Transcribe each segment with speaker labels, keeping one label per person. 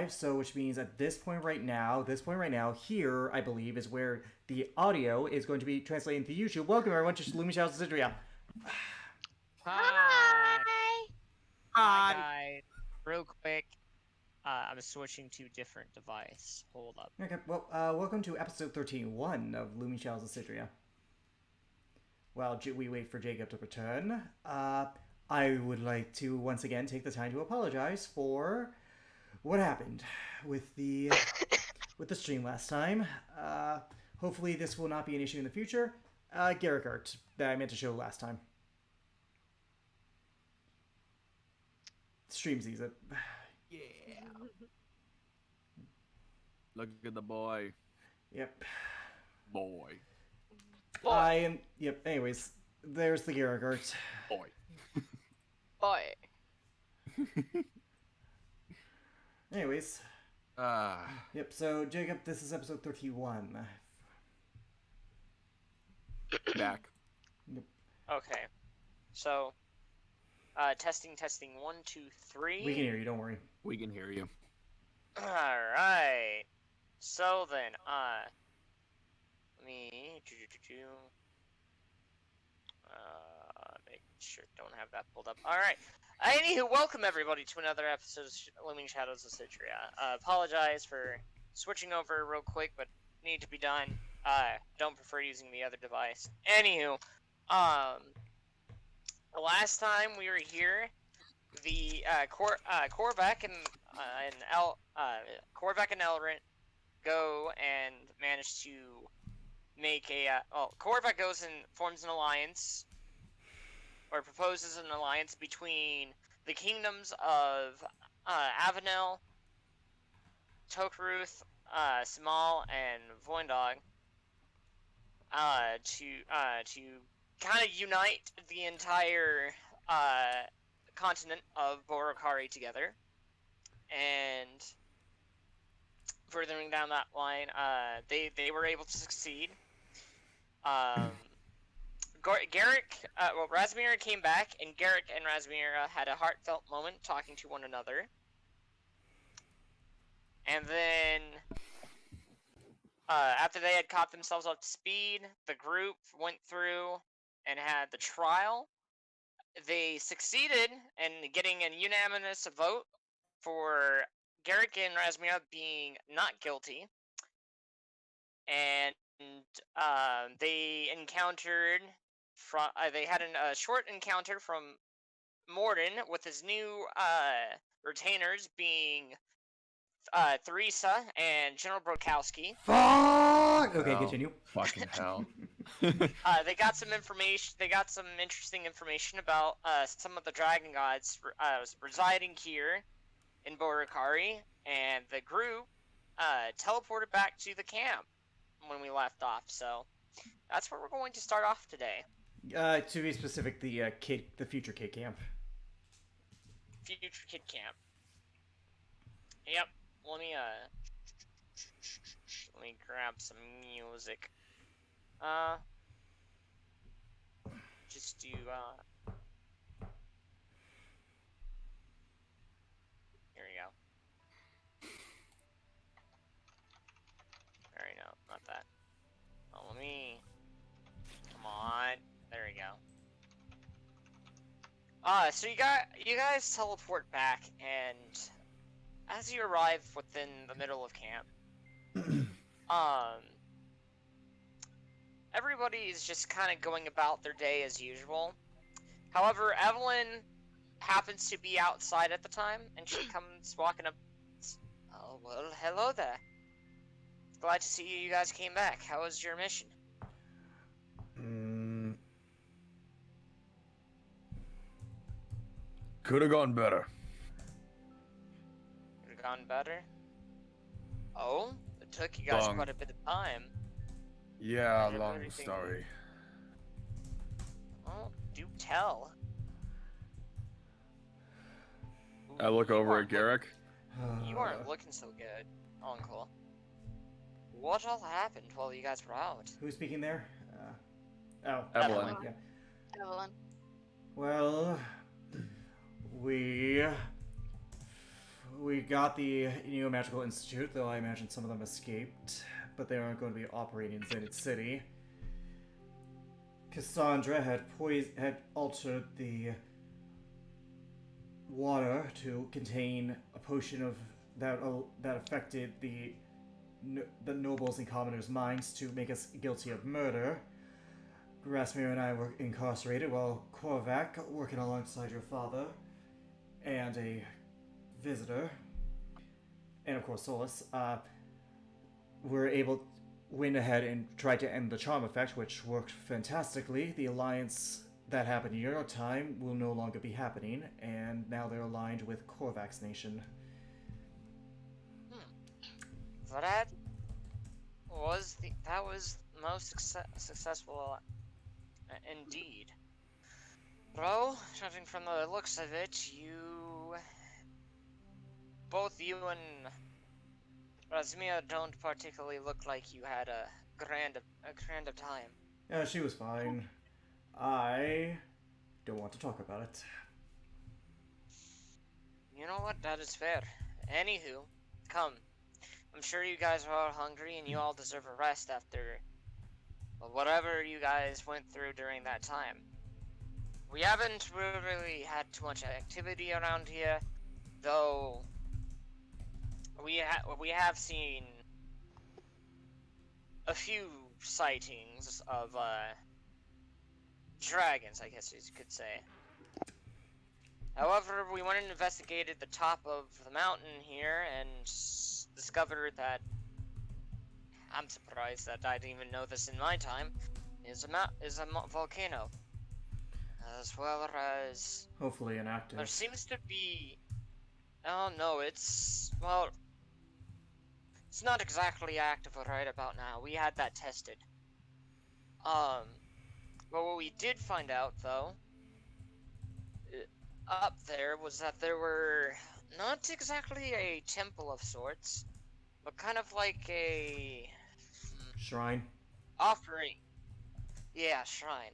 Speaker 1: live, so which means at this point right now, here, I believe, is where the audio is going to be translating to YouTube. Welcome everyone to Looming of Cidria.
Speaker 2: Hi.
Speaker 3: Hi.
Speaker 2: Guys. Real quick, I'm switching to different device. Hold up.
Speaker 1: Okay, well, welcome to episode 13.1 of Looming Shadows of Cidria. While we wait for Jacob to return, I would like to once again take the time to apologize for what happened with the stream last time. Hopefully this will not be an issue in the future. Garrick Art that I meant to show last time. Stream sees it.
Speaker 3: Yeah. Look at the boy.
Speaker 1: Yep.
Speaker 3: Boy.
Speaker 1: I am. Yep. Anyways, there's the Garrick Art.
Speaker 3: Boy.
Speaker 2: Boy.
Speaker 1: Anyways. Yep. So Jacob, this is episode 31.
Speaker 3: Back.
Speaker 1: Yep.
Speaker 2: Okay. So, testing 1, 2, 3.
Speaker 1: We can hear you. Don't worry.
Speaker 3: We can hear you.
Speaker 2: All right. So then, let me make sure don't have that pulled up. All right. Anywho, welcome everybody to another episode of Looming Shadows of Cidria. Apologize for switching over real quick, but need to be done. Don't prefer using the other device. Anywho, last time we were here, the Korvac and Elrond go and manage to make a Korvac goes and forms an alliance, or proposes an alliance between the kingdoms of Avenel, Tokaruth, Simal, and Voindog to kind of unite the entire continent of Borokari together. And furthering down that line, they were able to succeed. Razmir came back, and Garrick and Razmir had a heartfelt moment talking to one another. And then, after they had caught themselves up to speed, the group went through and had the trial. They succeeded in getting a unanimous vote for Garrick and Razmir being not guilty. And they encountered they had a short encounter from Morden with his new retainers being Theresa and General Brokowski.
Speaker 1: Fuck! Okay, continue.
Speaker 3: Fucking hell.
Speaker 2: They got some information. They got some interesting information about some of the dragon gods residing here in Borokari, and the group teleported back to the camp when we left off. So that's where we're going to start off today.
Speaker 1: To be specific, the future kid camp.
Speaker 2: Future kid camp. Yep. Let me grab some music. Just do here we go. Alright, no, not that. Oh, let me. Come on. There we go. So you guys teleport back, and as you arrive within the middle of camp, everybody is just kind of going about their day as usual. However, Evelyn happens to be outside at the time, and she comes walking up. Oh, well, hello there. Glad to see you guys came back. How was your mission?
Speaker 3: Could have gone better.
Speaker 2: Could have gone better? Oh? It took you guys quite a bit of time.
Speaker 3: Yeah, long story.
Speaker 2: Well, do tell.
Speaker 3: I look over at Garrick.
Speaker 2: You aren't looking so good, Uncle. What all happened while you guys were out?
Speaker 1: Who's speaking there?
Speaker 3: Evelyn.
Speaker 1: Yeah.
Speaker 4: Evelyn.
Speaker 1: Well, we we got the Neo Magical Institute, though I imagine some of them escaped, but they aren't going to be operating in Zenith City. Cassandra had altered the water to contain a potion of that affected the nobles and commoners' minds to make us guilty of murder. Rasmir and I were incarcerated while Korvac, working alongside your father, and a visitor, and of course Solus, were able went ahead and tried to end the charm effect, which worked fantastically. The alliance that happened in your time will no longer be happening, and now they're aligned with Korvac's nation.
Speaker 2: That was the most successful indeed. Bro, judging from the looks of it, both you and Razmia don't particularly look like you had a grand of time.
Speaker 1: Yeah, she was fine. I don't want to talk about it.
Speaker 2: You know what? That is fair. Anywho, come. I'm sure you guys are all hungry and you all deserve a rest after whatever you guys went through during that time. We haven't really had too much activity around here, though we have seen a few sightings of dragons, I guess you could say. However, we went and investigated the top of the mountain here and discovered that, I'm surprised that I didn't even know this in my time, is a volcano. As well as...
Speaker 1: Hopefully inactive.
Speaker 2: There seems to be... Oh no, it's... Well... It's not exactly active right about now. We had that tested. But what we did find out, though, up there, was that there were not exactly a temple of sorts, but kind of like a...
Speaker 1: Shrine?
Speaker 2: Offering. Yeah, shrine.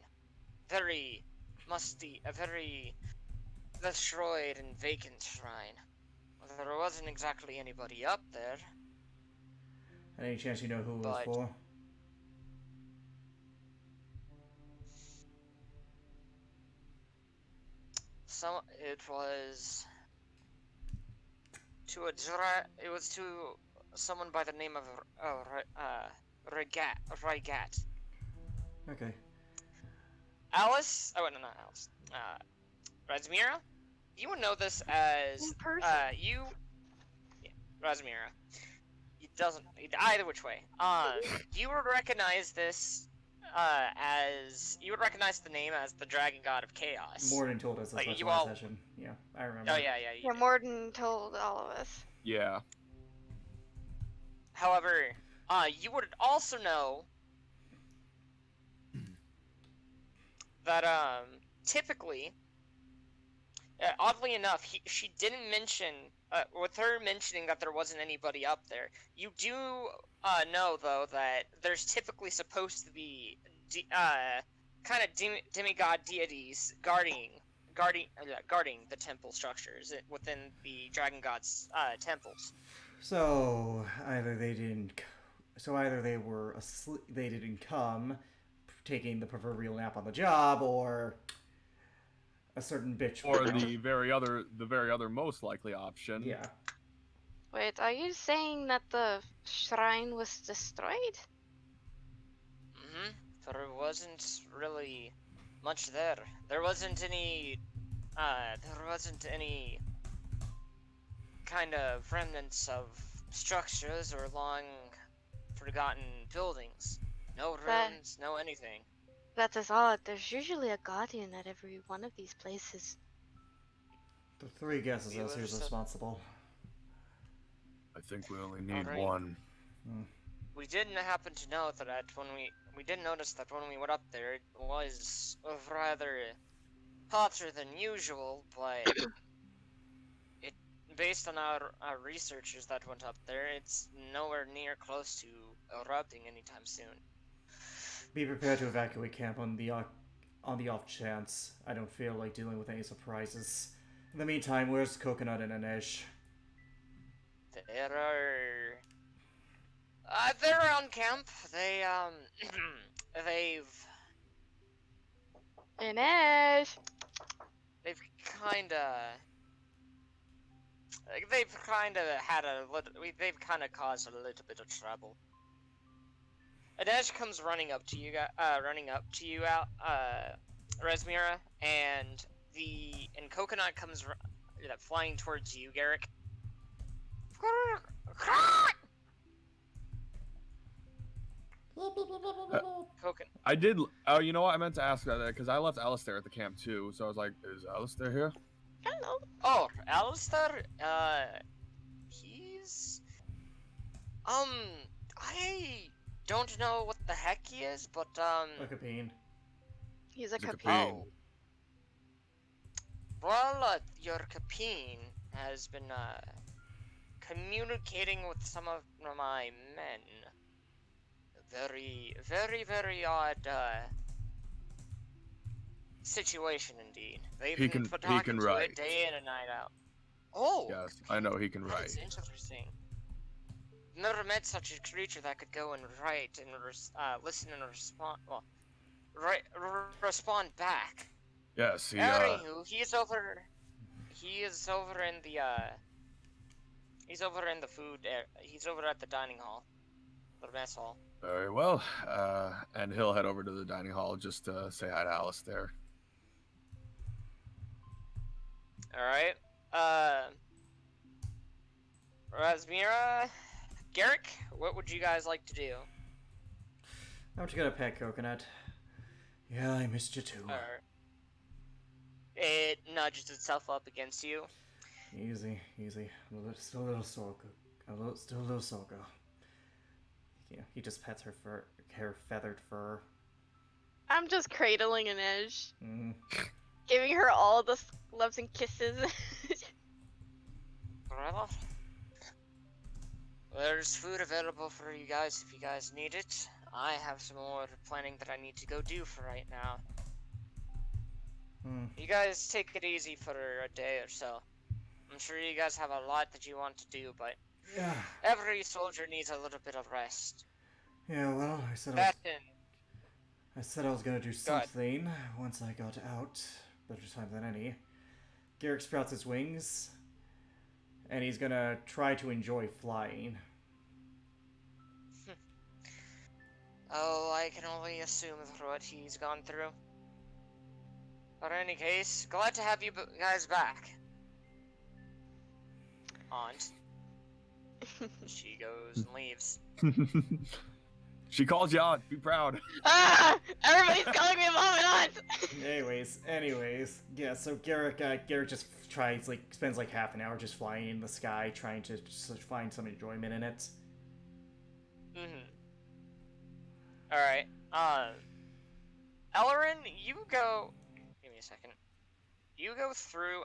Speaker 2: Very musty, a very destroyed and vacant shrine. There wasn't exactly anybody up there.
Speaker 1: Any chance you know who it was for?
Speaker 2: So it was to someone by the name of Rygat.
Speaker 1: Okay.
Speaker 2: Alice? Oh, no, not Alice. Razmira? You would know this as you. Yeah, Razmira. It doesn't either which way. You would recognize this you would recognize the name as the Dragon God of Chaos.
Speaker 1: Morden told us this
Speaker 2: like,
Speaker 1: much
Speaker 2: you
Speaker 1: last
Speaker 2: all...
Speaker 1: session. Yeah, I remember.
Speaker 2: Oh yeah.
Speaker 4: Yeah, Morden told all of us.
Speaker 3: Yeah.
Speaker 2: However, you would also know that typically, oddly enough, she didn't mention with her mentioning that there wasn't anybody up there. You do know though that there's typically supposed to be kind of demigod deities guarding the temple structures within the Dragon God's temples.
Speaker 1: So either they were asleep, they didn't come, taking the proverbial nap on the job, or a certain bitch.
Speaker 3: Or the very other most likely option.
Speaker 1: Yeah.
Speaker 4: Wait, are you saying that the shrine was destroyed?
Speaker 2: Mm-hmm. There wasn't really much there. There wasn't any kind of remnants of structures or long forgotten buildings. No ruins, no anything.
Speaker 4: That is odd. There's usually a guardian at every one of these places.
Speaker 1: The three guesses as who's responsible.
Speaker 3: I think we only need
Speaker 2: Alright.
Speaker 3: one.
Speaker 2: We didn't happen to know that when we did notice that when we went up there, it was rather hotter than usual, but based on our researchers that went up there, it's nowhere near close to erupting anytime soon.
Speaker 1: Be prepared to evacuate camp on the off chance. I don't feel like dealing with any surprises. In the meantime, where's Coconut and Anesh?
Speaker 2: They're around camp.
Speaker 4: Inej!
Speaker 2: They've kinda, they've kinda had a little, they've kinda caused a little bit of trouble. Adesh comes running up to you, out, Resmira, and Coconut comes flying towards you, Garrick. Coconut.
Speaker 3: I did. Oh, you know what? I meant to ask about that because I left Alistair at the camp too. So I was like, "Is Alistair here?"
Speaker 4: Hello.
Speaker 2: Oh, Alistair. He's. I don't know what the heck he is, but
Speaker 1: Like a bean.
Speaker 4: He's a
Speaker 3: He's a
Speaker 4: capine.
Speaker 3: capine.
Speaker 2: Oh. Well, your capine has been communicating with some of my men. Very, very, very odd situation indeed. They've
Speaker 3: He
Speaker 2: been
Speaker 3: can
Speaker 2: talking to
Speaker 3: write.
Speaker 2: it day in and night out. Oh,
Speaker 3: Yes, I know he can
Speaker 2: that's
Speaker 3: write.
Speaker 2: interesting. Never met such a creature that could go and write and listen and respond. Well, respond back.
Speaker 3: Yes, he.
Speaker 2: Anywho, he is over in the He's over in the food. He's over at the dining hall, the mess hall.
Speaker 3: Very well. And he'll head over to the dining hall just to say hi to Alistair.
Speaker 2: All right. Rasmira, Garrick, what would you guys like to do?
Speaker 1: I'm just gonna pet Coconut. Yeah, I missed you too.
Speaker 2: It nudges itself up against you.
Speaker 1: Easy, easy. Still a little sore. Still a little sore, girl. Yeah, he just pets her feathered fur.
Speaker 4: I'm just cradling Inej,
Speaker 1: Mm.
Speaker 4: giving her all the loves and kisses.
Speaker 2: Well, there's food available for you guys if you guys need it. I have some more planning that I need to go do for right now. You guys take it easy for a day or so. I'm sure you guys have a lot that you want to do, but
Speaker 1: Yeah.
Speaker 2: every soldier needs a little bit of rest.
Speaker 1: Yeah, well, I said I was gonna do something once I got out. Better time than any. Garrick sprouts his wings, and he's gonna try to enjoy flying.
Speaker 2: Oh, I can only assume what he's gone through. But in any case, glad to have you guys back. Aunt. She goes and leaves.
Speaker 3: She calls you out. Be proud.
Speaker 4: Ah! Everybody's calling me mom and aunt!
Speaker 1: Anyways, yeah. So Garrick just spends like half an hour just flying in the sky, trying to just find some enjoyment in it.
Speaker 2: All right. Ellerin, you go. Give me a second. You go through.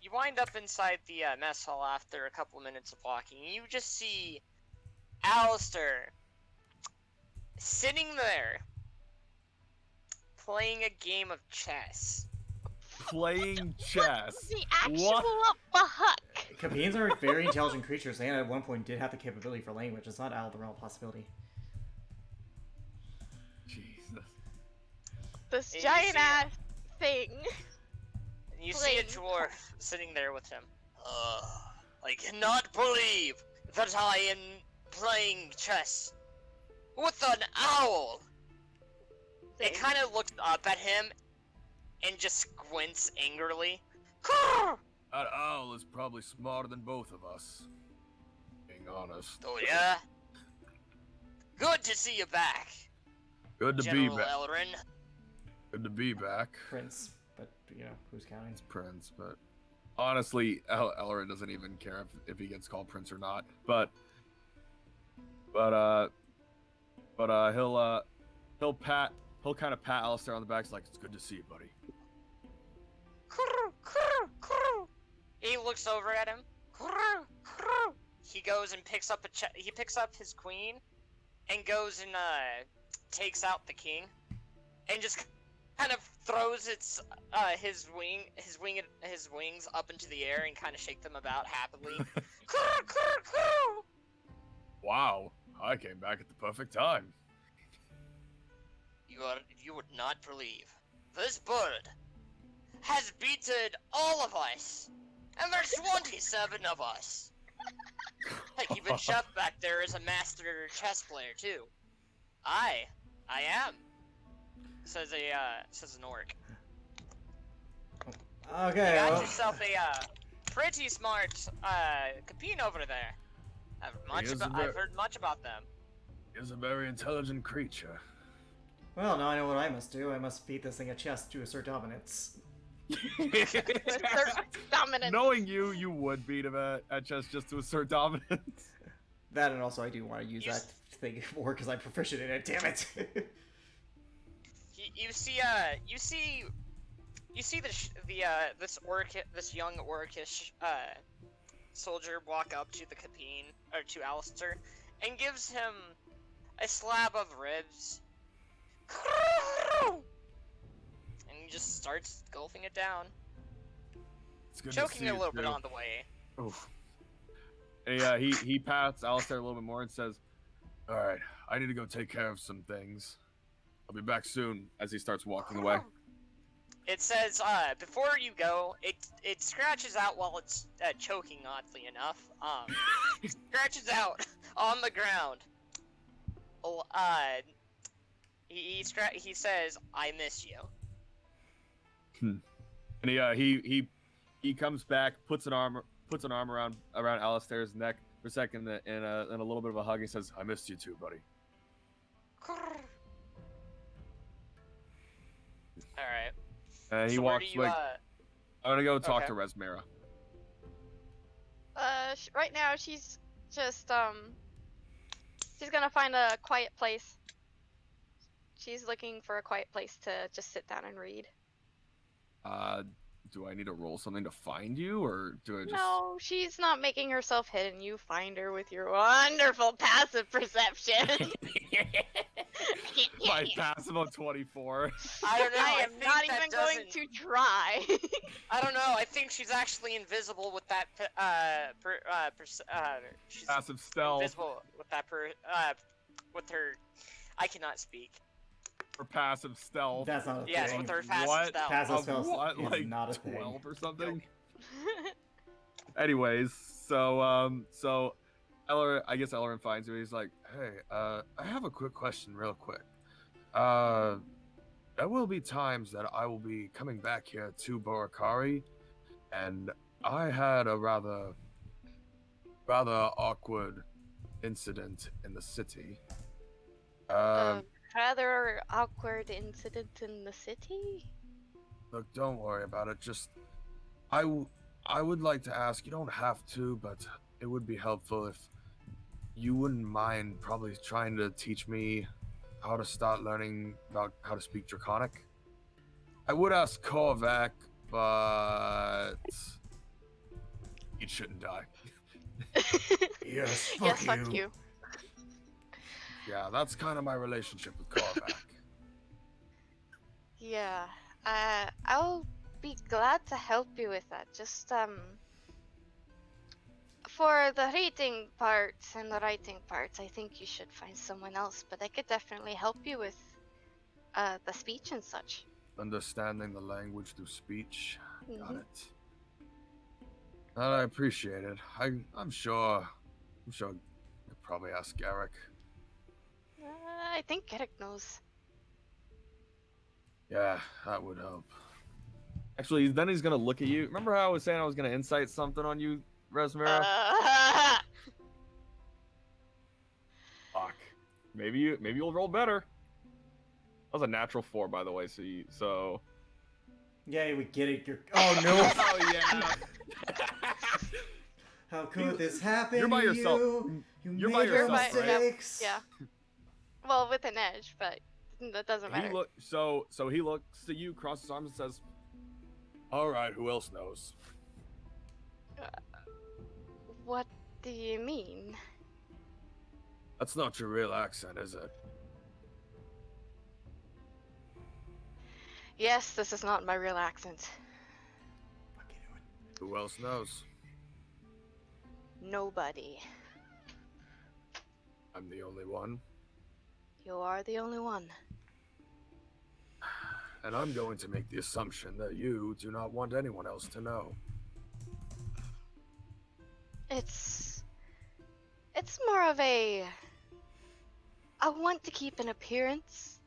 Speaker 2: You wind up inside the mess hall after a couple minutes of walking. You just see Alistair sitting there playing a game of chess.
Speaker 3: Playing chess.
Speaker 4: What's the actual
Speaker 3: What?
Speaker 4: what the heck?
Speaker 1: Capines are very intelligent creatures, and at one point did have the capability for language. It's not out of the realm of possibility.
Speaker 3: Jesus.
Speaker 4: This
Speaker 2: You
Speaker 4: giant
Speaker 2: see-
Speaker 4: ass thing.
Speaker 2: You see a
Speaker 4: Playing
Speaker 2: dwarf sitting there with him. I cannot believe that I am playing chess with an owl. It kind of looks up at him and just squints angrily.
Speaker 3: That owl is probably smarter than both of us. Being honest.
Speaker 2: Oh yeah? Good to see you back,
Speaker 3: Good to
Speaker 2: General
Speaker 3: be back.
Speaker 2: Elrin.
Speaker 3: Good to be back.
Speaker 1: Prince, but who's counting?
Speaker 3: It's Prince, but honestly, Elrin doesn't even care if he gets called Prince or not. But he'll kind of pat Alistair on the back. It's like, it's good to see you, buddy.
Speaker 2: He looks over at him. He goes and picks up he picks up his queen, and goes and takes out the king, and just kind of throws his wings up into the air and kind of shake them about happily.
Speaker 3: Wow, I came back at the perfect time.
Speaker 2: You would not believe. This bird has beaten all of us. And there's 27 of us. Heck, even Chef back there is a master chess player too. I am. Says an orc.
Speaker 1: Okay.
Speaker 2: You got
Speaker 1: well,
Speaker 2: yourself a pretty smart Capine over there. I've heard much about them.
Speaker 3: He's a very intelligent creature.
Speaker 1: Well, now I know what I must do. I must beat this thing at chess to assert dominance.
Speaker 4: Dominant.
Speaker 3: Knowing you, you would beat him at chess just to assert dominance.
Speaker 1: That, and also I do want to use that thing more because I'm proficient in it. Damn it!
Speaker 2: You see this young orcish soldier walk up to the Capine or to Alistair and gives him a slab of ribs. And he just starts gulping it down,
Speaker 3: It's good
Speaker 2: choking
Speaker 3: to see
Speaker 2: a
Speaker 3: you
Speaker 2: little bit
Speaker 3: too.
Speaker 2: on the way.
Speaker 3: Oof. And he pats Alistair a little bit more and says, "All right, I need to go take care of some things. I'll be back soon." As he starts walking away.
Speaker 2: It says, before you go, it scratches out while it's choking, oddly enough. Scratches out on the ground. Oh, he says, "I miss you."
Speaker 3: And he comes back, puts an arm around Alistair's neck for a second, and a little bit of a hug. He says, "I missed you too, buddy."
Speaker 2: All right.
Speaker 3: And he
Speaker 2: So where
Speaker 3: walks
Speaker 2: do you,
Speaker 3: like, I'm gonna go talk
Speaker 2: okay.
Speaker 3: to Resmera.
Speaker 4: Right now she's just she's gonna find a quiet place. She's looking for a quiet place to just sit down and read.
Speaker 3: Do I need to roll something to find you, or do I just?
Speaker 4: No, she's not making herself hidden. You find her with your wonderful passive perception.
Speaker 3: My passive on 24.
Speaker 2: I don't know.
Speaker 4: I am
Speaker 2: think
Speaker 4: not
Speaker 2: that
Speaker 4: even going
Speaker 2: doesn't-
Speaker 4: to try.
Speaker 2: I don't know. I think she's actually invisible with that. She's
Speaker 3: Passive stealth
Speaker 2: invisible with that. With her. I cannot speak.
Speaker 3: or passive stealth.
Speaker 1: That's not a
Speaker 2: Yes,
Speaker 1: thing.
Speaker 2: with her passive
Speaker 3: What?
Speaker 2: stealth.
Speaker 1: Passive
Speaker 3: Of
Speaker 1: stealth
Speaker 3: what?
Speaker 1: is
Speaker 3: Like
Speaker 1: not a thing.
Speaker 3: 12 or something? Anyways, so I guess Ellerin finds you. He's like, "Hey, I have a quick question real quick. There will be times that I will be coming back here to Boracari, and I had a rather awkward incident in the city.
Speaker 4: Rather awkward incident in the city?
Speaker 3: Look, don't worry about it. Just, I would like to ask, you don't have to, but it would be helpful if you wouldn't mind probably trying to teach me how to start learning about how to speak Draconic. I would ask Korvac, but he shouldn't die."
Speaker 1: Yes,
Speaker 4: Yes, fuck you.
Speaker 3: Yeah, that's kind of my relationship with Korvac.
Speaker 4: Yeah, I'll be glad to help you with that. Just, for the reading parts and the writing parts, I think you should find someone else, but I could definitely help you with, the speech and such.
Speaker 3: Understanding the language through speech. Got
Speaker 4: Mhm.
Speaker 3: it. And I appreciate it. I'm sure you could probably ask Garrick.
Speaker 4: I think Garrick knows.
Speaker 3: Yeah, that would help. Actually, then he's gonna look at you. Remember how I was saying I was gonna insight something on you, Resmera? Fuck. Maybe you'll roll better. That was a natural 4, by the way. So.
Speaker 1: Yeah, we get it. Oh no!
Speaker 3: Oh yeah.
Speaker 1: How could this happen?
Speaker 3: You're by
Speaker 1: to
Speaker 3: yourself.
Speaker 1: You
Speaker 3: You're
Speaker 1: made
Speaker 3: by
Speaker 1: your
Speaker 3: yourself, right?
Speaker 1: mistakes.
Speaker 4: Yeah. Well, with an edge, but that doesn't matter.
Speaker 3: So he looks at you, crosses his arms, and says, "All right, who else knows?"
Speaker 4: What do you mean?
Speaker 3: That's not your real accent, is it?
Speaker 4: Yes, this is not my real accent.
Speaker 3: Who else knows?
Speaker 4: Nobody.
Speaker 3: I'm the only one.
Speaker 4: You are the only one.
Speaker 3: And I'm going to make the assumption that you do not want anyone else to know.
Speaker 4: It's more of a I want to keep an appearance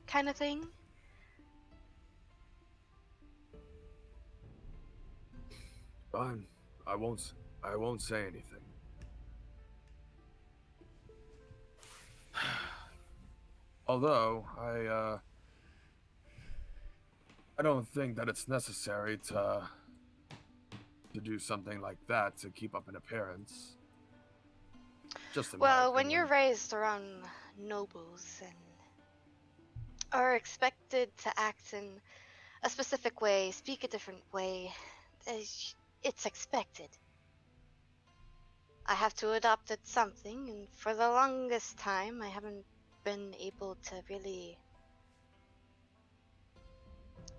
Speaker 4: kind of thing.
Speaker 3: Fine. I won't say anything. Although, I don't think that it's necessary to do something like that to keep up an appearance. Just in my
Speaker 4: Well, when
Speaker 3: opinion.
Speaker 4: you're raised around nobles and are expected to act in a specific way, speak a different way, it's expected. I have to adopt it something, and for the longest time, I haven't been able to really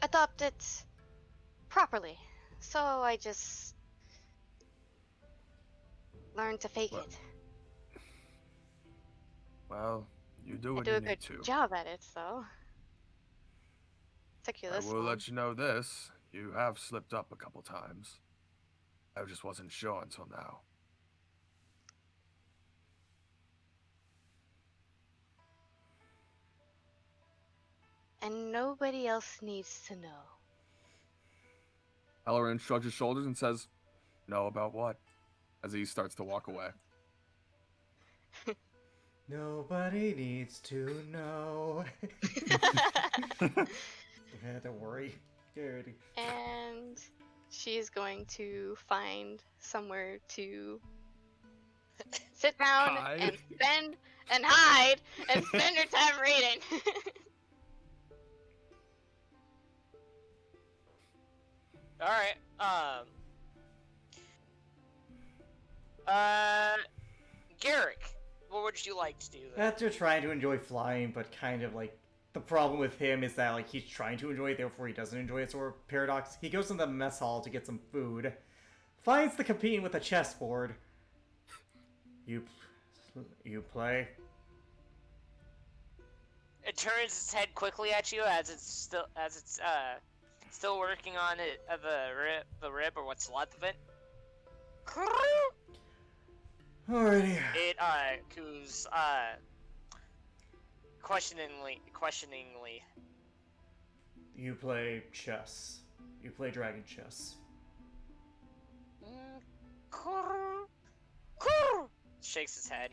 Speaker 4: adopt it properly. So I just learned to fake it.
Speaker 3: Well, you do
Speaker 4: I
Speaker 3: what
Speaker 4: do
Speaker 3: you
Speaker 4: a
Speaker 3: need
Speaker 4: good
Speaker 3: to.
Speaker 4: job at it, though. Took you
Speaker 3: I
Speaker 4: this
Speaker 3: will
Speaker 4: long.
Speaker 3: let you know this. You have slipped up a couple times. I just wasn't sure until now.
Speaker 4: And nobody else needs to know.
Speaker 3: Halloran shrugs his shoulders and says, "Know about what?" As he starts to walk away.
Speaker 1: Nobody needs to know. Don't worry. Good.
Speaker 4: And she's going to find somewhere to sit down
Speaker 3: Hide.
Speaker 4: and spend and hide and spend her time reading.
Speaker 2: All right. Garrick, what would you like to do then?
Speaker 1: After trying to enjoy flying, but kind of like the problem with him is that like he's trying to enjoy it, therefore he doesn't enjoy it. Sort of paradox. He goes in the mess hall to get some food, finds the Capine with a chessboard. You play.
Speaker 2: It turns its head quickly at you as it's still working on it the rib or what's left of it.
Speaker 1: Alrighty.
Speaker 2: It coos questioningly.
Speaker 1: You play chess. You play dragon chess.
Speaker 2: Shakes his head.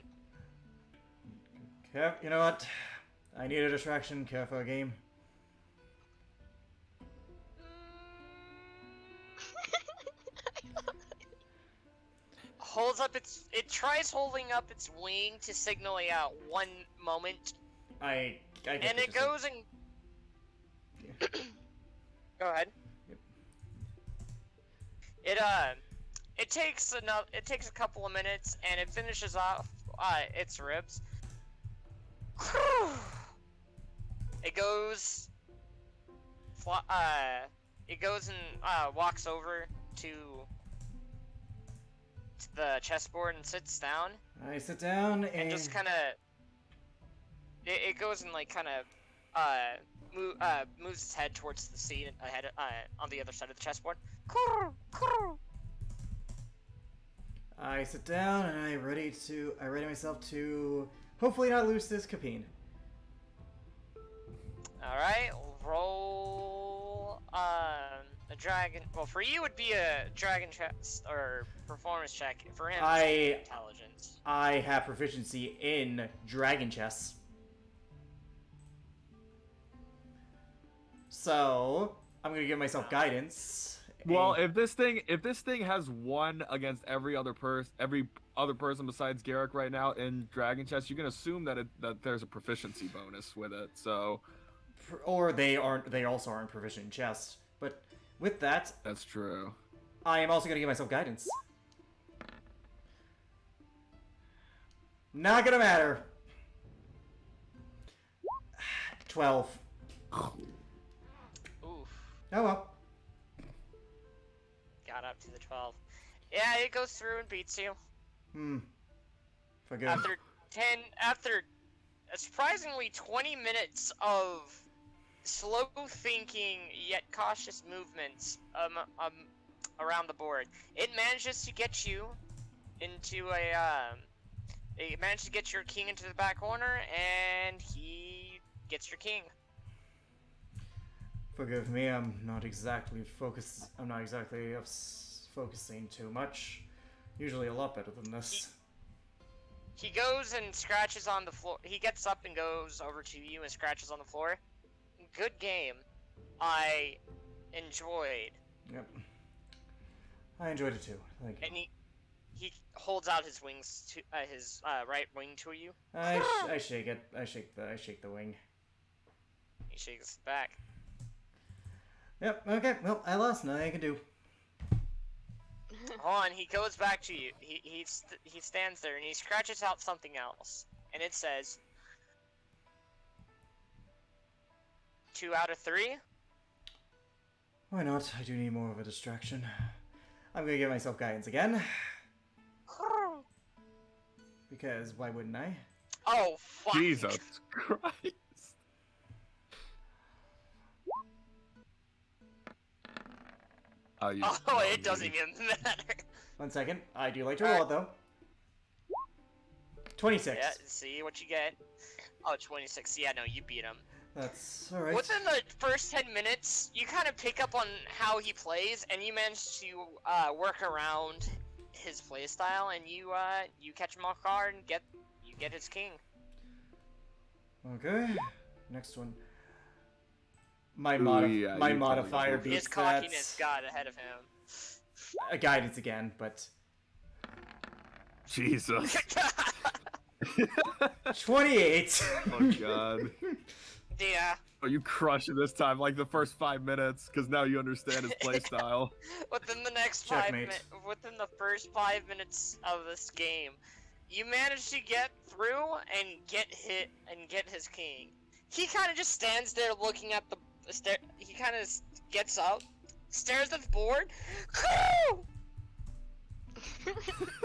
Speaker 1: Kev, you know what? I need a distraction. Care for a game?
Speaker 2: It tries holding up its wing to signal out one moment,
Speaker 1: I get
Speaker 2: and
Speaker 1: what
Speaker 2: it
Speaker 1: you're
Speaker 2: goes and go ahead.
Speaker 1: Yep.
Speaker 2: It takes a couple of minutes, and it finishes off its ribs. It goes and walks over to the chessboard and sits down.
Speaker 1: I sit down
Speaker 2: And just kind of it goes and like kind of moves its head towards the seat ahead on the other side of the chessboard.
Speaker 1: I sit down and I ready myself to hopefully not lose this Capine.
Speaker 2: All right, roll a dragon. Well, for you it would be a dragon check or performance check. For him, it's intelligence.
Speaker 1: I have proficiency in dragon chess. So I'm gonna give myself guidance.
Speaker 5: Well, if this thing has won against every other person besides Garrick right now in Dragon Chess, you can assume that there's a proficiency bonus with it. So,
Speaker 1: or they also aren't proficient in chess. But with that,
Speaker 5: that's true.
Speaker 1: I am also gonna give myself guidance. Not gonna matter. 12.
Speaker 2: Oof.
Speaker 1: Oh well.
Speaker 2: Got up to the 12. Yeah, it goes through and beats you.
Speaker 1: Forgive.
Speaker 2: After a surprisingly 20 minutes of slow thinking yet cautious movements around the board, it manages to get you into it managed to get your king into the back corner, and he gets your king.
Speaker 1: Forgive me, I'm not exactly focusing too much. Usually a lot better than this.
Speaker 2: He goes and scratches on the floor. He gets up and goes over to you and scratches on the floor. Good game. I enjoyed.
Speaker 1: Yep. I enjoyed it too. Thank you.
Speaker 2: And he holds out his wings to his right wing to you.
Speaker 1: I shake it. I shake the wing.
Speaker 2: He shakes it back.
Speaker 1: Yep. Okay. Well, I lost. Nothing I can do.
Speaker 2: Hold on. He goes back to you. He stands there and he scratches out something else, and it says 2 out of 3.
Speaker 1: Why not? I do need more of a distraction. I'm gonna give myself guidance again. Because why wouldn't I?
Speaker 2: Oh, fuck.
Speaker 5: Jesus Christ.
Speaker 2: It doesn't even matter.
Speaker 1: 1 second. I do like to roll it though. 26.
Speaker 2: Yeah, see what you get. Oh, 26. Yeah, no, you beat him.
Speaker 1: That's alright.
Speaker 2: Within the first 10 minutes, you kind of pick up on how he plays, and you manage to work around his playstyle, and you catch him off guard and get his king.
Speaker 1: Okay. Next one. My
Speaker 5: yeah, you
Speaker 1: modifier
Speaker 5: totally
Speaker 1: beats
Speaker 2: His cockiness got ahead of him.
Speaker 1: a guidance again, but
Speaker 5: Jesus.
Speaker 1: 28.
Speaker 5: Oh god.
Speaker 2: Yeah.
Speaker 5: Oh, you crush it this time, like the first 5 minutes, because now you understand his playstyle.
Speaker 2: Within the next
Speaker 1: Checkmate.
Speaker 2: within the first 5 minutes of this game, you manage to get through and get his king. He kind of just stands there looking at the he kind of gets up, stares at the board.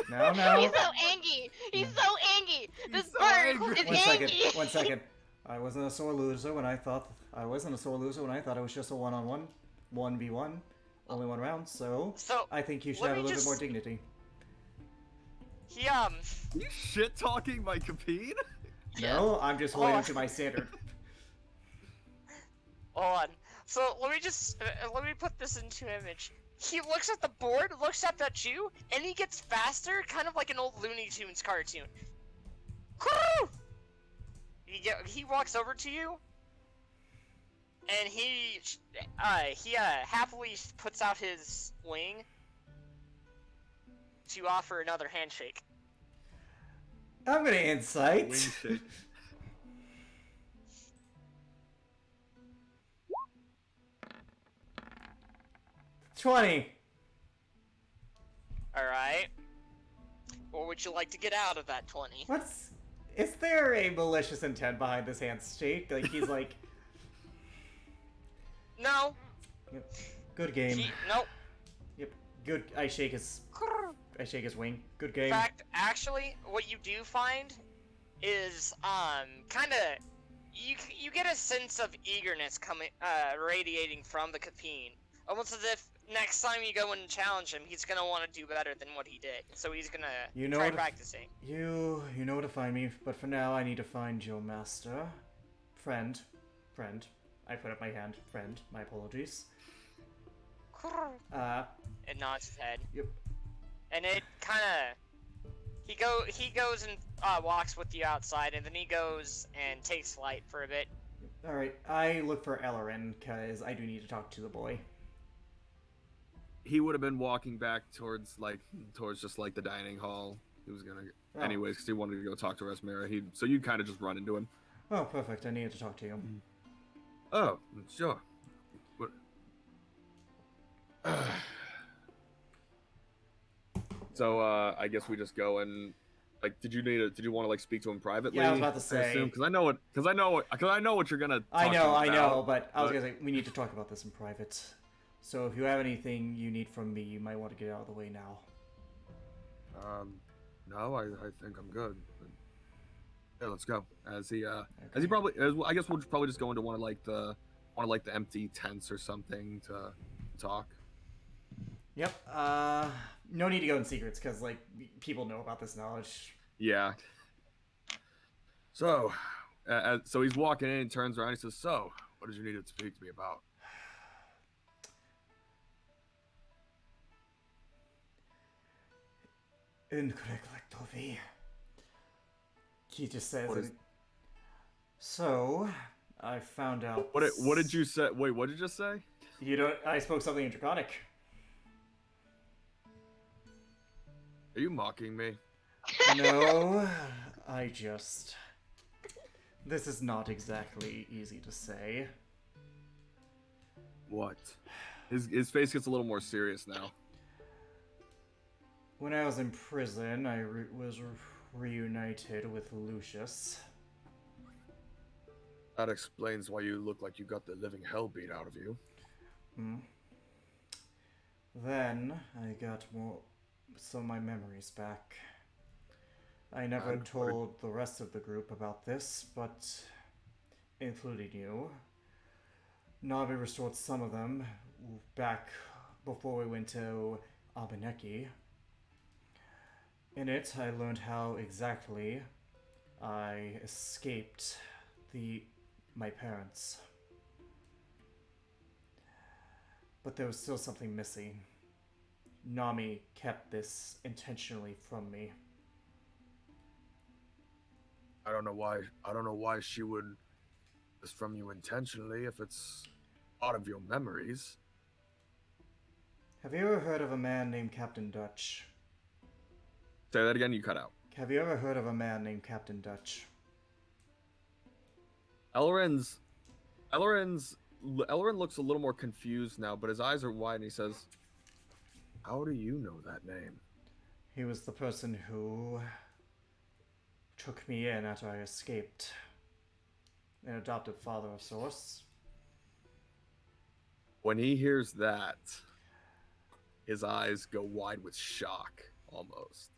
Speaker 1: No.
Speaker 4: He's so angry. He's so angry. This
Speaker 5: so
Speaker 4: bird
Speaker 5: angry.
Speaker 4: is
Speaker 1: 1 second.
Speaker 4: angry.
Speaker 1: 1 second. I wasn't a sore loser when I thought it was just a one-on-one, 1v1, only 1 round. So I think you should
Speaker 2: let
Speaker 1: have a
Speaker 2: me
Speaker 1: little bit more
Speaker 2: just-
Speaker 1: dignity.
Speaker 2: He
Speaker 5: You shit talking my Capine?
Speaker 1: No, I'm just holding to my standard.
Speaker 2: Hold on. So let me put this into image. He looks at the board, looks up at you, and he gets faster, kind of like an old Looney Tunes cartoon. He walks over to you, and he happily puts out his wing to offer another handshake.
Speaker 1: I'm gonna insight.
Speaker 5: Wing shake.
Speaker 1: $20.
Speaker 2: Alright. What would you like to get out of that 20?
Speaker 1: Is there a malicious intent behind this handshake? Like he's like,
Speaker 2: No.
Speaker 1: yep, good game.
Speaker 2: Nope.
Speaker 1: Yep, good. I shake his wing. Good game.
Speaker 2: In fact, actually, what you do find is, kind of, you get a sense of eagerness radiating from the Capine. Almost as if next time you go and challenge him, he's gonna want to do better than what he did. So he's gonna try practicing.
Speaker 1: You know where to find me, but for now I need to find your master. Friend. I put up my hand. Friend. My apologies.
Speaker 2: It nods his head.
Speaker 1: Yep.
Speaker 2: And it kind of, he goes and walks with you outside, and then he goes and takes flight for a bit.
Speaker 1: Alright, I look for Ellerin, because I do need to talk to the boy.
Speaker 5: He would have been walking back towards just like the dining hall. He was gonna, anyways, because he wanted to go talk to Resmera. So you'd kind of just run into him.
Speaker 1: Oh, perfect. I needed to talk to you.
Speaker 5: Oh, sure. What? So I guess we just go and did you want to speak to him privately?
Speaker 1: Yeah, I was about to say.
Speaker 5: Because I know what you're gonna.
Speaker 1: I know, but I was gonna say we need to talk about this in private. So if you have anything you need from me, you might want to get out of the way now.
Speaker 3: No, I think I'm good. But, yeah, let's go. As he
Speaker 1: Okay.
Speaker 3: probably, I guess we'll probably just go into one of the empty tents or something to talk.
Speaker 1: Yep. No need to go in secrets because like people know about this knowledge.
Speaker 3: Yeah. So, so he's walking in and turns around. And he says, "So, what did you need to speak to me about?"
Speaker 1: Incorrectovi. He just says,
Speaker 3: What is-
Speaker 1: so I found out.
Speaker 3: What did you say? Wait, what did you just say?
Speaker 1: You don't. I spoke something in Draconic.
Speaker 3: Are you mocking me?
Speaker 1: No, I just. This is not exactly easy to say.
Speaker 3: What? His face gets a little more serious now.
Speaker 1: When I was in prison, I was reunited with Lucius.
Speaker 3: That explains why you look like you got the living hell beat out of you.
Speaker 1: Then I got some of my memories back. I never
Speaker 3: And
Speaker 1: told the rest of the group about this, but including you, Navi restored some of them back before we went to Abeneki. In it, I learned how exactly I escaped my parents. But there was still something missing. Nami kept this intentionally from me.
Speaker 3: I don't know why. I don't know why she would this from you intentionally if it's out of your memories.
Speaker 1: Have you ever heard of a man named Captain Dutch?
Speaker 3: Say that again. You cut out.
Speaker 1: Have you ever heard of a man named Captain Dutch?
Speaker 3: Elrond looks a little more confused now, but his eyes are wide and he says, "How do you know that name?"
Speaker 1: He was the person who took me in after I escaped. An adoptive father of sorts.
Speaker 3: When he hears that, his eyes go wide with shock, almost.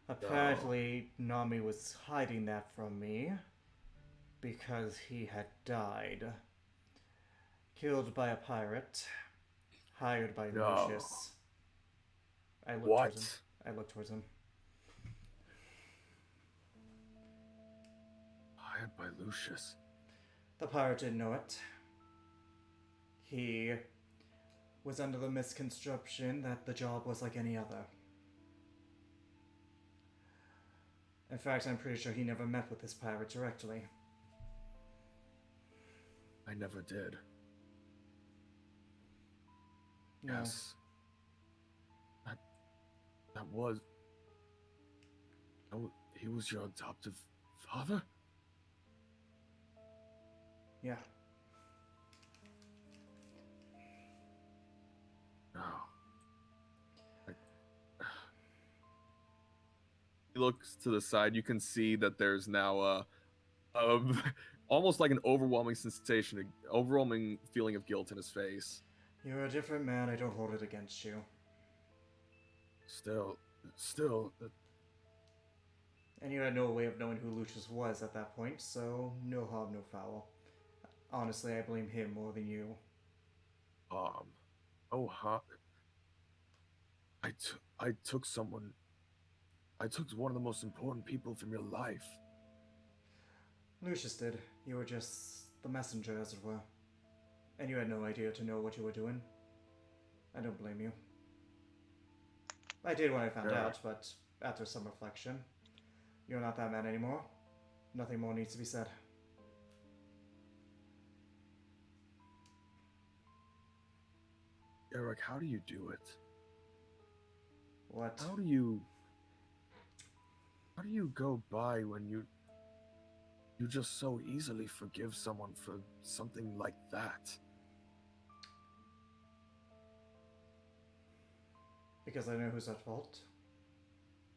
Speaker 1: Apparently, Nami was hiding that from me because he had died. Killed by a pirate. Hired by
Speaker 3: No.
Speaker 1: Lucius. I looked
Speaker 3: What?
Speaker 1: towards him. I looked towards him.
Speaker 3: Hired by Lucius.
Speaker 1: The pirate didn't know it. He was under the misconception that the job was like any other. In fact, I'm pretty sure he never met with this pirate directly.
Speaker 3: I never did.
Speaker 1: No.
Speaker 3: Yes. That was. Oh, he was your adoptive father?
Speaker 1: Yeah.
Speaker 3: No. He looks to the side. You can see that there's now a almost like an overwhelming overwhelming feeling of guilt in his face.
Speaker 1: You're a different man. I don't hold it against you.
Speaker 3: Still,
Speaker 1: And you had no way of knowing who Lucius was at that point, so no harm, no foul. Honestly, I blame him more than you.
Speaker 3: oh, huh. I took one of the most important people from your life.
Speaker 1: Lucius did. You were just the messenger, as it were. And you had no idea to know what you were doing. I don't blame you. I did when I found
Speaker 3: Yeah.
Speaker 1: out, but after some reflection, you're not that man anymore. Nothing more needs to be said.
Speaker 3: Eric, how do you do it?
Speaker 1: What?
Speaker 3: How do you go by when you just so easily forgive someone for something like that?
Speaker 1: Because I know who's at fault.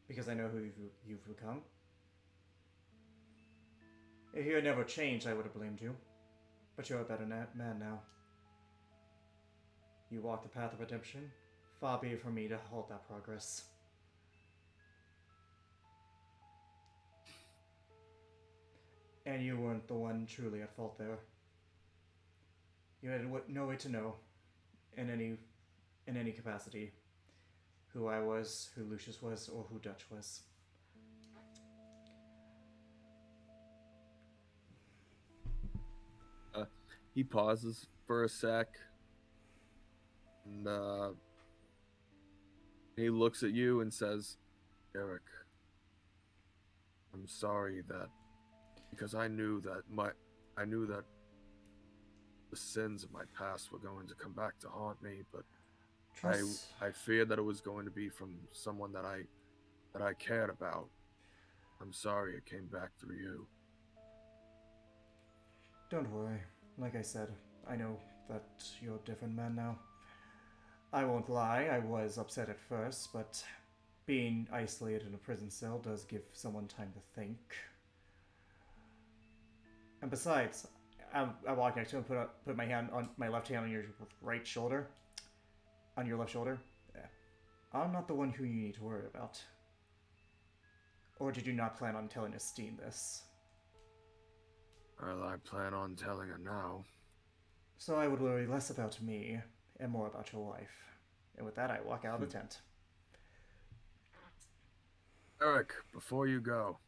Speaker 1: Because I know who you've become. If you had never changed, I would have blamed you. But you're a better man now. You walk the path of redemption. Far be it from me to halt that progress. And you weren't the one truly at fault there. You had no way to know, in any capacity, who I was, who Lucius was, or who Dutch was.
Speaker 3: He pauses for a sec, and he looks at you and says, "Eric, I'm sorry that because I knew that the sins of my past were going to come back to haunt me, but
Speaker 1: Trust.
Speaker 3: I feared that it was going to be from someone that I cared about. I'm sorry it came back through you."
Speaker 1: Don't worry. Like I said, I know that you're a different man now. I won't lie, I was upset at first, but being isolated in a prison cell does give someone time to think. And besides, I walk next to him, put my hand on my left hand on your right shoulder, on your left shoulder. Yeah. I'm not the one who you need to worry about. Or did you not plan on telling Estine this?
Speaker 3: Well, I plan on telling her now.
Speaker 1: So I would worry less about me and more about your wife. And with that, I walk out of the tent.
Speaker 3: Eric, before you go,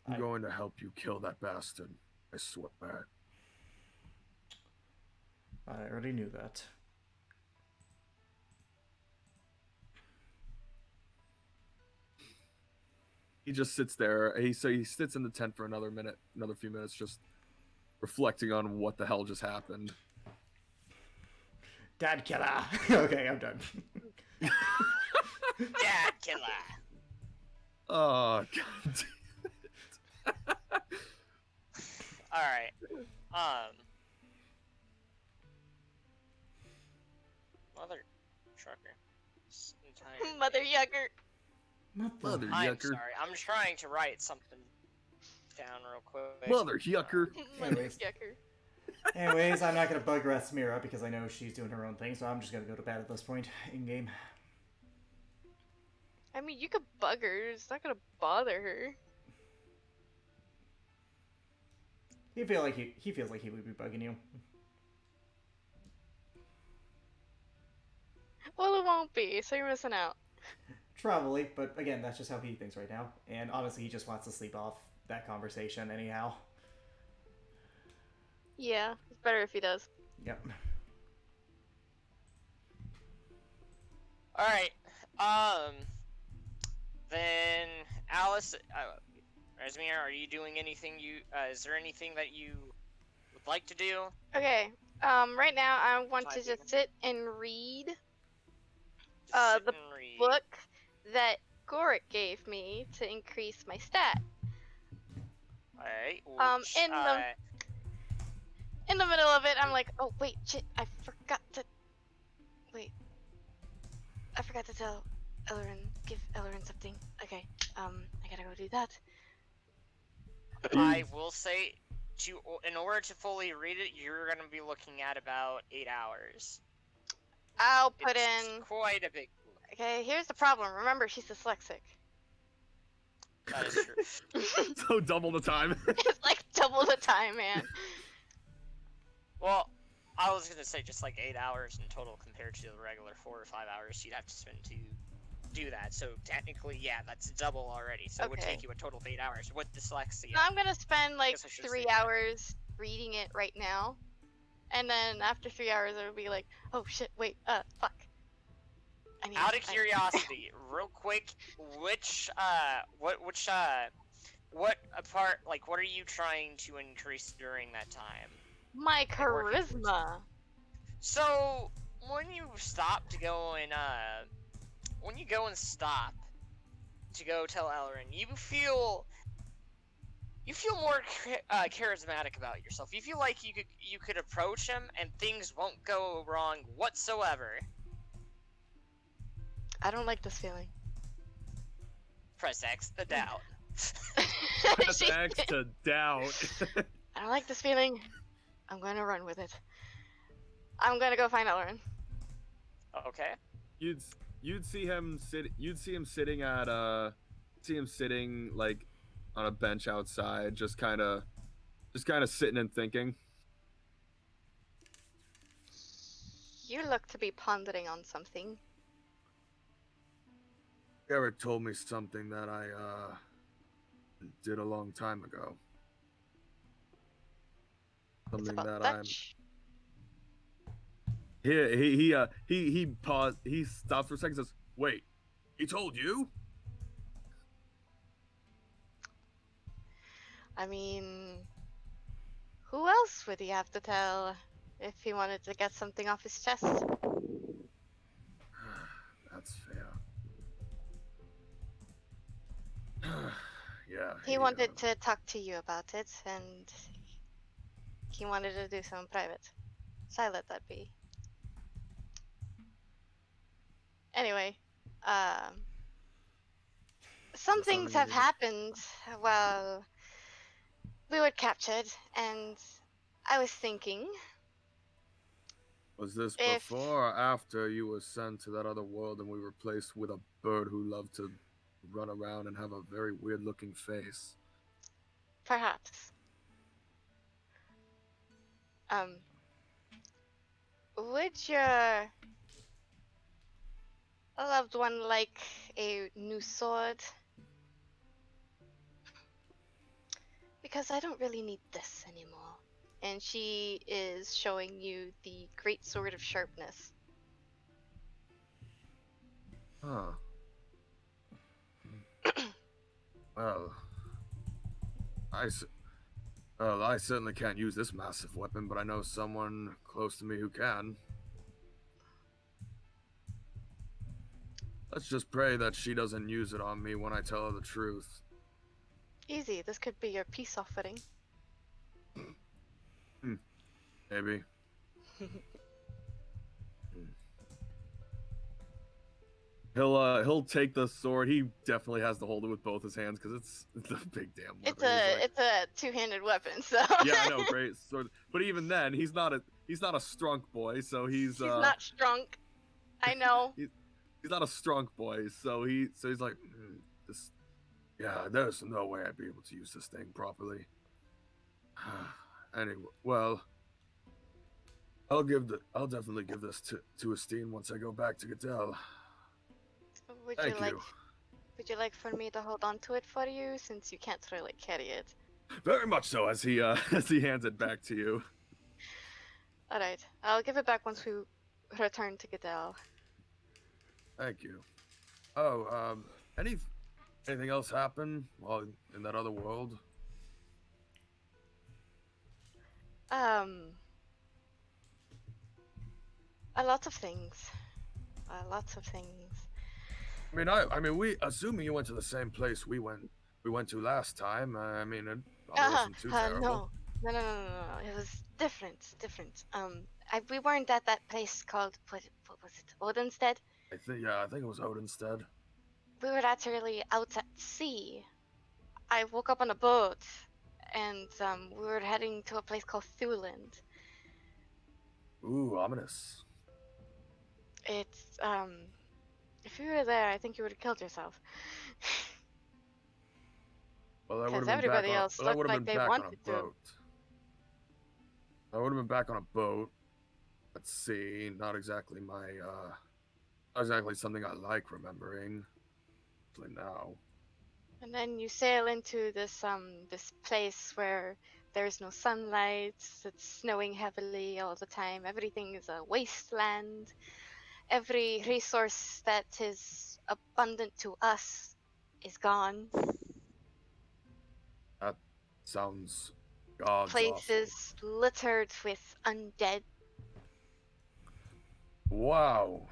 Speaker 3: I'm going to help you kill that bastard. I swear.
Speaker 1: I already knew that.
Speaker 3: He just sits there. He sits in the tent for another few minutes, just reflecting on what the hell just happened.
Speaker 1: Dad killer! Okay, I'm done.
Speaker 2: Dad killer.
Speaker 3: Oh, God.
Speaker 2: All right. Mother trucker. This entire
Speaker 4: Mother
Speaker 2: day.
Speaker 4: Yucker.
Speaker 3: Mother
Speaker 2: I'm
Speaker 3: yucker.
Speaker 2: sorry. I'm trying to write something down real quick.
Speaker 3: Mother yucker.
Speaker 4: Mother
Speaker 1: Anyways.
Speaker 4: Yucker.
Speaker 1: Anyways, I'm not gonna bug Rasmira because I know she's doing her own thing, so I'm just gonna go to bed at this point in game.
Speaker 4: I mean, you could bug her. It's not gonna bother her.
Speaker 1: He feels like he would be bugging you.
Speaker 4: Well, it won't be, so you're missing out.
Speaker 1: Probably, but again, that's just how he thinks right now. And honestly, he just wants to sleep off that conversation anyhow.
Speaker 4: Yeah, it's better if he does.
Speaker 1: Yep.
Speaker 2: All right. Then Alice, Rasmir, are you doing anything? Is there anything that you would like to do?
Speaker 4: Okay. Right now I want to
Speaker 2: Five
Speaker 4: just sit and read
Speaker 2: Just sit
Speaker 4: the
Speaker 2: and read.
Speaker 4: book that Goric gave me to increase my stat.
Speaker 2: All right.
Speaker 4: In the middle of it, I'm like, oh wait, shit, I forgot to tell give Ellerin something. Okay, I gotta go do that.
Speaker 2: I will say, in order to fully read it, you're gonna be looking at about 8 hours.
Speaker 4: I'll put
Speaker 2: It's
Speaker 4: in.
Speaker 2: quite a big.
Speaker 4: Okay, here's the problem. Remember, she's dyslexic.
Speaker 2: That is true.
Speaker 5: So double the time.
Speaker 4: It's like double the time, man.
Speaker 2: Well, I was gonna say just like 8 hours in total compared to the regular 4 or 5 hours you'd have to spend to do that. So technically, yeah, that's double already. So it would
Speaker 4: Okay.
Speaker 2: take you a total of 8 hours with dyslexia.
Speaker 4: No, I'm gonna spend like
Speaker 2: Guess I should've
Speaker 4: 3
Speaker 2: saved that.
Speaker 4: hours reading it right now, and then after 3 hours, it'll be like, oh shit, wait, fuck.
Speaker 2: Out of curiosity, real quick, what are you trying to increase during that time?
Speaker 4: My
Speaker 2: working towards
Speaker 4: charisma.
Speaker 2: So when you stop to go and stop to go tell Ellerin, you feel more charismatic about yourself. You feel like you could approach him and things won't go wrong whatsoever.
Speaker 4: I don't like this feeling.
Speaker 2: Press X to doubt.
Speaker 5: Press X to doubt.
Speaker 4: I don't like this feeling. I'm gonna run with it. I'm gonna go find Ellerin.
Speaker 2: Okay.
Speaker 5: You'd see him sitting like on a bench outside, just kind of sitting and thinking.
Speaker 4: You look to be pondering on something.
Speaker 3: Garrett told me something that I did a long time ago.
Speaker 4: It's
Speaker 3: Something
Speaker 4: about
Speaker 3: that
Speaker 4: Dutch.
Speaker 5: He paused. He stops for a second. And says, "Wait, he told you?"
Speaker 4: I mean, who else would he have to tell if he wanted to get something off his chest?
Speaker 3: That's fair. Yeah.
Speaker 4: He wanted to talk to you about it, and he wanted to do so in private. So I let that be. Anyway, some
Speaker 3: Is that
Speaker 4: things
Speaker 3: something you
Speaker 4: have
Speaker 3: needed?
Speaker 4: happened while we were captured, and I was thinking
Speaker 3: Was this
Speaker 4: if
Speaker 3: before or after you were sent to that other world and we were placed with a bird who loved to run around and have a very weird looking face?
Speaker 4: perhaps, um, would your loved one like a new sword? Because I don't really need this anymore. And she is showing you the Great Sword of Sharpness.
Speaker 3: Huh. Well, I certainly can't use this massive weapon, but I know someone close to me who can. Let's just pray that she doesn't use it on me when I tell her the truth.
Speaker 4: Easy, this could be your peace offering.
Speaker 3: Maybe.
Speaker 5: He'll take the sword. He definitely has to hold it with both his hands because it's a big damn weapon.
Speaker 4: It's a two-handed weapon, so
Speaker 5: Yeah, I know, great sword. But even then, he's not a strong boy, so he's
Speaker 4: not strong. I know.
Speaker 5: he's not a strong boy, so he's like, this.
Speaker 3: Yeah, there's no way I'd be able to use this thing properly. Anyway, well, I'll definitely give this to Estine once I go back to Goodell. Thank you.
Speaker 4: Would you like for me to hold on to it for you, since you can't really carry it?
Speaker 5: Very much so. As he hands it back to you.
Speaker 4: All right, I'll give it back once we return to Goodell.
Speaker 3: Thank you. Oh, anything else happen while in that other world?
Speaker 4: A lot of things. Lots of things.
Speaker 3: I mean, we assuming you went to the same place we went to last time. I mean, it probably wasn't too terrible.
Speaker 4: No. It was different. We weren't at that place called what was it? Odenstead.
Speaker 3: I think it was Odenstead.
Speaker 4: We were actually out at sea. I woke up on a boat, and we were heading to a place called Thuland.
Speaker 3: Ooh, ominous.
Speaker 4: It's if you were there, I think you would have killed yourself.
Speaker 3: Well, I would
Speaker 4: Because
Speaker 3: have been
Speaker 4: everybody else looked like they wanted to.
Speaker 3: I would have been back on a boat. Let's see, not exactly something I like remembering. Especially now.
Speaker 4: And then you sail into this place where there's no sunlight. It's snowing heavily all the time. Everything is a wasteland. Every resource that is abundant to us is gone.
Speaker 3: That sounds god's
Speaker 4: Places
Speaker 3: awful.
Speaker 4: littered with undead.
Speaker 3: Wow.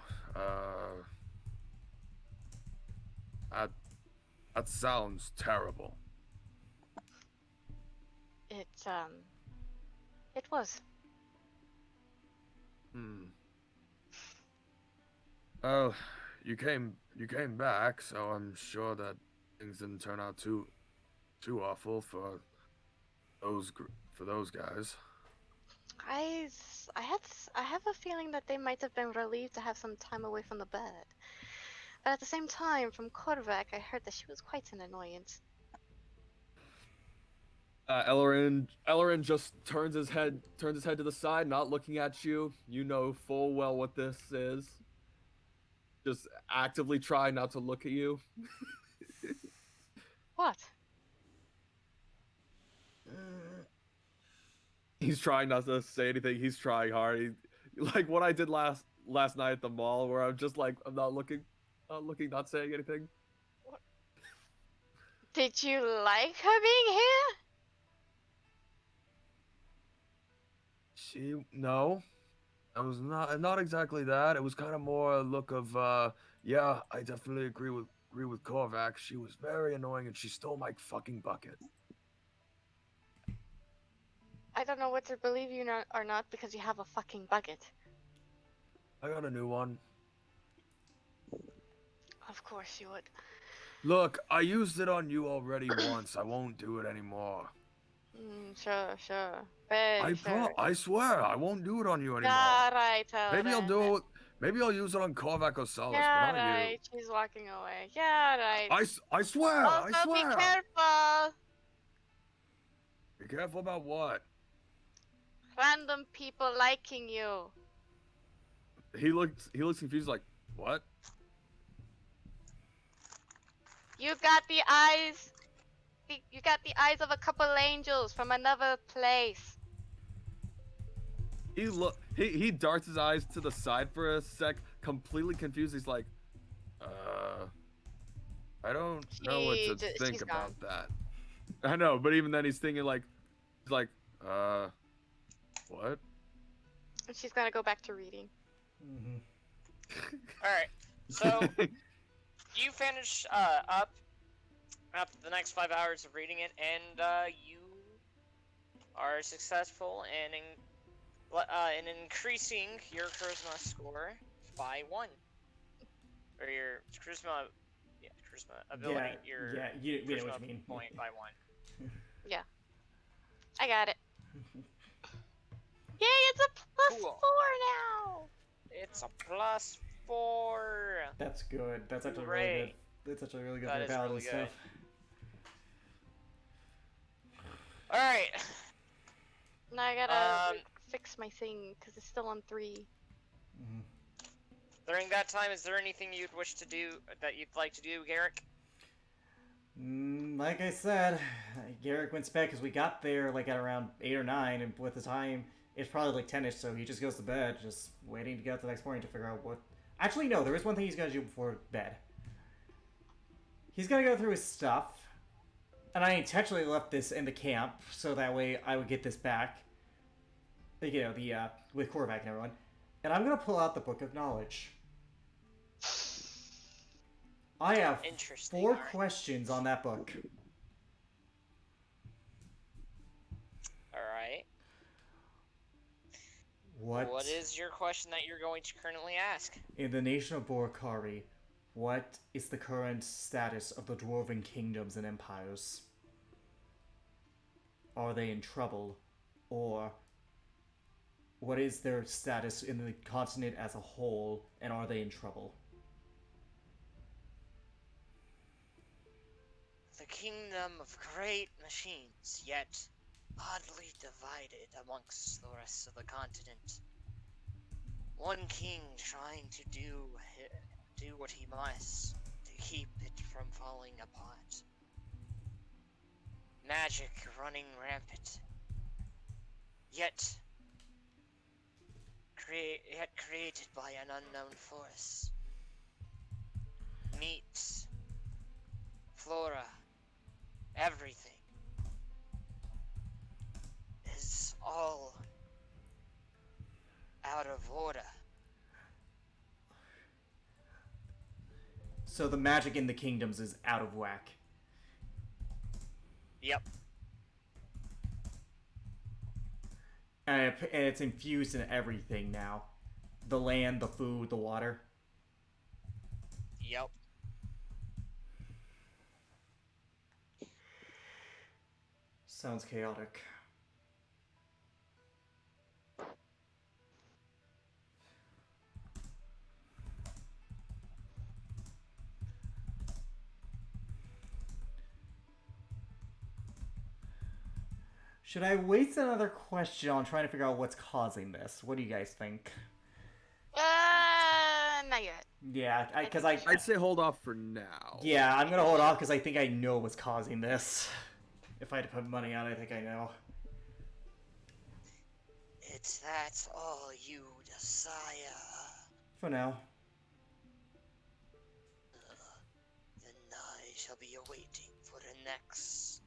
Speaker 3: That sounds terrible.
Speaker 4: It was.
Speaker 3: Well, you came back, so I'm sure that things didn't turn out too awful for those guys.
Speaker 4: I have a feeling that they might have been relieved to have some time away from the bed. But at the same time, from Korvac, I heard that she was quite an annoyance.
Speaker 5: Ellerin just turns his head to the side, not looking at you. You know full well what this is. Just actively try not to look at you.
Speaker 4: What?
Speaker 5: He's trying not to say anything. He's trying hard. Like what I did last night at the mall, where I'm just like, I'm not looking, not saying anything.
Speaker 4: Did you like her being here?
Speaker 3: No, it was not exactly that. It was kind of more a look of yeah, I definitely agree with Korvac. She was very annoying and she stole my fucking bucket.
Speaker 4: I don't know whether to believe you or not because you have a fucking bucket.
Speaker 3: I got a new one.
Speaker 4: Of course you would.
Speaker 3: Look, I used it on you already once. I won't do it anymore.
Speaker 4: Sure. Very sure.
Speaker 3: I swear, I won't do it on you anymore.
Speaker 4: Alright,
Speaker 3: Maybe I'll do it. Maybe I'll use it on Korvac or Salas,
Speaker 4: Yeah,
Speaker 3: but not
Speaker 4: right.
Speaker 3: you.
Speaker 4: She's walking away. Yeah, right.
Speaker 3: I swear.
Speaker 4: Also,
Speaker 3: I swear.
Speaker 4: be careful.
Speaker 3: Be careful about what?
Speaker 4: Random people liking you.
Speaker 5: He looks confused, like, what?
Speaker 4: You got the eyes. You got the eyes of a couple angels from another place.
Speaker 5: He darts his eyes to the side for a sec, completely confused. He's like,
Speaker 3: I don't know what to think
Speaker 4: she's
Speaker 3: about
Speaker 4: gone.
Speaker 3: that.
Speaker 5: I know, but even then he's thinking like, what?
Speaker 4: And she's gonna go back to reading.
Speaker 1: Mm-hmm.
Speaker 2: All right. So you finish up after the next 5 hours of reading it, and you are successful in increasing your charisma score by 1, or your charisma ability.
Speaker 1: You know
Speaker 2: charisma
Speaker 1: what you mean.
Speaker 2: point by 1.
Speaker 4: I got it. Yay! It's a +4
Speaker 2: Cool.
Speaker 4: now.
Speaker 2: It's a +4.
Speaker 1: That's good. That's actually
Speaker 2: Hooray.
Speaker 1: really good. That's actually really good
Speaker 2: That
Speaker 1: for
Speaker 2: is
Speaker 1: paladin
Speaker 2: really good.
Speaker 1: stuff.
Speaker 2: All right.
Speaker 4: Now I gotta fix my thing because it's still on 3.
Speaker 1: Mm-hmm.
Speaker 2: During that time, is there anything you'd wish to do that you'd like to do, Garrick?
Speaker 1: Like I said, Garrick went to bed because we got there like at around 8 or 9, and with the time, it's probably like 10ish, so he just goes to bed, just waiting to get up the next morning to figure out what... Actually, no, there is one thing he's gonna do before bed. He's gonna go through his stuff, and I intentionally left this in the camp, so that way I would get this back. You know, with Korvac and everyone. And I'm gonna pull out the Book of Knowledge. I have
Speaker 2: Interesting.
Speaker 1: 4
Speaker 2: alright.
Speaker 1: questions on that book.
Speaker 2: Alright.
Speaker 1: What
Speaker 2: is your question that you're going to currently ask?
Speaker 1: in the nation of Borkari, what is the current status of the dwarven kingdoms and empires? Are they in trouble? Or what is their status in the continent as a whole, and are they in trouble?
Speaker 2: The kingdom of great machines, yet oddly divided amongst the rest of the continent. One king trying to do what he must to keep it from falling apart. Magic running rampant. Yet created by an unknown force. Meat, flora, everything is all out of order.
Speaker 1: So the magic in the kingdoms is out of whack.
Speaker 2: Yep.
Speaker 1: And it's infused in everything now. The land, the food, the water.
Speaker 2: Yep.
Speaker 1: Sounds chaotic. Should I waste another question on trying to figure out what's causing this? What do you guys think?
Speaker 4: Not yet.
Speaker 1: Yeah, because
Speaker 3: I'd say hold off for now.
Speaker 1: Yeah, I'm gonna hold off because I think I know what's causing this. If I had to put money on it, I think I know.
Speaker 2: It's that's all you desire.
Speaker 1: For now.
Speaker 2: Then I shall be awaiting for the next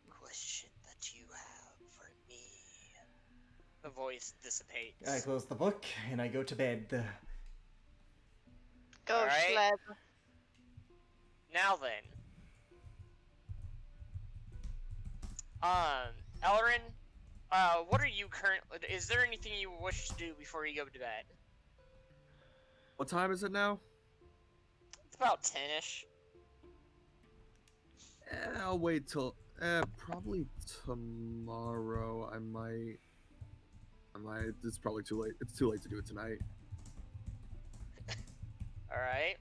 Speaker 2: question that you have for me. The voice dissipates.
Speaker 1: I close the book and I go to bed.
Speaker 4: Go,
Speaker 2: Alright.
Speaker 4: Schleb.
Speaker 2: Now then. Elrin, what are you currently... Is there anything you wish to do before you go to bed?
Speaker 3: What time is it now?
Speaker 2: It's about 10-ish.
Speaker 3: I'll wait till probably tomorrow. I might. It's probably too late. It's too late to do it tonight.
Speaker 2: Alright.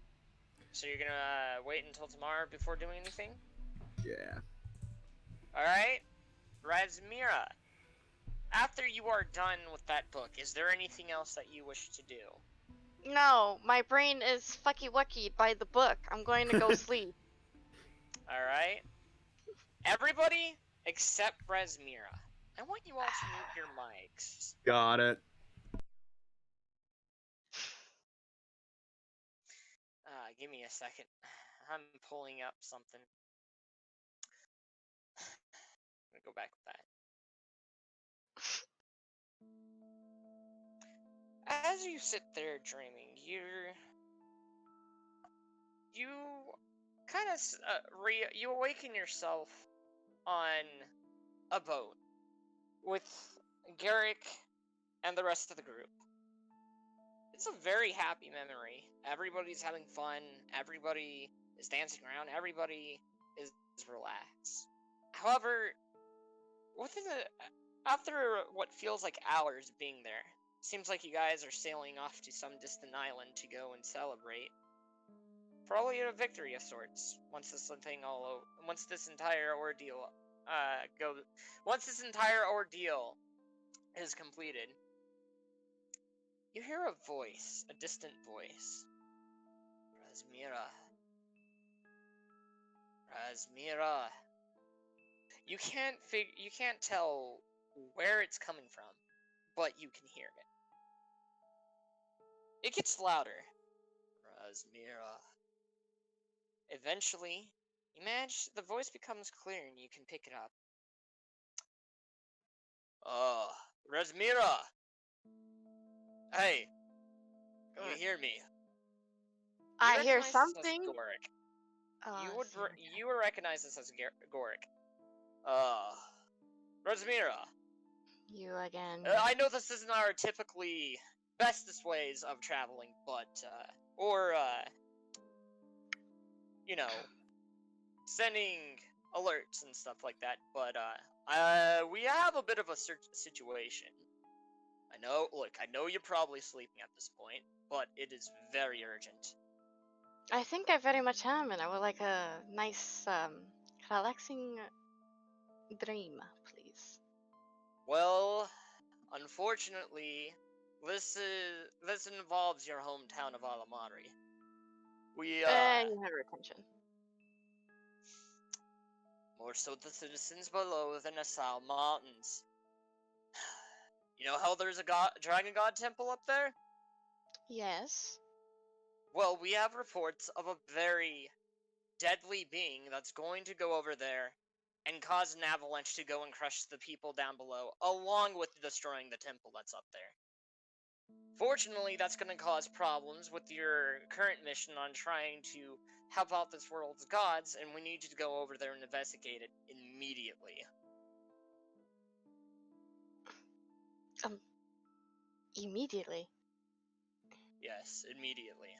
Speaker 2: So you're gonna wait until tomorrow before doing anything?
Speaker 3: Yeah.
Speaker 2: Alright. Razmira, after you are done with that book, is there anything else that you wish to do?
Speaker 4: No, my brain is fucky wucky by the book. I'm going to go sleep.
Speaker 2: Alright. Everybody except Razmira. I want you all to mute your mics.
Speaker 3: Got it.
Speaker 2: Give me a second. I'm pulling up something. Let me go back with that. As you sit there dreaming, you kind of you awaken yourself on a boat with Garrick and the rest of the group. It's a very happy memory. Everybody's having fun. Everybody is dancing around. Everybody is relaxed. However, after what feels like hours being there, seems like you guys are sailing off to some distant island to go and celebrate. Probably a victory of sorts. Once this entire ordeal is completed. You hear a voice, a distant voice. Razmira. You can't tell where it's coming from, but you can hear it. It gets louder. Razmira. Eventually, the voice becomes clear and you can pick it up. Razmira! Hey! Can you hear me?
Speaker 4: I hear
Speaker 2: recognize this as
Speaker 4: something.
Speaker 2: Goric.
Speaker 4: Oh,
Speaker 2: You would recognize this as Goric. Razmira.
Speaker 4: you again.
Speaker 2: I know this isn't our typically bestest ways of traveling, but, sending alerts and stuff like that, but, we have a bit of a situation. I know you're probably sleeping at this point, but it is very urgent.
Speaker 4: I think I very much am, and I would like a nice, relaxing dream, please.
Speaker 2: Well, unfortunately, this involves your hometown of Alamari.
Speaker 4: You have retention.
Speaker 2: More so the citizens below the Nassau Mountains. You know how there's a dragon god temple up there?
Speaker 4: Yes.
Speaker 2: Well, we have reports of a very deadly being that's going to go over there and cause an avalanche to go and crush the people down below, along with destroying the temple that's up there. Fortunately, that's going to cause problems with your current mission on trying to help out this world's gods, and we need you to go over there and investigate it immediately.
Speaker 4: Immediately.
Speaker 2: Yes, immediately.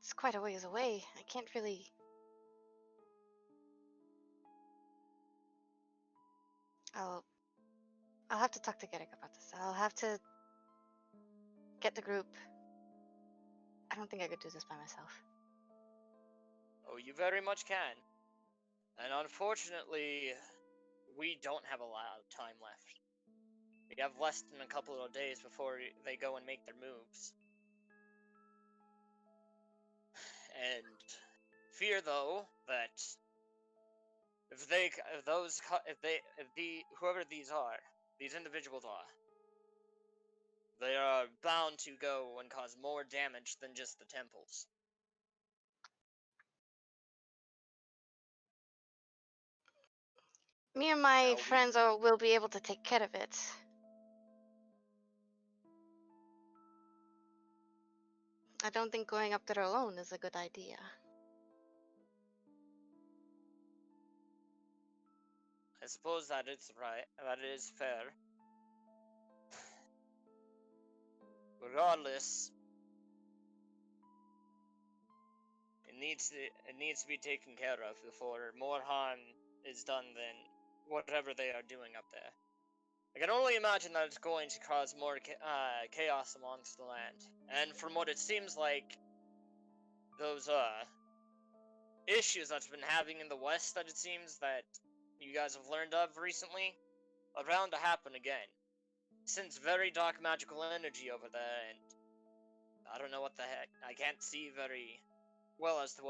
Speaker 4: It's quite a ways away. I can't really. I'll have to talk to Garrick about this. I'll have to get the group. I don't think I could do this by myself.
Speaker 2: Oh, you very much can. And unfortunately, we don't have a lot of time left. We have less than a couple of days before they go and make their moves. And fear though that whoever these individuals are, they are bound to go and cause more damage than just the temples.
Speaker 4: Me and my
Speaker 2: Now
Speaker 4: friends will be able to take care of it. I don't think going up there alone is a good idea.
Speaker 2: I suppose that is right. That is fair. Regardless, it needs to be taken care of before more harm is done than whatever they are doing up there. I can only imagine that it's going to cause more chaos amongst the land. And from what it seems like, those issues that's been happening in the West, that it seems that you guys have learned of recently, are bound to happen again. Since very dark magical energy over there, and I don't know what the heck. I can't see very well as to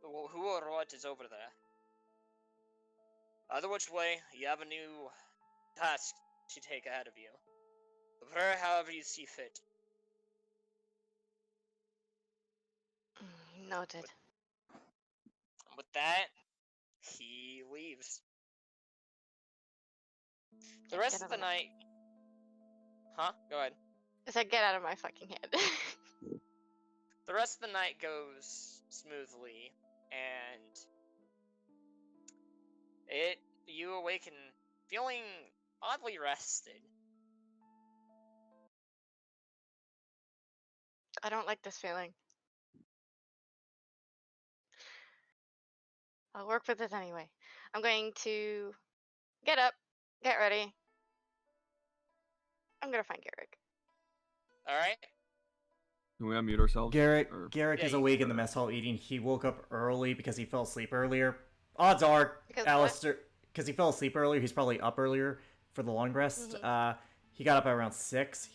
Speaker 2: who or what is over there. Either which way, you have a new task to take ahead of you. Prepare however you see fit.
Speaker 4: Noted.
Speaker 2: With that, he leaves. The rest of the night... Huh? Go ahead.
Speaker 4: I said, get out of my fucking head.
Speaker 2: The rest of the night goes smoothly, and you awaken feeling oddly rested.
Speaker 4: I don't like this feeling. I'll work with it anyway. I'm going to get up, get ready. I'm gonna find Garrick.
Speaker 2: Alright?
Speaker 5: Can we unmute ourselves?
Speaker 1: Garrick
Speaker 2: Yeah,
Speaker 1: is
Speaker 2: you
Speaker 1: awake
Speaker 2: can.
Speaker 1: in the mess hall eating. He woke up early because he fell asleep earlier. Odds are,
Speaker 4: Because
Speaker 1: Alistair, because he fell asleep earlier, he's probably up earlier for the long rest. He got up at around 6.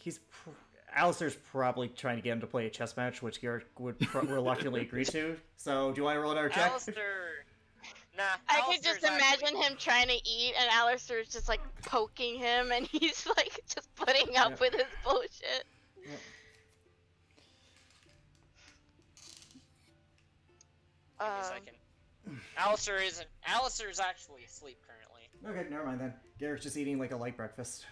Speaker 1: Alistair's probably trying to get him to play a chess match, which Garrick would reluctantly agree to. So, do you want to roll another check?
Speaker 2: Alistair... Nah,
Speaker 4: I could just
Speaker 2: Alistair's
Speaker 4: imagine him trying to eat, and Alistair's just like poking him, and he's like just putting up
Speaker 1: Yep.
Speaker 4: with his bullshit.
Speaker 1: Yep.
Speaker 2: Give me a second. Alistair's actually asleep currently.
Speaker 1: Okay, never mind then. Garrick's just eating like a light breakfast.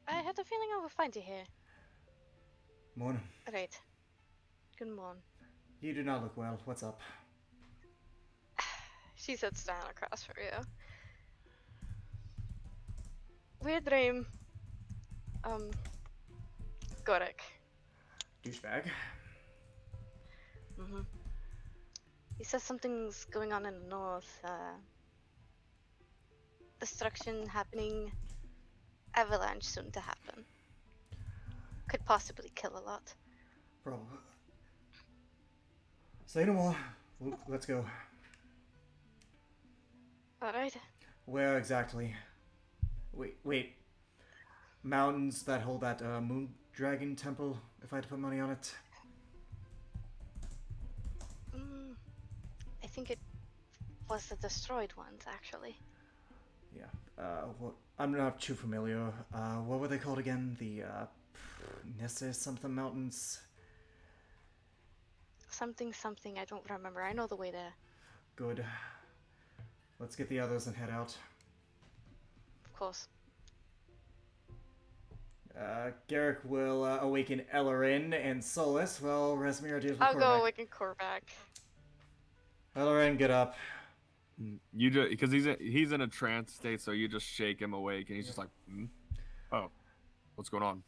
Speaker 4: I had a feeling I would find you here.
Speaker 1: Morning.
Speaker 4: Right. Good morning.
Speaker 1: You do not look well. What's up?
Speaker 4: She sits down across from you. Weird dream. Gorek.
Speaker 1: Douchebag.
Speaker 4: He says something's going on in the north. Destruction happening. Avalanche soon to happen. Could possibly kill a lot.
Speaker 1: Probably. Say no more. Let's go.
Speaker 4: Alright.
Speaker 1: Where exactly? Wait. Mountains that hold that moon dragon temple, if I had to put money on it.
Speaker 4: I think it was the destroyed ones, actually.
Speaker 1: Yeah. I'm not too familiar. What were they called again? The Nessus something mountains?
Speaker 4: Something, I don't remember. I know the way there.
Speaker 1: Good. Let's get the others and head out.
Speaker 4: Of course.
Speaker 1: Garrick will awaken Ellerin and Solus while Resmir deals with
Speaker 4: I'll
Speaker 1: Korvac.
Speaker 4: go awaken Korvac.
Speaker 1: Ellerin, get up.
Speaker 5: You just because he's in a trance state, so you just shake him awake, and he's just like, "Oh, what's going on?"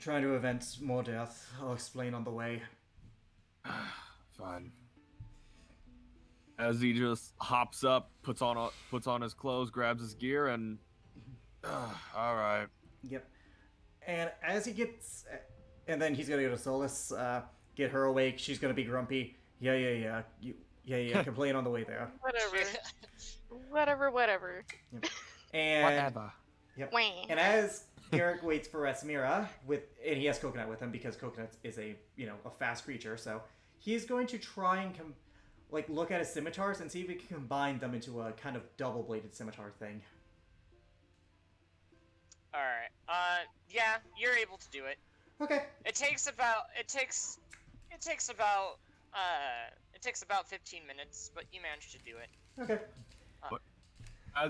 Speaker 1: Trying to prevent more death. I'll explain on the way.
Speaker 5: Fine. As he just hops up, puts on his clothes, grabs his gear, and all right.
Speaker 1: Yep. And as he gets, and then he's gonna go to Solus. get her awake. She's gonna be grumpy. Yeah. Yeah. Complain on the way there.
Speaker 4: Whatever.
Speaker 1: And
Speaker 3: Whatever.
Speaker 1: Yep.
Speaker 4: Wah.
Speaker 1: And as Garrick waits for Rasmira and he has Coconut with him because Coconut is a fast creature, so he's going to try and look at his scimitars and see if he can combine them into a kind of double-bladed scimitar thing.
Speaker 2: All right. Yeah, you're able to do it.
Speaker 1: Okay.
Speaker 2: It takes about 15 minutes, but you managed to do it.
Speaker 1: Okay.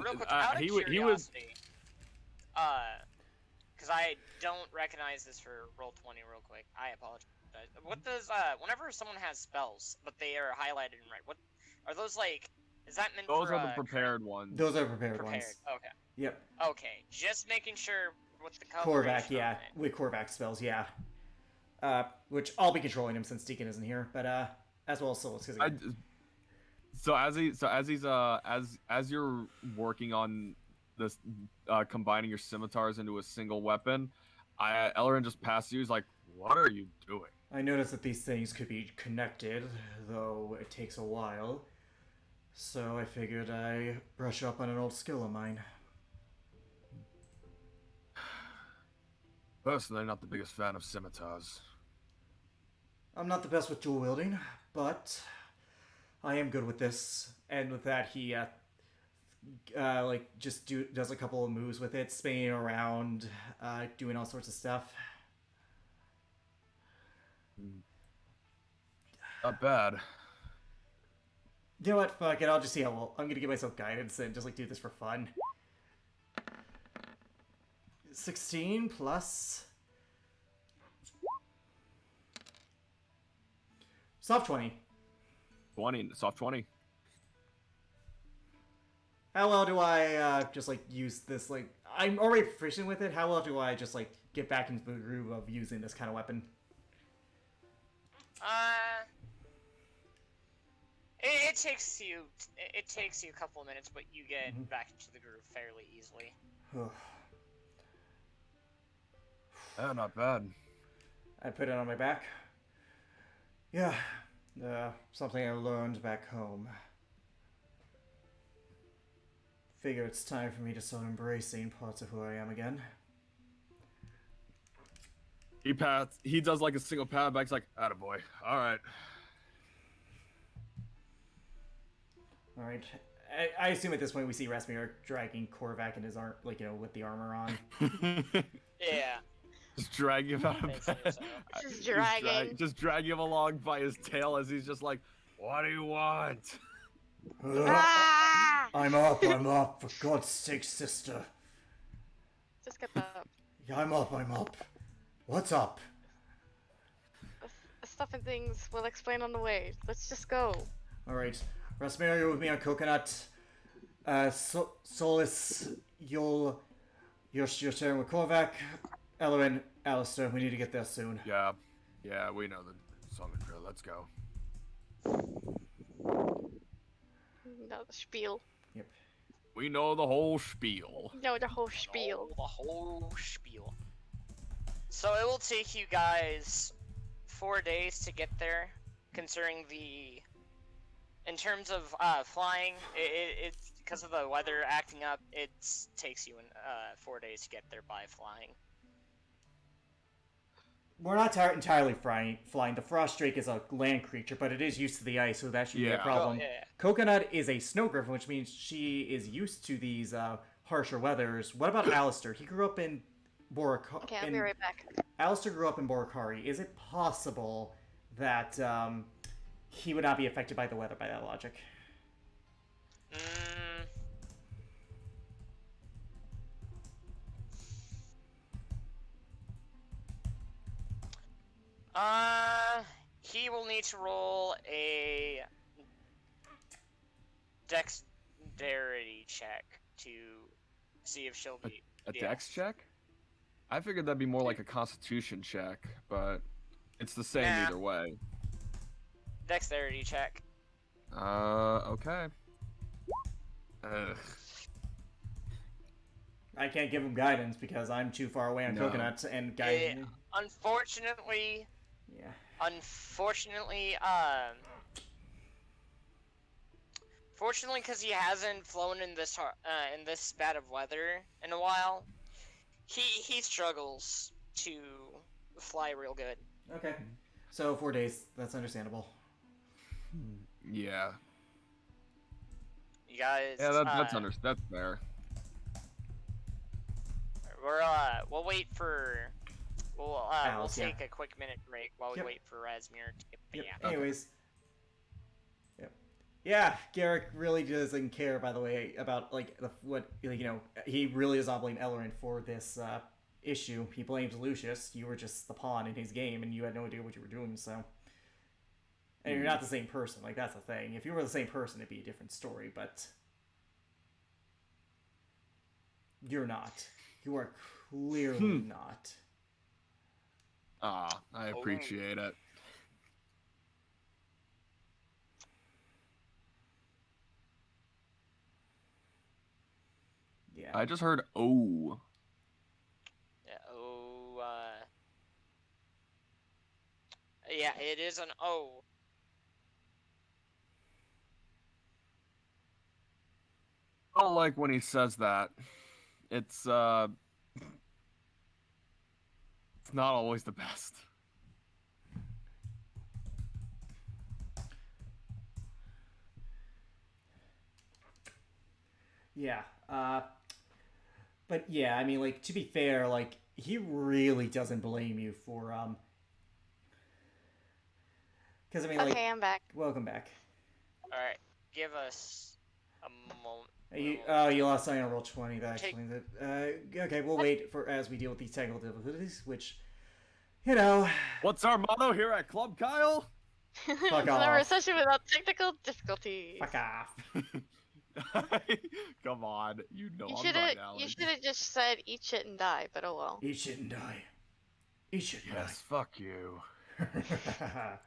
Speaker 2: Real quick, out of curiosity, because I don't recognize this for Roll20 real quick. I apologize. What does whenever someone has spells, but they are highlighted in red, what are those like? Is that meant
Speaker 5: Those
Speaker 2: for?
Speaker 5: are the prepared ones.
Speaker 1: Those are prepared
Speaker 2: Prepared.
Speaker 1: ones.
Speaker 2: Okay.
Speaker 1: Yep.
Speaker 2: Okay. Just making sure what the color.
Speaker 1: Korvac, yeah. With Korvac spells, yeah. Which I'll be controlling him since Deacon isn't here, but as well as Solus, because
Speaker 5: as you're working on this, combining your scimitars into a single weapon, Elrin just passed you. He's like, "What are you doing?"
Speaker 1: I noticed that these things could be connected, though it takes a while. So I figured I brush up on an old skill of mine.
Speaker 3: Personally, not the biggest fan of scimitars.
Speaker 1: I'm not the best with dual wielding, but I am good with this. And with that, he does a couple of moves with it, spinning around, doing all sorts of stuff.
Speaker 3: Not bad.
Speaker 1: You know what? Fuck it. I'll just see how well. I'm gonna give myself guidance and just do this for fun. 16 plus soft 20.
Speaker 5: 20, soft 20.
Speaker 1: How well do I use this? I'm already proficient with it. How well do I just get back into the groove of using this kind of weapon?
Speaker 2: It takes you a couple of minutes, but you get back into the groove fairly easily.
Speaker 3: Not bad.
Speaker 1: I put it on my back. Yeah, something I learned back home. Figure it's time for me to start embracing parts of who I am again.
Speaker 5: He does like a single pat back. He's like, "Attaboy. All right."
Speaker 1: All right. I assume at this point we see Rasmir dragging Korvac in his arm, with the armor on.
Speaker 2: Yeah.
Speaker 5: Just drag him out of
Speaker 2: Basically
Speaker 5: bed.
Speaker 2: so.
Speaker 4: Just dragging.
Speaker 5: Just drag him along by his tail as he's just like, "What do you want?"
Speaker 4: Ah!
Speaker 1: I'm up. For God's sake, sister.
Speaker 4: Just get up.
Speaker 1: Yeah, I'm up. What's up?
Speaker 4: Stuff and things we'll explain on the way. Let's just go.
Speaker 1: All right. Rasmir, you're with me on Coconut. Solus, you're sharing with Korvac. Elwin, Alistair, we need to get there soon.
Speaker 3: Yeah, we know the song and drill. Let's go.
Speaker 4: No, the spiel.
Speaker 1: Yep.
Speaker 5: We know the whole spiel.
Speaker 4: No, the whole spiel.
Speaker 2: The whole spiel. So it will take you guys 4 days to get there, considering in terms of flying, it's because of the weather acting up. It takes you 4 days to get there by flying.
Speaker 1: We're not entirely flying. The Frost Drake is a land creature, but it is used to the ice, so that should be a
Speaker 5: Yeah.
Speaker 1: problem.
Speaker 2: Oh, yeah.
Speaker 1: Coconut is a snow griffin, which means she is used to these harsher weathers. What about Alistair? He grew up in Boracari.
Speaker 4: Okay, I'll be right back.
Speaker 1: Alistair grew up in Boracari. Is it possible that he would not be affected by the weather by that logic?
Speaker 2: He will need to roll a dexterity check to see if she'll be
Speaker 5: A dex check? I figured that'd be more like a constitution check, but it's the same
Speaker 2: Nah.
Speaker 5: either way.
Speaker 2: Dexterity check.
Speaker 5: Okay. Ugh.
Speaker 1: I can't give him guidance because I'm too far away on
Speaker 5: No.
Speaker 1: Coconut and guidance.
Speaker 2: Unfortunately,
Speaker 1: Yeah.
Speaker 2: Unfortunately, fortunately, because he hasn't flown in this bad of weather in a while, he struggles to fly real good.
Speaker 1: Okay. So 4 days. That's understandable.
Speaker 3: Yeah.
Speaker 2: You guys,
Speaker 5: Yeah, that's fair.
Speaker 2: we'll wait for we'll
Speaker 1: Alice, yeah.
Speaker 2: take a quick minute break while we
Speaker 1: Yep.
Speaker 2: wait for Razmir to get
Speaker 1: Yep.
Speaker 2: yeah.
Speaker 1: Anyways. Yep. Yeah, Garrick really doesn't care, by the way, about like he really does not blame Ellerin for this issue. He blames Lucius. You were just the pawn in his game, and you had no idea what you were doing. So, and you're not the same person. Like that's the thing. If you were the same person, it'd be a different story. But you're not. You are clearly not.
Speaker 5: Ah, I appreciate it.
Speaker 1: Yeah.
Speaker 5: I just heard oh.
Speaker 2: Yeah, yeah, it is an O.
Speaker 5: I don't like when he says that. It's not always the best.
Speaker 1: Yeah. But yeah, I mean, like to be fair, like he really doesn't blame you for because I mean, like,
Speaker 4: Okay, I'm back.
Speaker 1: welcome back.
Speaker 2: All right, give us a moment.
Speaker 1: You lost sign on roll 20. That
Speaker 2: Take-
Speaker 1: explains it. Okay, we'll wait for as we deal with these technical difficulties, which, you know,
Speaker 5: What's our motto here at Club Kyle?
Speaker 4: It's never a
Speaker 1: off.
Speaker 4: session without technical difficulties.
Speaker 1: fuck off.
Speaker 5: Come on, you know
Speaker 4: You
Speaker 5: I'm
Speaker 4: should
Speaker 5: right,
Speaker 4: have
Speaker 5: Alex.
Speaker 4: just said eat shit and die, but oh well.
Speaker 1: Eat shit and die. Eat shit and
Speaker 5: Yes, fuck you.
Speaker 1: die.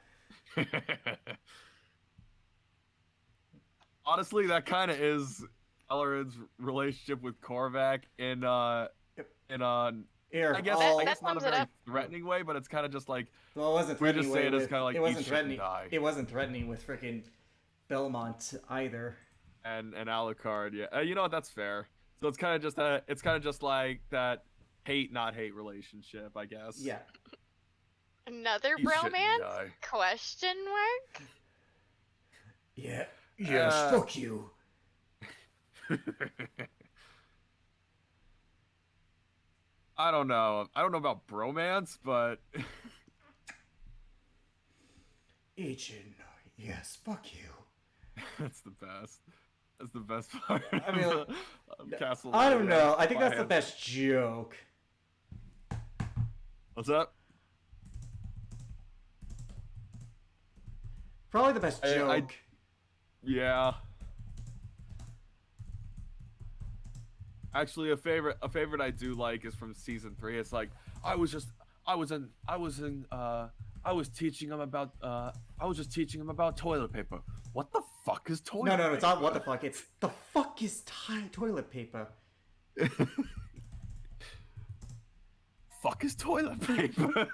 Speaker 5: Honestly, that kind of is Ellerin's relationship with Korvac in
Speaker 1: Here,
Speaker 5: I guess
Speaker 1: I'll-
Speaker 5: I guess not a
Speaker 4: sums it
Speaker 5: very
Speaker 4: up.
Speaker 5: threatening way, but it's kind of just like
Speaker 1: well, it wasn't
Speaker 5: we
Speaker 1: threatening.
Speaker 5: just say it as
Speaker 1: with-
Speaker 5: kind of like
Speaker 1: it wasn't
Speaker 5: eat shit and
Speaker 1: threatening.
Speaker 5: die.
Speaker 1: It wasn't threatening with freaking Belmont either.
Speaker 5: and Alucard, yeah. You know what? That's fair. So it's kind of just like that hate not hate relationship, I guess.
Speaker 1: Yeah.
Speaker 4: Another
Speaker 5: Eat shit and
Speaker 4: bromance?
Speaker 5: die.
Speaker 4: Question mark?
Speaker 1: Yeah. Yes.
Speaker 5: Uh,
Speaker 1: Fuck you.
Speaker 5: I don't know. I don't know about bromance, but
Speaker 1: Eat shit and die. Yes. Fuck you.
Speaker 5: that's the best. That's the best part.
Speaker 1: I mean,
Speaker 5: of,
Speaker 1: like,
Speaker 5: Castle.
Speaker 1: I don't know. I think
Speaker 5: My
Speaker 1: that's the
Speaker 5: hands-
Speaker 1: best joke.
Speaker 5: What's up?
Speaker 1: Probably the best
Speaker 5: I-
Speaker 1: joke.
Speaker 5: Yeah. Actually, a favorite I do like is from season 3. It's like I was teaching him about toilet paper. What the fuck is toilet
Speaker 1: No,
Speaker 5: paper?
Speaker 1: it's not what the fuck. It's the fuck is toilet paper.
Speaker 5: Fuck is toilet paper.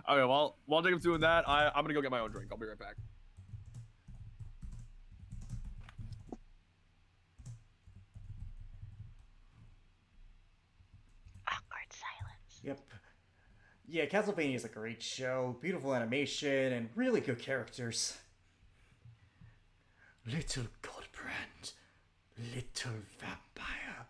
Speaker 5: Okay, well, while Jacob's doing that, I'm gonna go get my own drink. I'll be right back.
Speaker 4: Awkward silence.
Speaker 1: Yep. Yeah, Castlevania is a great show. Beautiful animation and really good characters. Little Godbrand. Little vampire.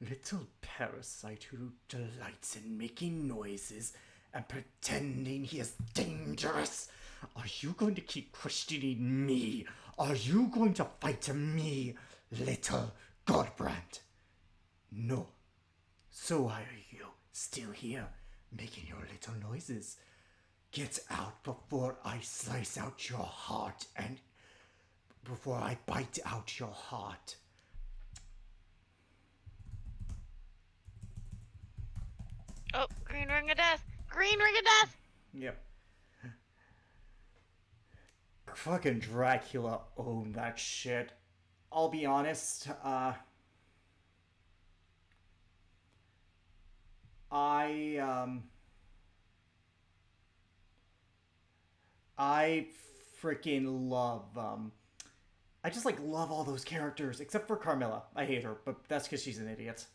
Speaker 1: Little parasite who delights in making noises and pretending he is dangerous. Are you going to keep questioning me? Are you going to fight me, little Godbrand? No. So why are you still here, making your little noises? Get out before I slice out your heart and before I bite out your heart.
Speaker 4: Oh, green ring of death! Green ring of death!
Speaker 1: Yep. Fucking Dracula owned that shit. I'll be honest, I I freaking love I just like love all those characters except for Carmilla. I hate her, but that's because she's an idiot.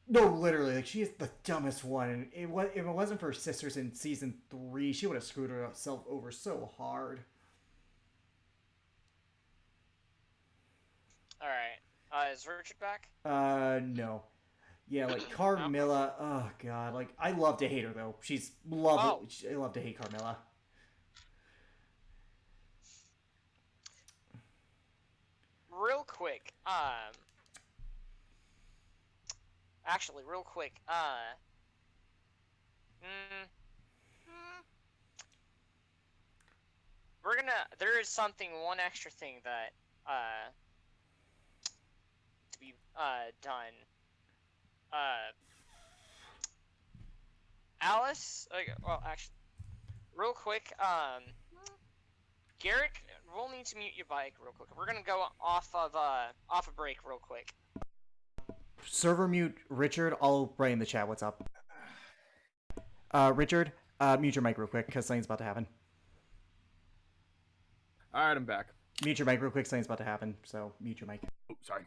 Speaker 1: No, literally, like she is the dumbest one. And if it wasn't for her sisters in season 3, she would have screwed herself over so hard.
Speaker 2: All right. Is Richard back?
Speaker 1: No. Yeah, like
Speaker 2: No.
Speaker 1: Carmilla. Oh god, like I love to hate her though. She's lovely.
Speaker 2: Oh,
Speaker 1: I love to hate Carmilla.
Speaker 2: real quick. Actually, real quick. Mm, mm, we're gonna. There is something. One extra thing that to be done. Uh, Alice. Well, actually, real quick. Garrick, we'll need to mute your bike real quick. We're gonna go off a break real quick.
Speaker 1: Server mute Richard. I'll write in the chat what's up. Richard, mute your mic real quick because something's about to happen.
Speaker 5: All right, I'm back.
Speaker 1: Mute your mic real quick. Something's about to happen. So mute your mic.
Speaker 3: Oh, sorry.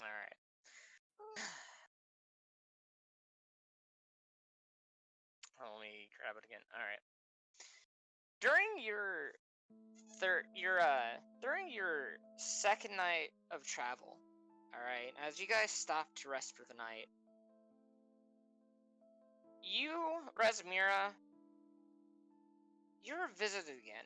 Speaker 2: All right. Let me grab it again. All right. During during your second night of travel, all right, as you guys stopped to rest for the night, you, Razmira, you're visited again.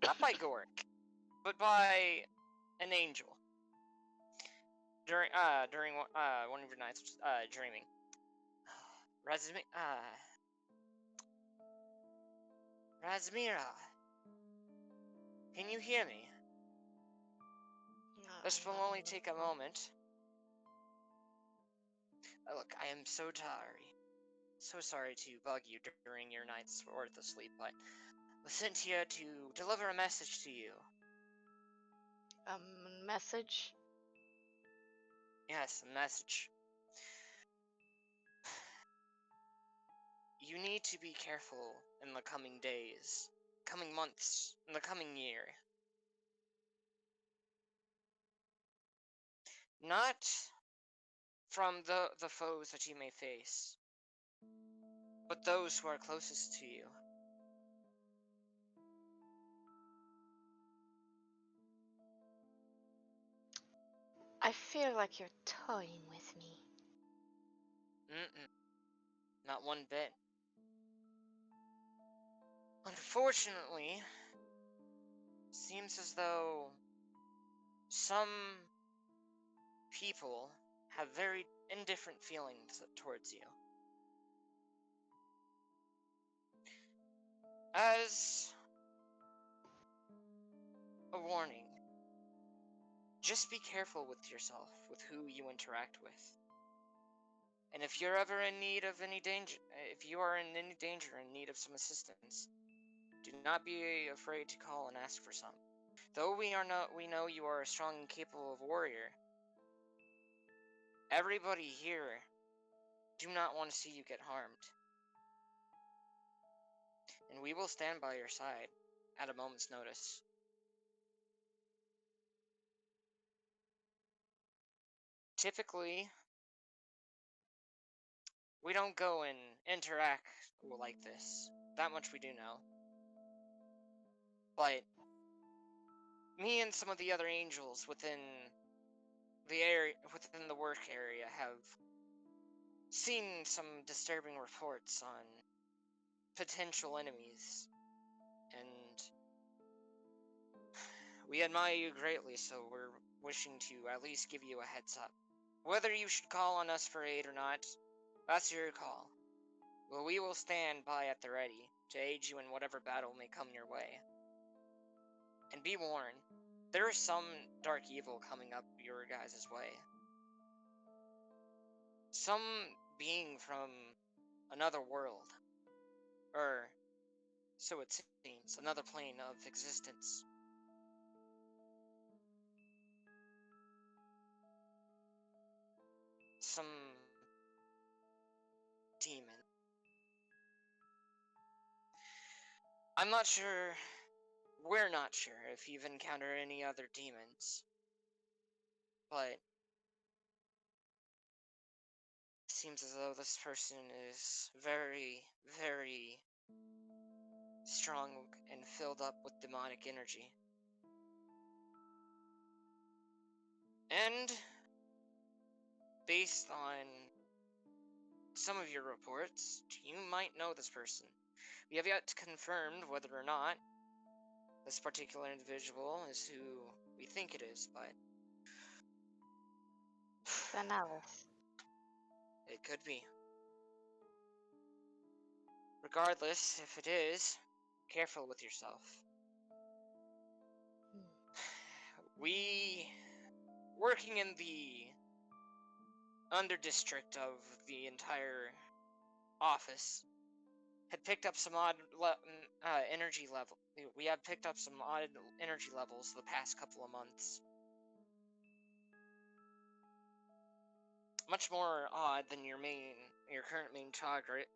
Speaker 2: Not by Goric, but by an angel. During one of your nights dreaming. Razmira, can you hear me? This will only take a moment. Look, I am so tired. So sorry to bug you during your night's worth of sleep, but I was sent here to deliver a message to you.
Speaker 4: Message?
Speaker 2: Yes, a message. You need to be careful in the coming days, coming months, in the coming year. Not from the foes that you may face, but those who are closest to you.
Speaker 4: I feel like you're toying with me.
Speaker 2: Mm-mm. Not one bit. Unfortunately, seems as though some people have very indifferent feelings towards you. As a warning, just be careful with yourself, with who you interact with. And if you're ever in need of any danger, if you are in any danger and need of some assistance, do not be afraid to call and ask for some. Though we know you are a strong and capable warrior, everybody here do not want to see you get harmed. And we will stand by your side at a moment's notice. Typically, we don't go and interact like this. That much we do know. But me and some of the other angels within the area, within the work area, have seen some disturbing reports on potential enemies, and we admire you greatly, so we're wishing to at least give you a heads up. Whether you should call on us for aid or not, that's your call. Well, we will stand by at the ready to aid you in whatever battle may come your way. And be warned, there is some dark evil coming up your guys' way. Some being from another world, or so it seems, another plane of existence. some demon. I'm not sure. We're not sure if you've encountered any other demons, but it seems as though this person is very, very strong and filled up with demonic energy. And based on some of your reports, you might know this person. We have yet to confirm whether or not this particular individual is who we think it is, but
Speaker 4: Thanalis.
Speaker 2: it could be. Regardless, if it is, careful with yourself. We, working in the under district of the entire office, had picked up some odd energy level. We have picked up some odd energy levels the past couple of months. Much more odd than your current main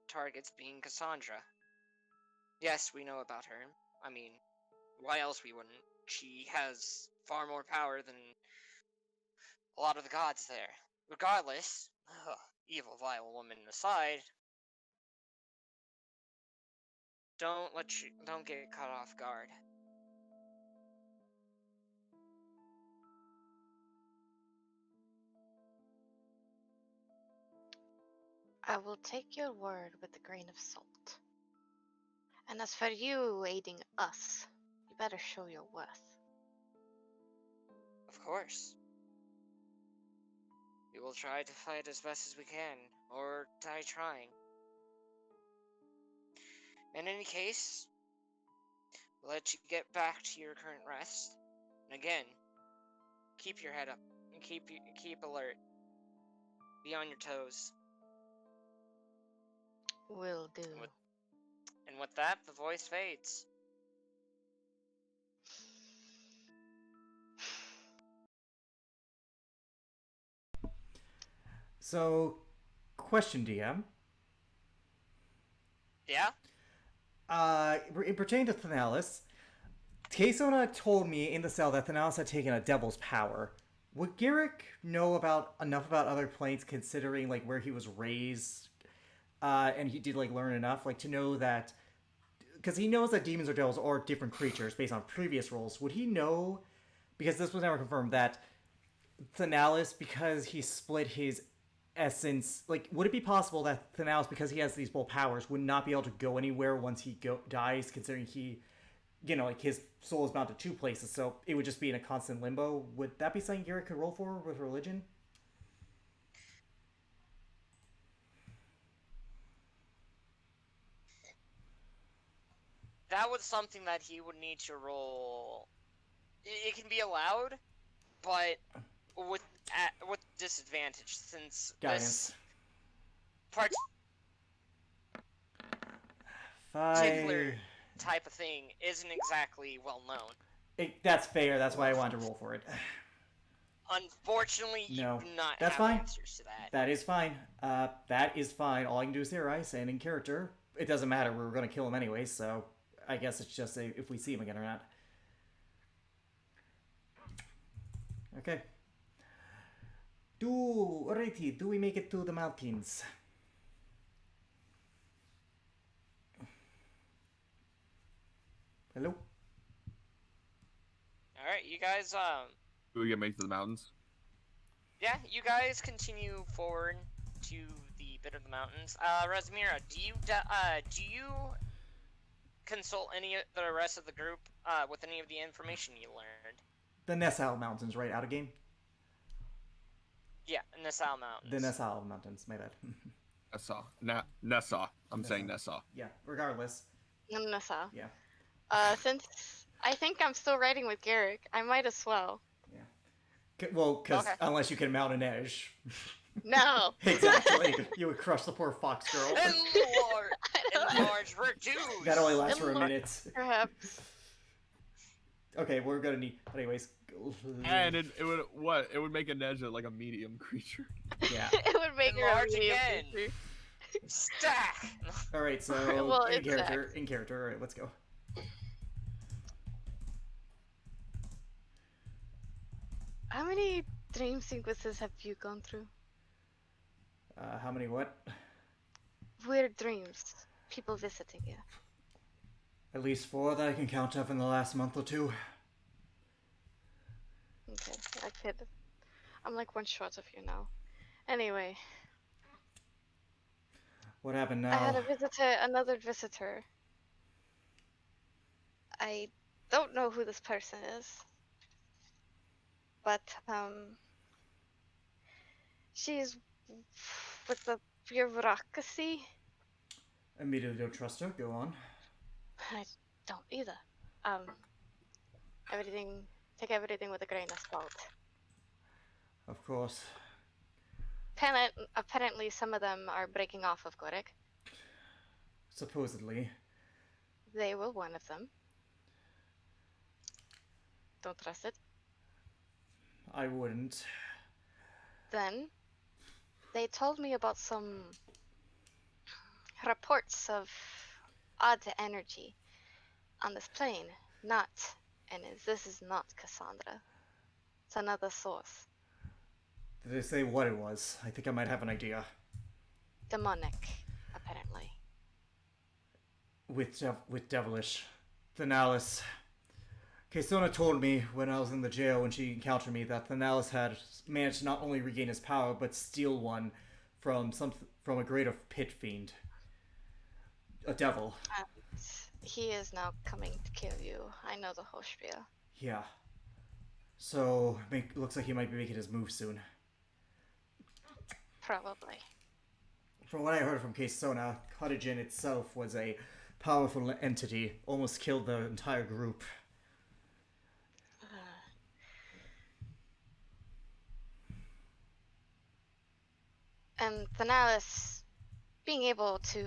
Speaker 2: targets being Cassandra. Yes, we know about her. I mean, why else we wouldn't? She has far more power than a lot of the gods there. Regardless, evil, vile woman aside, don't get caught off guard.
Speaker 4: I will take your word with a grain of salt. And as for you aiding us, you better show your worth.
Speaker 2: Of course. We will try to fight as best as we can, or die trying. In any case, we'll let you get back to your current rest. And again, keep your head up and keep alert. Be on your toes.
Speaker 4: Will do.
Speaker 2: And with that, the voice fades.
Speaker 1: So, question, DM.
Speaker 2: Yeah?
Speaker 1: In pertaining to Thanalis, Kesona told me in the cell that Thanalis had taken a devil's power. Would Garrick know enough about other planes, considering like where he was raised, and he did like learn enough, like to know that, because he knows that demons or devils are different creatures based on previous roles. Would he know, because this was never confirmed, that Thanalis, because he split his essence, like, would it be possible that Thanalis, because he has these both powers, would not be able to go anywhere once he dies, considering he, like his soul is bound to two places, so it would just be in a constant limbo? Would that be something Garrett could roll for with religion?
Speaker 2: That was something that he would need to roll. It can be allowed, but with disadvantage, since
Speaker 1: Guidance.
Speaker 2: this particular type of thing isn't exactly well known.
Speaker 1: That's fair. That's why I wanted to roll for it.
Speaker 2: Unfortunately,
Speaker 1: No,
Speaker 2: you do not
Speaker 1: that's
Speaker 2: have
Speaker 1: fine.
Speaker 2: answers to that.
Speaker 1: That is fine. That is fine. All I can do is theorize, and in character, it doesn't matter. We're going to kill him anyway, so I guess it's just if we see him again or not. Okay. Alrighty, do we make it to the mountains? Hello?
Speaker 2: Alright, you guys,
Speaker 5: Do we get make it to the mountains?
Speaker 2: yeah, you guys continue forward to the bit of the mountains. Razmira, do you consult any of the rest of the group, with any of the information you learned?
Speaker 1: The Nessal Mountains, right? Out of game?
Speaker 2: Yeah, Nassau Mountains.
Speaker 1: The Nessal Mountains, my bad.
Speaker 3: Nessa. I'm saying Nessa.
Speaker 1: Yeah, regardless.
Speaker 4: Nasa.
Speaker 1: Yeah.
Speaker 4: Since I think I'm still riding with Garrick, I might as well.
Speaker 1: Yeah. Well, because
Speaker 2: Okay.
Speaker 1: unless you can mount an edge.
Speaker 4: No.
Speaker 1: Exactly. You would crush the poor fox girl.
Speaker 2: Enlarge reduce.
Speaker 1: That only lasts for a
Speaker 4: Enlarge.
Speaker 1: minute.
Speaker 4: Perhaps.
Speaker 1: Okay, we're gonna need. But anyways.
Speaker 5: And it would make a Nezha like a medium creature.
Speaker 1: Yeah.
Speaker 4: It would make her a
Speaker 2: Enlarge
Speaker 4: medium
Speaker 2: again.
Speaker 4: creature.
Speaker 2: Stack.
Speaker 1: All right. So
Speaker 4: Well,
Speaker 1: in
Speaker 4: it's
Speaker 1: character.
Speaker 4: X.
Speaker 1: In character. All right. Let's go.
Speaker 4: How many dream sequences have you gone through?
Speaker 1: How many? What?
Speaker 4: Weird dreams. People visiting you.
Speaker 1: At least 4 that I can count up in the last month or 2.
Speaker 4: Okay, I could. I'm like one short of you now. Anyway,
Speaker 1: What happened
Speaker 4: I had
Speaker 1: now?
Speaker 4: a visitor, another visitor. I don't know who this person is, but she's with the bureaucracy.
Speaker 1: Immediately don't trust her. Go on.
Speaker 4: I don't either. Take everything with a grain of salt.
Speaker 1: Of course.
Speaker 4: Apparently, some of them are breaking off of Gorek.
Speaker 1: Supposedly.
Speaker 4: They were one of them. Don't trust it.
Speaker 1: I wouldn't.
Speaker 4: Then, they told me about some reports of odd energy on this plane. This is not Cassandra. It's another source.
Speaker 1: Did they say what it was? I think I might have an idea.
Speaker 4: Demonic, apparently.
Speaker 1: With devilish. Thanalis. Kaysona told me when I was in the jail when she encountered me that Thanalis had managed to not only regain his power but steal one from a greater pit fiend. A devil.
Speaker 4: And he is now coming to kill you. I know the whole spiel.
Speaker 1: Yeah. So, looks like he might be making his move soon.
Speaker 4: Probably.
Speaker 1: From what I heard from Kaysona, Cottagen itself was a powerful entity, almost killed the entire group.
Speaker 4: And Thanalis being able to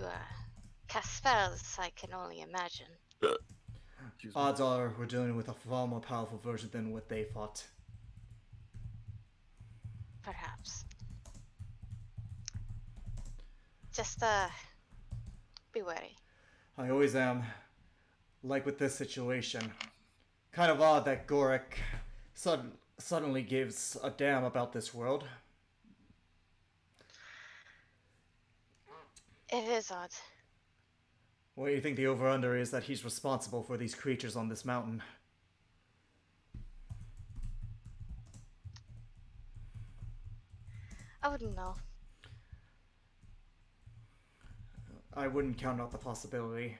Speaker 4: cast spells, I can only imagine.
Speaker 3: Excuse me.
Speaker 1: Odds are we're dealing with a far more powerful version than what they fought.
Speaker 4: Perhaps. Just be wary.
Speaker 1: I always am. Like with this situation. Kind of odd that Gorek suddenly gives a damn about this world.
Speaker 4: It is odd.
Speaker 1: What do you think the over-under is that he's responsible for these creatures on this mountain?
Speaker 4: I wouldn't know.
Speaker 1: I wouldn't count out the possibility.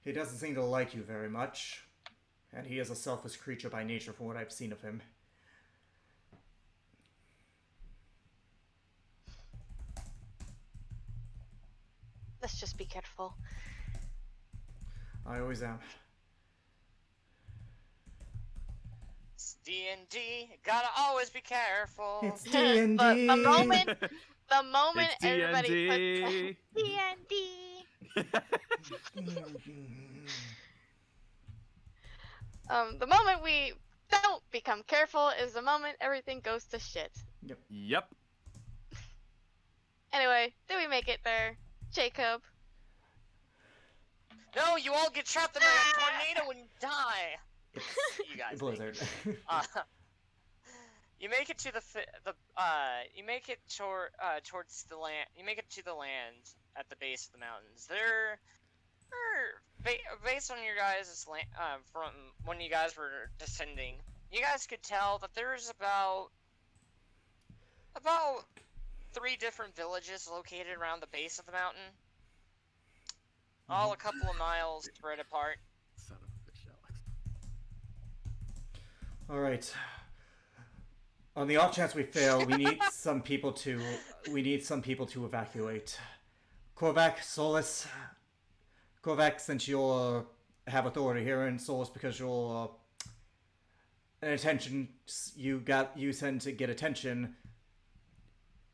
Speaker 1: He doesn't seem to like you very much, and he is a selfish creature by nature from what I've seen of him.
Speaker 4: Let's just be careful.
Speaker 1: I always am.
Speaker 2: It's D&D. Gotta always be careful.
Speaker 1: It's D&D!
Speaker 4: But the moment
Speaker 5: It's
Speaker 4: everybody
Speaker 5: D&D.
Speaker 4: puts D&D. The moment we don't become careful is the moment everything goes to shit.
Speaker 5: Yep.
Speaker 4: Anyway, did we make it there? Jacob?
Speaker 2: No, you all get trapped in a tornado and die. You guys.
Speaker 1: Blizzard.
Speaker 2: You make it to you make it towards the land. You make it to the land at the base of the mountains. Based on your guys' from when you guys were descending, you guys could tell that there's about 3 different villages located around the base of the mountain, all a couple of miles spread apart.
Speaker 5: Son of a bitch, Alex.
Speaker 1: All right. On the off chance we fail, we need some people to evacuate. Korvac, Solus. Korvac, since you have authority here, and Solus because you're an attention you tend to get attention.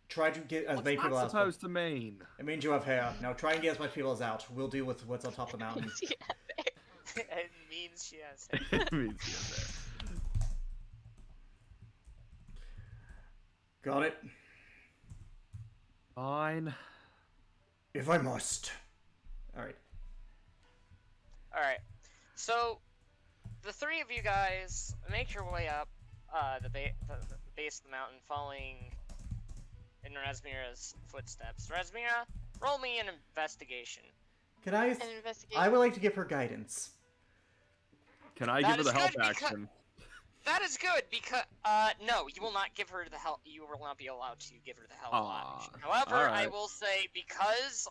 Speaker 1: Try to get as many people
Speaker 5: What's
Speaker 1: out.
Speaker 5: that supposed to mean?
Speaker 1: It means you have hair. Now try and get as much people as out. We'll deal with what's on top of the mountain.
Speaker 2: It means she has hair.
Speaker 5: It means he has hair.
Speaker 1: Got it.
Speaker 5: Fine.
Speaker 1: If I must. Alright.
Speaker 2: Alright. So, the three of you guys make your way up the base of the mountain, following in Razmira's footsteps. Razmira, roll me an investigation.
Speaker 1: Can I...
Speaker 4: An investigation.
Speaker 1: I would like to give her guidance.
Speaker 5: Can I
Speaker 2: That
Speaker 5: give her
Speaker 2: is
Speaker 5: the help
Speaker 2: good because-
Speaker 5: action?
Speaker 2: That is good because no, you will not give her the help. You will not be allowed to give her the help
Speaker 5: Aw,
Speaker 2: option. However, I
Speaker 5: alright.
Speaker 2: will say because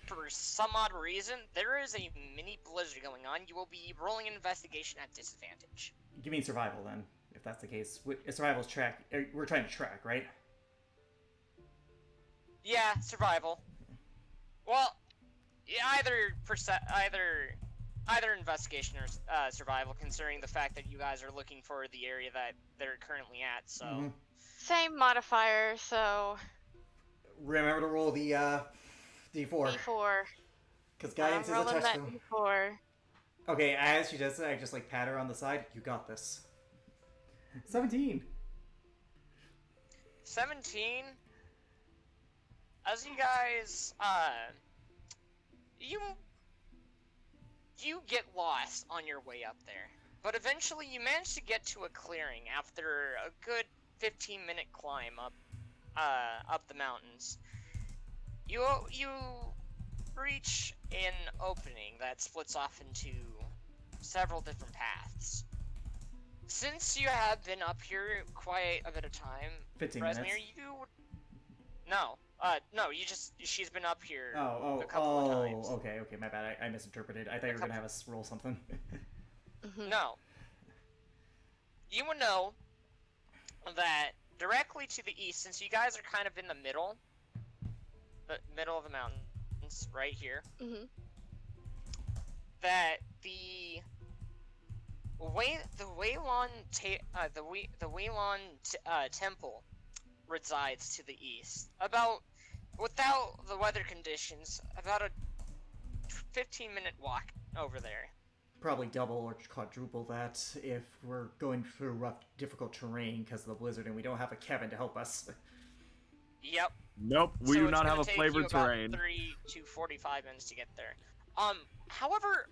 Speaker 2: for some odd reason there is a mini blizzard going on, you will be rolling an investigation at disadvantage.
Speaker 1: You mean survival, then, if that's the case. Survival's track. We're trying to track, right?
Speaker 2: Yeah, survival. Well, yeah, either investigation or survival, considering the fact that you guys are looking for the area that they're currently at. So
Speaker 1: Mhm.
Speaker 4: Same modifier, so
Speaker 1: Remember to roll the D4.
Speaker 4: D4.
Speaker 1: Because guidance is a
Speaker 4: rolling that
Speaker 1: touchstone.
Speaker 4: D4.
Speaker 1: Okay, as she does that, I just like pat her on the side. You got this. 17.
Speaker 2: 17. As you guys, you get lost on your way up there, but eventually you manage to get to a clearing after a good 15-minute climb up the mountains. You reach an opening that splits off into several different paths. Since you have been up here quite a bit of time,
Speaker 1: 15
Speaker 2: Razmir,
Speaker 1: minutes.
Speaker 2: she's been up here
Speaker 1: Oh,
Speaker 2: a couple of times.
Speaker 1: okay, my bad. I misinterpreted. I thought you were gonna have us roll something.
Speaker 4: Mhm.
Speaker 2: No. You would know that directly to the east, since you guys are kind of in the middle of the mountains, right here,
Speaker 4: Mhm.
Speaker 2: that the Waylon temple resides to the east. Without the weather conditions, about a 15-minute walk over there.
Speaker 1: Probably double or quadruple that if we're going through rough, difficult terrain because of the blizzard and we don't have a Kevin to help us.
Speaker 2: Yep.
Speaker 5: Nope, we
Speaker 2: So
Speaker 5: do
Speaker 2: it's
Speaker 5: not
Speaker 2: gonna
Speaker 5: have a
Speaker 2: take
Speaker 5: flavored
Speaker 2: you about
Speaker 5: terrain.
Speaker 2: 3 to 45 minutes to get there. However,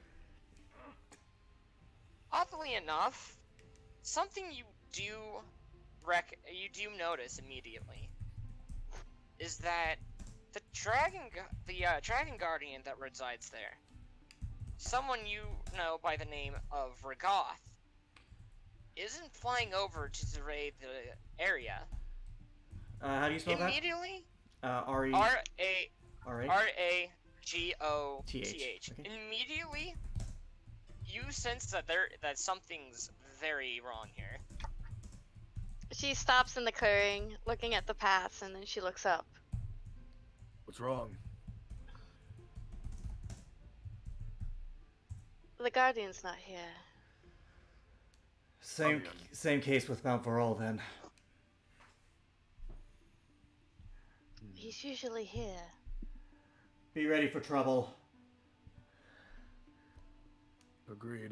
Speaker 2: oddly enough, something you do notice immediately is that the dragon guardian that resides there, someone you know by the name of Regoth, isn't flying over to raid the area.
Speaker 1: How do you spell
Speaker 2: Immediately,
Speaker 1: that? R-E...
Speaker 2: R-A...
Speaker 1: R-A?
Speaker 2: R-A-G-O-T-H.
Speaker 1: Okay.
Speaker 2: Immediately, you sense that something's very wrong here.
Speaker 4: She stops in the clearing, looking at the paths, and then she looks up.
Speaker 3: What's wrong?
Speaker 4: The Guardian's not here.
Speaker 1: Same case with Mount Varol, then.
Speaker 4: He's usually here.
Speaker 1: Be ready for trouble.
Speaker 3: Agreed.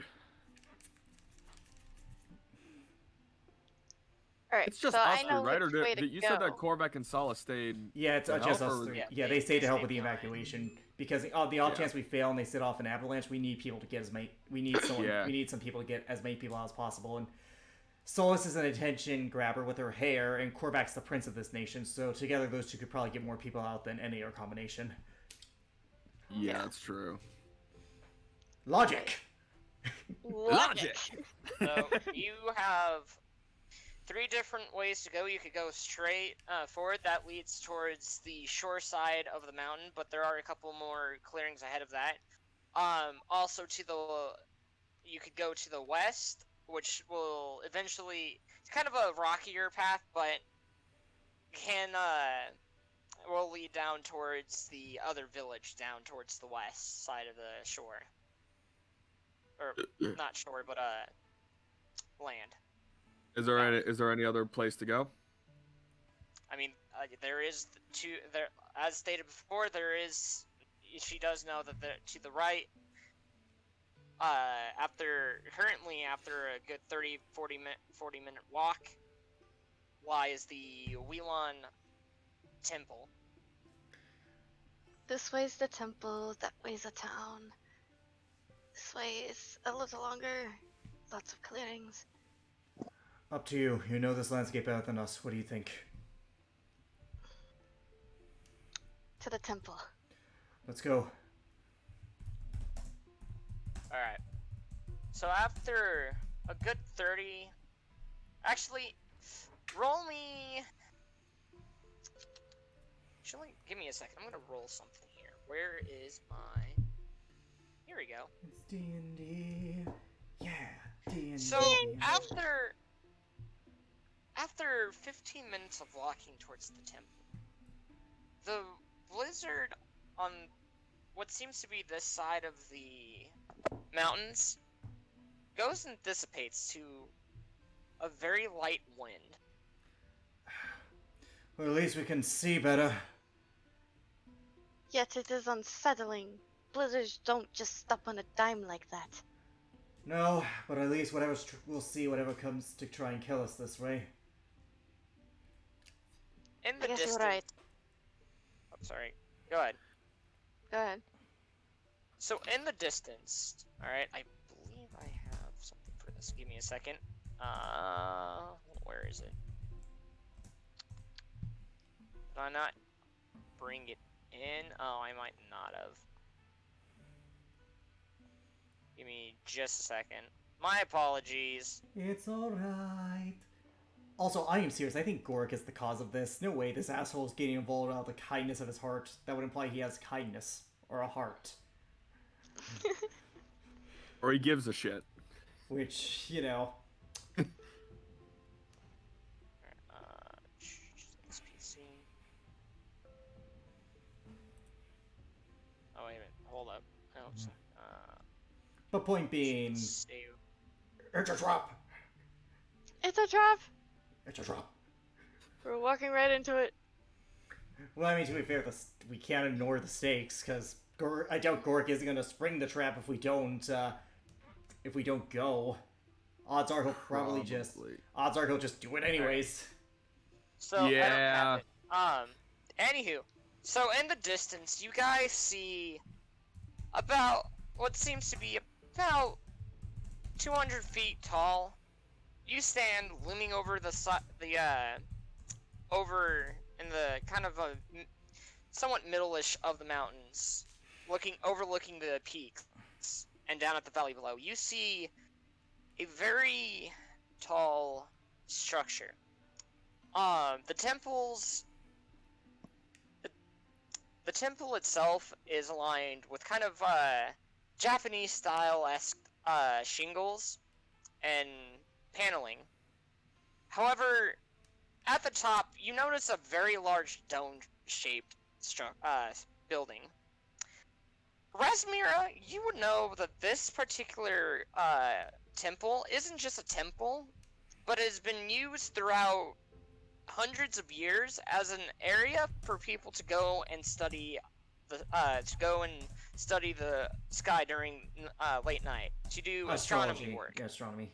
Speaker 4: Alright,
Speaker 5: It's just
Speaker 4: so
Speaker 5: us
Speaker 4: I
Speaker 5: three,
Speaker 4: know
Speaker 5: right? Or
Speaker 4: which way to
Speaker 5: you
Speaker 4: go.
Speaker 5: said that Korvac and Sala stayed.
Speaker 1: Yeah, it's
Speaker 5: to
Speaker 1: just
Speaker 5: help,
Speaker 1: us
Speaker 5: or-
Speaker 1: three.
Speaker 2: Yeah,
Speaker 1: Yeah,
Speaker 2: they
Speaker 1: they stayed to help
Speaker 2: stayed
Speaker 1: with the
Speaker 2: behind.
Speaker 1: evacuation because the off
Speaker 5: Yeah.
Speaker 1: chance we fail and they set off an avalanche, we need people to get as many. We need someone.
Speaker 5: Yeah.
Speaker 1: We need some people to get as many people out as possible. And Solus is an attention grabber with her hair, and Korvac's the prince of this nation. So together, those two could probably get more people out than any other combination.
Speaker 5: Yeah, that's true.
Speaker 1: Logic.
Speaker 5: Logic!
Speaker 2: So you have 3 different ways to go. You could go straight forward. That leads towards the shore side of the mountain, but there are a couple more clearings ahead of that. Also you could go to the west, which will eventually, it's kind of a rockier path, but will lead down towards the other village, down towards the west side of the shore. Or, not shore, but land.
Speaker 5: Is there any other place to go?
Speaker 2: I mean, there is there, as stated before, there is. She does know that to the right after a good 40 minute walk, lies the Wheelon Temple.
Speaker 4: This way's the temple, that way's a town. This way is a little longer. Lots of clearings.
Speaker 1: Up to you. You know this landscape better than us. What do you think?
Speaker 4: To the temple.
Speaker 1: Let's go.
Speaker 2: Alright. So after a good 30... Actually, roll me... Actually, give me a second. I'm gonna roll something here. Where is my... Here we go.
Speaker 1: It's D&D. Yeah, D&D.
Speaker 2: So, after 15 minutes of walking towards the temple, the blizzard on what seems to be this side of the mountains goes and dissipates to a very light wind.
Speaker 1: Well, at least we can see better.
Speaker 4: Yet it is unsettling. Blizzards don't just stop on a dime like that.
Speaker 1: No, but at least we'll see whatever comes to try and kill us this way.
Speaker 2: In
Speaker 4: I
Speaker 2: the
Speaker 4: guess
Speaker 2: distance...
Speaker 4: you're right.
Speaker 2: I'm sorry. Go ahead.
Speaker 4: Go ahead.
Speaker 2: So in the distance, alright, I believe I have something for this. Give me a second. Where is it? Did I not bring it in? Oh, I might not have. Give me just a second. My apologies.
Speaker 1: It's alright. Also, I am serious. I think Gorik is the cause of this. No way this asshole is getting involved out of the kindness of his heart. That would imply he has kindness. Or a heart.
Speaker 5: Or he gives a shit.
Speaker 1: Which, you know...
Speaker 2: This PC. Oh, wait a minute. Hold up. Oh, sorry.
Speaker 1: The point being...
Speaker 2: Save.
Speaker 1: It's a trap!
Speaker 4: It's a trap!
Speaker 1: It's a trap.
Speaker 4: We're walking right into it.
Speaker 1: Well, I mean, to be fair, we can't ignore the stakes, because I doubt Gorik isn't going to spring the trap if we don't go. Odds are he'll probably just... Odds are he'll just do it anyways.
Speaker 2: So,
Speaker 5: Yeah.
Speaker 2: I don't have it. Anywho, so in the distance, you guys see about what seems to be about 200 feet tall. You stand looming over over in the kind of a somewhat middle-ish of the mountains, overlooking the peaks, and down at the valley below, you see a very tall structure. The temple itself is aligned with kind of Japanese style-esque shingles and paneling. However, at the top, you notice a very large dome-shaped building. Rasmira, you would know that this particular temple isn't just a temple, but has been used throughout hundreds of years as an area for people to go and study the sky during late night, to do astronomy work.
Speaker 1: Yeah, astronomy.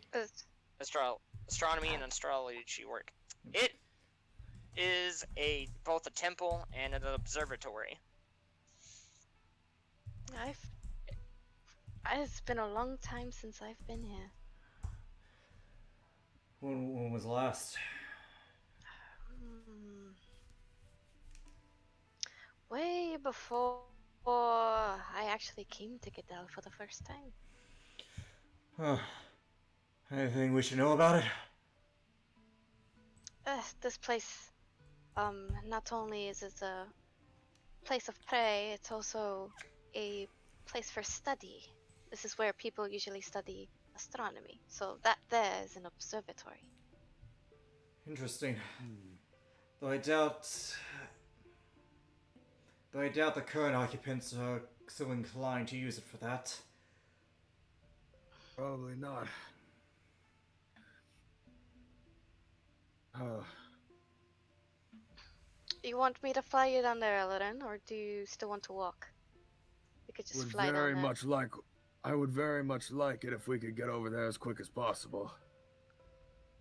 Speaker 2: Astronomy and astrology work. It is both a temple and an observatory.
Speaker 4: It's been a long time since I've been here.
Speaker 1: When was the last?
Speaker 4: Way before I actually came to Gadel for the first time.
Speaker 1: Anything we should know about it?
Speaker 4: This place, not only is it a place of prey, it's also a place for study. This is where people usually study astronomy. So that there is an observatory.
Speaker 1: Interesting. Though I doubt the current occupants are so inclined to use it for that.
Speaker 3: Probably not.
Speaker 4: You want me to fly you down there, Elerin, or do you still want to walk? We could just
Speaker 3: Would
Speaker 4: fly down
Speaker 3: very
Speaker 4: there.
Speaker 3: much like I would very much like it if we could get over there as quick as possible.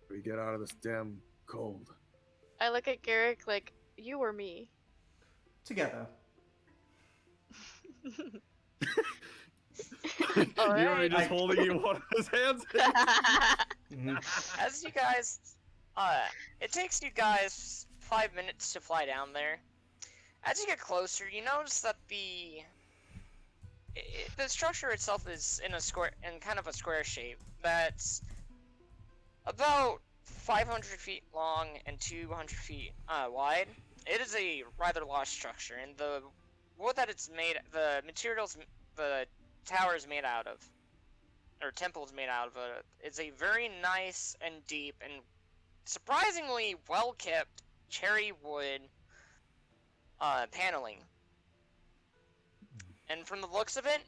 Speaker 3: We get out of this damn cold.
Speaker 4: I look at Garrick like, you or me?
Speaker 1: Together.
Speaker 5: You're
Speaker 4: Alright.
Speaker 5: just holding you one of his hands.
Speaker 1: Mhm.
Speaker 2: As you guys, it takes you guys 5 minutes to fly down there. As you get closer, you notice that the structure itself is in kind of a square shape that's about 500 feet long and 200 feet wide. It is a rather large structure, and the wood that it's made, the materials the tower is made out of, or temple is made out of, is a very nice and deep and surprisingly well kept cherry wood paneling. And from the looks of it,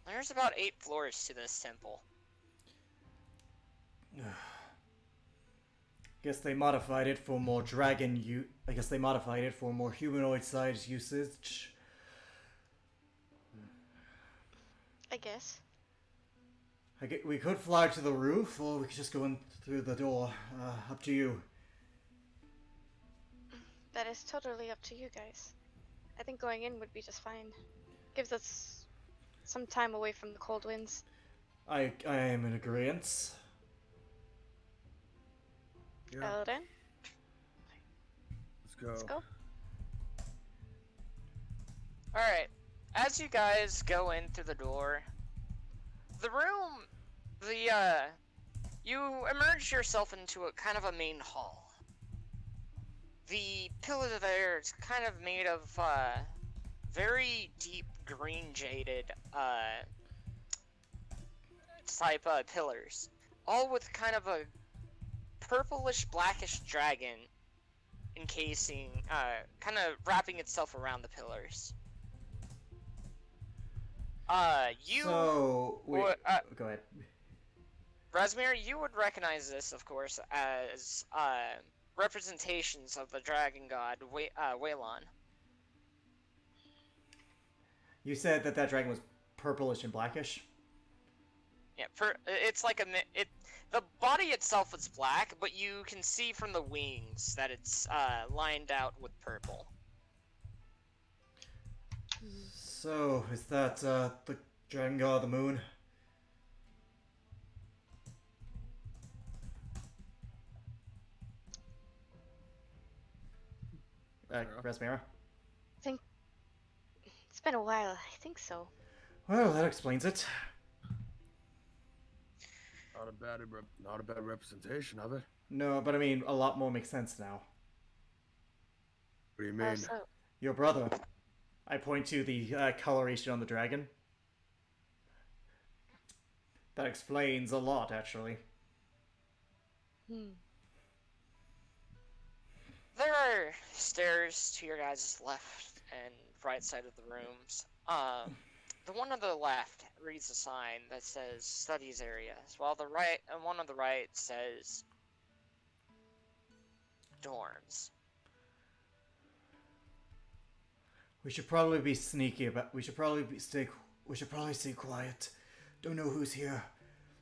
Speaker 2: there's about 8 floors to this temple.
Speaker 1: Guess they modified it for more I guess they modified it for more humanoid-sized usage.
Speaker 4: I guess.
Speaker 1: We could fly to the roof, or we could just go in through the door. Up to you.
Speaker 4: That is totally up to you guys. I think going in would be just fine. Gives us some time away from the cold winds.
Speaker 1: I am in agreement.
Speaker 3: Yeah,
Speaker 4: Elden,
Speaker 3: let's go.
Speaker 4: let's go.
Speaker 2: Alright, as you guys go in through the door, the room, you emerge yourself into a kind of a main hall. The pillar there is kind of made of, very deep green jaded, type, pillars. All with kind of a purplish blackish dragon encasing, kind of wrapping itself around the pillars.
Speaker 1: So, wait, go ahead.
Speaker 2: Rasmir, you would recognize this, of course, as, representations of the dragon god, Waylon.
Speaker 1: You said that dragon was purplish and blackish?
Speaker 2: Yeah, it's like the body itself is black, but you can see from the wings that it's, lined out with purple.
Speaker 1: So, is that, the dragon god of the moon? Rasmira?
Speaker 4: It's been a while. I think so.
Speaker 1: Well, that explains it.
Speaker 3: Not a bad representation of it.
Speaker 1: No, but I mean, a lot more makes sense now.
Speaker 3: What do you mean?
Speaker 4: So,
Speaker 1: Your brother. I point to the coloration on the dragon. That explains a lot, actually.
Speaker 2: There are stairs to your guys' left and right side of the rooms. The one on the left reads a sign that says studies areas, while the right and one on the right says dorms.
Speaker 1: We should probably be sneaky about. We should probably stay quiet. Don't know who's here.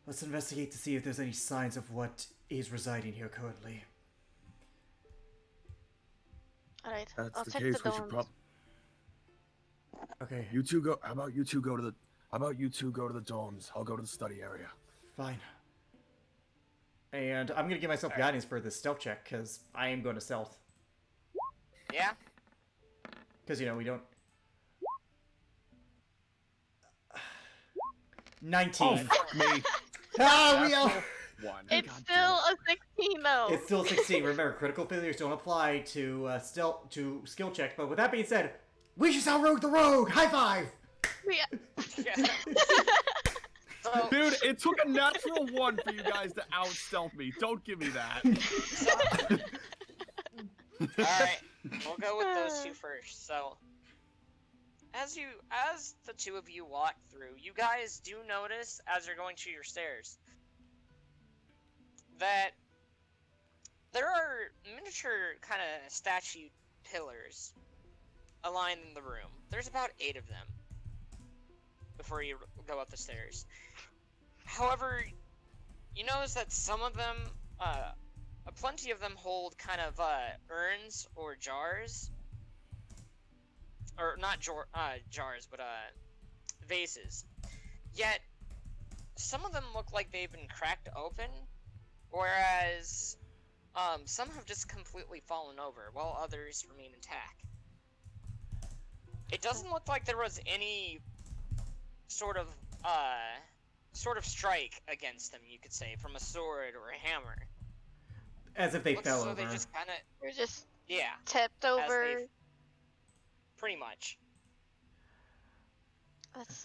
Speaker 1: Let's investigate to see if there's any signs of what is residing here currently.
Speaker 4: alright.
Speaker 3: That's
Speaker 4: I'll
Speaker 3: the
Speaker 4: check
Speaker 3: case.
Speaker 4: the
Speaker 3: We should
Speaker 4: dorms.
Speaker 1: Okay,
Speaker 3: You two go. How about you two go to the? How about you two go to the dorms? I'll go to the study area.
Speaker 1: fine. And I'm gonna give myself guidance for this stealth check because I am going to stealth.
Speaker 2: Yeah?
Speaker 1: Because you know we don't. 19.
Speaker 5: Oh, fuck me.
Speaker 1: Ah, we are.
Speaker 5: One.
Speaker 4: It's
Speaker 5: God
Speaker 4: still
Speaker 5: damn
Speaker 4: a 16 though.
Speaker 1: It's still 16. Remember, critical failures don't apply to skill checks. But with that being said, we should outrogue the rogue. High five.
Speaker 4: Yeah.
Speaker 2: Yeah. So,
Speaker 5: Dude, it took a natural 1 for you guys to out-stealth me. Don't give me that.
Speaker 2: alright, we'll go with those two first. So, as the two of you walk through, you guys do notice, as you're going to your stairs, that there are miniature kind of statue pillars aligned in the room. There's about 8 of them. before you go up the stairs. However, you notice that some of them, plenty of them hold kind of urns or jars, or not jars, but vases. Yet some of them look like they've been cracked open, whereas some have just completely fallen over, while others remain intact. It doesn't look like there was any sort of strike against them, you could say, from a sword or a hammer.
Speaker 1: As if they
Speaker 2: Looks
Speaker 1: fell
Speaker 2: as though
Speaker 1: over.
Speaker 2: they just kind of,
Speaker 4: We're just
Speaker 2: yeah,
Speaker 4: tipped
Speaker 2: as
Speaker 4: over.
Speaker 2: they, pretty much.
Speaker 4: That's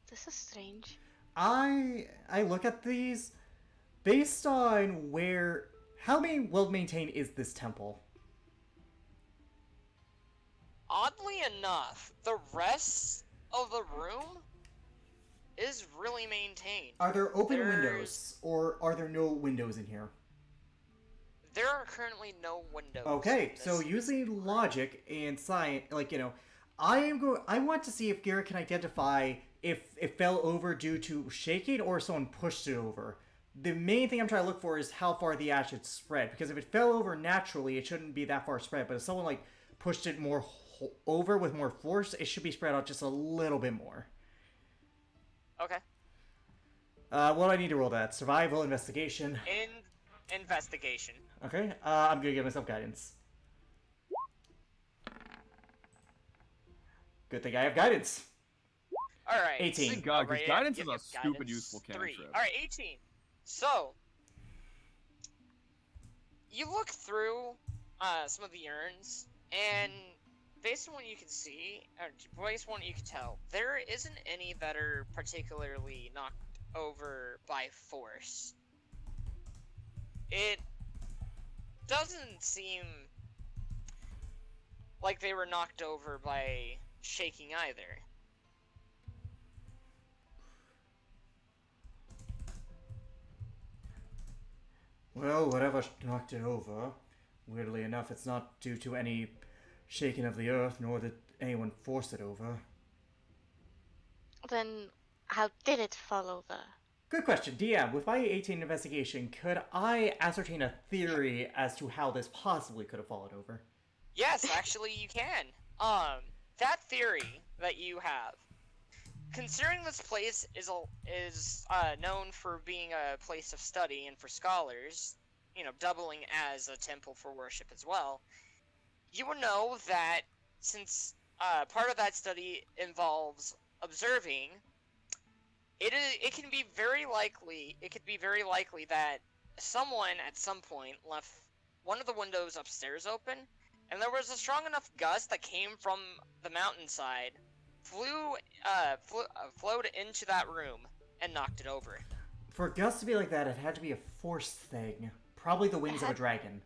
Speaker 4: This is strange.
Speaker 1: I look at these based on how well maintained is this temple?
Speaker 2: Oddly enough, the rest of the room is really maintained.
Speaker 1: Are there open
Speaker 2: There's-
Speaker 1: windows, or are there no windows in here?
Speaker 2: There are currently no windows.
Speaker 1: Okay,
Speaker 2: in
Speaker 1: so
Speaker 2: this-
Speaker 1: using logic and science, I want to see if Garrett can identify if it fell over due to shaking or someone pushed it over. The main thing I'm trying to look for is how far the ash had spread, because if it fell over naturally, it shouldn't be that far spread. But if someone pushed it more over with more force, it should be spread out just a little bit more.
Speaker 2: Okay.
Speaker 1: What do I need to roll that? Survival, investigation.
Speaker 2: Investigation.
Speaker 1: Okay, I'm gonna give myself guidance. Good thing I have guidance.
Speaker 2: All right.
Speaker 1: 18.
Speaker 2: so-
Speaker 5: God, 'cause
Speaker 2: right,
Speaker 5: guidance
Speaker 2: yep,
Speaker 5: is a
Speaker 2: yep,
Speaker 5: stupid
Speaker 2: guidance,
Speaker 5: useful
Speaker 2: 3.
Speaker 5: cantrip.
Speaker 2: All right, 18. So you look through some of the urns, and based on what you can see, or based on what you can tell, there isn't any that are particularly knocked over by force. It doesn't seem like they were knocked over by shaking either.
Speaker 1: Well, whatever knocked it over, weirdly enough, it's not due to any shaking of the earth, nor did anyone force it over.
Speaker 4: Then how did it fall over?
Speaker 1: Good question, DM. With my 18 investigation, could I ascertain a theory as to how this possibly could have fallen over?
Speaker 2: Yes, actually, you can. That theory that you have, considering this place is known for being a place of study and for scholars, doubling as a temple for worship as well, you will know that since part of that study involves observing, it could be very likely that someone at some point left one of the windows upstairs open, and there was a strong enough gust that came from the mountainside, flowed into that room, and knocked it over.
Speaker 1: For Gus to be like that, it had to be a force thing. Probably the wings of a dragon.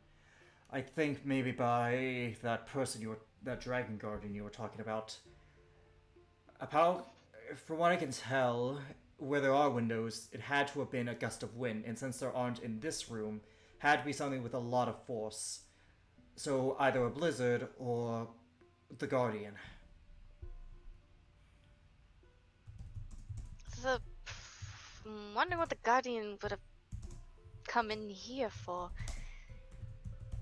Speaker 1: I think maybe by that dragon guardian you were talking about. From what I can tell, where there are windows, it had to have been a gust of wind, and since there aren't in this room, had to be something with a lot of force. So either a blizzard or the guardian.
Speaker 4: I'm wondering what the Guardian would have come in here for.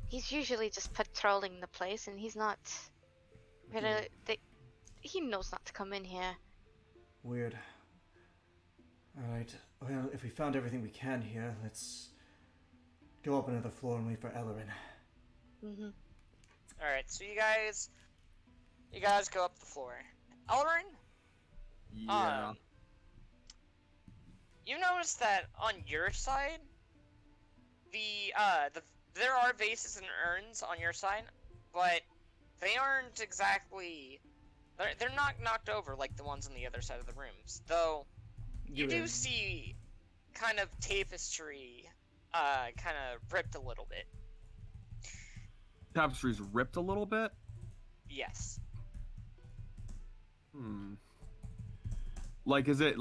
Speaker 4: He's usually just patrolling the place, and he's not. He knows not to come in here.
Speaker 1: Weird. Alright, well, if we found everything we can here, let's go up another floor and wait for Ellerin.
Speaker 4: Mm-hmm.
Speaker 2: All right, so you guys go up the floor. Elrin,
Speaker 5: Yeah.
Speaker 2: you notice that on your side, there are vases and urns on your side, but they aren't exactly. They're not knocked over like the ones on the other side of the rooms, though. You do see kind of tapestry, kind of ripped a little bit.
Speaker 5: Tapestry's ripped a little bit.
Speaker 2: Yes.
Speaker 5: Is it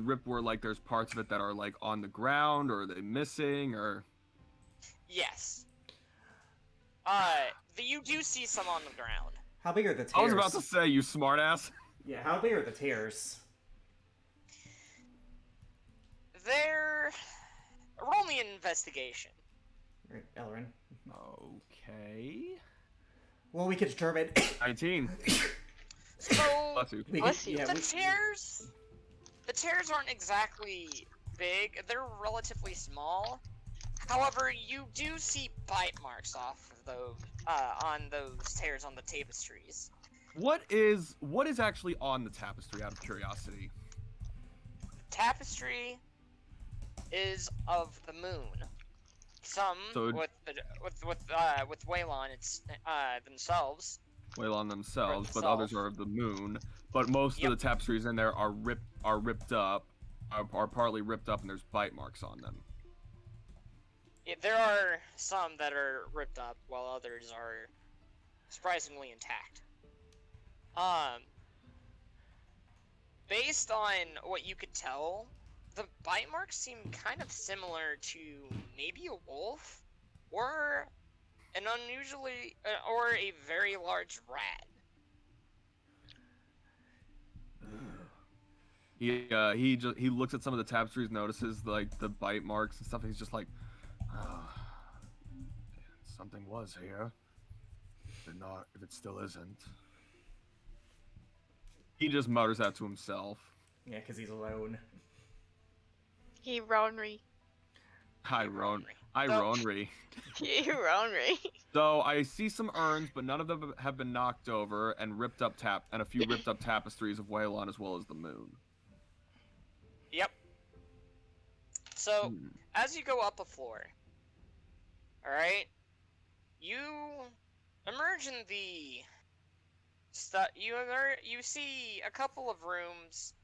Speaker 5: ripped where there's parts of it that are on the ground, or are they missing, or?
Speaker 2: Yes. You do see some on the ground.
Speaker 1: How big are the tears?
Speaker 5: I was about to say, you smartass.
Speaker 1: Yeah, how big are the tears?
Speaker 2: They're... Roll me an investigation.
Speaker 1: Right, Elrin.
Speaker 5: Okay.
Speaker 1: Well, we can determine.
Speaker 5: 19.
Speaker 2: So,
Speaker 5: Bless you.
Speaker 1: we
Speaker 2: the
Speaker 1: yeah,
Speaker 2: the tears aren't exactly big. They're relatively small. However, you do see bite marks off of those, on those tears on the tapestries.
Speaker 5: What is actually on the tapestry? Out of curiosity.
Speaker 2: Tapestry is of the moon. Some
Speaker 5: So-
Speaker 2: with Waylon themselves.
Speaker 5: Waylon themselves, but
Speaker 2: themselves.
Speaker 5: others are of the moon. But most
Speaker 2: Yep.
Speaker 5: of the tapestries in there are ripped up, are partly ripped up, and there's bite marks on them.
Speaker 2: Yeah, there are some that are ripped up, while others are surprisingly intact. Based on what you could tell, the bite marks seem kind of similar to maybe a wolf, or an unusually, or a very large rat.
Speaker 5: He looks at some of the tapestries, notices like the bite marks and stuff. And he's just like, oh, something was here. If it still isn't. He just mutters that to himself.
Speaker 1: Yeah, because he's alone.
Speaker 4: He Ronry.
Speaker 5: Hi, Ron. Hi,
Speaker 2: So-
Speaker 5: Ronry.
Speaker 4: He Ronry.
Speaker 5: So I see some urns, but none of them have been knocked over, and a few ripped up tapestries of Waylon as well as the moon.
Speaker 2: Yep. So,
Speaker 5: Hmm.
Speaker 2: as you go up a floor, alright, you emerge in the... You see a couple of rooms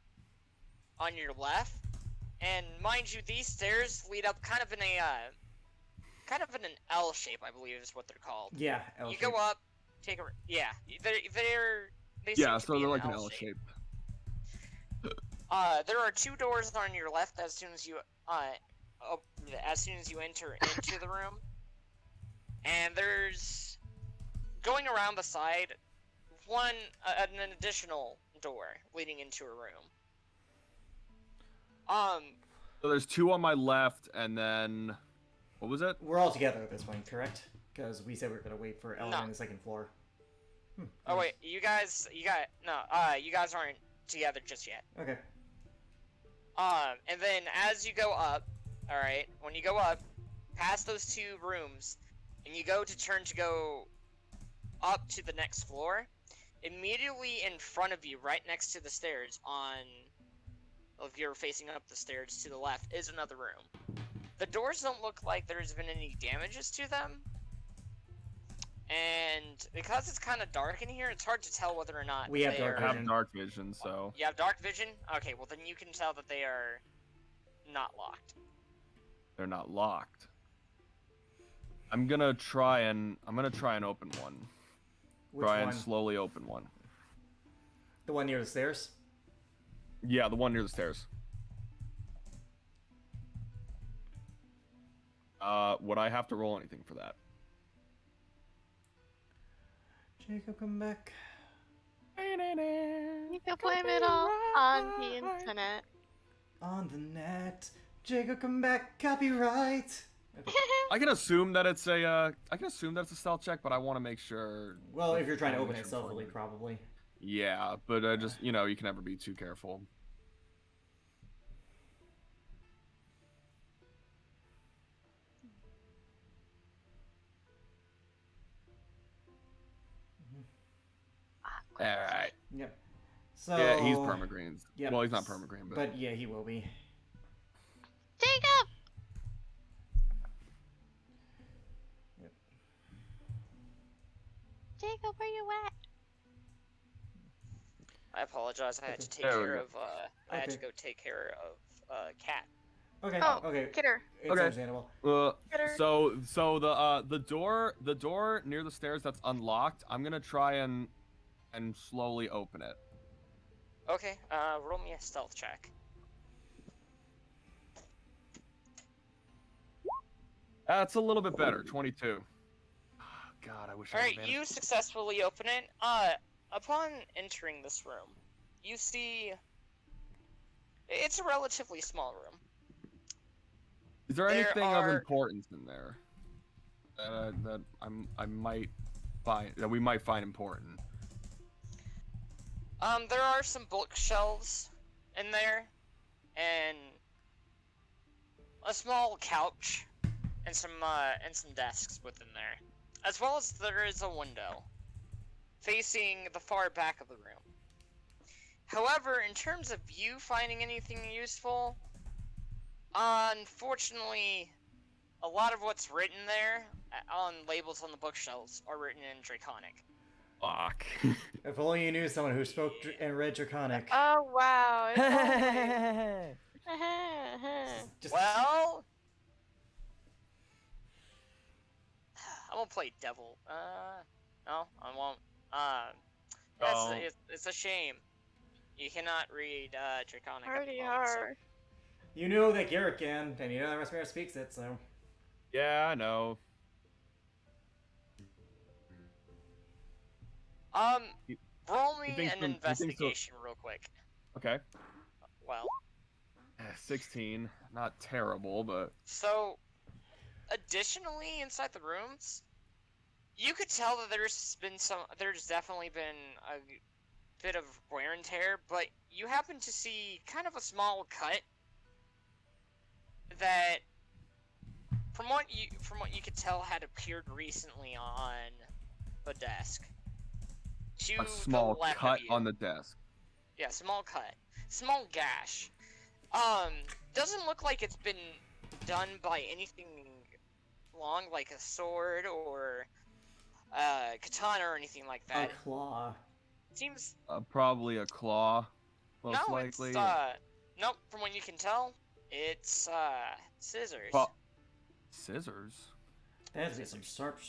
Speaker 2: on your left, and mind you, these stairs lead up kind of in an L shape, I believe is what they're called.
Speaker 1: Yeah,
Speaker 2: You go up, take a... Yeah, they
Speaker 5: Yeah,
Speaker 2: seem to
Speaker 5: so
Speaker 2: be
Speaker 5: they're
Speaker 2: in
Speaker 5: like an
Speaker 2: L
Speaker 5: L
Speaker 2: shape.
Speaker 5: shape.
Speaker 2: There are two doors on your left as soon as you enter into the room, and there's going around the side an additional door leading into a room.
Speaker 5: So there's two on my left, and then what was it?
Speaker 1: We're all together at this point, correct? Because we said we were gonna wait for Elrin
Speaker 2: No.
Speaker 1: on the second floor.
Speaker 2: Oh wait, you guys aren't together just yet.
Speaker 1: Okay.
Speaker 2: And then as you go up, alright, when you go up, past those two rooms, and you go to go up to the next floor, immediately in front of you, right next to the stairs, if you're facing up the stairs to the left, is another room. The doors don't look like there's been any damages to them, and because it's kind of dark in here, it's hard to tell whether or not
Speaker 1: We have
Speaker 2: they
Speaker 1: dark
Speaker 2: are...
Speaker 5: I have
Speaker 1: vision.
Speaker 5: dark vision, so
Speaker 2: You have dark vision? Okay, well then you can tell that they are not locked.
Speaker 5: they're not locked. I'm gonna try and open one.
Speaker 1: Which
Speaker 5: Try
Speaker 1: one?
Speaker 5: and slowly open one.
Speaker 1: The one near the stairs?
Speaker 5: Yeah, the one near the stairs. Would I have to roll anything for that?
Speaker 1: Jacob, come back.
Speaker 4: You can blame it all on the internet.
Speaker 1: On the net. Jacob, come back. Copyright. Okay.
Speaker 5: I can assume that it's a stealth check, but I want to make sure.
Speaker 1: Well, if you're trying to
Speaker 5: I wanna
Speaker 1: open
Speaker 5: make
Speaker 1: it
Speaker 5: sure
Speaker 1: stealthily,
Speaker 5: before
Speaker 1: probably.
Speaker 5: Yeah, but I just, you can never be too careful. All right.
Speaker 1: Yep. So.
Speaker 5: Yeah, he's permagreen.
Speaker 1: Yep.
Speaker 5: Well, he's not permagreen,
Speaker 1: But yeah, he will be.
Speaker 4: Jacob!
Speaker 1: Yep.
Speaker 4: Jacob, where you at?
Speaker 2: I apologize. I had to take
Speaker 5: There we
Speaker 2: care
Speaker 5: go.
Speaker 2: of. I had to
Speaker 1: Okay.
Speaker 2: go take care of Cat.
Speaker 1: Okay.
Speaker 4: Oh,
Speaker 1: Okay.
Speaker 4: Kidder.
Speaker 1: It's
Speaker 5: Okay.
Speaker 1: understandable.
Speaker 4: Kidder.
Speaker 5: So the door near the stairs that's unlocked, I'm gonna try and slowly open it.
Speaker 2: Okay. Roll me a stealth check.
Speaker 5: That's a little bit better. 22. God, I wish.
Speaker 2: All
Speaker 5: I
Speaker 2: right,
Speaker 5: had
Speaker 2: you
Speaker 5: managed-
Speaker 2: successfully open it. Upon entering this room, you see it's a relatively small room.
Speaker 5: Is there
Speaker 2: There
Speaker 5: anything of
Speaker 2: are-
Speaker 5: importance in there that I might find that we might find important?
Speaker 2: There are some bookshelves in there, and a small couch, and some desks within there, as well as there is a window facing the far back of the room. However, in terms of you finding anything useful, unfortunately, a lot of what's written there on labels on the bookshelves are written in Draconic.
Speaker 5: Fuck.
Speaker 1: If only you knew someone who spoke and read Draconic.
Speaker 4: Oh wow! If only.
Speaker 1: Just,
Speaker 2: Well, I'm gonna play devil. No, I won't.
Speaker 5: Oh.
Speaker 2: It's a shame. You cannot read Draconic. at the
Speaker 4: Pretty
Speaker 2: moment, so-
Speaker 4: hard.
Speaker 1: you know that Garrett can, and you know that Rasmira speaks it, so.
Speaker 5: Yeah, I know.
Speaker 2: Roll me
Speaker 5: think
Speaker 2: an
Speaker 5: so- you think so-
Speaker 2: investigation real quick.
Speaker 5: Okay.
Speaker 2: Well,
Speaker 5: 16. Not terrible, but
Speaker 2: so additionally inside the rooms, you could tell that there's definitely been a bit of wear and tear, but you happen to see kind of a small cut that, from what you could tell, had appeared recently on the desk. To
Speaker 5: a small
Speaker 2: the left
Speaker 5: cut
Speaker 2: of you.
Speaker 5: on the desk.
Speaker 2: Yeah, small cut. Small gash. Doesn't look like it's been done by anything long, like a sword or katana or anything like
Speaker 1: A
Speaker 2: that.
Speaker 1: claw.
Speaker 2: Seems
Speaker 5: Probably a claw, most
Speaker 2: no,
Speaker 5: likely.
Speaker 2: it's nope. From what you can tell, it's scissors.
Speaker 5: Pro- Scissors.
Speaker 1: That has to be some sharp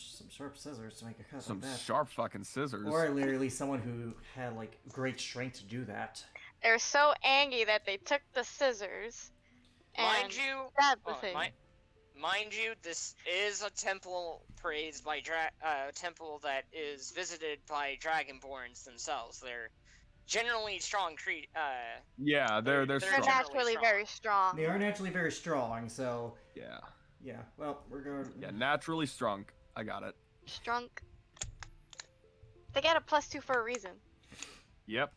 Speaker 1: scissors to make a cut
Speaker 5: Some
Speaker 1: like that.
Speaker 5: sharp fucking scissors.
Speaker 1: Or literally someone who had like great strength to do that.
Speaker 4: They're so angry that they took the scissors and
Speaker 2: Mind you,
Speaker 4: stabbed the
Speaker 2: oh,
Speaker 4: thing.
Speaker 2: mind you, this is a temple praised by temple that is visited by dragonborns themselves. They're generally strong
Speaker 5: Yeah, they're
Speaker 2: they're
Speaker 4: They're
Speaker 5: strong.
Speaker 4: naturally
Speaker 2: strong.
Speaker 4: very strong.
Speaker 1: They are naturally very strong, so
Speaker 5: Yeah.
Speaker 1: yeah. Well, we're going.
Speaker 5: Yeah, naturally strong. I got it.
Speaker 4: Strunk. They get a +2 for a reason.
Speaker 5: Yep.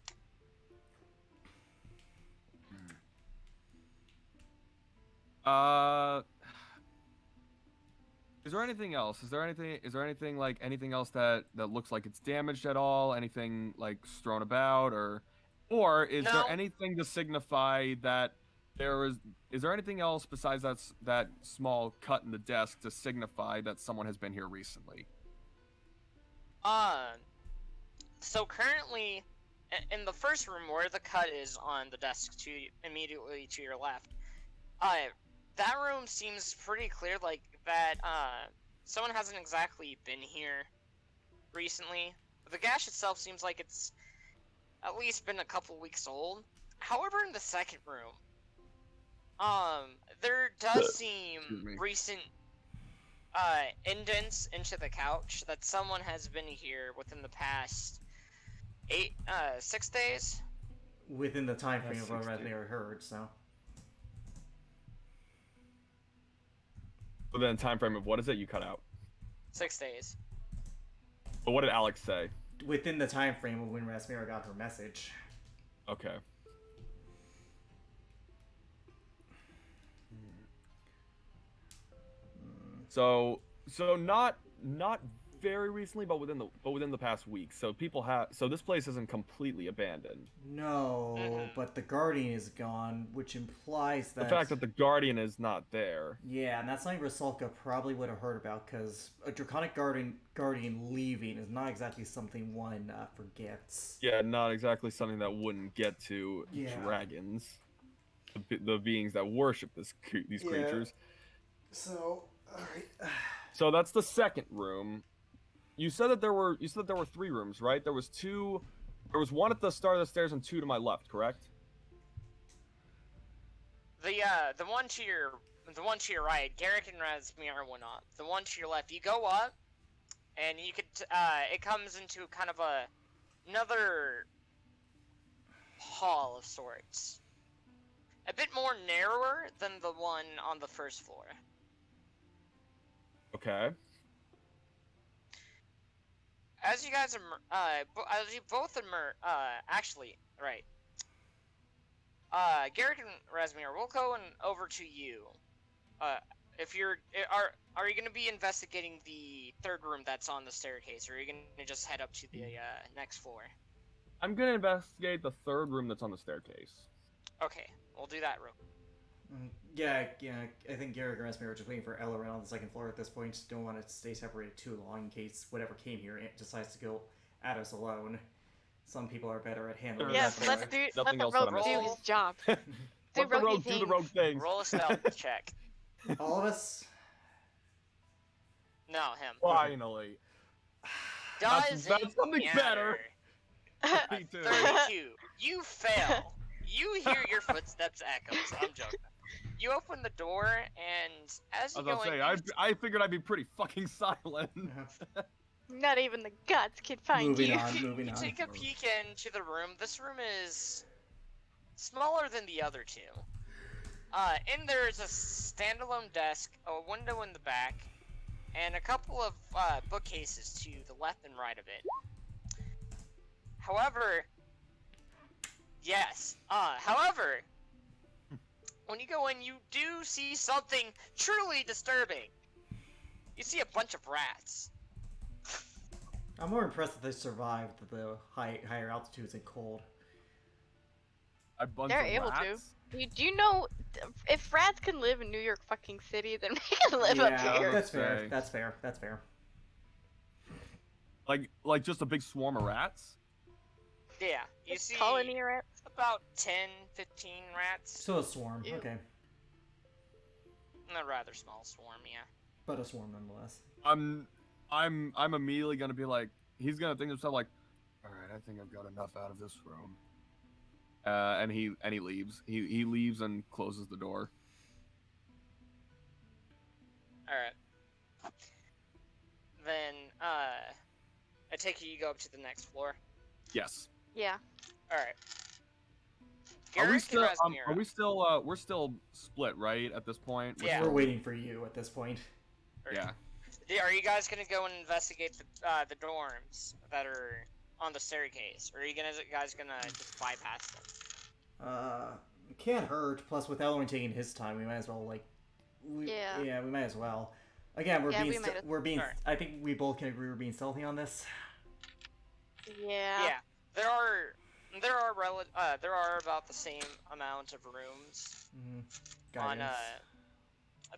Speaker 5: Is there anything else? Is there anything like anything else that looks like it's damaged at all? Anything like strewn about or is
Speaker 2: No.
Speaker 5: there anything to signify that is there anything else besides that small cut in the desk to signify that someone has been here recently?
Speaker 2: So currently, in the first room where the cut is on the desk immediately to your left, that room seems pretty clear, like that, someone hasn't exactly been here recently. The gash itself seems like it's at least been a couple weeks old. However, in the second room, there does seem
Speaker 5: Excuse me.
Speaker 2: recent, indents into the couch that someone has been here within the past 6 days.
Speaker 1: Within the time frame
Speaker 5: Yeah,
Speaker 1: of what
Speaker 5: 60.
Speaker 1: Rasmira heard, so.
Speaker 5: Within the time frame of what is it you cut out?
Speaker 2: 6 days.
Speaker 5: But what did Alex say?
Speaker 1: Within the time frame of when Rasmira got her message.
Speaker 5: Okay. So not very recently, but within the past week. So this place isn't completely abandoned.
Speaker 1: No,
Speaker 2: Mhm.
Speaker 1: but the Guardian is gone, which implies that
Speaker 5: The fact that the Guardian is not there.
Speaker 1: yeah, and that's something Rusalka probably would have heard about, because a Draconic Guardian leaving is not exactly something one forgets.
Speaker 5: Yeah, not exactly something that wouldn't get to
Speaker 1: Yeah.
Speaker 5: dragons, the beings that worship these
Speaker 1: Yeah.
Speaker 5: creatures.
Speaker 1: So, alright.
Speaker 5: So that's the second room. You said that there were 3 rooms, right? There was one at the start of the stairs and 2 to my left, correct?
Speaker 2: The one to your right, Garrick and Rasmir went up. The one to your left, you go up, and you could it comes into kind of another hall of sorts. A bit more narrower than the one on the first floor.
Speaker 5: Okay.
Speaker 2: As you guys as you both actually, right. Garrick and Rasmir, we'll go over to you. If you're, are you gonna be investigating the third room that's on the staircase, or are you gonna just head up to the next floor?
Speaker 5: I'm gonna investigate the third room that's on the staircase.
Speaker 2: Okay, we'll do that real.
Speaker 1: Yeah. I think Garrick and Rasmir are just waiting for Ellerin on the second floor at this point. Don't want to stay separated too long in case whatever came here decides to go at us alone. Some people are better at handling
Speaker 4: Yes,
Speaker 1: that.
Speaker 4: let the
Speaker 5: Nothing else
Speaker 4: rogue
Speaker 5: that I'm
Speaker 4: do
Speaker 2: missing.
Speaker 4: his job.
Speaker 5: Let the
Speaker 4: roguey
Speaker 5: rogue do the
Speaker 4: things.
Speaker 5: rogue things.
Speaker 2: Roll a stealth check.
Speaker 1: All of us.
Speaker 2: No, him.
Speaker 5: Finally.
Speaker 2: Does
Speaker 5: that's something better. Me too.
Speaker 2: 32. You fail. You hear your footsteps echoes. I'm joking. You open the door, and as
Speaker 5: I
Speaker 2: you
Speaker 5: was
Speaker 2: go
Speaker 5: gonna
Speaker 2: in,
Speaker 5: say, I figured I'd be pretty fucking silent.
Speaker 4: Not even the gods can find
Speaker 1: Moving
Speaker 4: you.
Speaker 1: on. Moving
Speaker 2: you
Speaker 1: on.
Speaker 2: take a peek into the room. This room is smaller than the other two. In there is a standalone desk, a window in the back, and a couple of bookcases to the left and right of it. However, when you go in, you do see something truly disturbing. You see a bunch of rats.
Speaker 1: I'm more impressed that they survived the higher altitudes and cold.
Speaker 5: A bunch
Speaker 4: They're
Speaker 5: of
Speaker 4: able to.
Speaker 5: rats?
Speaker 4: Do you know if rats can live in New York fucking city, then they can live up here.
Speaker 1: That's fair.
Speaker 5: Okay.
Speaker 1: That's fair. That's fair.
Speaker 5: Like just a big swarm of rats?
Speaker 2: Yeah, you see
Speaker 4: Colony rats.
Speaker 2: about 10, 15 rats.
Speaker 1: So a swarm.
Speaker 4: Ew.
Speaker 1: Okay.
Speaker 2: A rather small swarm, yeah.
Speaker 1: But a swarm nonetheless.
Speaker 5: I'm immediately gonna be like, he's gonna think to himself like, all right, I think I've got enough out of this room. And he leaves. He leaves and closes the door.
Speaker 2: Alright. Then, I take it you go up to the next floor.
Speaker 5: Yes.
Speaker 4: Yeah.
Speaker 2: Alright.
Speaker 5: Are we
Speaker 2: Garrick
Speaker 5: still?
Speaker 2: and Rasmir.
Speaker 5: Are we still? We're still split, right? At this point.
Speaker 2: Yeah.
Speaker 1: We're waiting for you at this point.
Speaker 5: Yeah.
Speaker 2: Are you guys gonna go and investigate the dorms that are on the staircase, or are you guys gonna just bypass them?
Speaker 1: It can't hurt. Plus, with Elwin taking his time, we might as well
Speaker 4: Yeah.
Speaker 1: we might as well. Again,
Speaker 4: Yeah, we might as-
Speaker 1: we're being.
Speaker 2: Alright.
Speaker 1: I think we both can agree we're being stealthy on this.
Speaker 4: Yeah.
Speaker 2: Yeah, there are about the same amount of rooms on
Speaker 1: Guidance.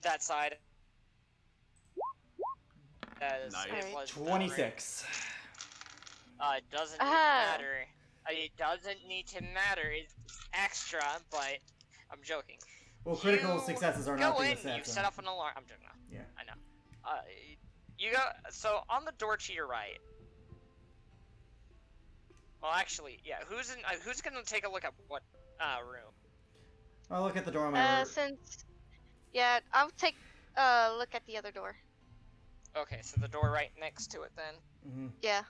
Speaker 2: that side. As
Speaker 5: Nice.
Speaker 2: it was
Speaker 1: 26.
Speaker 2: It doesn't need to matter. It doesn't need to matter. It's extra, but I'm joking.
Speaker 1: Well, critical
Speaker 2: You
Speaker 1: successes are not
Speaker 2: Go
Speaker 1: being
Speaker 2: in.
Speaker 1: set.
Speaker 2: You set off an alarm. I'm joking.
Speaker 1: Yeah.
Speaker 2: I know. You go. So on the door to your right. Well, actually, yeah. Who's gonna take a look at what room?
Speaker 1: I'll look at the door on my.
Speaker 4: Yeah, I'll take a look at the other door.
Speaker 2: Okay, so the door right next to it then.
Speaker 1: Mm-hmm.
Speaker 4: Yeah.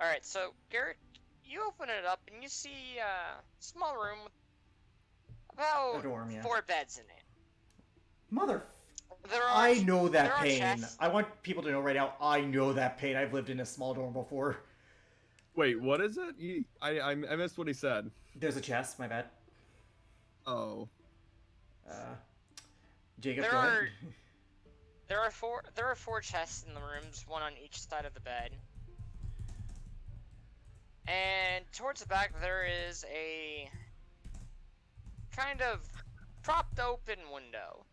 Speaker 2: All right, so Garrett, you open it up and you see a small room with about
Speaker 1: A dorm, yeah.
Speaker 2: 4 beds in it.
Speaker 1: Mother.
Speaker 2: There are.
Speaker 1: I know
Speaker 2: there
Speaker 1: that
Speaker 2: are
Speaker 1: pain.
Speaker 2: chests.
Speaker 1: I want people to know right now. I know that pain. I've lived in a small dorm before.
Speaker 5: Wait, what is it? I missed what he said.
Speaker 1: There's a chest. My bad.
Speaker 5: Oh.
Speaker 1: Jacob,
Speaker 2: There
Speaker 1: go ahead.
Speaker 2: are- There are 4 chests in the rooms, one on each side of the bed. And towards the back there is a kind of propped open window.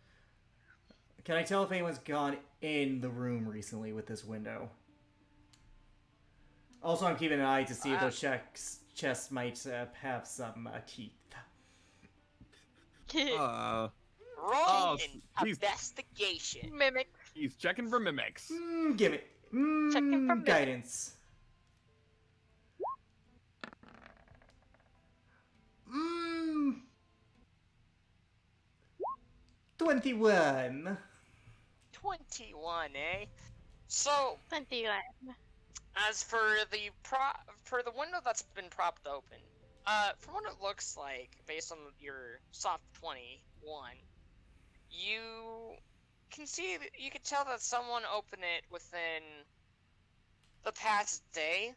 Speaker 1: Can I tell if anyone's gone in the room recently with this window? Also, I'm keeping an eye to see if those chests might have some teeth.
Speaker 2: Roll
Speaker 5: Oh,
Speaker 2: an
Speaker 5: he's-
Speaker 2: investigation.
Speaker 4: Mimic.
Speaker 5: He's checking for mimics.
Speaker 1: Give it.
Speaker 4: Checking for
Speaker 1: Guidance. 21.
Speaker 2: 21, eh? So,
Speaker 4: 21.
Speaker 2: as for the window that's been propped open, from what it looks like, based on your soft 21, you you can tell that someone opened it within the past day.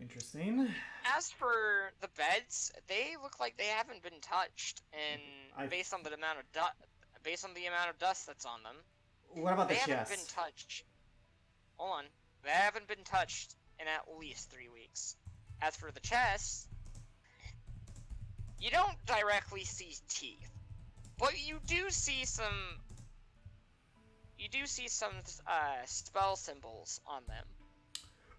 Speaker 1: Interesting.
Speaker 2: As for the beds, they look like they haven't been touched, and based on the amount of dust that's on them,
Speaker 1: What about the
Speaker 2: they haven't been
Speaker 1: chest?
Speaker 2: touched. Hold on, they haven't been touched in at least 3 weeks. As for the chest, you don't directly see teeth, but you do see some. Spell symbols on them.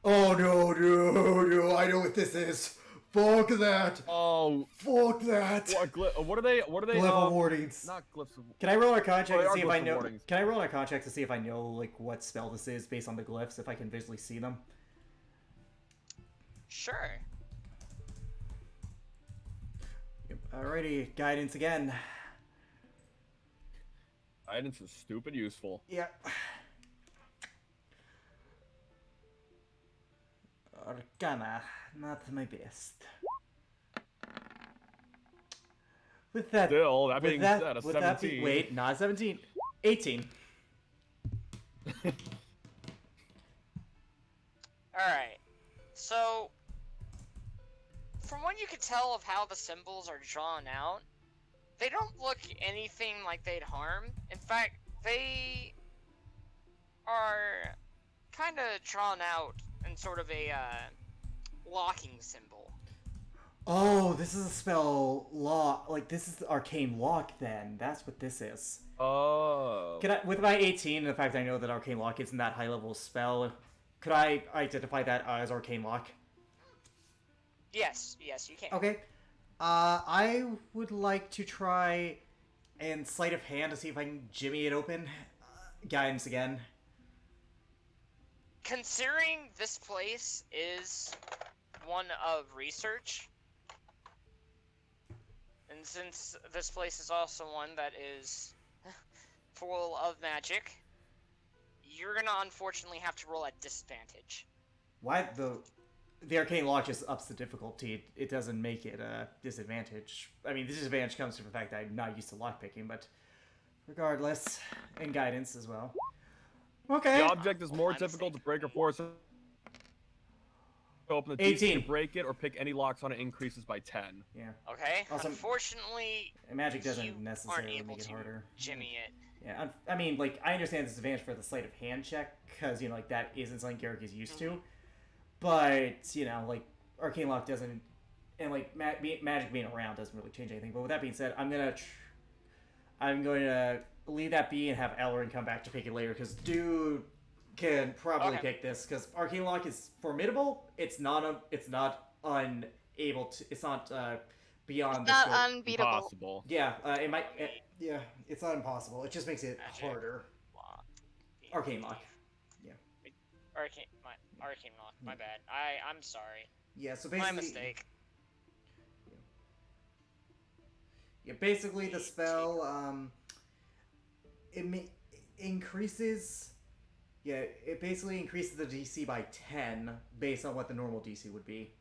Speaker 1: Oh no! I know what this is. Fuck that!
Speaker 5: Oh,
Speaker 1: Fuck that!
Speaker 5: what are they? What are they?
Speaker 1: Glyph of wardings.
Speaker 5: Not glyphs of.
Speaker 1: Can I roll a contract
Speaker 5: Oh, they
Speaker 1: to
Speaker 5: are
Speaker 1: see if I
Speaker 5: glyphs of
Speaker 1: know?
Speaker 5: wardings.
Speaker 1: Can I roll a contract to see if I know like what spell this is based on the glyphs? If I can visually see them.
Speaker 2: Sure.
Speaker 1: Yep. Alrighty, guidance again.
Speaker 5: Guidance is stupid useful.
Speaker 1: Yeah. Arcana, not my best. With that,
Speaker 5: Still, that
Speaker 1: with
Speaker 5: being
Speaker 1: that,
Speaker 5: said, a
Speaker 1: with that
Speaker 5: 17.
Speaker 1: wait, not 17, 18.
Speaker 2: Alright. So, from what you could tell of how the symbols are drawn out, they don't look anything like they'd harm. In fact, they are kind of drawn out in sort of a locking symbol.
Speaker 1: Oh, this is a spell lock. Like this is the arcane lock. Then that's what this is.
Speaker 5: Oh.
Speaker 1: Can I, with my 18, and the fact that I know that arcane lock isn't that high level spell, could I identify that as arcane lock?
Speaker 2: Yes, you can.
Speaker 1: Okay. I would like to try and sleight of hand to see if I can jimmy it open. Guidance again.
Speaker 2: Considering this place is one of research, and since this place is also one that is full of magic, you're gonna unfortunately have to roll at disadvantage.
Speaker 1: Why the arcane lock just ups the difficulty. It doesn't make it a disadvantage. I mean, the disadvantage comes from the fact that I'm not used to lockpicking, but regardless, and guidance as well. Okay.
Speaker 5: The object is more difficult to break or force open. The DC
Speaker 1: 18.
Speaker 5: to break it or pick any locks on it increases by 10.
Speaker 1: Yeah.
Speaker 2: Okay.
Speaker 1: Also,
Speaker 2: Unfortunately,
Speaker 1: magic
Speaker 2: you
Speaker 1: doesn't
Speaker 2: aren't
Speaker 1: necessarily
Speaker 2: able
Speaker 1: make it
Speaker 2: to
Speaker 1: harder.
Speaker 2: jimmy it.
Speaker 1: Yeah, I mean, like, I understand this advantage for the sleight of hand check, because, you know, like, that isn't something Garrick is used to. But, you know, like, arcane lock doesn't, and, like, magic being around doesn't really change anything. But with that being said, I'm going to leave that be and have Ellerin come back to pick it later, because dude can probably pick this, because arcane lock is formidable. It's not unable to, it's not beyond
Speaker 4: It's
Speaker 1: the
Speaker 4: not
Speaker 1: scope.
Speaker 4: unbeatable.
Speaker 5: Impossible.
Speaker 1: Yeah, it might. Yeah, it's not impossible. It just makes it
Speaker 2: Magic.
Speaker 1: harder.
Speaker 2: Lock.
Speaker 1: Arcane lock.
Speaker 2: Arcane lock. My bad. I'm sorry.
Speaker 1: Yeah, so basically.
Speaker 2: My mistake.
Speaker 1: Yeah, basically the spell. Increases. Yeah, it basically increases the DC by 10 based on what the normal DC would be.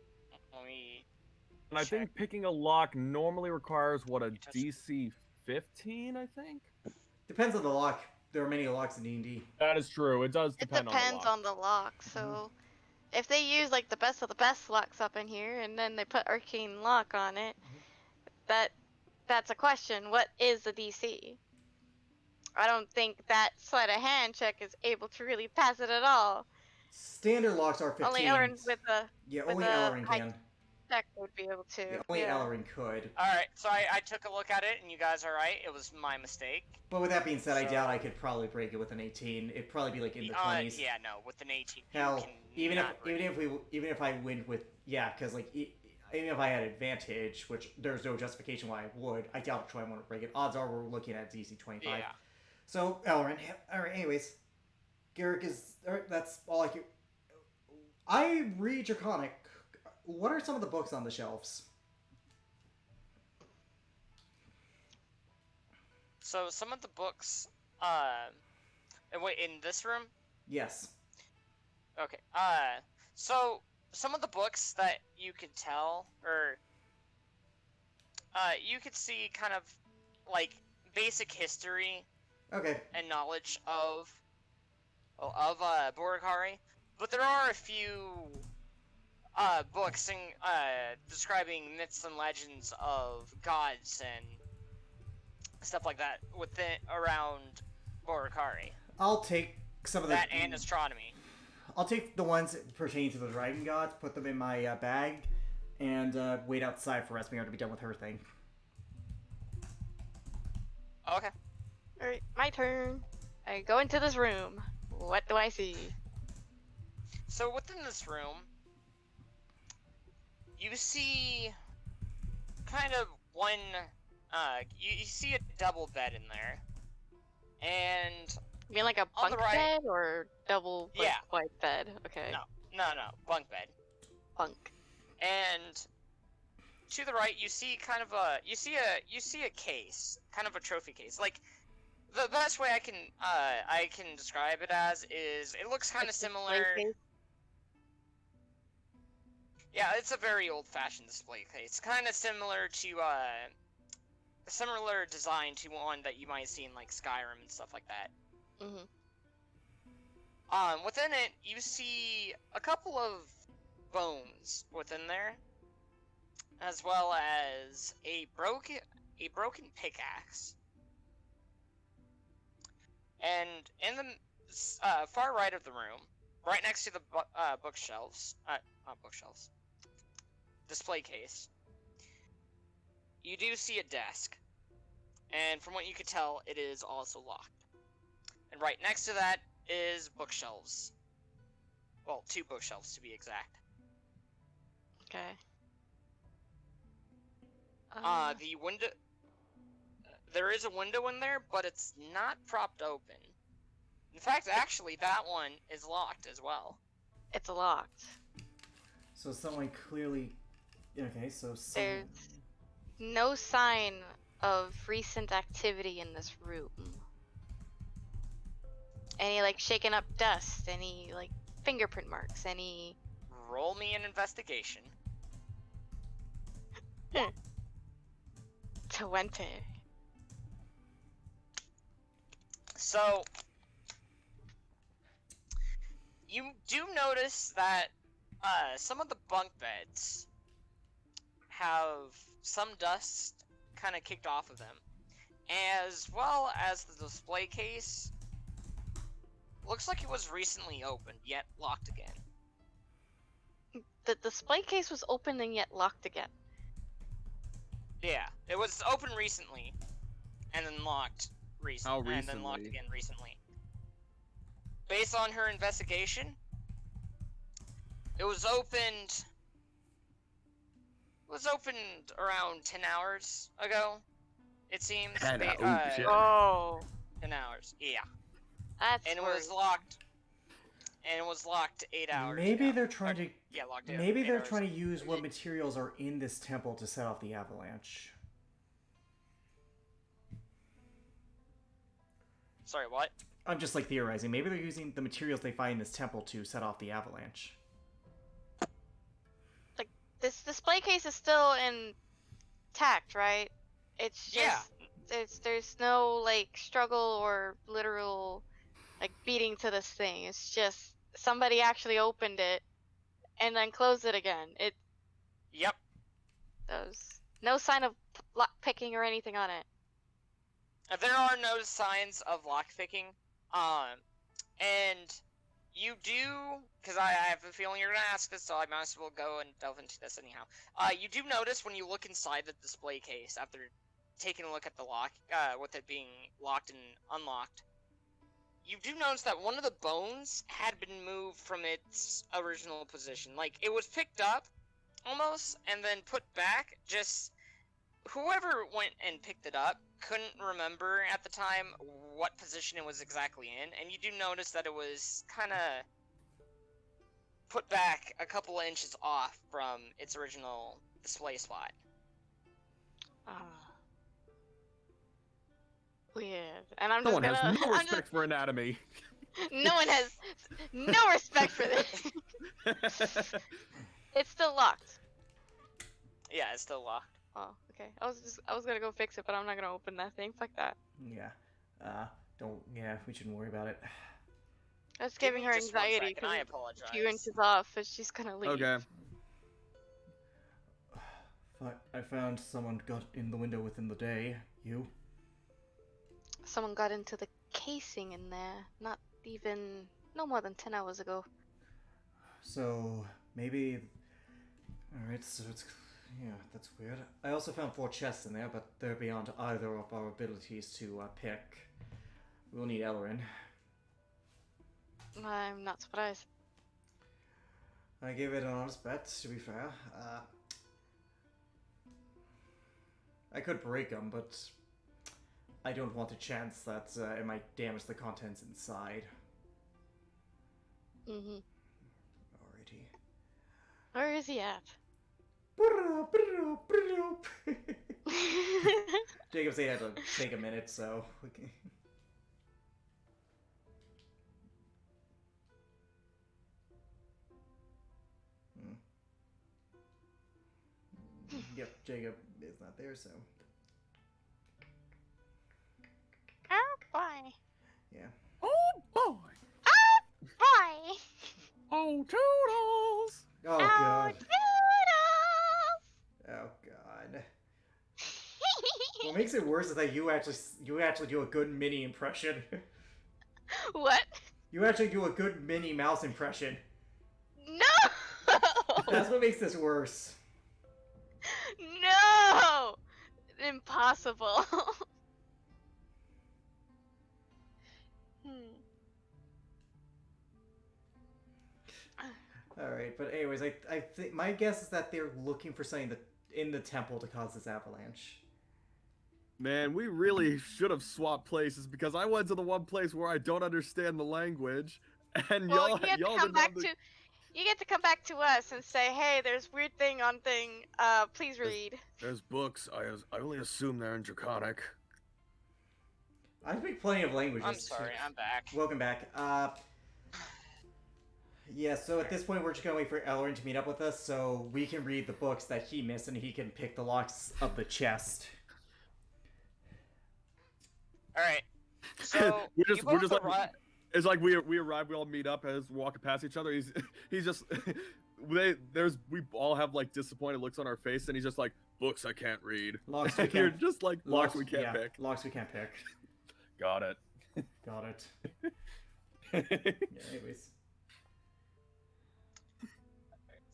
Speaker 2: Let me.
Speaker 5: And I
Speaker 2: check.
Speaker 5: think picking a lock normally requires what, a
Speaker 2: touch-
Speaker 5: DC 15, I think?
Speaker 1: Depends on the lock. There are many locks in D&D.
Speaker 5: That is true. It does
Speaker 4: It
Speaker 5: depend
Speaker 4: depends
Speaker 5: on the lock.
Speaker 4: on the lock. So, if they use like the best of the best locks up in here, and then they put arcane lock on it, that's a question. What is the DC? I don't think that sleight of hand check is able to really pass it at all.
Speaker 1: Standard locks are 15.
Speaker 4: Only Elrin with the
Speaker 1: Yeah,
Speaker 4: with
Speaker 1: only
Speaker 4: the
Speaker 1: Ellerin
Speaker 4: high-
Speaker 1: can.
Speaker 4: check would be able to.
Speaker 1: Yeah, only Ellerin could.
Speaker 2: Alright, so I took a look at it, and you guys are right. It was my mistake.
Speaker 1: But with that being said, I
Speaker 2: So-
Speaker 1: doubt I could probably break it with an 18. It'd probably be like in the 20s.
Speaker 2: Yeah, no, with an 18.
Speaker 1: Hell,
Speaker 2: you can
Speaker 1: even
Speaker 2: not break
Speaker 1: if I win with because like even if I had advantage, which there's no justification why I would, I doubt Troy won't break it. Odds are we're looking at DC 25.
Speaker 2: Yeah.
Speaker 1: So Elrin, all right. Anyways, Garrick is. All right, that's all I can. I read Draconic. What are some of the books on the shelves?
Speaker 2: So some of the books, and wait, in this room?
Speaker 1: Yes.
Speaker 2: Okay. So some of the books that you could tell, or you could see kind of like basic history
Speaker 1: Okay.
Speaker 2: and knowledge of Borikari, but there are a few books describing myths and legends of gods and stuff like that around Borikari.
Speaker 1: I'll take some of
Speaker 2: That and astronomy.
Speaker 1: I'll take the ones pertaining to the dragon gods, put them in my bag, and wait outside for Esmiar to be done with her thing.
Speaker 2: Okay.
Speaker 4: Alright, my turn. I go into this room. What do I see?
Speaker 2: So within this room, you see kind of one. You see a double bed in there, and
Speaker 4: You mean like a
Speaker 2: On the
Speaker 4: bunk
Speaker 2: right-
Speaker 4: bed or double like,
Speaker 2: Yeah.
Speaker 4: white bed? Okay.
Speaker 2: no, bunk bed.
Speaker 4: Bunk.
Speaker 2: And to the right, you see kind of a you see a case, kind of a trophy case. Like the best way I can describe it as is it looks kind of
Speaker 4: Like display
Speaker 2: similar.
Speaker 4: case?
Speaker 2: Yeah, it's a very old-fashioned display case, kind of similar to a similar design to one that you might see in like Skyrim and stuff like that.
Speaker 4: Mhm.
Speaker 2: Within it, you see a couple of bones within there, as well as a broken pickaxe. And in the far right of the room, right next to the bookshelves, not bookshelves, display case, you do see a desk. And from what you could tell, it is also locked. And right next to that is bookshelves. Well, 2 bookshelves to be exact.
Speaker 4: Okay.
Speaker 2: The window. There is a window in there, but it's not propped open. In fact, actually, that one is locked as well.
Speaker 4: It's locked.
Speaker 1: So someone clearly. Okay, so
Speaker 4: There's no sign of recent activity in this room. Any like shaking up dust, any like fingerprint marks, any
Speaker 2: Roll me an investigation.
Speaker 4: 20.
Speaker 2: So, you do notice that some of the bunk beds have some dust kind of kicked off of them, as well as the display case. Looks like it was recently opened, yet locked again.
Speaker 4: The display case was open and yet locked again.
Speaker 2: Yeah, it was open recently, and then locked recently, and then locked
Speaker 5: recently?
Speaker 2: again recently. Based on her investigation, it was opened. It was opened around 10 hours ago. It seems.
Speaker 3: 10 hours, yeah.
Speaker 4: Oh,
Speaker 2: 10 hours. Yeah.
Speaker 4: that's
Speaker 2: And it was
Speaker 4: worrisome.
Speaker 2: locked. And it was locked 8 hours.
Speaker 1: maybe
Speaker 2: ago.
Speaker 1: they're trying to.
Speaker 2: Yeah, locked.
Speaker 1: Maybe
Speaker 2: 8
Speaker 1: they're
Speaker 2: hours.
Speaker 1: trying to use what materials are in this temple to set off the avalanche.
Speaker 2: Sorry, what?
Speaker 1: I'm just like theorizing. Maybe they're using the materials they find in this temple to set off the avalanche.
Speaker 4: This display case is still intact, right? It's just
Speaker 2: Yeah.
Speaker 4: there's no like struggle or literal like beating to this thing. It's just somebody actually opened it and then closed it again. It
Speaker 2: Yep.
Speaker 4: does no sign of lock picking or anything on it.
Speaker 2: There are no signs of lockpicking. And you do, because I have a feeling you're gonna ask this, so I might as well go and delve into this anyhow. You do notice when you look inside the display case after taking a look at the lock, with it being locked and unlocked, you do notice that one of the bones had been moved from its original position. Like, it was picked up, almost, and then put back. Just, whoever went and picked it up couldn't remember at the time what position it was exactly in, and you do notice that it was kind of put back a couple of inches off from its original display spot.
Speaker 4: Weird. And I'm
Speaker 5: No
Speaker 4: just
Speaker 5: one
Speaker 4: gonna.
Speaker 5: has no
Speaker 4: I'm
Speaker 5: respect for anatomy.
Speaker 4: no one has no respect for this. It's still locked.
Speaker 2: Yeah, it's still locked.
Speaker 4: Oh, okay. I was gonna go fix it, but I'm not gonna open that thing. Fuck that.
Speaker 1: Yeah. We shouldn't worry about it.
Speaker 4: That's
Speaker 2: Give
Speaker 4: giving
Speaker 2: me
Speaker 4: her
Speaker 2: just 1
Speaker 4: anxiety
Speaker 2: second, I
Speaker 4: because
Speaker 2: apologize.
Speaker 4: a few inches off, and she's gonna leave.
Speaker 5: Okay.
Speaker 1: I found someone got in the window within the day. You?
Speaker 4: Someone got into the casing in there. Not even no more than 10 hours ago.
Speaker 1: So, maybe... Alright, so it's... Yeah, that's weird. I also found 4 chests in there, but they're beyond either of our abilities to pick. We'll need Ellerin.
Speaker 4: I'm not surprised.
Speaker 1: I gave it an honest bet, to be fair. I could break them, but I don't want a chance that it might damage the contents inside.
Speaker 4: Mm-hmm.
Speaker 1: Alrighty.
Speaker 4: Where is he at?
Speaker 1: Jacob said it had to take a minute, so... Okay. Yep, Jacob is not there, so...
Speaker 4: Oh boy.
Speaker 1: Yeah.
Speaker 5: Oh boy!
Speaker 4: Boy.
Speaker 5: Oh toodles!
Speaker 1: Oh, God. Oh, God. What makes it worse is that you actually do a good Minnie impression.
Speaker 4: What?
Speaker 1: You actually do a good Minnie Mouse impression.
Speaker 4: No!
Speaker 1: That's what makes this worse.
Speaker 4: No! Impossible.
Speaker 1: Alright, but anyways, I think my guess is that they're looking for something in the temple to cause this avalanche.
Speaker 5: Man, we really should have swapped places because I went to the one place where I don't understand the language, and
Speaker 4: Well,
Speaker 5: y'all
Speaker 4: you
Speaker 5: didn't have the...
Speaker 4: you get to come back to us and say, hey, there's weird thing on thing. Please read.
Speaker 3: There's books. I only assume they're in Draconic.
Speaker 1: I speak plenty of languages.
Speaker 2: I'm sorry, I'm back.
Speaker 1: Welcome back. Yeah, so at this point we're just gonna wait for Ellerin to meet up with us so we can read the books that he missed and he can pick the locks of the chest.
Speaker 2: Alright. So,
Speaker 5: we're just like... It's like we arrive, we all meet up as we're walking past each other. He's just we all have like disappointed looks on our face, and he's just like, books I can't read.
Speaker 1: Locks we
Speaker 5: And you're
Speaker 1: can't.
Speaker 5: just like locks we can't
Speaker 1: yeah,
Speaker 5: pick.
Speaker 1: Locks we can't pick.
Speaker 5: Got it.
Speaker 1: Got it. Yeah, anyways.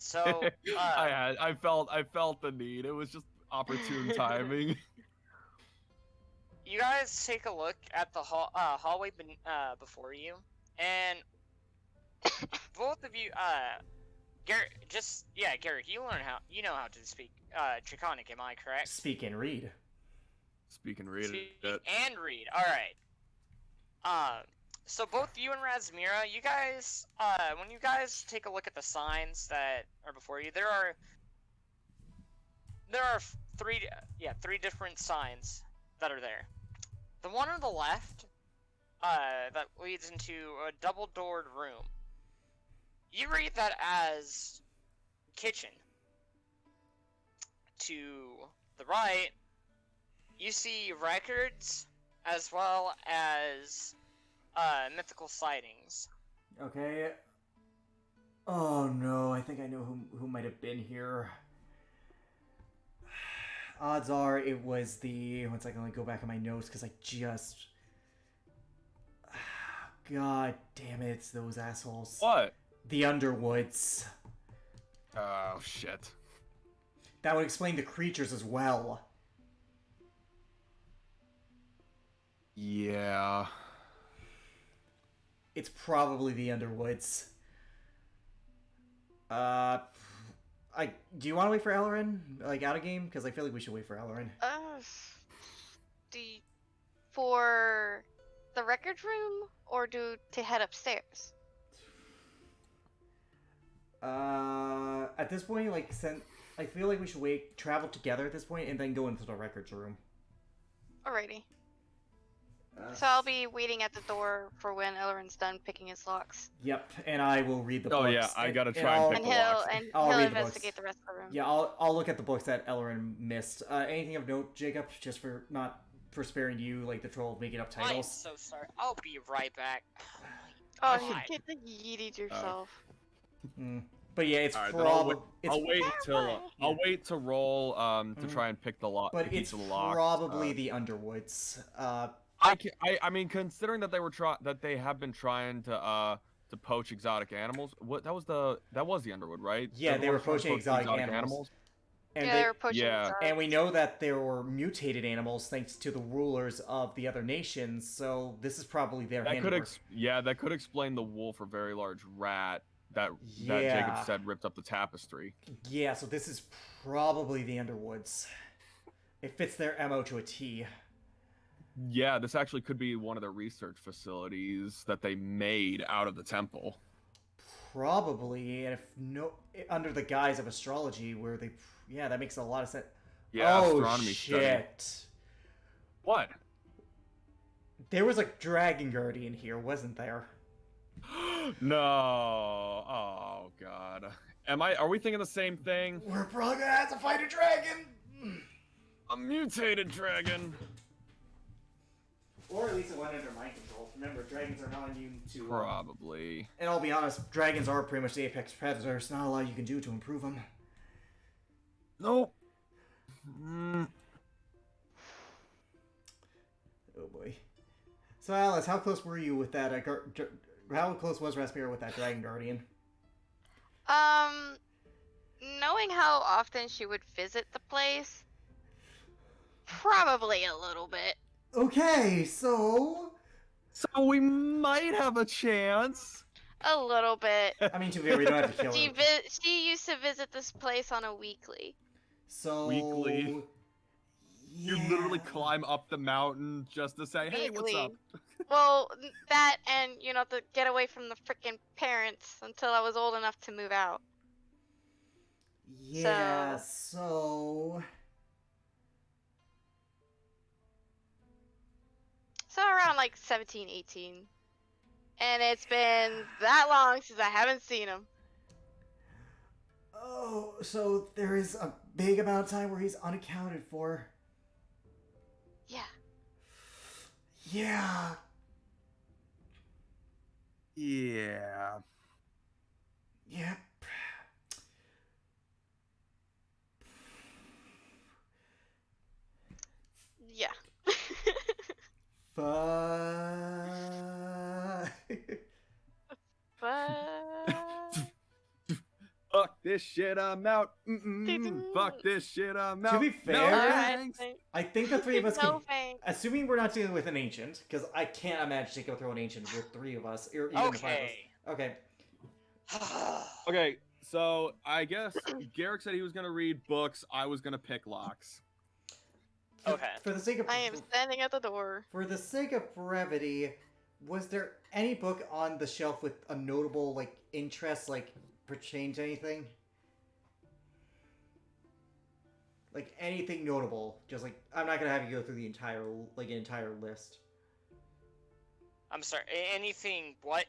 Speaker 2: so
Speaker 5: I felt the need. It was just opportune timing.
Speaker 2: you guys take a look at the hallway before you, and both of you, Garrett, Garrett, you know how to speak Draconic, am I correct?
Speaker 1: Speak and read.
Speaker 5: Speak and read
Speaker 2: Speak
Speaker 5: it.
Speaker 2: and read. All right. So both you and Razmira, you guys, when you guys take a look at the signs that are before you, there are three different signs that are there. The one on the left, that leads into a double-doored room. You read that as kitchen. To the right, you see records as well as mythical sightings.
Speaker 1: Okay. Oh no, I think I know who might have been here. Odds are it was the... One second, let me go back on my notes because I just... God damn it, it's those assholes.
Speaker 5: What?
Speaker 1: The Underwoods.
Speaker 3: Oh, shit.
Speaker 1: That would explain the creatures as well.
Speaker 3: Yeah.
Speaker 1: It's probably the Underwoods. Do you want to wait for Ellerin, like, out of game? Because I feel like we should wait for Ellerin.
Speaker 4: For the records room, or to head upstairs?
Speaker 1: At this point, like, I feel like we should travel together at this point, and then go into the records room.
Speaker 4: Alrighty. So I'll be waiting at the door for when Elrin's done picking his locks.
Speaker 1: Yep, and I will read the
Speaker 5: Oh,
Speaker 1: books.
Speaker 5: yeah, I
Speaker 1: and-
Speaker 5: gotta
Speaker 1: and
Speaker 5: try and
Speaker 1: I'll-
Speaker 5: pick
Speaker 4: And
Speaker 5: the
Speaker 4: he'll
Speaker 5: locks.
Speaker 4: and
Speaker 1: I'll
Speaker 4: he'll
Speaker 1: read the books.
Speaker 4: investigate the rest of the room.
Speaker 1: Yeah, I'll look at the books that Ellerin missed. Anything of note, Jacob? Just for not for sparing you, like the troll of making up
Speaker 2: I'm
Speaker 1: titles.
Speaker 2: so sorry. I'll be right back.
Speaker 4: Oh,
Speaker 2: God.
Speaker 4: you get the yeeted yourself.
Speaker 1: Mm. But yeah, it's
Speaker 5: All right, then I'll
Speaker 1: probably
Speaker 5: I'll wait till
Speaker 4: Yeah.
Speaker 5: I'll wait to roll to
Speaker 1: Mhm.
Speaker 5: try and pick the lock.
Speaker 1: but
Speaker 5: piece
Speaker 1: it's
Speaker 5: of the locks.
Speaker 1: probably the Underwoods.
Speaker 5: I mean, considering that they have been trying to poach exotic animals. That was the Underwood, right?
Speaker 1: Yeah, they were
Speaker 5: Everyone's trying to
Speaker 1: poaching
Speaker 5: poach
Speaker 1: exotic animals. And
Speaker 4: Yeah,
Speaker 1: they,
Speaker 4: they were poaching
Speaker 5: yeah.
Speaker 4: exotics.
Speaker 1: and we know that there were mutated animals thanks to the rulers of the other nations. So this is probably their
Speaker 5: That could
Speaker 1: handiwork.
Speaker 5: that could explain the wolf or very large rat that
Speaker 1: Yeah.
Speaker 5: Jacob said ripped up the tapestry.
Speaker 1: Yeah, so this is probably the Underwoods. It fits their MO to a T.
Speaker 5: Yeah, this actually could be one of the research facilities that they made out of the temple.
Speaker 1: Probably, and if no, under the guise of astrology, where they, yeah, that makes a lot of sense.
Speaker 5: Yeah,
Speaker 1: oh
Speaker 5: astronomy study.
Speaker 1: shit!
Speaker 5: What?
Speaker 1: There was a dragon guardian here, wasn't there?
Speaker 5: No. Oh god. Are we thinking the same thing?
Speaker 1: We're probably gonna have to fight a dragon,
Speaker 5: A mutated dragon.
Speaker 1: or at least one under mind control. Remember, dragons are not immune to.
Speaker 5: Probably.
Speaker 1: And I'll be honest, dragons are pretty much the apex predators. Not a lot you can do to improve them.
Speaker 5: Nope.
Speaker 1: Oh boy. So Alice, how close were you with that? How close was Raspberry with that dragon guardian?
Speaker 4: Knowing how often she would visit the place, probably a little bit.
Speaker 1: Okay, so
Speaker 5: So we might have a chance.
Speaker 4: A little bit.
Speaker 1: I mean, to be fair, we don't have to kill
Speaker 4: She
Speaker 1: her.
Speaker 4: she used to visit this place on a weekly.
Speaker 1: So
Speaker 5: Weekly. You
Speaker 1: yeah.
Speaker 5: literally climb up the mountain just to say, "Hey, what's
Speaker 4: Weekly.
Speaker 5: up?"
Speaker 4: Well, that and to get away from the freaking parents until I was old enough to move out.
Speaker 1: Yeah. So
Speaker 4: So around like 17, 18. And it's been that long since I haven't seen him.
Speaker 1: oh, so there is a big amount of time where he's unaccounted for.
Speaker 4: Yeah.
Speaker 1: Yeah.
Speaker 3: Yeah.
Speaker 1: Yep.
Speaker 4: Yeah.
Speaker 1: Fuck.
Speaker 4: But
Speaker 5: Fuck this shit, I'm out. Fuck this shit, I'm out.
Speaker 1: To be
Speaker 5: No
Speaker 1: fair-
Speaker 5: thanks.
Speaker 1: I think the three of us
Speaker 4: no
Speaker 1: can.
Speaker 4: thanks.
Speaker 1: Assuming we're not dealing with an ancient, because I can't imagine she could throw an ancient with three of us, or even the five of us.
Speaker 2: Okay.
Speaker 1: Okay.
Speaker 5: Okay, so I guess Garrick said he was gonna read books. I was gonna pick locks.
Speaker 2: Okay.
Speaker 1: For the sake of
Speaker 4: I am standing at the door.
Speaker 1: for the sake of brevity, was there any book on the shelf with a notable interest, pertain to anything? Like anything notable? Just I'm not gonna have you go through the entire list.
Speaker 2: I'm sorry. Anything? What?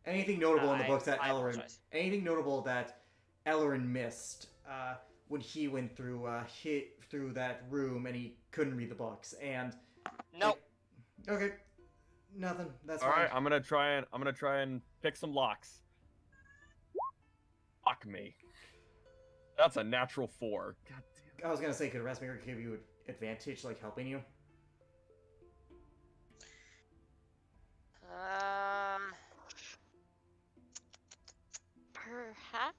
Speaker 1: Anything notable in the books that
Speaker 2: I
Speaker 1: Ellerin?
Speaker 2: apologize.
Speaker 1: Anything notable that Ellerin missed when he went through through that room and he couldn't read the books and.
Speaker 2: Nope.
Speaker 1: Okay. Nothing. That's
Speaker 5: All
Speaker 1: fine.
Speaker 5: right, I'm gonna try and pick some locks. Fuck me. That's a natural 4. God damn.
Speaker 1: I was gonna say, could Rasmussen give you advantage, helping you?
Speaker 4: Perhaps.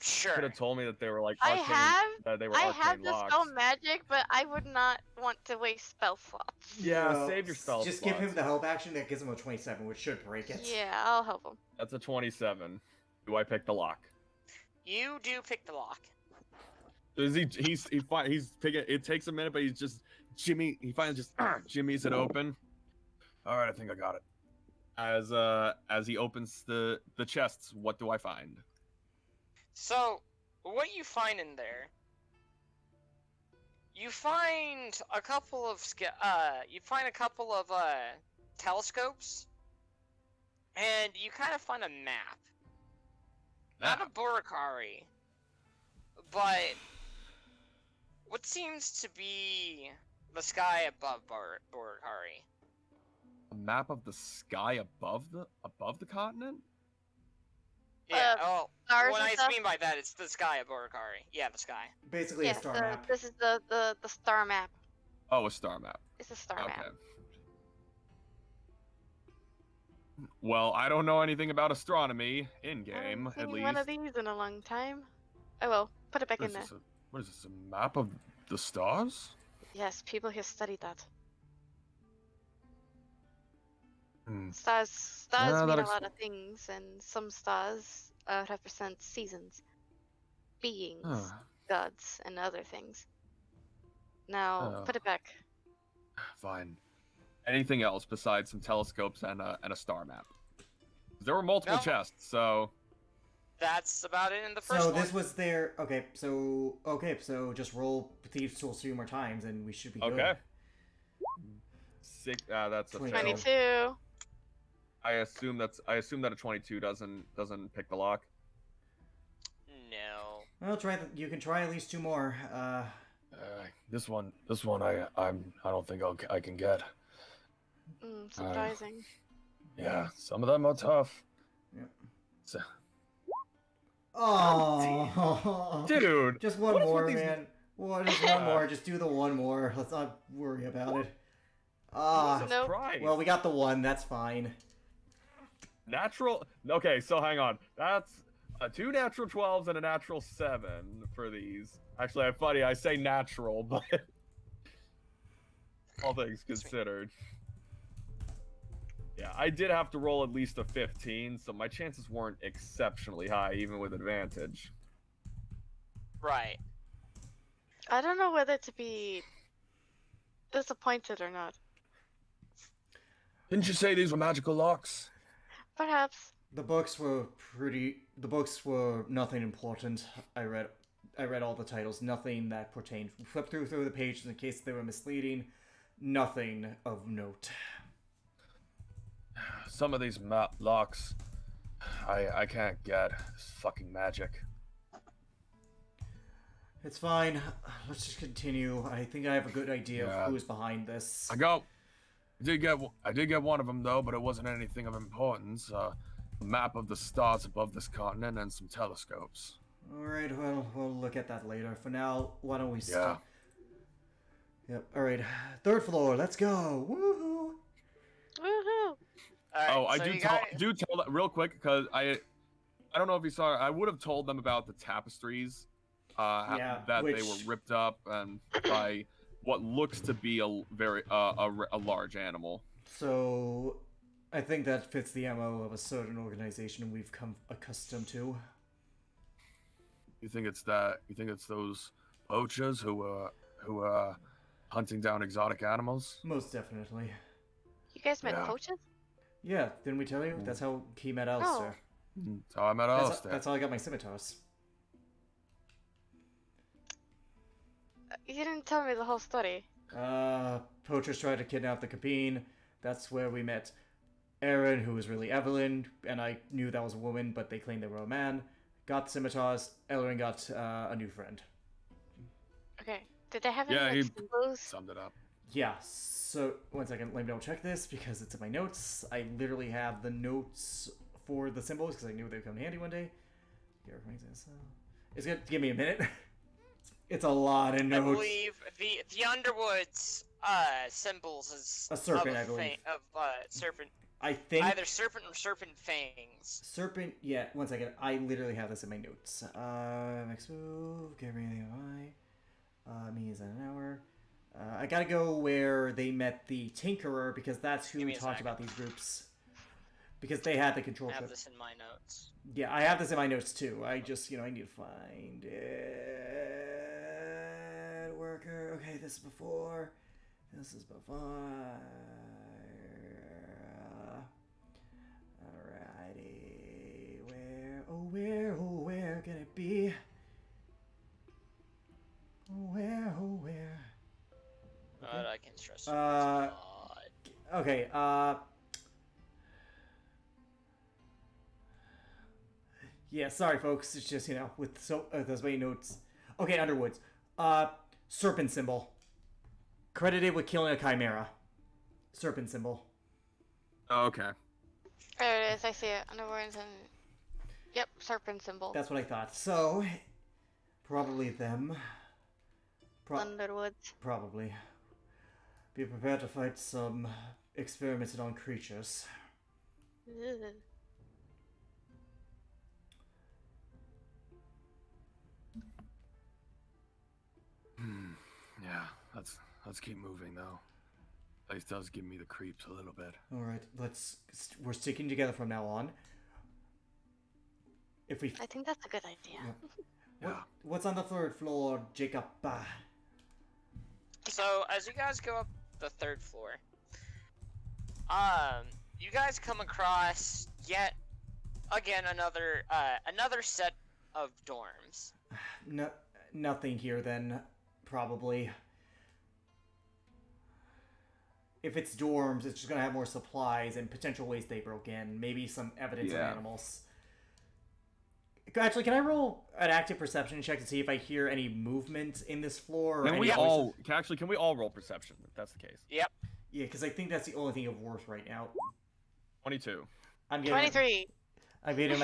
Speaker 2: Sure.
Speaker 5: Could have told me that they were
Speaker 4: I have.
Speaker 5: that they were
Speaker 4: I
Speaker 5: arcane
Speaker 4: have the
Speaker 5: locks.
Speaker 4: spell magic, but I would not want to waste spell slots.
Speaker 5: Yeah,
Speaker 1: Well,
Speaker 5: save your spell
Speaker 1: Just give him
Speaker 5: slots.
Speaker 1: the help action that gives him a 27, which should break it.
Speaker 4: Yeah, I'll help him.
Speaker 5: That's a 27. Do I pick the lock?
Speaker 2: You do pick the lock.
Speaker 5: Is he's picking. It takes a minute, but he's just Jimmy. He finally just jimmies it open. All right, I think I got it. As he opens the chests, what do I find?
Speaker 2: So, what you find in there you find a couple of telescopes, and you kind of find a map. Not a Borikari, but what seems to be the sky above Borikari.
Speaker 5: A map of the sky above the continent?
Speaker 2: Yeah.
Speaker 4: Stars
Speaker 2: What
Speaker 4: and
Speaker 2: I
Speaker 4: stuff?
Speaker 2: mean by that, it's the sky of Borikari. Yeah, the sky.
Speaker 1: Basically a star map.
Speaker 4: This is the star map.
Speaker 5: Oh, a star map.
Speaker 4: It's a star
Speaker 5: Okay.
Speaker 4: map.
Speaker 5: Well, I don't know anything about astronomy in
Speaker 4: I
Speaker 5: game,
Speaker 4: haven't
Speaker 5: at
Speaker 4: seen one of
Speaker 5: least.
Speaker 4: these in a long time. Oh well, put it back in there.
Speaker 5: What is this? A map of the stars?
Speaker 4: Yes, people here study that.
Speaker 5: Hmm.
Speaker 4: Stars
Speaker 5: Yeah,
Speaker 4: mean
Speaker 5: that
Speaker 4: a lot of things, and some stars represent seasons, beings,
Speaker 5: Huh.
Speaker 4: gods, and other things. Now,
Speaker 5: Oh.
Speaker 4: put it back.
Speaker 5: Fine. Anything else besides some telescopes and a star map? There were multiple
Speaker 2: No.
Speaker 5: chests, so
Speaker 2: That's about it in the first
Speaker 1: So
Speaker 2: one.
Speaker 1: this was their so just roll Thieves Tools 2 more times and we should be good.
Speaker 5: okay. That's a fail.
Speaker 4: 22.
Speaker 5: I assume that a 22 doesn't pick the lock.
Speaker 2: No.
Speaker 1: Well, you can try at least 2 more.
Speaker 3: This one, I don't think I can get.
Speaker 4: Surprising.
Speaker 3: Yeah, some of them are tough.
Speaker 1: Yep.
Speaker 3: So,
Speaker 1: Oh,
Speaker 5: Dude,
Speaker 1: just one
Speaker 5: what is with
Speaker 1: more,
Speaker 5: these-
Speaker 1: man. Just one more. Just do the one more. Let's not worry about it.
Speaker 5: Jesus
Speaker 4: Nope.
Speaker 5: Christ.
Speaker 1: Well, we got the one. That's fine.
Speaker 5: Natural. Okay, so hang on. That's 2 natural 12s and a natural 7 for these. Actually, I'm funny. I say natural, but all things considered. Yeah, I did have to roll at least a 15, so my chances weren't exceptionally high, even with advantage.
Speaker 2: Right.
Speaker 4: I don't know whether to be disappointed or not.
Speaker 3: didn't you say these were magical locks?
Speaker 4: Perhaps.
Speaker 1: The books were nothing important. I read all the titles. Nothing that pertained. Flip through the pages in case they were misleading. Nothing of note.
Speaker 3: Some of these locks, I can't get. It's fucking magic.
Speaker 1: It's fine. Let's just continue. I think I have a good idea
Speaker 3: Yeah.
Speaker 1: of who's behind this.
Speaker 3: I did get one of them though, but it wasn't anything of importance. A map of the stars above this continent and some telescopes.
Speaker 1: Alright, well, we'll look at that later. For now, why don't we
Speaker 3: Yeah.
Speaker 1: stop? Yep, alright. 3rd floor, let's go! Woohoo!
Speaker 4: Woohoo!
Speaker 2: Alright,
Speaker 5: Oh, I
Speaker 2: so
Speaker 5: do
Speaker 2: you
Speaker 5: tell
Speaker 2: got-
Speaker 5: do tell that real quick because I don't know if you saw. I would have told them about the tapestries,
Speaker 1: Yeah,
Speaker 5: that they
Speaker 1: which-
Speaker 5: were ripped up and by what looks to be a very a large animal.
Speaker 1: So, I think that fits the MO of a certain organization we've come accustomed to.
Speaker 3: You think it's that? You think it's those poachers who are hunting down exotic animals?
Speaker 1: Most definitely.
Speaker 4: You guys met
Speaker 3: Yeah.
Speaker 4: poachers?
Speaker 1: Yeah, didn't we tell you? That's how he met Alistair.
Speaker 3: That's how I met
Speaker 1: That's,
Speaker 3: Alistair.
Speaker 1: that's how I got my scimitars.
Speaker 4: You didn't tell me the whole story.
Speaker 1: Poachers tried to kidnap the Cabine. That's where we met Aaron, who was really Evelyn, and I knew that was a woman, but they claimed they were a man. Got the scimitars. Aaron got a new friend.
Speaker 4: Okay. Did they have
Speaker 3: Yeah,
Speaker 4: any like,
Speaker 3: he-
Speaker 4: symbols?
Speaker 3: Summed it up.
Speaker 1: Yeah, so, one second, let me double check this, because it's in my notes. I literally have the notes for the symbols, because I knew they would come in handy one day. Here, it's gonna give me a minute. It's a lot of
Speaker 2: I
Speaker 1: notes.
Speaker 2: believe the Underwood's symbols is
Speaker 1: A serpent,
Speaker 2: of
Speaker 1: I believe.
Speaker 2: Serpent,
Speaker 1: I think
Speaker 2: either serpent or serpent fangs.
Speaker 1: serpent. Yeah, one second. I literally have this in my notes. Next move. Get everything on. Me is an hour. I gotta go where they met the Tinkerer because that's who
Speaker 2: Give me a
Speaker 1: talked
Speaker 2: sec.
Speaker 1: about these groups. Because they had the control.
Speaker 2: I have
Speaker 1: clip.
Speaker 2: this in my notes.
Speaker 1: Yeah, I have this in my notes too. I just, I need to find it. Worker. Okay, this is before. This is before. Alrighty. Where can it be? Where?
Speaker 2: stress.
Speaker 1: Okay, yeah, sorry folks, it's just, with those many notes. Okay, Underwoods. Serpent symbol. Credited with killing a chimera. Serpent symbol.
Speaker 5: Oh, okay.
Speaker 4: There it is. I see it. Underwords and yep, serpent symbol.
Speaker 1: That's what I thought. So, probably them.
Speaker 4: Underwoods.
Speaker 1: Probably. Be prepared to fight some experimented on creatures.
Speaker 4: Ugh.
Speaker 3: Yeah, let's keep moving though. Place does give me the creeps a little bit.
Speaker 1: All right, we're sticking together from now on. If we,
Speaker 4: I think that's a good idea.
Speaker 3: Yeah.
Speaker 1: What's on the third floor, Jacob?
Speaker 2: So as you guys go up the third floor, you guys come across yet again another set of dorms.
Speaker 1: No, nothing here then. Probably. If it's dorms, it's just gonna have more supplies and potential ways they broke in. Maybe some evidence of animals. Actually, can I roll an active perception check to see if I hear any movement in this floor? Or
Speaker 5: Can we all roll perception if that's the case?
Speaker 2: Yep.
Speaker 1: Yeah, because I think that's the only thing of worth right now.
Speaker 5: 22.
Speaker 1: I'm getting,
Speaker 4: 23.
Speaker 1: I'm getting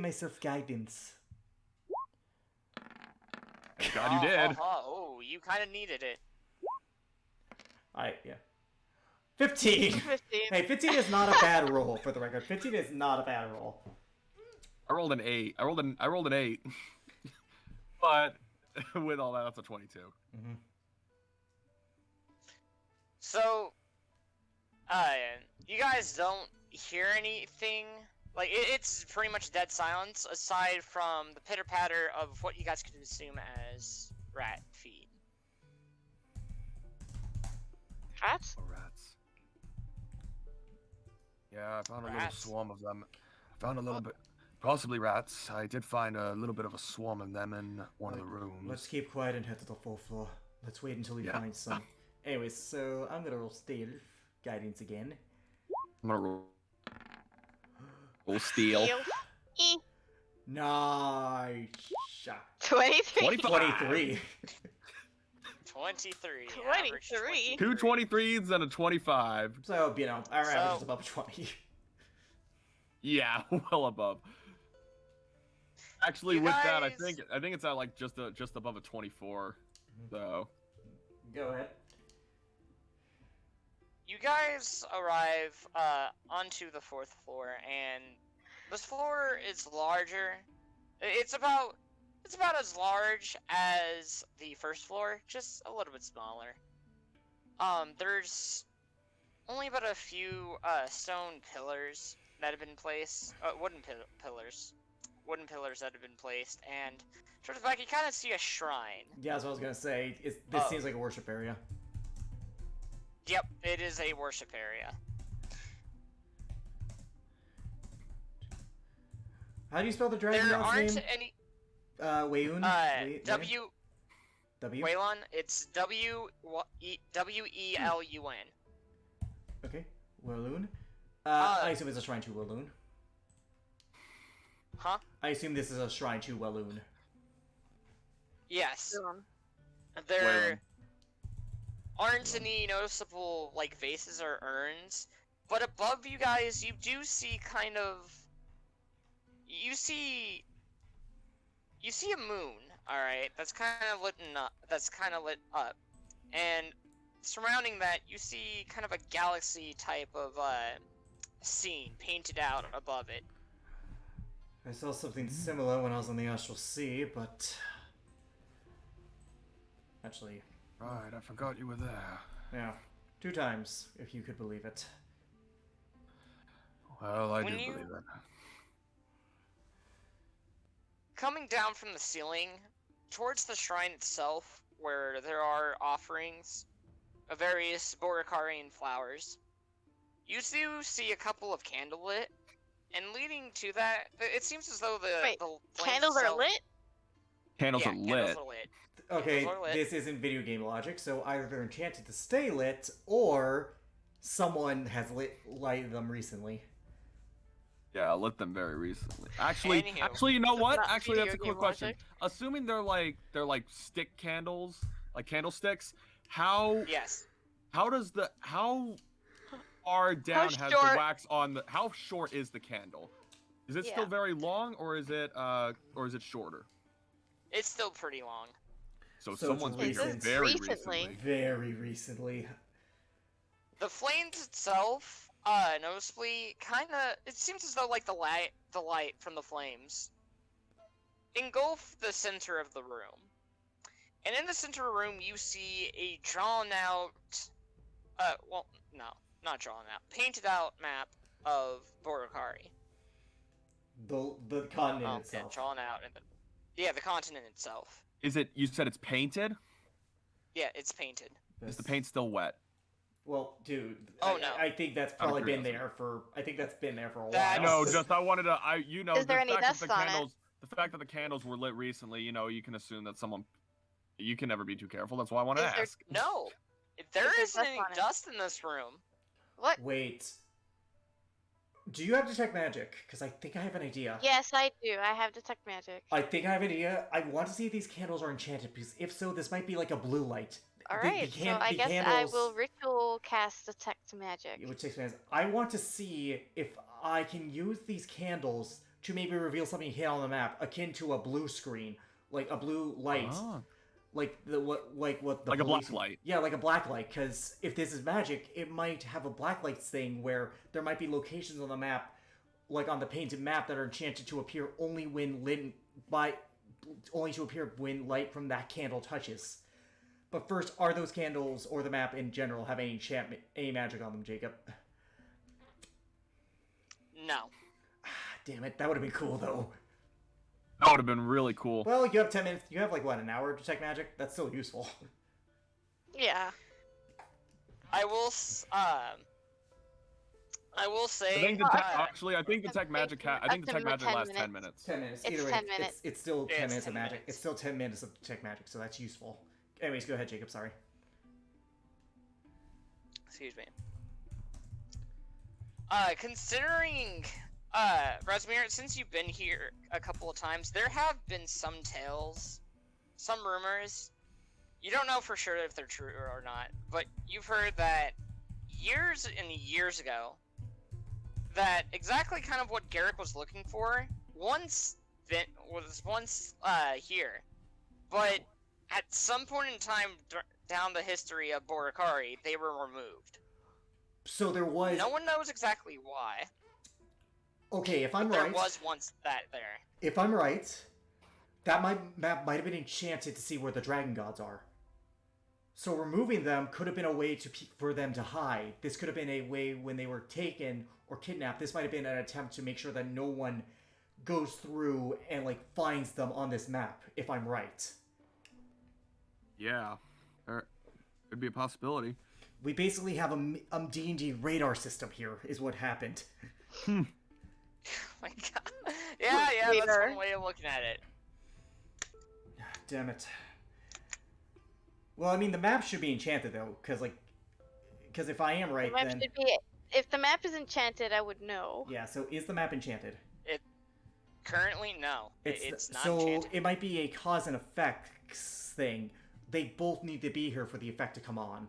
Speaker 1: myself guidance.
Speaker 5: Thank God you did.
Speaker 2: Oh, you kind of needed it.
Speaker 1: Yeah. 15.
Speaker 4: 15.
Speaker 1: Hey, 15 is not a bad roll for the record. 15 is not a bad roll.
Speaker 5: I rolled an 8. I rolled an 8. But with all that, that's a 22.
Speaker 1: Mm-hmm.
Speaker 2: So, you guys don't hear anything. Like, it's pretty much dead silence, aside from the pitter-patter of what you guys could assume as rat feet.
Speaker 4: Rats?
Speaker 3: Oh, rats. Yeah, I found a little
Speaker 2: Rats?
Speaker 3: swarm of them. I found a little bit, possibly rats. I did find a little bit of a swarm of them in one of the rooms.
Speaker 1: Let's keep quiet and head to the fourth floor. Let's wait until we find some. Anyways, so I'm gonna roll stealth guidance again.
Speaker 5: I'm gonna roll steal.
Speaker 4: E.
Speaker 1: Nice.
Speaker 4: 23.
Speaker 1: 23.
Speaker 2: 23.
Speaker 4: 23.
Speaker 5: 2 23s and a 25.
Speaker 1: So, our average is above 20.
Speaker 5: Yeah, well above. Actually,
Speaker 2: You
Speaker 5: with that, I
Speaker 2: guys-
Speaker 5: think it's at like just above a 24. So
Speaker 1: Go ahead.
Speaker 2: You guys arrive onto the fourth floor, and this floor is larger. It's about as large as the first floor, just a little bit smaller. There's only about a few stone pillars that have been placed, wooden pillars that have been placed, and towards the back you kind of see a shrine.
Speaker 1: Yeah, that's what I was gonna say. This seems like a worship area.
Speaker 2: Yep, it is a worship area.
Speaker 1: How do you spell the dragon
Speaker 2: There
Speaker 1: god's
Speaker 2: aren't
Speaker 1: name?
Speaker 2: any.
Speaker 1: Waylon?
Speaker 2: Waylon. It's W-E-L-U-N.
Speaker 1: Okay, Waylon. I assume it's a shrine to Waylon.
Speaker 2: Huh?
Speaker 1: I assume this is a shrine to Waylon.
Speaker 2: Yes.
Speaker 4: Waylon.
Speaker 2: There aren't any noticeable vases or urns, but above you guys you do see you see a moon, alright, that's kind of lit up, and surrounding that you see kind of a galaxy type of scene painted out above it.
Speaker 1: I saw something similar when I was on the Astral Sea, but actually,
Speaker 3: Right, I forgot you were there.
Speaker 1: yeah, 2 times, if you could believe it.
Speaker 3: Well, I
Speaker 2: When
Speaker 3: do
Speaker 2: you-
Speaker 3: believe it.
Speaker 2: Coming down from the ceiling, towards the shrine itself, where there are offerings of various Boracarian flowers, you do see a couple of candlelit, and leading to that, it seems as though the
Speaker 4: Wait,
Speaker 2: flame
Speaker 4: Candles are
Speaker 2: itself-
Speaker 4: lit?
Speaker 5: candles
Speaker 2: yeah,
Speaker 5: are lit.
Speaker 2: Candles are lit.
Speaker 1: Okay,
Speaker 2: Candles are lit.
Speaker 1: this isn't video game logic, so either they're enchanted to stay lit, or someone has lighted them recently.
Speaker 5: Yeah, I lit them very recently. Actually,
Speaker 2: Anywho.
Speaker 5: you know
Speaker 4: So
Speaker 5: what?
Speaker 4: not
Speaker 5: Actually, that's a
Speaker 4: video
Speaker 5: quick
Speaker 4: game
Speaker 5: question.
Speaker 4: logic.
Speaker 5: Assuming they're like stick candles, like candlesticks, how
Speaker 2: Yes.
Speaker 5: how far down has the
Speaker 4: short-
Speaker 5: wax on the? How short is the candle? Is it still
Speaker 4: Yeah.
Speaker 5: very long, or is it shorter?
Speaker 2: It's still pretty long.
Speaker 5: So
Speaker 1: So
Speaker 5: someone's been here
Speaker 1: it's
Speaker 5: very
Speaker 4: recently.
Speaker 5: recently.
Speaker 1: Very recently.
Speaker 2: The flames itself, noticeably, it seems as though like the light from the flames engulf the center of the room. And in the center of the room, you see a drawn out, well, no, not drawn out, painted out map of Borokari.
Speaker 1: The continent
Speaker 2: Yeah,
Speaker 1: itself.
Speaker 2: drawn out, and the continent itself.
Speaker 5: Is it? You said it's painted.
Speaker 2: Yeah, it's painted.
Speaker 5: Is the paint still wet?
Speaker 1: Well, dude.
Speaker 2: Oh, no.
Speaker 1: I think that's
Speaker 5: Out of
Speaker 1: probably been
Speaker 5: curiosity.
Speaker 1: there for. I think that's been there for a while.
Speaker 2: That's-
Speaker 5: No, just I wanted to.
Speaker 4: Is there any
Speaker 5: the fact
Speaker 4: dust
Speaker 5: that the
Speaker 4: on it?
Speaker 5: candles, the fact that the candles were lit recently, you can assume that someone. You can never be too careful. That's why I wanted
Speaker 4: Is
Speaker 5: to
Speaker 4: there-
Speaker 5: ask.
Speaker 2: No, there
Speaker 4: There's
Speaker 2: isn't
Speaker 4: dust
Speaker 2: any
Speaker 4: on it.
Speaker 2: dust in this room.
Speaker 4: What?
Speaker 1: Wait. Do you have detect magic? Because I think I have an idea.
Speaker 4: Yes, I do. I have detect magic.
Speaker 1: I think I have an idea. I want to see if these candles are enchanted, because if so, this might be like a blue light.
Speaker 4: All
Speaker 1: The- the
Speaker 4: right, so
Speaker 1: can-
Speaker 4: I
Speaker 1: the
Speaker 4: guess I
Speaker 1: candles-
Speaker 4: will ritual cast detect magic.
Speaker 1: Which takes minutes. I want to see if I can use these candles to maybe reveal something hidden on the map, akin to a blue screen, like a blue light,
Speaker 5: Ah.
Speaker 1: like what the
Speaker 5: Like a black
Speaker 1: police-
Speaker 5: light.
Speaker 1: Yeah, like a black light. Because if this is magic, it might have a black light thing where there might be locations on the map, like on the painted map, that are enchanted to appear only when when light from that candle touches. But first, are those candles or the map in general have any any magic on them, Jacob?
Speaker 2: No.
Speaker 1: Damn it, that would have been cool though.
Speaker 5: That would have been really cool.
Speaker 1: Well, you have 10 minutes. You have like what, an hour to detect magic? That's still useful.
Speaker 4: Yeah.
Speaker 2: I will say.
Speaker 5: I think detect magic. I think
Speaker 4: Up to
Speaker 5: detect magic
Speaker 4: 10
Speaker 5: lasts 10
Speaker 4: minutes.
Speaker 5: minutes.
Speaker 1: 10 minutes.
Speaker 4: It's
Speaker 1: Either way,
Speaker 4: 10 minutes.
Speaker 1: It's still 10
Speaker 2: Yeah, it's
Speaker 1: minutes of
Speaker 2: 10
Speaker 1: magic.
Speaker 2: minutes.
Speaker 1: It's still 10 minutes of detect magic, so that's useful. Anyways, go ahead, Jacob. Sorry.
Speaker 2: Excuse me. Considering, Razmir, since you've been here a couple of times, there have been some tales, some rumors. You don't know for sure if they're true or not, but you've heard that years and years ago, that exactly kind of what Garrick was looking for was once here, but at some point in time down the history of Borokari, they were removed.
Speaker 1: So there was.
Speaker 2: No one knows exactly why.
Speaker 1: Okay, if I'm
Speaker 2: There
Speaker 1: right.
Speaker 2: was once that there.
Speaker 1: If I'm right, that map might have been enchanted to see where the dragon gods are. So removing them could have been a way for them to hide. This could have been a way when they were taken or kidnapped. This might have been an attempt to make sure that no one goes through and like finds them on this map. If I'm right,
Speaker 5: Yeah, it'd be a possibility.
Speaker 1: we basically have a D&D radar system here. Is what happened.
Speaker 2: Oh my god. Yeah, that's
Speaker 4: Later.
Speaker 2: one way of looking at it.
Speaker 1: Damn it. Well, I mean, the map should be enchanted though, because if I am right,
Speaker 4: The map
Speaker 1: then
Speaker 4: should be. If the map is enchanted, I would know.
Speaker 1: yeah. So is the map enchanted?
Speaker 2: Currently, no. It's not
Speaker 1: so
Speaker 2: enchanted.
Speaker 1: it might be a cause and effect thing. They both need to be here for the effect to come on.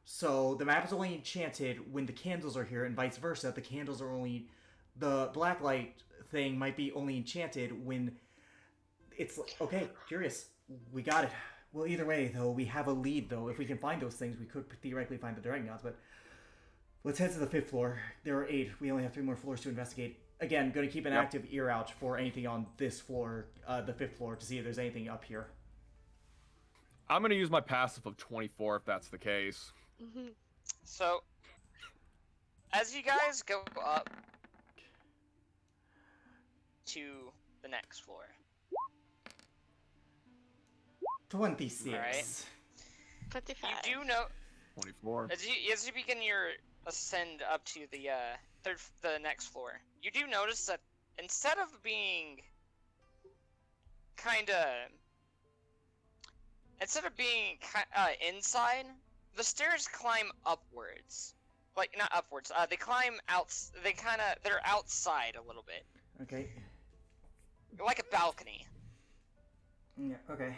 Speaker 1: So the map is only enchanted when the candles are here, and vice versa. The black light thing might be only enchanted when it's okay. Curious, we got it. Well, either way, though, we have a lead. Though, if we can find those things, we could theoretically find the dragon gods. But let's head to the 5th floor. There are 8. We only have 3 more floors to investigate. Again, going to keep an active ear out for anything on this floor, the 5th floor, to see if there's anything up here.
Speaker 5: I'm gonna use my passive of 24 if that's the case.
Speaker 4: Mhm.
Speaker 2: So, as you guys go up to the next floor,
Speaker 1: 26.
Speaker 2: Alright.
Speaker 4: 25.
Speaker 2: you do know
Speaker 5: 24.
Speaker 2: as you begin your ascend up to the next floor, you do notice that instead of being kind of instead of being inside, the stairs climb upwards. Like, not upwards, they climb out, they're outside a little bit.
Speaker 1: Okay.
Speaker 2: Like a balcony.
Speaker 1: Yeah, okay.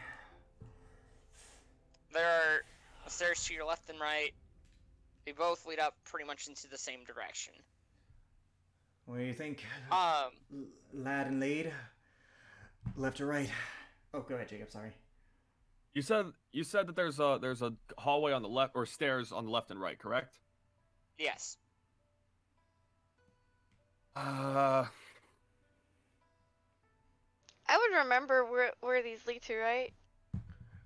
Speaker 2: There are stairs to your left and right. They both lead up pretty much into the same direction.
Speaker 1: What do you think?
Speaker 2: Um,
Speaker 1: Lad and lead? Left or right? Oh, go ahead, Jacob, sorry.
Speaker 5: You said that there's a hallway on the left or stairs on the left and right, correct?
Speaker 2: yes.
Speaker 4: I would remember where these lead to, right?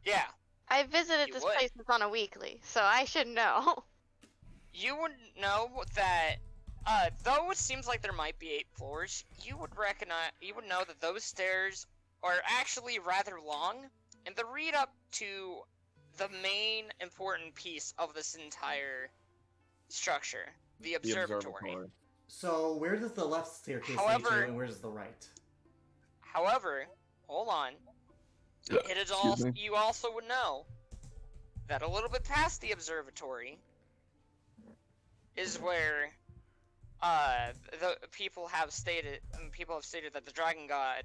Speaker 2: Yeah.
Speaker 4: I visited
Speaker 2: You
Speaker 4: this
Speaker 2: would.
Speaker 4: place on a weekly, so I should know.
Speaker 2: You would know that, though it seems like there might be 8 floors, you would know that those stairs are actually rather long, and they lead up to the main important piece of this entire structure, the observatory.
Speaker 1: So, where does the left staircase lead
Speaker 2: However-
Speaker 1: to, and where does the right?
Speaker 2: However, hold on. It is
Speaker 3: Excuse
Speaker 2: also
Speaker 3: me.
Speaker 2: you also would know that a little bit past the observatory is where the people have stated that the dragon god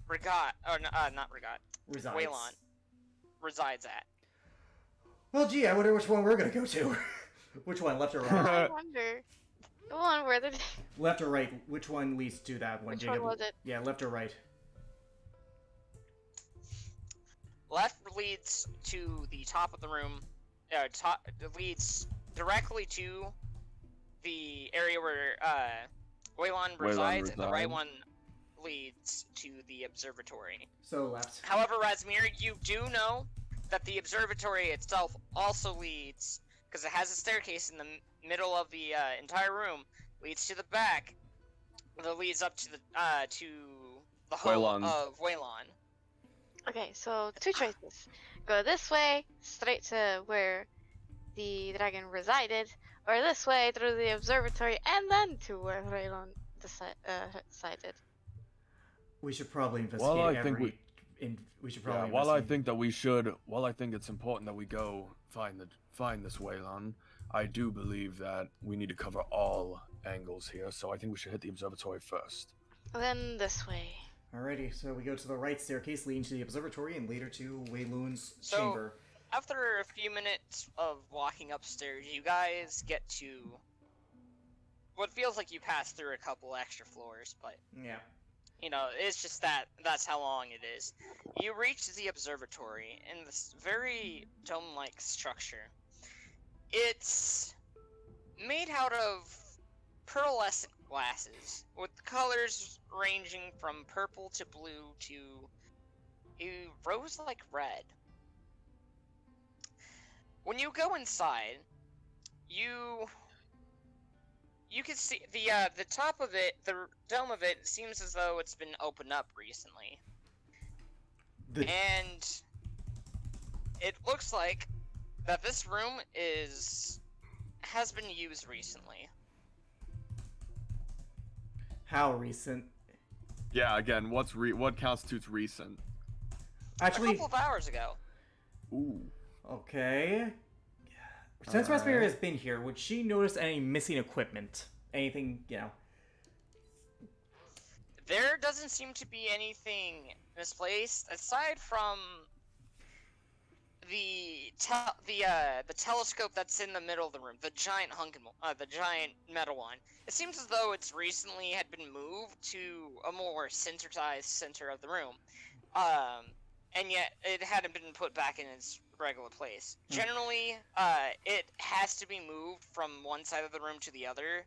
Speaker 2: not Regat
Speaker 1: Resides.
Speaker 2: Waylon resides at.
Speaker 1: Well, gee, I wonder which one we're gonna go to. Which one, left or right?
Speaker 4: I wonder. The one where the
Speaker 1: Left or right? Which one leads to that one,
Speaker 4: which
Speaker 1: Jacob?
Speaker 4: one was it?
Speaker 1: Yeah, left or right?
Speaker 2: Left leads to the top of the room. Leads directly to the area where Waylon resides, and the right
Speaker 3: resides.
Speaker 2: one leads to the observatory.
Speaker 1: So left.
Speaker 2: However, Razmir, you do know that the observatory itself also leads, because it has a staircase in the middle of the entire room, leads to the back, that leads up to the home
Speaker 5: Waylon.
Speaker 2: of Waylon.
Speaker 4: Okay, so 2 choices. Go this way, straight to where the dragon resided, or this way through the observatory, and then to where Raylon decided.
Speaker 1: We should probably investigate
Speaker 3: Well, I think
Speaker 1: we should probably.
Speaker 3: while I
Speaker 1: investigate-
Speaker 3: think it's important that we go find this Waylon, I do believe that we need to cover all angles here. So I think we should hit the observatory first.
Speaker 4: Then this way.
Speaker 1: Alrighty, so we go to the right staircase leading to the observatory and later to Waylun's
Speaker 2: So-
Speaker 1: chamber.
Speaker 2: After a few minutes of walking upstairs, you guys get to what feels like you passed through a couple extra floors, but
Speaker 1: Yeah.
Speaker 2: you know, it's just that's how long it is. You reach the observatory in this very dome-like structure. It's made out of pearlescent glasses, with colors ranging from purple to blue to a rose-like red. When you go inside, you can see the top of it, the dome of it seems as though it's been opened up recently. And it looks like that this room has been used recently.
Speaker 1: How recent?
Speaker 5: Yeah, again, what constitutes recent?
Speaker 2: A
Speaker 1: Actually,
Speaker 2: couple of hours ago.
Speaker 5: Ooh.
Speaker 1: okay. Since
Speaker 3: Alright.
Speaker 1: Rasmir has been here, would she notice any missing equipment? Anything, you know?
Speaker 2: There doesn't seem to be anything misplaced aside from the telescope that's in the middle of the room, the giant the giant metal one. It seems as though it's recently had been moved to a more centralized center of the room, and yet it hadn't been put back in its regular place. Generally, it has to be moved from one side of the room to the other.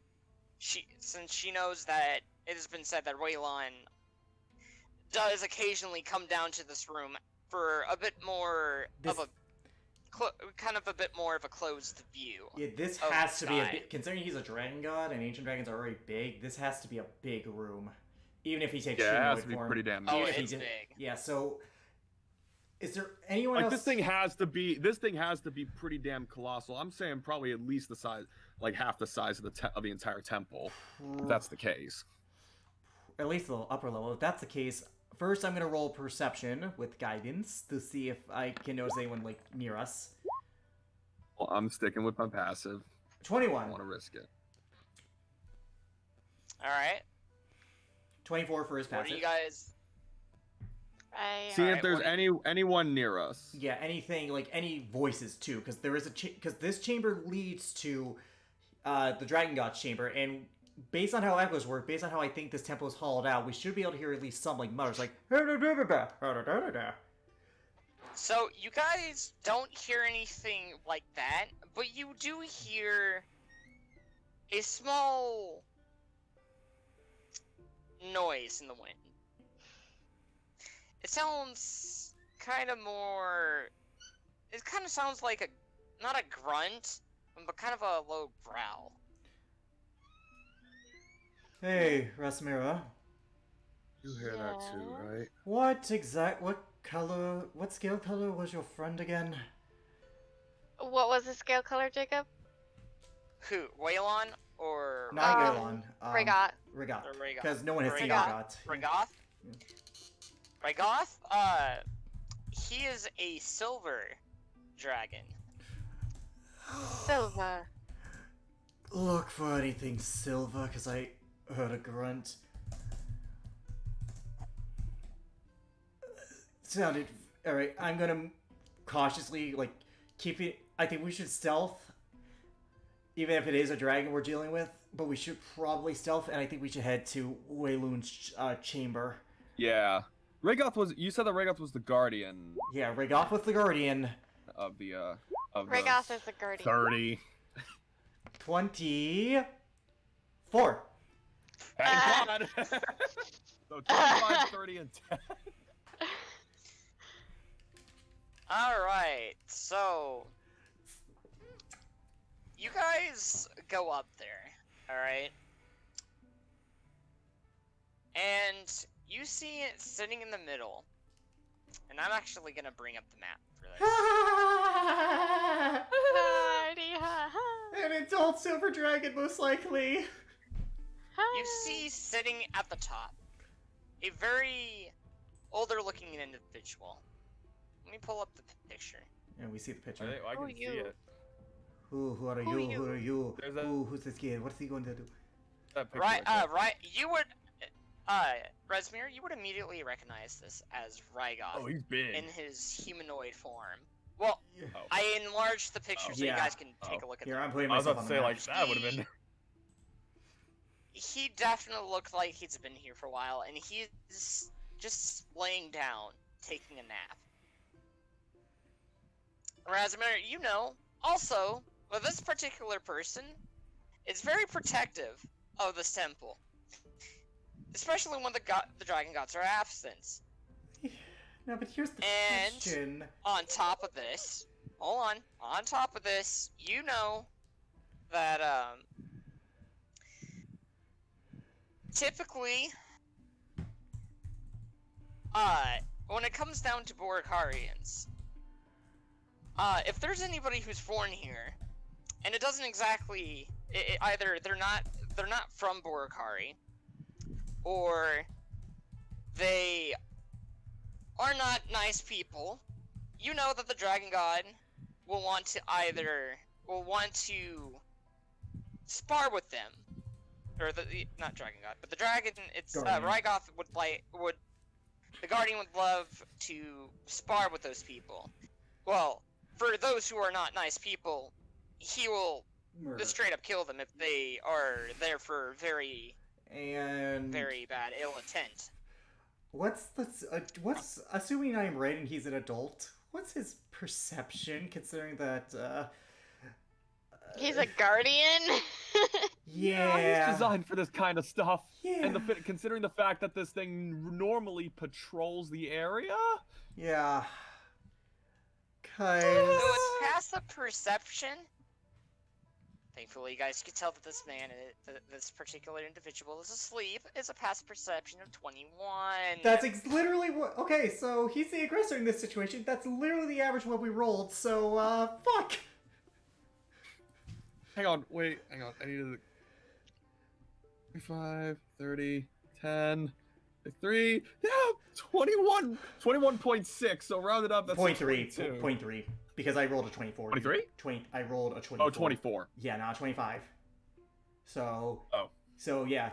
Speaker 2: Since she knows that it has been said that Waylon does occasionally come down to this room for a bit more
Speaker 1: This-
Speaker 2: of a kind of a bit more of a closed view.
Speaker 1: Yeah, this
Speaker 2: Oh,
Speaker 1: has to be a
Speaker 2: sky.
Speaker 1: big, considering he's a dragon god and ancient dragons are already big, this has to be a big room. Even if he takes
Speaker 5: Yeah, it has
Speaker 1: humanoid
Speaker 5: to be
Speaker 1: form.
Speaker 5: pretty damn
Speaker 2: Oh,
Speaker 5: big.
Speaker 1: Even if he
Speaker 2: it's
Speaker 1: did-
Speaker 2: big.
Speaker 1: Yeah, so is there anyone
Speaker 5: Like
Speaker 1: else?
Speaker 5: this thing has to be pretty damn colossal. I'm saying probably at least the size, like half the size of the entire temple. If that's the case.
Speaker 1: At least the upper level. If that's the case, first I'm gonna roll perception with guidance to see if I can notice anyone like near us.
Speaker 5: Well, I'm sticking with my passive. I
Speaker 1: 21.
Speaker 5: want to risk it.
Speaker 2: All right.
Speaker 1: 24 for his
Speaker 2: What
Speaker 1: passive.
Speaker 2: are you guys?
Speaker 5: See if
Speaker 2: Alright,
Speaker 5: there's
Speaker 2: what
Speaker 5: anyone near us.
Speaker 1: Yeah, anything like any voices too, because there is because this chamber leads to the Dragon God's chamber, and based on how echoes work, based on how I think this temple is hollowed out, we should be able to hear at least some like mutters, like.
Speaker 2: So you guys don't hear anything like that, but you do hear a small noise in the wind. It sounds kind of more. It kind of sounds like a, not a grunt, but kind of a low growl.
Speaker 1: Hey, Rasmira.
Speaker 3: You hear that too, right?
Speaker 1: What scale color was your friend again?
Speaker 4: What was the scale color, Jacob?
Speaker 2: Who? Waylon or
Speaker 1: Not
Speaker 4: Um,
Speaker 1: Gaelon.
Speaker 4: Regot.
Speaker 1: Regot.
Speaker 2: Or Rhaegar.
Speaker 1: Because no one has seen
Speaker 2: Rhaegar.
Speaker 1: Regot.
Speaker 2: Ragoth? Ragoth? He is a silver dragon.
Speaker 4: Silva.
Speaker 1: Look for anything silver, because I heard a grunt. Sounded... Alright, I'm gonna cautiously, like, keep it... I think we should stealth. Even if it is a dragon we're dealing with. But we should probably stealth, and I think we should head to Waylun's chamber.
Speaker 5: Yeah. Rhaegoth was. You said that Rhaegoth was the guardian
Speaker 1: Yeah, Ragoth with the Guardian.
Speaker 5: of the of
Speaker 4: Regoth is the guardian.
Speaker 5: 30.
Speaker 1: 24.
Speaker 5: Thank God. So 25, 30, and 10.
Speaker 2: Alright, so... You guys go up there, alright? And you see it sitting in the middle. And I'm actually gonna bring up the map for this.
Speaker 1: An adult silver dragon, most likely.
Speaker 2: You see sitting at the top a very older looking individual. Let me pull up the picture.
Speaker 1: And we see the picture.
Speaker 5: I
Speaker 4: Who
Speaker 5: can see
Speaker 4: you?
Speaker 5: it.
Speaker 1: Who are
Speaker 4: Who
Speaker 1: you?
Speaker 4: you?
Speaker 1: Who are you?
Speaker 5: There's a-
Speaker 1: Who's this kid? What's he going to do?
Speaker 5: That picture
Speaker 2: Right,
Speaker 5: there.
Speaker 2: right, you would, Resmir, you would immediately recognize this as Rygoth
Speaker 5: Oh, he's big.
Speaker 2: in his humanoid form. Well,
Speaker 1: Yeah.
Speaker 5: Oh.
Speaker 2: I enlarged the picture so
Speaker 1: Yeah.
Speaker 2: you guys can take
Speaker 5: Oh.
Speaker 2: a look at
Speaker 1: Here,
Speaker 2: that.
Speaker 1: I'm putting
Speaker 5: I was
Speaker 1: myself
Speaker 5: about
Speaker 1: on
Speaker 5: to
Speaker 1: the
Speaker 5: say,
Speaker 1: map.
Speaker 5: like, that would have been.
Speaker 2: He definitely looked like he's been here for a while, and he's just laying down, taking a nap. Razmir, you know, also, well, this particular person is very protective of this temple. Especially when the dragon gods are absent.
Speaker 1: No, but here's the
Speaker 2: And-
Speaker 1: question.
Speaker 2: On top of this, hold on top of this, you know that, typically, when it comes down to Borikarians, if there's anybody who's foreign here, and it doesn't exactly, either they're not from Borikari, or they are not nice people, you know that the Dragon God will want to spar with them, or not Dragon God, but the dragon. It's
Speaker 1: Guardian.
Speaker 2: Rygoth would the Guardian would love to spar with those people. Well, for those who are not nice people, he will
Speaker 1: Murder.
Speaker 2: just straight up kill them if they are there for very,
Speaker 1: And
Speaker 2: very bad ill intent.
Speaker 1: what's assuming I'm right and he's an adult? What's his perception, considering that?
Speaker 4: He's a guardian.
Speaker 1: Yeah.
Speaker 5: He's designed for this kind of stuff.
Speaker 1: Yeah.
Speaker 5: And considering the fact that this thing normally patrols the area.
Speaker 1: Yeah.
Speaker 2: So
Speaker 1: Cause.
Speaker 2: it's passive perception. Thankfully, you guys can tell that this man, this particular individual, is asleep. It's a passive perception of 21.
Speaker 1: That's literally what. Okay, so he's the aggressor in this situation. That's literally the average what we rolled. So, fuck.
Speaker 5: Hang on, I need to. 25, 30, 10, 3, yeah, 21.6. So round it up. That's
Speaker 1: Point three.
Speaker 5: 22.
Speaker 1: Point three. Because I rolled a 24.
Speaker 5: 23?
Speaker 1: I rolled a 24.
Speaker 5: Oh, 24.
Speaker 1: Yeah, not 25. So.
Speaker 5: Oh.
Speaker 1: So yeah,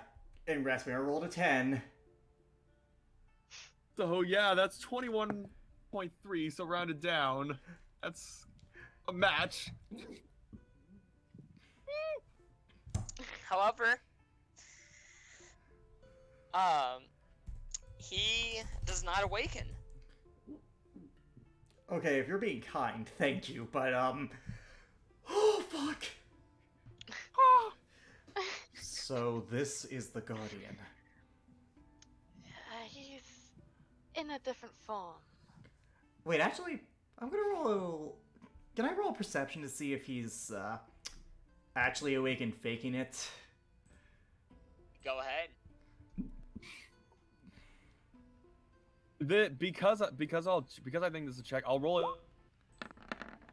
Speaker 1: and Raspberry rolled a 10.
Speaker 5: So yeah, that's 21.3. So rounded down, that's a match.
Speaker 2: However, he does not awaken.
Speaker 1: Okay, if you're being kind, thank you, but oh fuck. So this is the Guardian.
Speaker 4: He's in a different form.
Speaker 1: Wait, actually, I'm gonna roll. Can I roll perception to see if he's actually awake and faking it?
Speaker 2: Go ahead.
Speaker 5: Because I think this is a check, I'll roll it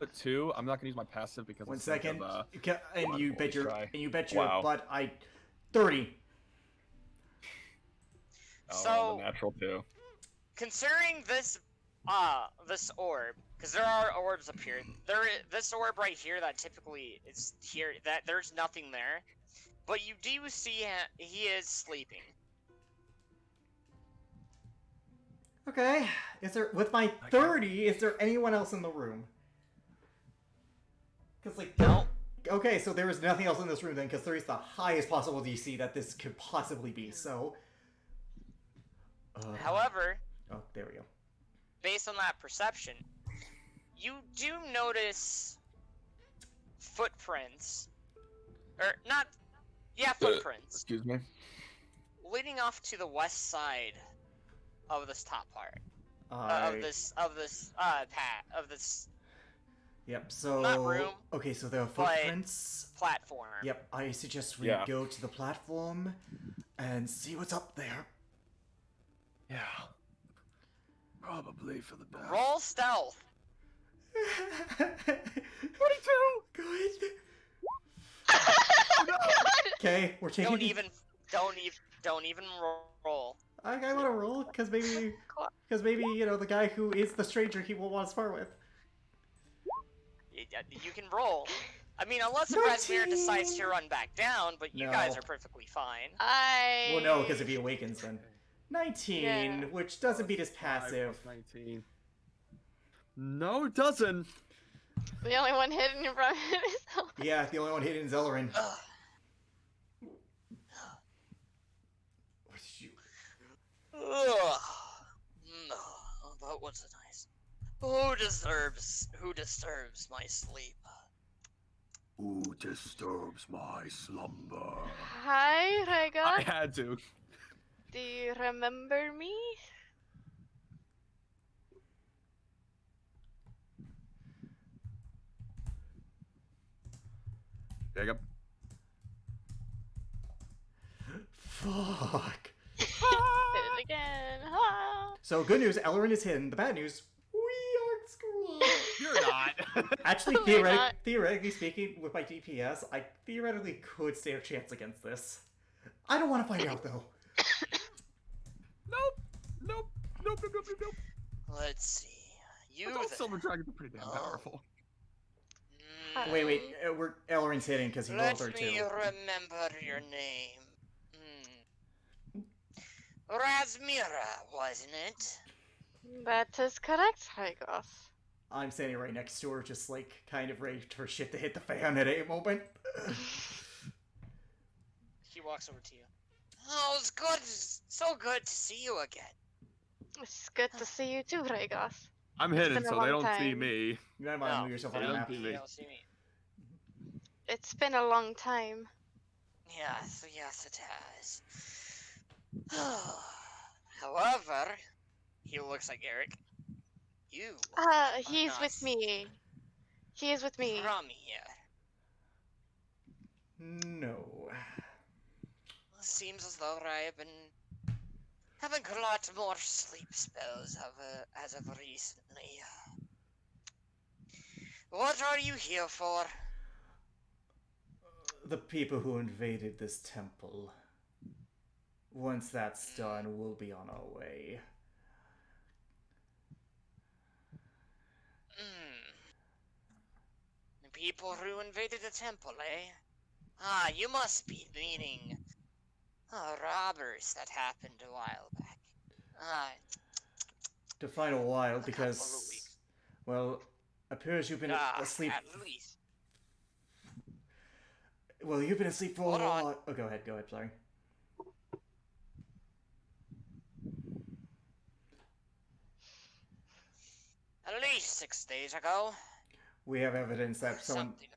Speaker 5: at 2. I'm not gonna use my passive because
Speaker 1: One
Speaker 5: it's sake
Speaker 1: second,
Speaker 5: of,
Speaker 1: and you bet your
Speaker 5: try.
Speaker 1: wow. Butt. 30.
Speaker 2: So,
Speaker 5: the natural 2.
Speaker 2: considering this orb, because there are orbs up here. This orb right here that typically is here, that there's nothing there, but you do see he is sleeping.
Speaker 1: Okay. Is there with my 30? Is there anyone else in the room? Because like
Speaker 2: No.
Speaker 1: Okay, so there is nothing else in this room then, because 30 is the highest possible DC that this could possibly be. So.
Speaker 2: However,
Speaker 1: oh, there we go.
Speaker 2: based on that perception, you do notice footprints, or not? Yeah, footprints
Speaker 5: Excuse me.
Speaker 2: leading off to the west side of this top part.
Speaker 1: I-
Speaker 2: Of this
Speaker 1: Yep. So.
Speaker 2: not room,
Speaker 1: Okay, so there are
Speaker 2: but-
Speaker 1: footprints.
Speaker 2: platform.
Speaker 1: Yep. I suggest we
Speaker 5: Yeah.
Speaker 1: go to the platform and see what's up there.
Speaker 3: Yeah. Probably for the best.
Speaker 2: Roll stealth.
Speaker 1: 22. Good. Okay, we're taking.
Speaker 2: Don't even roll.
Speaker 1: I want to roll because maybe you know the guy who is the stranger he will want to spar with.
Speaker 2: You can roll. I mean, unless the
Speaker 1: 19.
Speaker 2: Raspberry decides to run back down, but you
Speaker 1: No.
Speaker 2: guys are perfectly fine.
Speaker 1: Well, no, because if he awakens, then 19,
Speaker 4: Yeah.
Speaker 1: which doesn't beat his
Speaker 5: 5
Speaker 1: passive.
Speaker 5: plus 19. No, it doesn't.
Speaker 4: The only one hidden in front of him is Elrin.
Speaker 1: Yeah, the only one hidden is Elrin.
Speaker 2: Ugh. Ugh. No, but what's it nice? Who disturbs my sleep?
Speaker 3: Who disturbs my slumber?
Speaker 4: Hi,
Speaker 5: I
Speaker 4: Rhaegar.
Speaker 5: had to.
Speaker 4: Do you remember me?
Speaker 5: Jacob.
Speaker 1: Fuck.
Speaker 4: Did it again. Ha!
Speaker 1: So good news, Elrin is hidden. The bad news, we aren't screwed.
Speaker 5: You're not.
Speaker 1: Actually,
Speaker 4: We're not.
Speaker 1: theoretically speaking, with my DPS, I theoretically could stand a chance against this. I don't want to find out though.
Speaker 5: Nope.
Speaker 2: Let's see. You.
Speaker 5: Those
Speaker 2: th-
Speaker 5: silver dragons are pretty damn
Speaker 2: Oh.
Speaker 5: powerful.
Speaker 2: Mm,
Speaker 1: Wait, Elrin's hidden because he rolled
Speaker 2: Let
Speaker 1: 32.
Speaker 2: me remember your name. Razmira, wasn't it?
Speaker 4: That is correct, Rhaegar.
Speaker 1: I'm standing right next to her, just like kind of ready for shit to hit the fan at any moment.
Speaker 2: He walks over to you. Oh, it's good. So good to see you again.
Speaker 4: It's good to see you too, Rhaegar.
Speaker 5: I'm hidden,
Speaker 4: been a
Speaker 5: so they
Speaker 4: long
Speaker 5: don't see
Speaker 4: time.
Speaker 5: me.
Speaker 1: You might want to
Speaker 2: No,
Speaker 1: move yourself
Speaker 5: they
Speaker 1: on the
Speaker 5: don't
Speaker 1: map.
Speaker 5: see me.
Speaker 2: You don't see me.
Speaker 4: It's been a long time.
Speaker 2: Yes, it has. However, he looks like Eric. You
Speaker 4: He's
Speaker 2: not
Speaker 4: with me. He is with me.
Speaker 2: from here.
Speaker 1: No.
Speaker 2: Seems as though I have been having a lot more sleep spells as of recently. What are you here for?
Speaker 1: The people who invaded this temple. Once that's done, we'll be on our way.
Speaker 2: people who invaded the temple, eh? Ah, you must be meaning robbers that happened a while back. Ah,
Speaker 1: Define a while,
Speaker 2: a couple of
Speaker 1: because,
Speaker 2: weeks.
Speaker 1: well, appears you've been asleep.
Speaker 2: At least.
Speaker 1: Well, you've been asleep for a
Speaker 2: Hold on.
Speaker 1: while. Oh, go ahead, sorry.
Speaker 2: At least 6 days ago.
Speaker 1: We have evidence that someone.
Speaker 2: Something.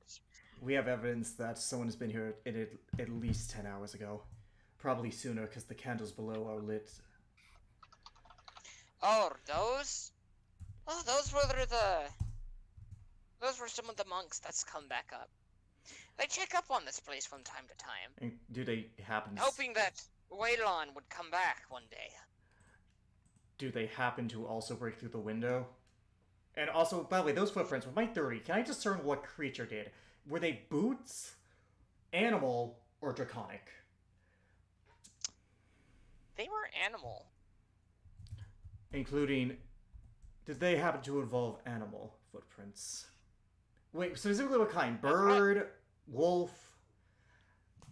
Speaker 1: We have evidence that someone has been here at least 10 hours ago. Probably sooner, because the candles below are lit.
Speaker 2: Oh, those? Oh, those were some of the monks that's come back up. They check up on this place from time to time,
Speaker 1: And do they happen?
Speaker 2: hoping that Waylon would come back one day.
Speaker 1: Do they happen to also break through the window? And also, by the way, those footprints, with my theory, can I discern what creature did? Were they boots, animal, or draconic?
Speaker 2: They were animal.
Speaker 1: Including, did they happen to involve animal footprints? Wait, specifically what kind? Bird, wolf,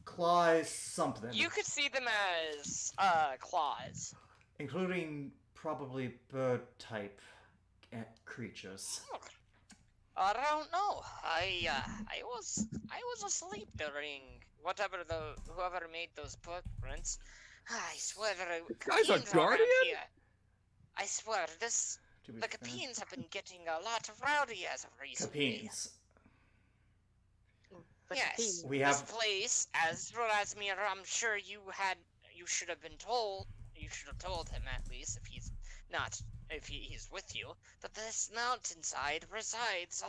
Speaker 1: claws, something.
Speaker 2: You could see them as claws.
Speaker 1: Including probably bird type creatures.
Speaker 2: I don't know. I was asleep during whoever made those footprints. I swear
Speaker 3: guy's a
Speaker 2: Capeens around
Speaker 3: guardian?
Speaker 2: here- I swear
Speaker 1: To be
Speaker 2: the
Speaker 1: fair.
Speaker 2: Capeens have been getting a lot rowdy as of recently.
Speaker 1: Capeens.
Speaker 4: The
Speaker 2: Yes,
Speaker 4: Capeens.
Speaker 1: We
Speaker 2: this
Speaker 1: have-
Speaker 2: place, as Razmir, I'm sure you should have been told. You should have told him at least if he's with you, that this mountainside resides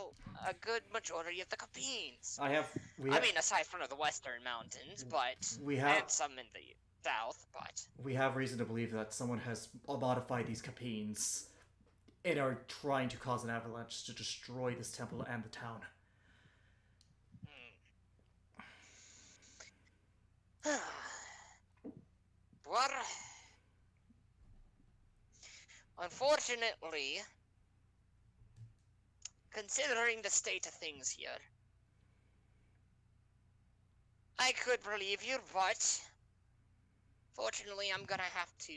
Speaker 2: a good majority of the Capeens. I mean, aside from the western mountains, but
Speaker 1: we have
Speaker 2: and some in the south, but
Speaker 1: we have reason to believe that someone has modified these Capeens and are trying to cause an avalanche to destroy this temple and the town.
Speaker 2: Well, unfortunately, considering the state of things here, I could relieve you, but fortunately I'm gonna have to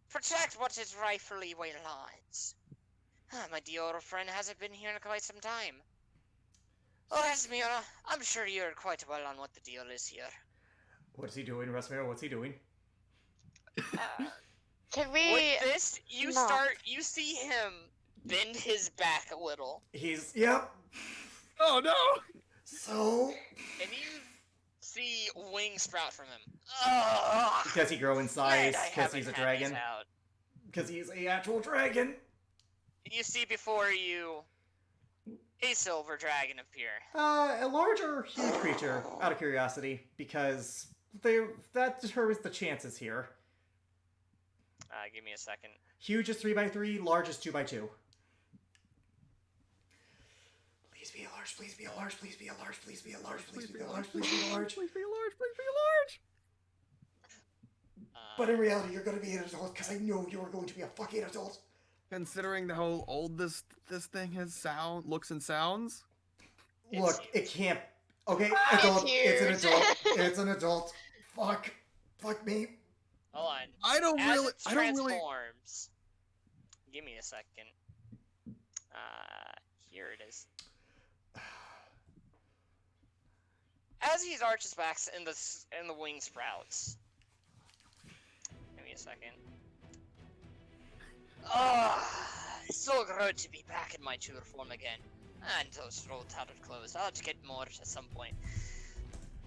Speaker 2: protect what is rightfully Waylon's. My dear old friend hasn't been here in quite some time. Oh, Rasmira, I'm sure you're quite well on what the deal is here.
Speaker 1: What's he doing, Rasmira? What's he doing?
Speaker 4: Can we?
Speaker 2: With this, you
Speaker 4: No.
Speaker 2: see him bend his back a little,
Speaker 1: Yep.
Speaker 3: Oh no!
Speaker 1: So,
Speaker 2: and you see wings sprout from him. Ugh!
Speaker 1: does he grow in size?
Speaker 2: Glad I
Speaker 1: Because he's a
Speaker 2: haven't had these
Speaker 1: dragon?
Speaker 2: out.
Speaker 1: Because he's a actual dragon?
Speaker 2: You see before you a silver dragon appear.
Speaker 1: A large or huge creature, out of curiosity, because that determines the chances here.
Speaker 2: Give me a second.
Speaker 1: Huge is 3x3, large is 2x2. Please be a large, please be a large, please be a large, please be a large, please be a large, please be a large.
Speaker 3: Please be a large, please be a large!
Speaker 1: But in reality, you're gonna be an adult, because I know you're going to be a fucking adult.
Speaker 3: Considering how old this thing looks and sounds.
Speaker 1: Look,
Speaker 2: huge.
Speaker 1: it can't. Okay,
Speaker 4: It's
Speaker 1: adult. It's an
Speaker 4: huge.
Speaker 1: adult. It's an adult. Fuck me.
Speaker 2: Hold on.
Speaker 3: I don't
Speaker 2: As
Speaker 3: really.
Speaker 2: it
Speaker 3: I don't really.
Speaker 2: transforms. Give me a second. Here it is. As he arches back and the wing sprouts. Give me a second. It's so good to be back in my true form again. And those roll-tattered clothes. I'll have to get more at some point.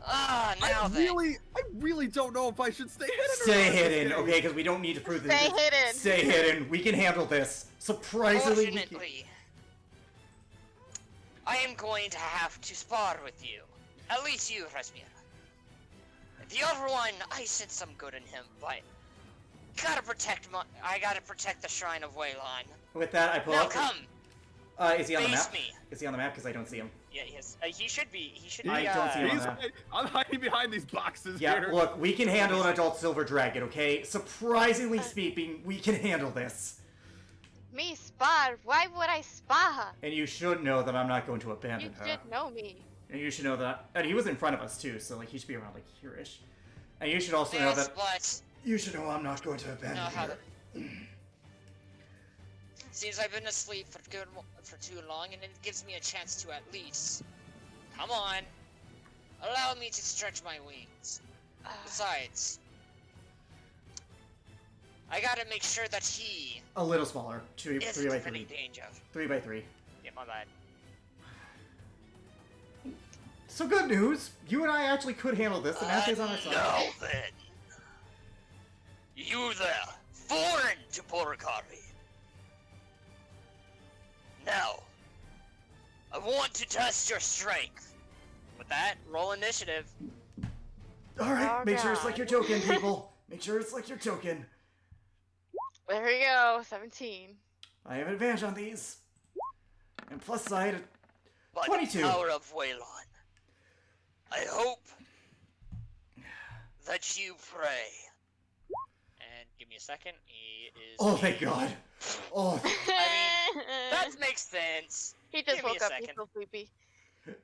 Speaker 2: Now
Speaker 3: I really don't know if I should stay hidden. or
Speaker 1: Stay
Speaker 3: not.
Speaker 1: hidden, okay? Because we don't need to prove this.
Speaker 4: Stay hidden.
Speaker 1: Stay hidden. We can handle this. Surprisingly, we can.
Speaker 2: Fortunately, I am going to have to spar with you. At least you, Rasmira. The other one, I sense some good in him, but I gotta protect the Shrine of Waylon.
Speaker 1: With that, I pull
Speaker 2: Now
Speaker 1: up.
Speaker 2: come,
Speaker 1: Is he on the
Speaker 2: face
Speaker 1: map?
Speaker 2: me.
Speaker 1: Is he on the map? Because I don't see him.
Speaker 2: Yeah, yes. He should be.
Speaker 1: I don't see him.
Speaker 3: I'm hiding behind these boxes
Speaker 1: Yeah,
Speaker 3: here.
Speaker 1: look, we can handle an adult silver dragon, okay? Surprisingly speaking, we can handle this.
Speaker 4: Me spar? Why would I spar?
Speaker 1: And you should know that I'm not going to
Speaker 4: You
Speaker 1: abandon her.
Speaker 4: should know me.
Speaker 1: And you should know that. And he was in front of us too, so like he should be around like here-ish. And you should also know
Speaker 2: Yes,
Speaker 1: that.
Speaker 2: but
Speaker 1: You should know I'm not going to abandon
Speaker 2: know how
Speaker 1: her.
Speaker 2: seems I've been asleep for too long, and it gives me a chance to at least. Come on, allow me to stretch my wings. Besides, I gotta make sure that he
Speaker 1: A little smaller. Three by
Speaker 2: isn't in
Speaker 1: three.
Speaker 2: any danger.
Speaker 1: 3x3.
Speaker 2: Yeah, my bad.
Speaker 1: So good news. You and I actually could handle this. The match is on our side.
Speaker 2: Now then, you there, foreign to Borikari. Now, I want to test your strength. With that, roll initiative.
Speaker 1: All right.
Speaker 4: Oh,
Speaker 1: Make sure it's
Speaker 4: God.
Speaker 1: like your token, people. Make sure it's like your token.
Speaker 4: There we go. 17.
Speaker 1: I have an advantage on these. And plus side.
Speaker 2: By
Speaker 1: 22.
Speaker 2: the power of Waylon, I hope that you pray. And give me a second. He is.
Speaker 1: Oh, thank God. Oh,
Speaker 2: That makes sense.
Speaker 4: He just
Speaker 2: Give me
Speaker 4: woke
Speaker 2: a
Speaker 4: up. He's
Speaker 2: second.
Speaker 4: so sleepy.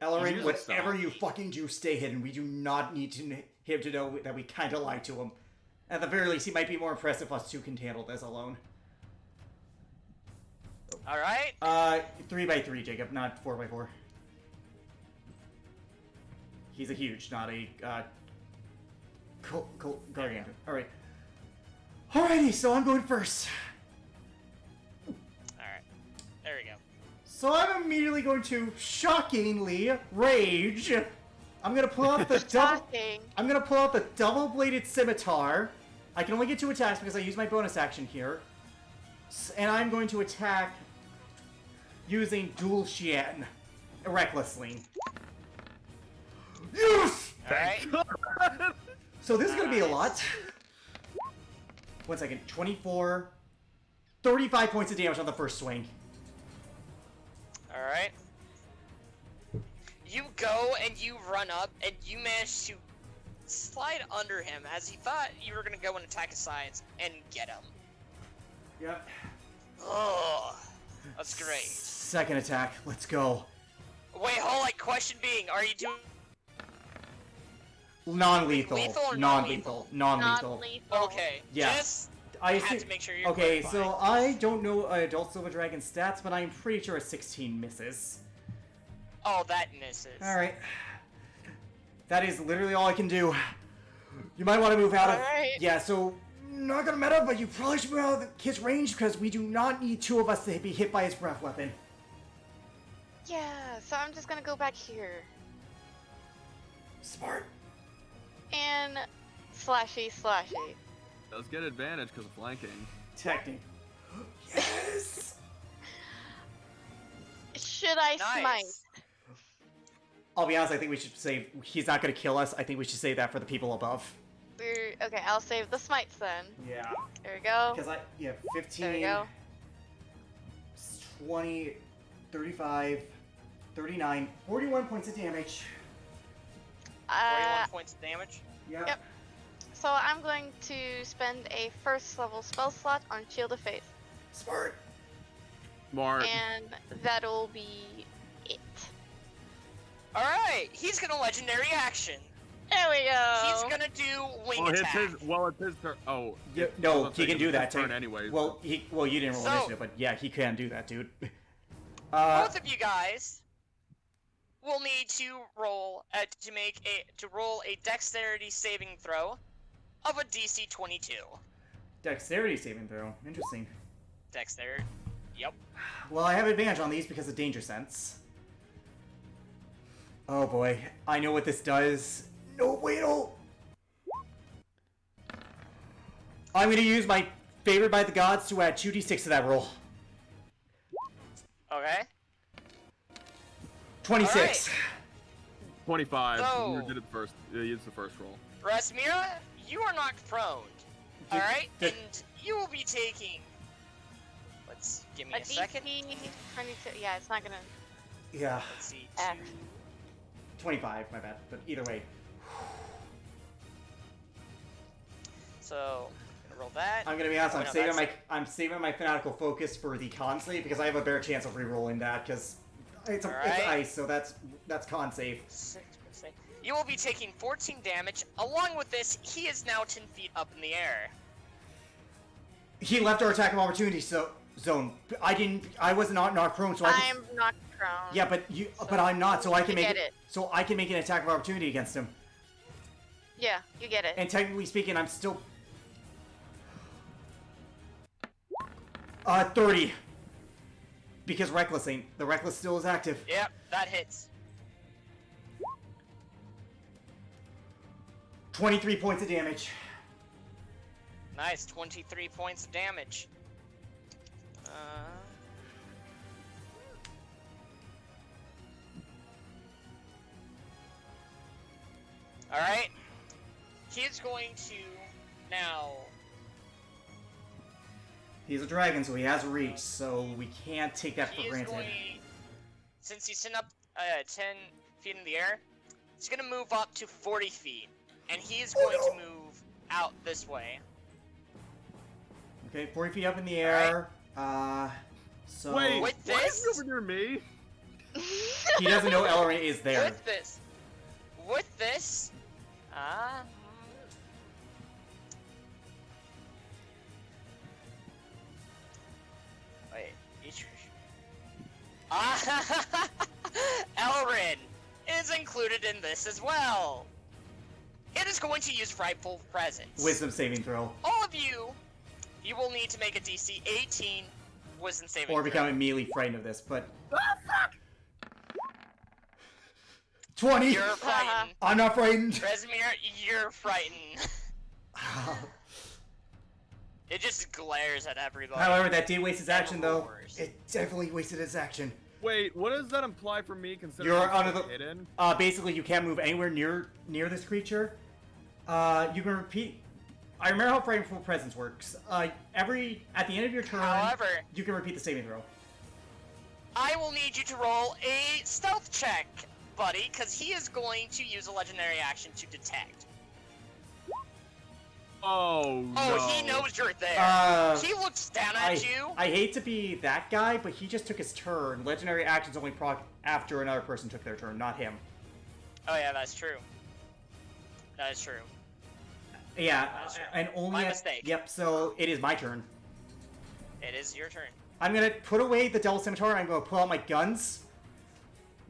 Speaker 1: Ellery,
Speaker 5: He's
Speaker 1: whatever
Speaker 5: stop.
Speaker 1: you fucking do, stay hidden. We do not need him to know that we kind of lied to him. At the very least, he might be more impressed if us two can handle this alone.
Speaker 2: All right.
Speaker 1: 3x3, Jacob, not 4x4. He's a huge, not a gargantuan. All right. Alrighty, so I'm going first.
Speaker 2: All right. There we go.
Speaker 1: So I'm immediately going to shockingly rage. I'm gonna pull out the double.
Speaker 4: Talking.
Speaker 1: I'm gonna pull out the double-bladed scimitar. I can only get 2 attacks because I use my bonus action here. And I'm going to attack using dual Xian recklessly. Yes!
Speaker 2: All right.
Speaker 1: So this is gonna be a lot. 1 second. 24, 35 points of damage on the first swing.
Speaker 2: All right. You go and you run up and you manage to slide under him as he thought you were gonna go and attack his sides and get him.
Speaker 1: Yep.
Speaker 2: Oh, that's great.
Speaker 1: Second attack. Let's go.
Speaker 2: Wait, hold on. Question being, are you doing
Speaker 1: Non-lethal.
Speaker 2: Lethal or
Speaker 1: Non-lethal. Non-lethal.
Speaker 4: Non-lethal.
Speaker 2: okay?
Speaker 1: Yeah.
Speaker 2: Just
Speaker 1: I
Speaker 2: had
Speaker 1: assume-
Speaker 2: to make sure you're
Speaker 1: Okay,
Speaker 2: clarifying.
Speaker 1: so I don't know Adult Silver Dragon stats, but I'm pretty sure a 16 misses.
Speaker 2: Oh, that misses.
Speaker 1: Alright. That is literally all I can do. You might want to move out of...
Speaker 4: Alright.
Speaker 1: Yeah, so... Not gonna matter, but you probably should move out of his range, because we do not need 2 of us to be hit by his breath weapon.
Speaker 4: Yeah, so I'm just gonna go back here.
Speaker 1: Smart.
Speaker 4: And slashy.
Speaker 5: Does get advantage because of flanking.
Speaker 1: Technique. Yes!
Speaker 4: Should I smite?
Speaker 2: Nice.
Speaker 1: I'll be honest, I think we should save... He's not gonna kill us. I think we should save that for the people above.
Speaker 4: Okay, I'll save the smites then.
Speaker 1: Yeah.
Speaker 4: There we go.
Speaker 1: Because I... Yeah, 15...
Speaker 4: There we go.
Speaker 1: 20, 35, 39, 41 points of damage.
Speaker 2: 41 points of damage.
Speaker 4: Yep. So I'm going to spend a first level spell slot on Shield of Faith.
Speaker 1: Smart.
Speaker 5: Smart.
Speaker 4: And that'll be it.
Speaker 2: All right, he's gonna legendary action.
Speaker 4: There we go.
Speaker 2: He's gonna do wing
Speaker 5: Well, it's
Speaker 2: attack.
Speaker 5: his turn. Oh.
Speaker 1: Yeah,
Speaker 5: I was
Speaker 1: no,
Speaker 5: gonna
Speaker 1: he
Speaker 5: say
Speaker 1: can do
Speaker 5: it's
Speaker 1: that.
Speaker 5: his turn
Speaker 1: Tank.
Speaker 5: anyway.
Speaker 1: Well, you didn't roll
Speaker 2: So-
Speaker 1: initiative, but yeah, he can do that, dude.
Speaker 2: Both of you guys will need to roll to roll a dexterity saving throw of a DC 22.
Speaker 1: Dexterity saving throw. Interesting.
Speaker 2: Dexterity. Yep.
Speaker 1: Well, I have advantage on these because of danger sense. Oh boy, I know what this does. No, wait, oh! I'm gonna use my favored by the gods to add 2d6 to that roll.
Speaker 2: Okay.
Speaker 1: 26.
Speaker 5: 25.
Speaker 2: So-
Speaker 5: You did it first. It's the first roll.
Speaker 2: Rasmira, you are knocked prone. All right,
Speaker 1: Did-
Speaker 2: and you will be taking. Let's give me
Speaker 4: A
Speaker 2: a second.
Speaker 4: DC 22. Yeah, it's not gonna.
Speaker 1: Yeah,
Speaker 2: Let's see.
Speaker 4: F.
Speaker 1: 25, my bad. But either way.
Speaker 2: So, roll that.
Speaker 1: I'm gonna be honest.
Speaker 2: Oh,
Speaker 1: I'm
Speaker 2: no,
Speaker 1: saving
Speaker 2: that's-
Speaker 1: I'm saving my fanatical focus for the con save because I have a better chance of re-rolling that because it's
Speaker 2: Alright.
Speaker 1: ice, so that's con save.
Speaker 2: 6%. You will be taking 14 damage. Along with this, he is now 10 feet up in the air.
Speaker 1: He left our attack of opportunity zone. I was not knocked prone, so I.
Speaker 4: I'm knocked prone.
Speaker 1: Yeah, but but I'm not, so I can
Speaker 4: you
Speaker 1: make
Speaker 4: get it.
Speaker 1: So I can make an attack of opportunity against him.
Speaker 4: Yeah, you get it.
Speaker 1: And technically speaking, I'm still 30. Because the reckless still is active.
Speaker 2: Yep, that hits.
Speaker 1: 23 points of damage.
Speaker 2: Nice, 23 points of damage. Alright. He is going to now...
Speaker 1: He's a dragon, so he has reach, so we can't take that
Speaker 2: He
Speaker 1: for
Speaker 2: is
Speaker 1: granted.
Speaker 2: going... Since he's sent up 10 feet in the air, he's going to move up to 40 feet. And he is going to move out this way.
Speaker 1: Okay, 40 feet up in the air. So
Speaker 5: Wait,
Speaker 2: With
Speaker 5: why is
Speaker 2: this-
Speaker 5: he over near me?
Speaker 1: he doesn't know Ellerin is there.
Speaker 2: With this, wait, Elrin is included in this as well. It is going to use Frightful Presence.
Speaker 1: Wisdom saving throw.
Speaker 2: All of you will need to make a DC 18 Wisdom saving
Speaker 1: Or
Speaker 2: throw.
Speaker 1: become immediately frightened of this, but 20!
Speaker 2: You're frightened.
Speaker 1: I'm not frightened!
Speaker 2: Resimir, you're frightened. It just glares at everybody.
Speaker 1: However, that did waste his action, though.
Speaker 2: roars.
Speaker 1: It definitely wasted his action.
Speaker 5: Wait, what does that imply for me considering
Speaker 1: You're
Speaker 5: I'm
Speaker 1: under
Speaker 5: so
Speaker 1: the-
Speaker 5: hidden?
Speaker 1: Basically, you can't move anywhere near this creature. You can repeat. I remember how Frightful Presence works. At the end of your turn,
Speaker 2: However,
Speaker 1: you can repeat the saving throw.
Speaker 2: I will need you to roll a stealth check, buddy, because he is going to use a legendary action to detect.
Speaker 5: Oh, no.
Speaker 2: Oh, he knows you're there. He looks down at you.
Speaker 1: I hate to be that guy, but he just took his turn. Legendary actions only proc after another person took their turn, not him.
Speaker 2: Oh yeah, that's true. That is true.
Speaker 1: Yeah,
Speaker 2: That's true.
Speaker 1: and only
Speaker 2: My
Speaker 1: at-
Speaker 2: mistake.
Speaker 1: Yep, so it is my turn.
Speaker 2: It is your turn.
Speaker 1: I'm gonna put away the Devil Scimitar, I'm gonna pull out my guns.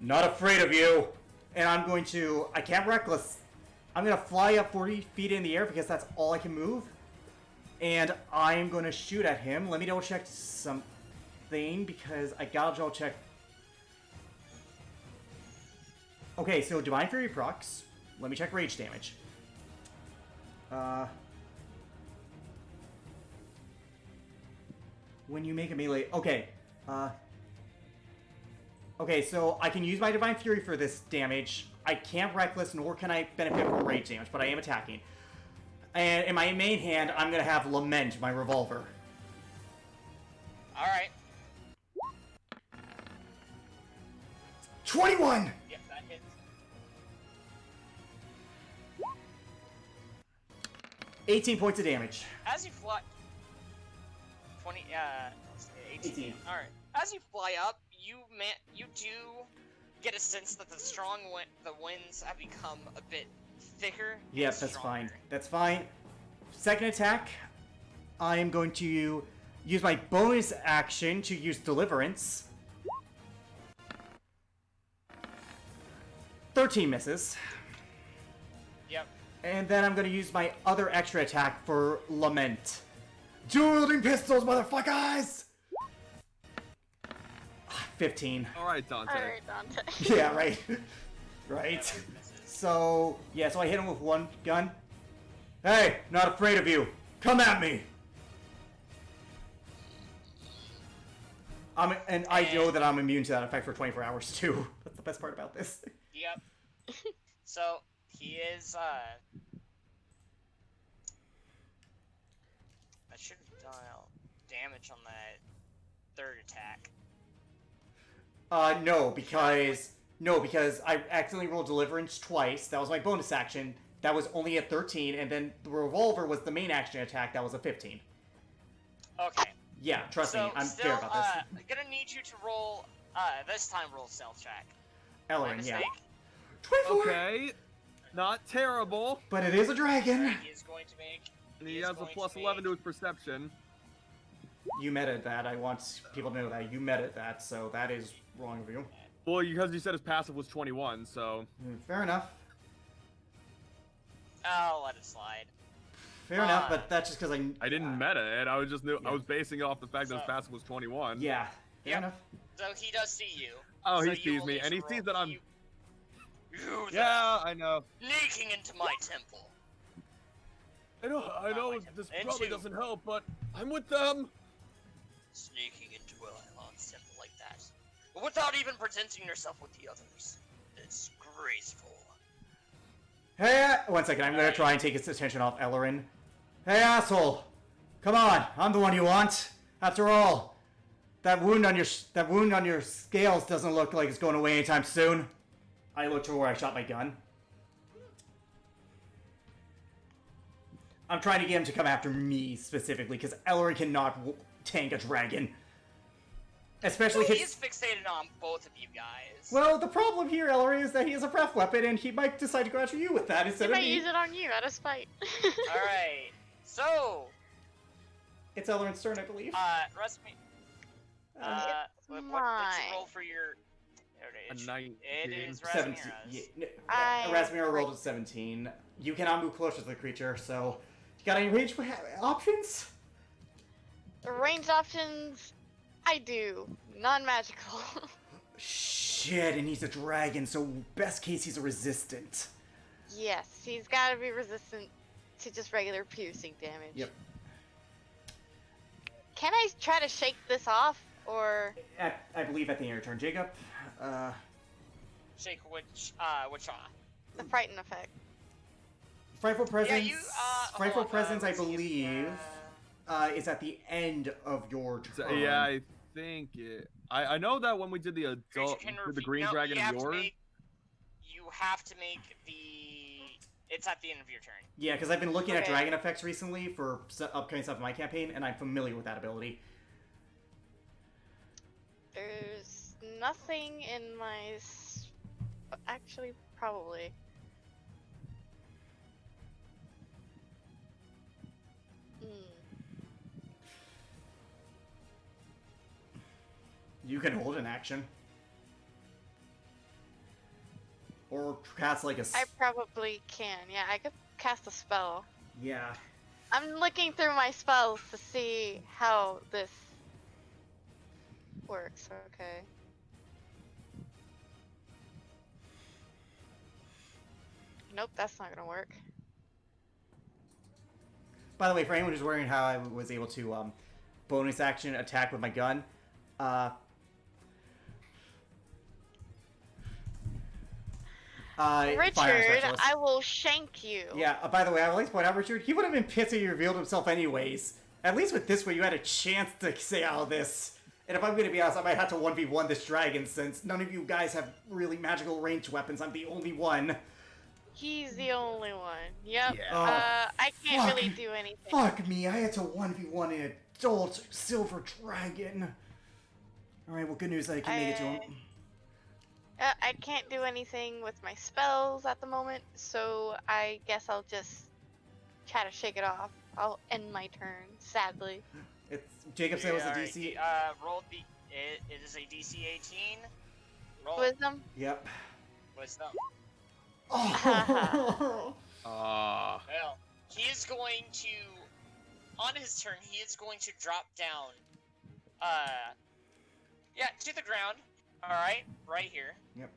Speaker 1: Not afraid of you. And I'm going to... I can't reckless. I'm gonna fly up 40 feet in the air because that's all I can move. And I'm gonna shoot at him. Let me double check something because I gotta double check. Okay, so Divine Fury procs. Let me check rage damage. When you make a melee... Okay. Okay, so I can use my Divine Fury for this damage. I can't Reckless, nor can I benefit from rage damage, but I am attacking. And in my main hand, I'm going to have Lament, my revolver.
Speaker 2: All right.
Speaker 1: 21!
Speaker 2: Yep, that hits.
Speaker 1: 18 points of damage.
Speaker 2: As you fly... 20, let's say 18.
Speaker 1: 18.
Speaker 2: Alright. As you fly up, you do get a sense that the winds have become a bit thicker.
Speaker 1: Yep,
Speaker 2: and
Speaker 1: that's
Speaker 2: stronger.
Speaker 1: fine. That's fine. Second attack, I am going to use my bonus action to use Deliverance. 13 misses.
Speaker 2: Yep.
Speaker 1: And then I'm going to use my other extra attack for Lament. Dual-wielding pistols, motherfuckers! 15.
Speaker 5: All right, Dante.
Speaker 4: Alright, Dante.
Speaker 1: Yeah, right. Right. So, yeah, so I hit him with one gun. Hey, not afraid of you. Come at me. And I know that I'm immune to that effect for 24 hours, too. That's the best part about this.
Speaker 2: Yep. So, he is, I should dial damage on that third attack.
Speaker 1: No, because I accidentally rolled Deliverance twice. That was my bonus action. That was only a 13, and then the revolver was the main action attack. That was a 15.
Speaker 2: Okay.
Speaker 1: Yeah, trust me, I'm
Speaker 2: still,
Speaker 1: fair about this.
Speaker 2: I'm gonna need you to roll, this time roll stealth check.
Speaker 1: Ellerin, yeah.
Speaker 2: Mistake.
Speaker 1: 24!
Speaker 5: Okay, not terrible.
Speaker 1: But it is a dragon!
Speaker 2: He is going to make...
Speaker 5: And he
Speaker 2: is
Speaker 5: has a
Speaker 2: going
Speaker 5: plus
Speaker 2: to
Speaker 5: 11 to
Speaker 2: make-
Speaker 5: his perception.
Speaker 1: You meted that. I want people to know that. You meted that, so that is wrong of you.
Speaker 5: Well, because you said his passive was 21, so...
Speaker 1: Fair enough.
Speaker 2: I'll let it slide.
Speaker 1: Fair enough, but that's just because
Speaker 5: I didn't meta it. I was just
Speaker 1: yeah.
Speaker 5: I was basing it off the fact that his
Speaker 2: So-
Speaker 5: passive was 21.
Speaker 1: Yeah, fair
Speaker 2: Yep.
Speaker 1: enough.
Speaker 2: So he does see you.
Speaker 5: Oh,
Speaker 2: so
Speaker 5: he
Speaker 2: you
Speaker 5: sees
Speaker 2: will
Speaker 5: me,
Speaker 2: need
Speaker 5: and
Speaker 2: to
Speaker 5: he sees
Speaker 2: roll-
Speaker 5: that I'm...
Speaker 2: You
Speaker 5: Yeah, I know.
Speaker 2: sneaking into my temple.
Speaker 5: I know
Speaker 2: like him.
Speaker 5: this
Speaker 2: And
Speaker 5: probably
Speaker 2: two.
Speaker 5: doesn't help, but I'm with them.
Speaker 2: Sneaking into Elon's temple like that. But without even presenting yourself with the others. It's graceful.
Speaker 1: Hey, one second. I'm gonna try and take his attention off Ellerin. Hey, asshole! Come on, I'm the one you want. After all, that wound on your scales doesn't look like it's going away anytime soon. I look to where I shot my gun. I'm trying to get him to come after me specifically because Ellerin cannot tank a dragon. Especially
Speaker 2: Well,
Speaker 1: because.
Speaker 2: he's fixated on both of you guys.
Speaker 1: Well, the problem here, Ellery, is that he has a breath weapon, and he might decide to go after you with that
Speaker 4: He
Speaker 1: instead of
Speaker 4: might
Speaker 1: me.
Speaker 4: use it on you out of spite.
Speaker 2: Alright. So,
Speaker 1: It's Ellerin's turn, I believe.
Speaker 2: Resmi...
Speaker 4: It's
Speaker 2: what did
Speaker 4: mine.
Speaker 2: you roll for your... There
Speaker 5: A
Speaker 2: it is.
Speaker 5: 19.
Speaker 2: It is
Speaker 1: 17.
Speaker 2: Rasmira's.
Speaker 1: Yeah,
Speaker 4: I-
Speaker 1: Rasmira rolled a 17. You cannot move closer to the creature, so... You got any range options?
Speaker 4: Ranged options, I do. Non-magical.
Speaker 1: Shit, and he's a dragon, so best case he's a resistant.
Speaker 4: Yes, he's got to be resistant to just regular piercing damage.
Speaker 1: Yep.
Speaker 4: Can I try to shake this off, or
Speaker 1: I believe at the end of your turn. Jacob,
Speaker 2: Shake which off?
Speaker 4: the frighten effect?
Speaker 1: Frightful Presence,
Speaker 2: you,
Speaker 1: Frightful
Speaker 2: hold on,
Speaker 1: Presence, I
Speaker 2: let's see if,
Speaker 1: believe, is at the end of your
Speaker 5: So,
Speaker 1: turn.
Speaker 5: yeah, I think it... I know that when we did the adult,
Speaker 2: Creature can
Speaker 5: with the
Speaker 2: reveal-
Speaker 5: green
Speaker 2: no,
Speaker 5: dragon
Speaker 2: you
Speaker 5: and
Speaker 2: have to
Speaker 5: yours,
Speaker 2: make- You have to make the... It's at the end of your turn.
Speaker 1: Yeah, because I've been looking at
Speaker 4: Okay.
Speaker 1: dragon effects recently for upcoming stuff in my campaign, and I'm familiar with that ability.
Speaker 4: There's nothing in my... Actually, probably.
Speaker 1: You can hold an action. Or cast like a...
Speaker 4: I probably can. Yeah, I could cast a spell.
Speaker 1: Yeah.
Speaker 4: I'm looking through my spells to see how this works. Okay. Nope, that's not gonna work.
Speaker 1: By the way, for anyone who's wondering how I was able to bonus action attack with my gun, firearm
Speaker 4: Richard,
Speaker 1: specialist.
Speaker 4: I will shank you.
Speaker 1: Yeah, by the way, I would like to point out, Richard, he would have been pissed if he revealed himself anyways. At least with this way, you had a chance to say all this. And if I'm going to be honest, I might have to 1v1 this dragon, since none of you guys have really magical ranged weapons. I'm the only one.
Speaker 4: He's the only one. Yep.
Speaker 5: Yeah.
Speaker 4: I can't
Speaker 1: fuck.
Speaker 4: really do anything.
Speaker 1: Fuck me, I had to 1v1 an adult silver dragon. Alright, well, good news that I can make it to him.
Speaker 4: I can't do anything with my spells at the moment, so I guess I'll just try to shake it off. I'll end my turn, sadly.
Speaker 1: It's Jacob said it was a
Speaker 2: Alright,
Speaker 1: DC.
Speaker 2: Roll the... It is a DC 18. Roll
Speaker 4: Wisdom?
Speaker 1: Yep.
Speaker 2: wisdom.
Speaker 1: Oh.
Speaker 2: Well, he is going to... On his turn, he is going to drop down... Yeah, to the ground. Alright, right here.
Speaker 1: Yep.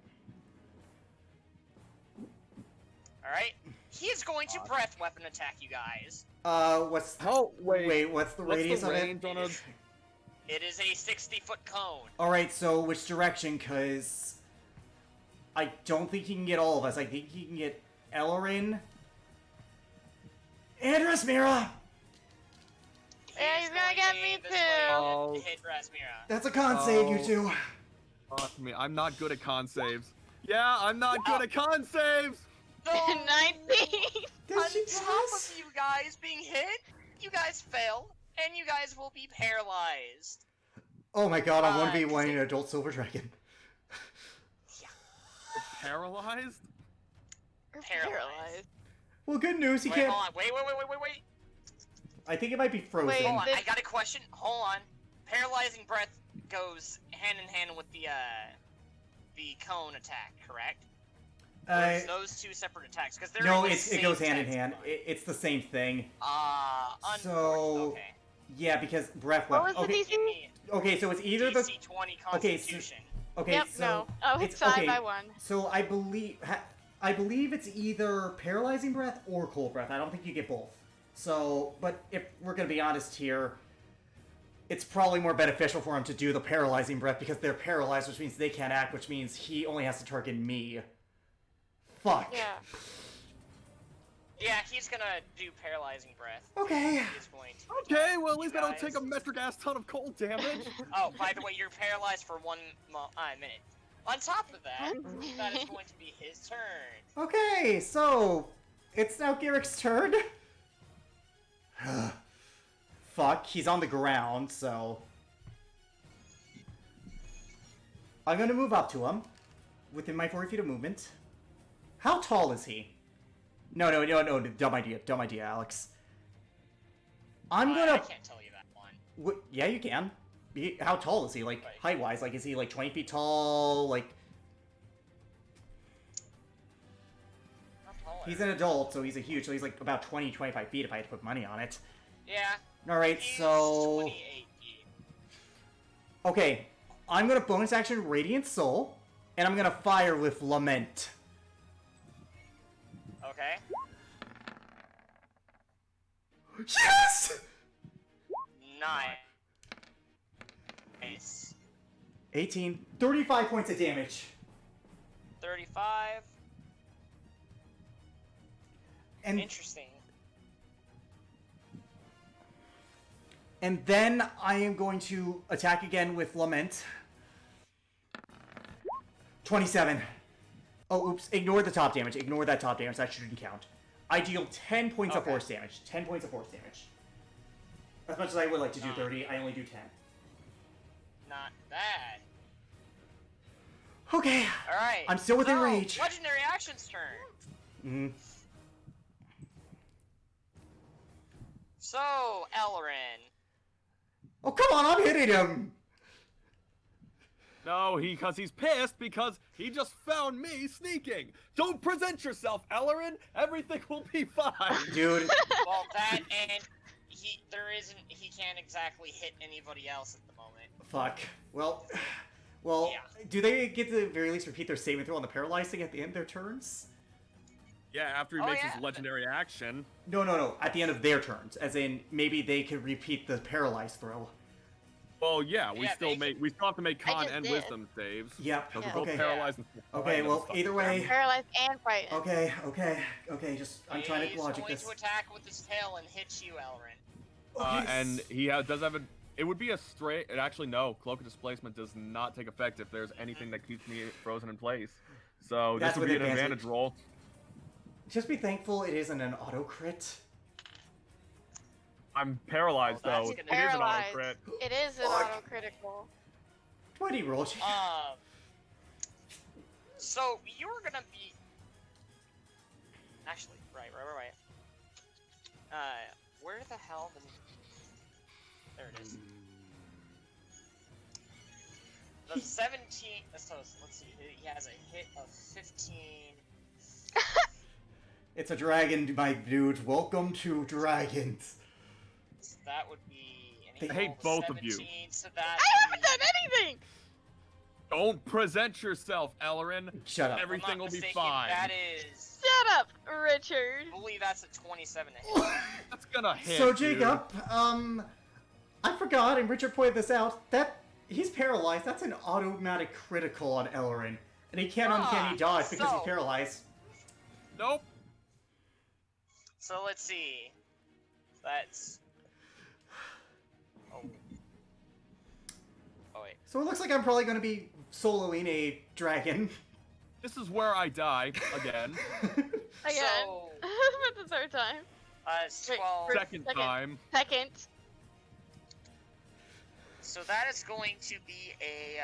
Speaker 2: Alright. He is going to breath weapon attack you guys.
Speaker 1: What's...
Speaker 5: Oh, wait.
Speaker 1: what's the
Speaker 5: What's
Speaker 1: radius
Speaker 5: the
Speaker 1: of
Speaker 5: range
Speaker 1: it?
Speaker 5: on a...
Speaker 2: It is a 60-foot cone.
Speaker 1: Alright, so which direction? Because I don't think he can get all of us. I think he can get Ellerin and Rasmira!
Speaker 4: Yeah,
Speaker 2: He is
Speaker 4: he's gonna
Speaker 2: going
Speaker 4: get
Speaker 2: to
Speaker 4: me
Speaker 2: aim this
Speaker 4: too.
Speaker 2: way
Speaker 5: Oh.
Speaker 2: to hit Rasmira.
Speaker 1: That's a con save, you two.
Speaker 5: Fuck me, I'm not good at con saves. Yeah, I'm not good at con saves!
Speaker 2: So
Speaker 4: 19.
Speaker 1: Does
Speaker 2: on
Speaker 1: she
Speaker 2: top
Speaker 1: pass?
Speaker 2: of you guys being hit, you guys fail, and you guys will be paralyzed.
Speaker 1: Oh my god, I'm
Speaker 2: Uh,
Speaker 1: 1v1
Speaker 2: so-
Speaker 1: an adult silver dragon.
Speaker 5: Paralyzed?
Speaker 4: Or
Speaker 2: Paralyzed.
Speaker 1: Well, good news, he
Speaker 2: Wait,
Speaker 1: can't.
Speaker 2: hold on. Wait.
Speaker 1: I think it might be frozen.
Speaker 4: Wait,
Speaker 2: Hold on.
Speaker 4: This-
Speaker 2: I got a question. Hold on. Paralyzing breath goes hand in hand with the cone attack, correct? Or is those two separate attacks? Because they're
Speaker 1: No,
Speaker 2: in the
Speaker 1: it
Speaker 2: same
Speaker 1: goes hand in
Speaker 2: text,
Speaker 1: hand.
Speaker 2: but-
Speaker 1: It's the same thing.
Speaker 2: Unfortunate.
Speaker 1: So-
Speaker 2: Okay.
Speaker 1: Yeah, because breath
Speaker 4: What
Speaker 1: weapon.
Speaker 4: was the
Speaker 1: Okay,
Speaker 4: DC?
Speaker 2: Give me
Speaker 1: okay, so it's either the.
Speaker 2: DC 20
Speaker 1: Okay, so-
Speaker 2: Constitution.
Speaker 1: Okay,
Speaker 4: Yep,
Speaker 1: so
Speaker 4: no. Oh,
Speaker 1: it's
Speaker 4: tied
Speaker 1: okay.
Speaker 4: by 1.
Speaker 1: So I believe it's either paralyzing breath or cold breath. I don't think you get both. So, but if we're gonna be honest here, it's probably more beneficial for him to do the paralyzing breath because they're paralyzed, which means they can't act, which means he only has to target me. Fuck.
Speaker 4: Yeah.
Speaker 2: Yeah, he's gonna do paralyzing breath.
Speaker 1: Okay.
Speaker 2: He's going to
Speaker 5: Okay,
Speaker 2: attack
Speaker 5: well, at
Speaker 2: you
Speaker 5: least I don't
Speaker 2: guys.
Speaker 5: take a metric ass ton of cold damage.
Speaker 2: Oh, by the way, you're paralyzed for 1 minute. On top of that, that is going to be his turn.
Speaker 1: Okay, so it's now Garrick's turn. Fuck, he's on the ground, so I'm gonna move up to him within my 40 feet of movement. How tall is he? No, dumb idea, Alex. I'm
Speaker 2: I
Speaker 1: gonna.
Speaker 2: can't tell you that one.
Speaker 1: Yeah, you can. How tall is he? Like,
Speaker 2: Right.
Speaker 1: height-wise? Like, is he, like, 20 feet tall? Like,
Speaker 2: Not taller.
Speaker 1: he's an adult, so he's he's, like, about 20, 25 feet if I had to put money on it.
Speaker 2: Yeah.
Speaker 1: Alright,
Speaker 2: He's
Speaker 1: so...
Speaker 2: 28 feet.
Speaker 1: Okay, I'm gonna bonus action Radiant Soul, and I'm gonna fire with Lament.
Speaker 2: Okay.
Speaker 1: Yes!
Speaker 2: Nice.
Speaker 1: 18, 35 points of damage.
Speaker 2: 35.
Speaker 1: And
Speaker 2: Interesting.
Speaker 1: and then I am going to attack again with Lament. 27. Oh, oops. Ignore the top damage. Ignore that top damage. That shouldn't count. I deal 10 points of
Speaker 2: Okay.
Speaker 1: force damage. 10 points of force damage. As much as I would like to do 30, I only do 10.
Speaker 2: Not bad.
Speaker 1: Okay.
Speaker 2: Alright.
Speaker 1: I'm still within
Speaker 2: so,
Speaker 1: range.
Speaker 2: Legendary action's turn.
Speaker 1: Mm.
Speaker 2: So, Elrin.
Speaker 1: Oh, come on. I'm hitting him.
Speaker 5: No, because he's pissed because he just found me sneaking. Don't present yourself, Ellerin. Everything will be fine.
Speaker 1: Dude.
Speaker 2: Well, that and he can't exactly hit anybody else at the moment.
Speaker 1: Fuck. Well,
Speaker 2: Yeah.
Speaker 1: do they get to the very least repeat their saving throw on the paralyzed thing at the end of their turns?
Speaker 5: Yeah, after he
Speaker 2: Oh,
Speaker 5: makes
Speaker 2: yeah.
Speaker 5: his legendary action.
Speaker 1: No. At the end of their turns, as in maybe they could repeat the paralyzed throw.
Speaker 5: Well, yeah, we
Speaker 2: Yeah,
Speaker 5: still have to make
Speaker 4: I
Speaker 5: con
Speaker 4: just
Speaker 5: and
Speaker 4: did.
Speaker 5: wisdom saves.
Speaker 1: Yep.
Speaker 5: Because
Speaker 4: Yeah.
Speaker 5: we're both
Speaker 1: Okay.
Speaker 5: paralyzed and
Speaker 1: Okay. Well,
Speaker 5: Fuck.
Speaker 1: either way.
Speaker 4: Paralyzed and frightened.
Speaker 1: Okay. Just I'm trying to
Speaker 2: He's
Speaker 1: logic
Speaker 2: going
Speaker 1: this.
Speaker 2: to attack with his tail and hit you, Elrin.
Speaker 5: And he does have a. It would be a straight. Actually, no. Cloak of Displacement does not take effect if there's anything that keeps me frozen in place. So
Speaker 1: That's
Speaker 5: this would be
Speaker 1: with
Speaker 5: an
Speaker 1: advantage.
Speaker 5: advantage roll.
Speaker 1: Just be thankful it isn't an auto crit.
Speaker 5: I'm paralyzed
Speaker 2: Well, that's
Speaker 5: though.
Speaker 2: gonna
Speaker 5: It
Speaker 2: be-
Speaker 5: is an auto
Speaker 4: Paralyzed.
Speaker 5: crit.
Speaker 4: It is an
Speaker 1: Fuck.
Speaker 4: auto critical.
Speaker 1: 20 roll.
Speaker 2: So you're gonna be. Actually, right. Where the hell the? There it is. The 17. So let's see. He has a hit of 15.
Speaker 1: It's a dragon, my dude. Welcome to dragons.
Speaker 2: So that would be. And
Speaker 1: I
Speaker 2: he
Speaker 5: hate
Speaker 2: rolled
Speaker 5: both of you.
Speaker 2: 17, So that.
Speaker 4: I haven't done anything!
Speaker 5: Don't present yourself, Ellerin.
Speaker 1: Shut up.
Speaker 2: If I'm
Speaker 5: Everything
Speaker 2: not
Speaker 5: will be
Speaker 2: mistaken,
Speaker 5: fine.
Speaker 2: That is.
Speaker 4: Shut up, Richard!
Speaker 2: I believe that's a 27 to hit.
Speaker 5: That's gonna hit.
Speaker 1: So
Speaker 5: dude.
Speaker 1: Jacob, I forgot, and Richard pointed this out, that he's paralyzed. That's an automatic critical on Ellerin. And he can't uncanny dodge because he's
Speaker 2: so-
Speaker 1: paralyzed.
Speaker 5: Nope.
Speaker 2: So let's see. That's. Oh. Oh wait.
Speaker 1: So it looks like I'm probably going to be soloing a dragon.
Speaker 5: This is where I die again.
Speaker 4: Again.
Speaker 2: So,
Speaker 4: For the third time.
Speaker 2: it's
Speaker 4: Wait,
Speaker 2: 12.
Speaker 5: Second time.
Speaker 4: Second.
Speaker 2: So that is going to be a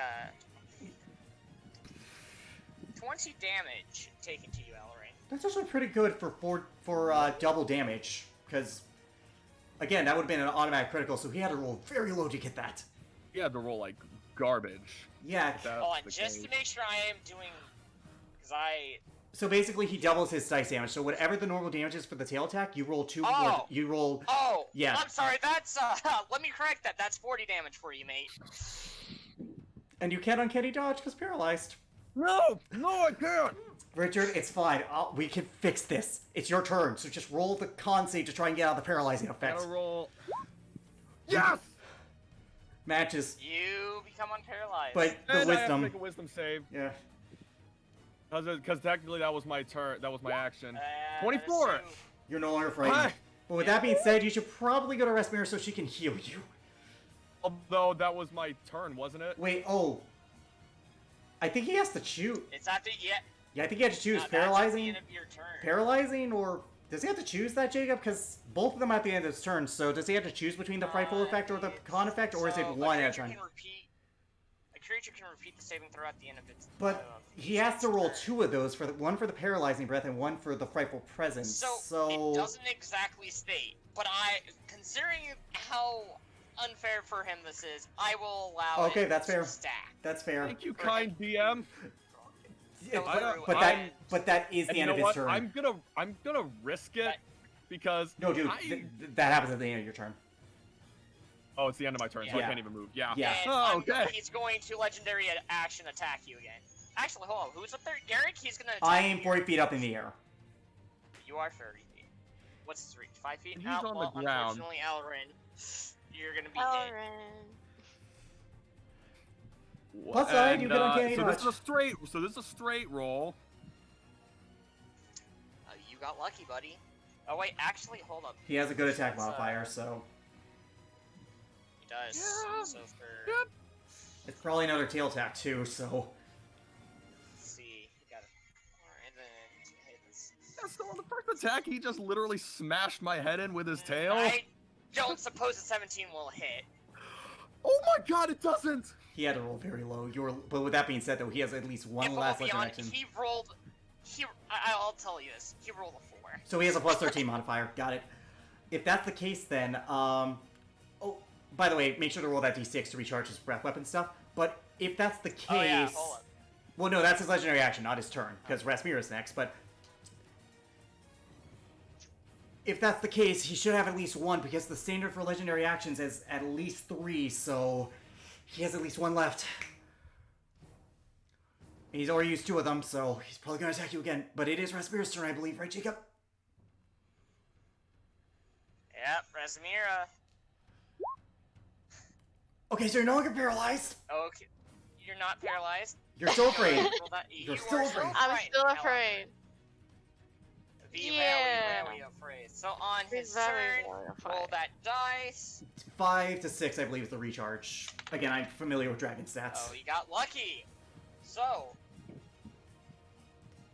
Speaker 2: 20 damage taken to you, Elrain.
Speaker 1: That's actually pretty good for double damage, because again, that would have been an automatic critical, so he had to roll very low to get that.
Speaker 5: He had to roll like garbage.
Speaker 1: Yeah.
Speaker 5: If that's
Speaker 2: Hold on,
Speaker 5: the
Speaker 2: just to
Speaker 5: case.
Speaker 2: make sure I am doing, because I.
Speaker 1: So basically, he doubles his dice damage. So whatever the normal damage is for the tail attack, you roll two.
Speaker 2: Oh!
Speaker 1: You roll.
Speaker 2: Oh!
Speaker 1: Yeah.
Speaker 2: I'm sorry, that's, let me correct that. That's 40 damage for you, mate.
Speaker 1: And you can't uncanny dodge because paralyzed.
Speaker 3: No, I can't.
Speaker 1: Richard, it's fine. We can fix this. It's your turn, so just roll the con save to try and get out of the paralyzing effect.
Speaker 5: Gotta roll.
Speaker 3: Yes.
Speaker 1: Matches,
Speaker 2: You become unparalyzed.
Speaker 1: but the
Speaker 5: And I have to
Speaker 1: wisdom.
Speaker 5: make a wisdom save.
Speaker 1: Yeah.
Speaker 5: Because technically that was my turn. That was my action. 24.
Speaker 2: So,
Speaker 1: You're no longer frightened.
Speaker 3: Hi.
Speaker 1: But with that being said, you should probably go to Rest Mirror so she can heal you.
Speaker 5: Although that was my turn, wasn't it?
Speaker 1: Wait, oh. I think he has to choose.
Speaker 2: it's after, yeah.
Speaker 1: Yeah, I think he has to choose
Speaker 2: That's at the
Speaker 1: paralyzing.
Speaker 2: end of your turn.
Speaker 1: Paralyzing, or does he have to choose that, Jacob? Because both of them at the end of his turn. So does he have to choose between the frightful effect or the con effect, or is it
Speaker 2: So,
Speaker 1: one at a
Speaker 2: creature
Speaker 1: time?
Speaker 2: can repeat- A creature can repeat the saving throw at the end of its.
Speaker 1: But he has to roll two of those for one for the paralyzing breath and one for the frightful presence.
Speaker 2: So it doesn't exactly state, but considering how unfair for him this is, I will allow.
Speaker 1: Okay,
Speaker 2: it
Speaker 1: that's
Speaker 2: to
Speaker 1: fair.
Speaker 2: Stack.
Speaker 1: That's fair.
Speaker 5: Thank you, kind DM.
Speaker 1: Yeah,
Speaker 5: I-
Speaker 1: but that is
Speaker 5: And
Speaker 1: the
Speaker 5: you
Speaker 1: end
Speaker 5: know
Speaker 1: of his
Speaker 5: what?
Speaker 1: turn.
Speaker 5: I'm gonna risk it because
Speaker 1: No, dude, that happens at the end of your turn.
Speaker 5: oh, it's the end of my turn, so I
Speaker 1: Yeah.
Speaker 5: can't even move. Yeah.
Speaker 1: Yeah.
Speaker 2: And
Speaker 5: Oh, okay.
Speaker 2: he's going to legendary action attack you again. Actually, hold on. Who's up there? Garrick? He's gonna.
Speaker 1: I
Speaker 2: attack
Speaker 1: am
Speaker 2: you.
Speaker 1: 40 feet up in the air.
Speaker 2: You are 30 feet. What's his reach? 5 feet?
Speaker 5: He's
Speaker 2: Out?
Speaker 5: on the
Speaker 2: Well,
Speaker 5: ground.
Speaker 2: unfortunately, Alrin, you're gonna be hit.
Speaker 4: Elrin.
Speaker 1: Plus side, you get uncanny
Speaker 5: so this is
Speaker 1: dodge.
Speaker 5: a straight roll.
Speaker 2: You got lucky, buddy. Oh wait, actually, hold up.
Speaker 1: He has a good attack
Speaker 2: That's,
Speaker 1: modifier, so
Speaker 2: He does.
Speaker 5: Yeah.
Speaker 2: So for
Speaker 5: Yep.
Speaker 1: it's probably another tail attack too. So
Speaker 2: let's see, he got a 4 and then hits.
Speaker 5: Yeah, so on the first attack, he just literally smashed my head in with his tail.
Speaker 2: I don't suppose a 17 will hit.
Speaker 5: Oh my god, it doesn't!
Speaker 1: he had to roll very low. But with that being said, though, he has at least one
Speaker 2: If
Speaker 1: last
Speaker 2: I'll be
Speaker 1: legend
Speaker 2: honest,
Speaker 1: action.
Speaker 2: he rolled. I'll tell you this. He rolled a 4.
Speaker 1: So he has a plus 13 modifier. Got it. If that's the case, then oh, by the way, make sure to roll that d6 to recharge his breath weapon stuff. But if that's the case,
Speaker 2: Oh yeah, hold up.
Speaker 1: well, no, that's his legendary action, not his turn, because Rasmir is next. But if that's the case, he should have at least one, because the standard for legendary actions is at least 3, so he has at least one left. And he's already used 2 of them, so he's probably going to attack you again. But it is Rasmir's turn, I believe, right, Jacob?
Speaker 2: Yep, Razmira.
Speaker 1: Okay, so you're no longer paralyzed.
Speaker 2: Okay, you're not paralyzed.
Speaker 1: You're still afraid.
Speaker 2: Roll that-
Speaker 1: You're
Speaker 2: you
Speaker 1: still
Speaker 2: are
Speaker 1: afraid.
Speaker 4: I'm
Speaker 2: frightened,
Speaker 4: still
Speaker 2: however.
Speaker 4: afraid.
Speaker 2: Be
Speaker 4: Yeah.
Speaker 2: very afraid. So on
Speaker 4: He's
Speaker 2: his
Speaker 4: very
Speaker 2: turn, roll
Speaker 4: afraid.
Speaker 2: that dice.
Speaker 1: 5 to 6, I believe, is the recharge. Again, I'm familiar with dragon stats.
Speaker 2: Oh, you got lucky. So,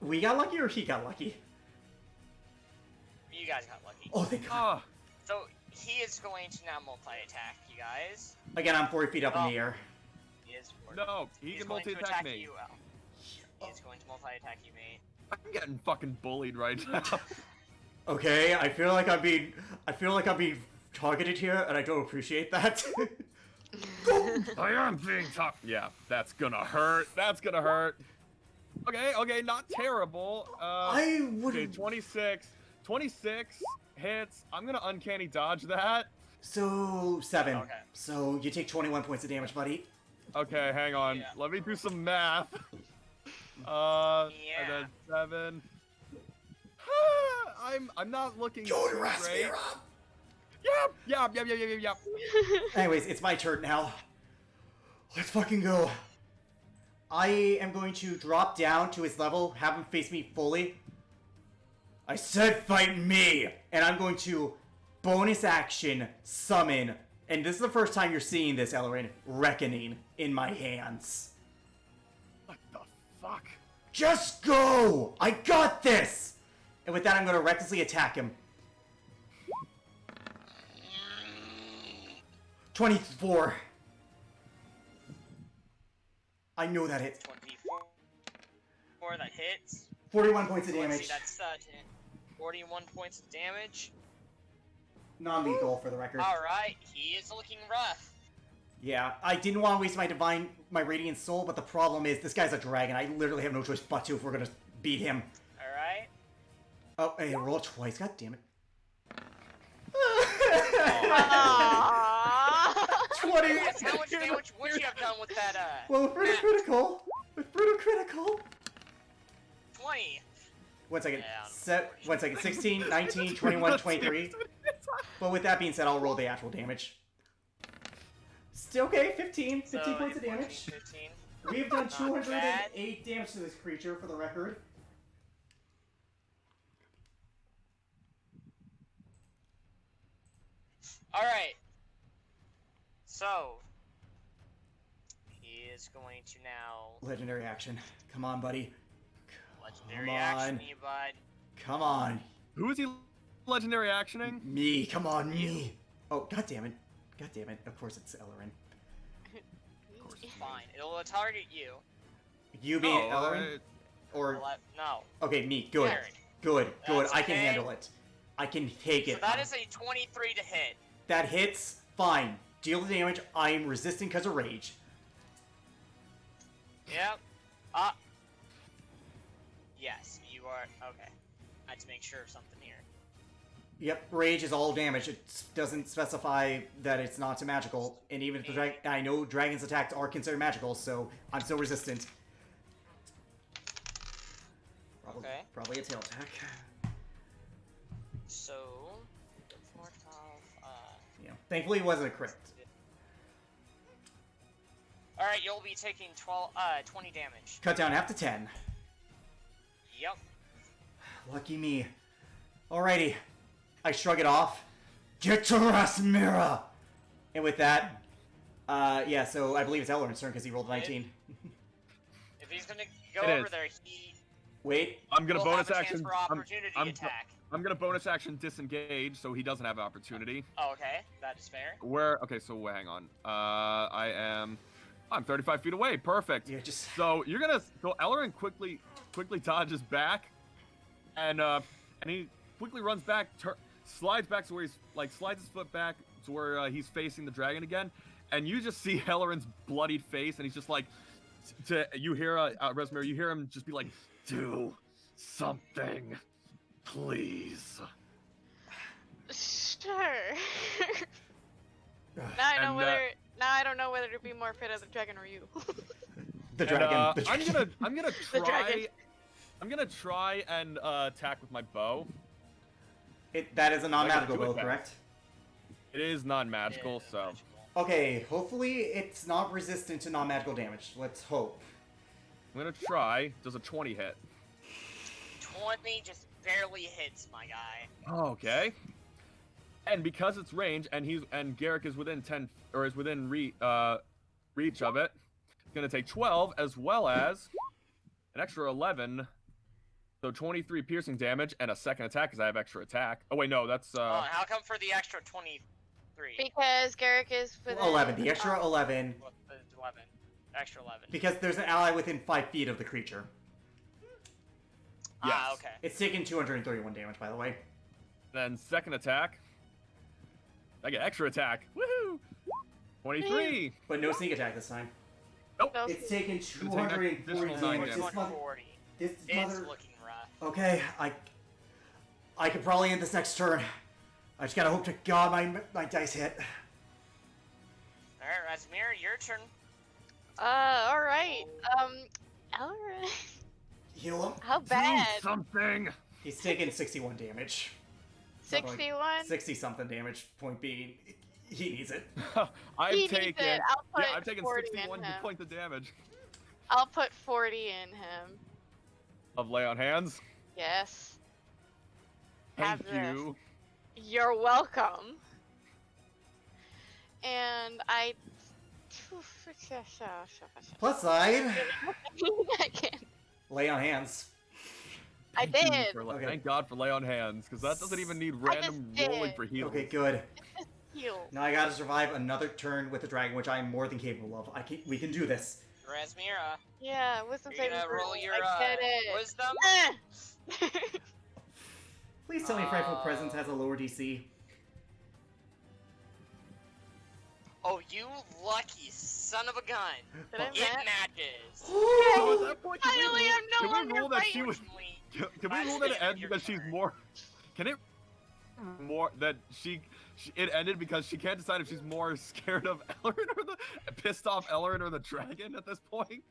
Speaker 1: We got lucky or he got lucky?
Speaker 2: you guys got lucky.
Speaker 1: Oh, thank God.
Speaker 5: Ah,
Speaker 2: So, he is going to now multi-attack you guys.
Speaker 1: Again, I'm 40 feet up in
Speaker 2: Oh.
Speaker 1: the air.
Speaker 2: He is.
Speaker 5: no, he
Speaker 2: He's
Speaker 5: can
Speaker 2: going to
Speaker 5: multi-attack
Speaker 2: attack
Speaker 5: me.
Speaker 2: you. He's going to multi-attack you, mate.
Speaker 5: I'm getting fucking bullied right now.
Speaker 1: Okay, I feel like I'm being targeted here, and I don't appreciate that.
Speaker 5: I am being tough. Yeah, that's gonna hurt. That's gonna hurt. Okay, not terrible.
Speaker 1: I would.
Speaker 5: Okay, 26 hits. I'm gonna uncanny dodge that.
Speaker 1: So 7.
Speaker 2: Okay.
Speaker 1: So you take 21 points of damage, buddy.
Speaker 5: Okay, hang on.
Speaker 2: Yeah.
Speaker 5: Let me do some math.
Speaker 2: Yeah.
Speaker 5: And then 7. I'm not looking
Speaker 1: Go to
Speaker 5: too great.
Speaker 1: Rasmira.
Speaker 5: Yep.
Speaker 1: Anyways, it's my turn now. Let's fucking go. I am going to drop down to his level, have him face me fully. I said fight me! And I'm going to bonus action summon, and this is the first time you're seeing this, Ellerin, Reckoning in my hands.
Speaker 5: What the fuck?
Speaker 1: Just go! I got this! And with that, I'm going to recklessly attack him. 24. I know that hits.
Speaker 2: 24, that hits.
Speaker 1: 41 points of
Speaker 2: Let's
Speaker 1: damage.
Speaker 2: see, that's 41 points of damage.
Speaker 1: Non-lethal for the record.
Speaker 2: Alright, he is looking rough.
Speaker 1: Yeah, I didn't want to waste my Radiant Soul, but the problem is this guy's a dragon. I literally have no choice but to if we're going to beat him.
Speaker 2: Alright.
Speaker 1: Oh, hey, roll twice. God damn it.
Speaker 4: Aww.
Speaker 1: 20.
Speaker 2: How much damage would you have done with that,
Speaker 1: Well, with brutal
Speaker 2: Matt?
Speaker 1: critical. With brutal critical.
Speaker 2: 20.
Speaker 1: 1 second.
Speaker 2: Yeah,
Speaker 1: 1 second. 16, 19, 21, 23. But with that being said, I'll roll the actual damage. Still okay, 15. 15
Speaker 2: So,
Speaker 1: points of
Speaker 2: 14,
Speaker 1: damage.
Speaker 2: 15.
Speaker 1: We've done
Speaker 2: Not
Speaker 1: 208 damage to this creature, for the record.
Speaker 2: Alright. So, he is going to now...
Speaker 1: Legendary action. Come on, buddy.
Speaker 2: Legendary
Speaker 1: Come
Speaker 2: action,
Speaker 1: on.
Speaker 2: you bud.
Speaker 1: Come on.
Speaker 5: Who is he legendary actioning?
Speaker 1: Me. Come on, me. Oh, god damn it. God damn it. Of course it's Ellerin.
Speaker 2: Of course, fine. It'll target you.
Speaker 1: You being Ellerin? Or...
Speaker 2: No.
Speaker 1: Okay, me. Good.
Speaker 2: Garrett.
Speaker 1: Good. Good.
Speaker 2: That's
Speaker 1: I can
Speaker 2: okay.
Speaker 1: handle it. I can take
Speaker 2: So
Speaker 1: it.
Speaker 2: that is a 23 to hit.
Speaker 1: That hits. Fine. Deal the damage. I am resisting because of rage.
Speaker 2: Yep. Yes, you are. Okay. I had to make sure of something here.
Speaker 1: Yep, rage is all damage. It doesn't specify that it's not magical. And even if the I know dragons' attacks are considered magical, so I'm still resistant. Probably,
Speaker 2: Okay.
Speaker 1: Probably a tail attack.
Speaker 2: So, 4, 12,
Speaker 1: Yeah. Thankfully, it wasn't a crit.
Speaker 2: Alright, you'll be taking 20 damage.
Speaker 1: Cut down half to 10.
Speaker 2: Yep.
Speaker 1: Lucky me. Alrighty. I shrug it off. Get to rest, Mira! And with that, yeah, so I believe it's Elrond's turn because he rolled 19.
Speaker 2: If he's gonna go
Speaker 5: It
Speaker 2: over
Speaker 5: is.
Speaker 2: there, he
Speaker 1: Wait.
Speaker 5: I'm gonna
Speaker 2: will
Speaker 5: bonus
Speaker 2: have a chance
Speaker 5: action.
Speaker 2: for opportunity attack.
Speaker 5: I'm gonna bonus action disengage, so he doesn't have opportunity.
Speaker 2: Oh, okay. That is fair.
Speaker 5: Okay, so hang on. I'm 35 feet away. Perfect.
Speaker 1: Yeah, just...
Speaker 5: So Ellerin quickly dodges back, and he quickly runs back, slides back to where he's slides his foot back to where he's facing the dragon again, and you just see Ellerin's bloodied face, and he's just like, you hear Resmir, you hear him just be like, "Do something, please."
Speaker 4: Sure. Now I don't know whether to be more afraid of the dragon or you.
Speaker 1: The dragon. The dragon.
Speaker 5: I'm gonna
Speaker 4: The dragon.
Speaker 5: try. I'm gonna try and attack with my bow.
Speaker 1: That is a non-magical
Speaker 5: I got
Speaker 1: bow,
Speaker 5: two attacks.
Speaker 1: correct?
Speaker 5: It is non-magical,
Speaker 2: Yeah,
Speaker 5: so
Speaker 2: magical.
Speaker 1: Okay, hopefully it's not resistant to non-magical damage. Let's hope.
Speaker 5: I'm gonna try. Does a 20 hit?
Speaker 2: 20 just barely hits, my guy.
Speaker 5: Okay. And because it's range, and Garrick is within reach of it, it's gonna take 12 as well as an extra 11. So 23 piercing damage and a second attack because I have extra attack. Oh wait, no, that's
Speaker 2: How come for the extra 23?
Speaker 4: Because Garrick is within
Speaker 1: 11. The extra 11.
Speaker 2: What, the 11. Extra 11.
Speaker 1: Because there's an ally within 5 feet of the creature.
Speaker 5: yes.
Speaker 2: Ah, okay.
Speaker 1: It's taken 231 damage, by the way.
Speaker 5: Then second attack. I get extra attack. Woohoo! 23.
Speaker 1: But no sneak attack this time.
Speaker 5: Nope.
Speaker 4: No.
Speaker 1: It's taken
Speaker 5: Gonna take an
Speaker 1: 240
Speaker 5: additional 9
Speaker 1: damage.
Speaker 5: damage.
Speaker 1: This mother...
Speaker 2: 140.
Speaker 1: This
Speaker 2: It's
Speaker 1: mother...
Speaker 2: looking rough.
Speaker 1: Okay, I could probably end this next turn. I just gotta hope to God my dice hit.
Speaker 2: Alright, Razmir, your turn.
Speaker 4: alright. Elrin.
Speaker 1: Heal him.
Speaker 4: How
Speaker 5: Do
Speaker 4: bad?
Speaker 5: something.
Speaker 1: He's taken 61 damage. Something like
Speaker 4: 61?
Speaker 1: 60 something damage. Point being, he needs it.
Speaker 5: I've
Speaker 4: He needs
Speaker 5: taken.
Speaker 4: it. I'll put
Speaker 5: Yeah, I've taken
Speaker 4: 40 in
Speaker 5: 61
Speaker 4: him.
Speaker 5: points of damage
Speaker 4: I'll put 40 in him.
Speaker 5: of lay on hands.
Speaker 4: Yes.
Speaker 5: Thank
Speaker 4: Have this.
Speaker 5: you.
Speaker 4: You're welcome. And I.
Speaker 1: Plus side,
Speaker 4: I can.
Speaker 1: lay on hands.
Speaker 4: I
Speaker 5: Thank you
Speaker 4: did.
Speaker 5: for
Speaker 1: Okay.
Speaker 5: Thank God for lay on hands, because that doesn't even need
Speaker 4: I just
Speaker 5: random rolling
Speaker 4: did.
Speaker 5: for heals.
Speaker 1: Okay, good.
Speaker 4: Heal.
Speaker 1: Now I gotta survive another turn with the dragon, which I'm more than capable of. We can do this.
Speaker 2: Razmira,
Speaker 4: Yeah, wisdom
Speaker 2: you're
Speaker 4: saving
Speaker 2: gonna
Speaker 4: throw.
Speaker 2: roll your
Speaker 4: I get it.
Speaker 2: wisdom.
Speaker 1: Please tell me Frightful Presence has a lower DC.
Speaker 2: Oh, you lucky son of a gun!
Speaker 4: Did I
Speaker 2: It
Speaker 4: match?
Speaker 2: matches.
Speaker 5: So at that point,
Speaker 4: Finally, I'm no
Speaker 5: can we
Speaker 4: longer
Speaker 5: rule that she was?
Speaker 2: Unfortunately,
Speaker 5: Can we
Speaker 2: last
Speaker 5: rule that it
Speaker 2: game of
Speaker 5: ends
Speaker 2: your
Speaker 5: because she's
Speaker 2: turn.
Speaker 5: more? Can it more that it ended because she can't decide if she's more scared of Ellerin or the pissed off Ellerin or the dragon at this point?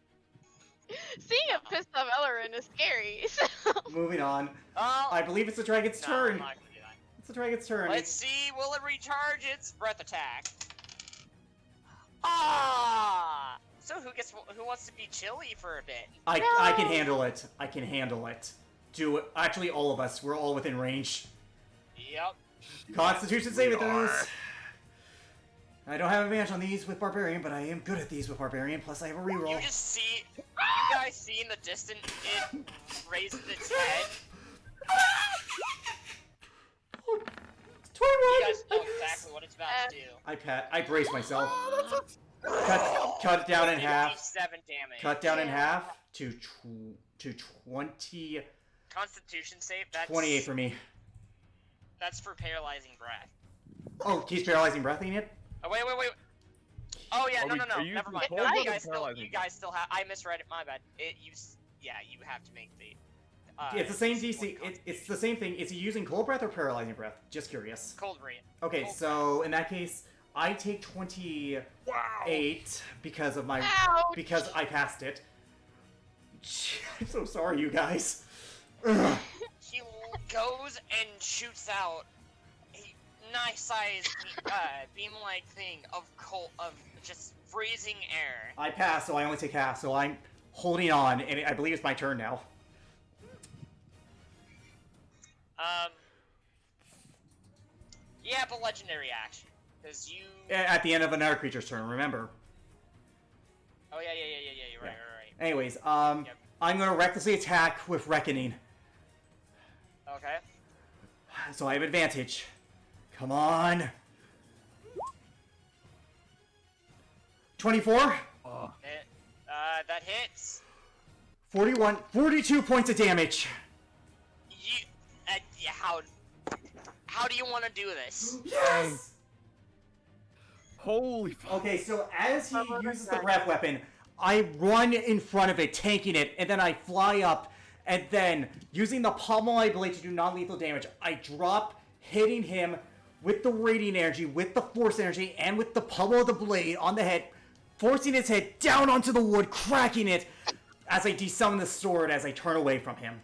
Speaker 4: Seeing a pissed off Ellerin is scary. So.
Speaker 1: Moving on.
Speaker 2: Oh,
Speaker 1: I believe it's the dragon's
Speaker 2: no,
Speaker 1: turn.
Speaker 2: I'm not gonna do that.
Speaker 1: It's the dragon's turn.
Speaker 2: Let's see, will it recharge its breath attack? Ah! So who wants to be chilly for a bit?
Speaker 1: I can handle it. I can handle it. Do it. Actually, all of us. We're all within range.
Speaker 2: Yep.
Speaker 1: Constitution saving
Speaker 5: We are.
Speaker 1: throws. I don't have advantage on these with Barbarian, but I am good at these with Barbarian. Plus, I have a reroll.
Speaker 2: You just see, you guys see in the distance, it raises its head. You
Speaker 1: 21.
Speaker 2: guys know exactly what it's about to do.
Speaker 1: I brace myself.
Speaker 5: Oh,
Speaker 1: Cut it down in half.
Speaker 2: 57 damage.
Speaker 1: Cut down in half to 20.
Speaker 2: Constitution save, that's
Speaker 1: 28 for me.
Speaker 2: That's for paralyzing breath.
Speaker 1: Oh, he's paralyzing breathing it.
Speaker 2: Oh, wait. Oh, yeah,
Speaker 5: Are
Speaker 2: no,
Speaker 5: we-
Speaker 2: no.
Speaker 5: are you
Speaker 2: Never mind.
Speaker 5: using
Speaker 2: No,
Speaker 5: cold
Speaker 2: you
Speaker 5: breath
Speaker 2: guys
Speaker 5: or paralyzing
Speaker 2: still have. I misread it. My bad. You have to make the.
Speaker 1: It's the same
Speaker 2: one
Speaker 1: DC. It's the same thing. Is he using cold breath or paralyzing breath? Just curious.
Speaker 2: Cold breath.
Speaker 1: Okay,
Speaker 2: Cold
Speaker 1: so in that case, I take 28 because of my
Speaker 4: Ouch.
Speaker 1: because I passed it. I'm so sorry, you guys. Ugh.
Speaker 2: He goes and shoots out a nice-sized beam-like thing of just freezing air.
Speaker 1: I pass, so I only take half. So I'm holding on, and I believe it's my turn now.
Speaker 2: Yeah, but legendary action, because you.
Speaker 1: At the end of another creature's turn, remember.
Speaker 2: Oh yeah. You're right.
Speaker 1: Anyways,
Speaker 2: Yep.
Speaker 1: I'm gonna recklessly attack with Reckoning,
Speaker 2: Okay.
Speaker 1: so I have advantage. Come on. 24,
Speaker 2: That hits.
Speaker 1: 41, 42 points of damage.
Speaker 2: You. Yeah, how do you want to do this?
Speaker 1: Yes.
Speaker 5: Holy fuck.
Speaker 1: Okay, so as he
Speaker 4: Oh,
Speaker 1: uses the
Speaker 4: that's
Speaker 1: breath weapon, I run in front of it, tanking it, and then I fly up, and then, using the pommel of my blade to do non-lethal damage, I drop, hitting him with the radiant energy, with the force energy, and with the pommel of the blade on the head, forcing his head down onto the wood, cracking it, as I desummon the sword as I turn away from him.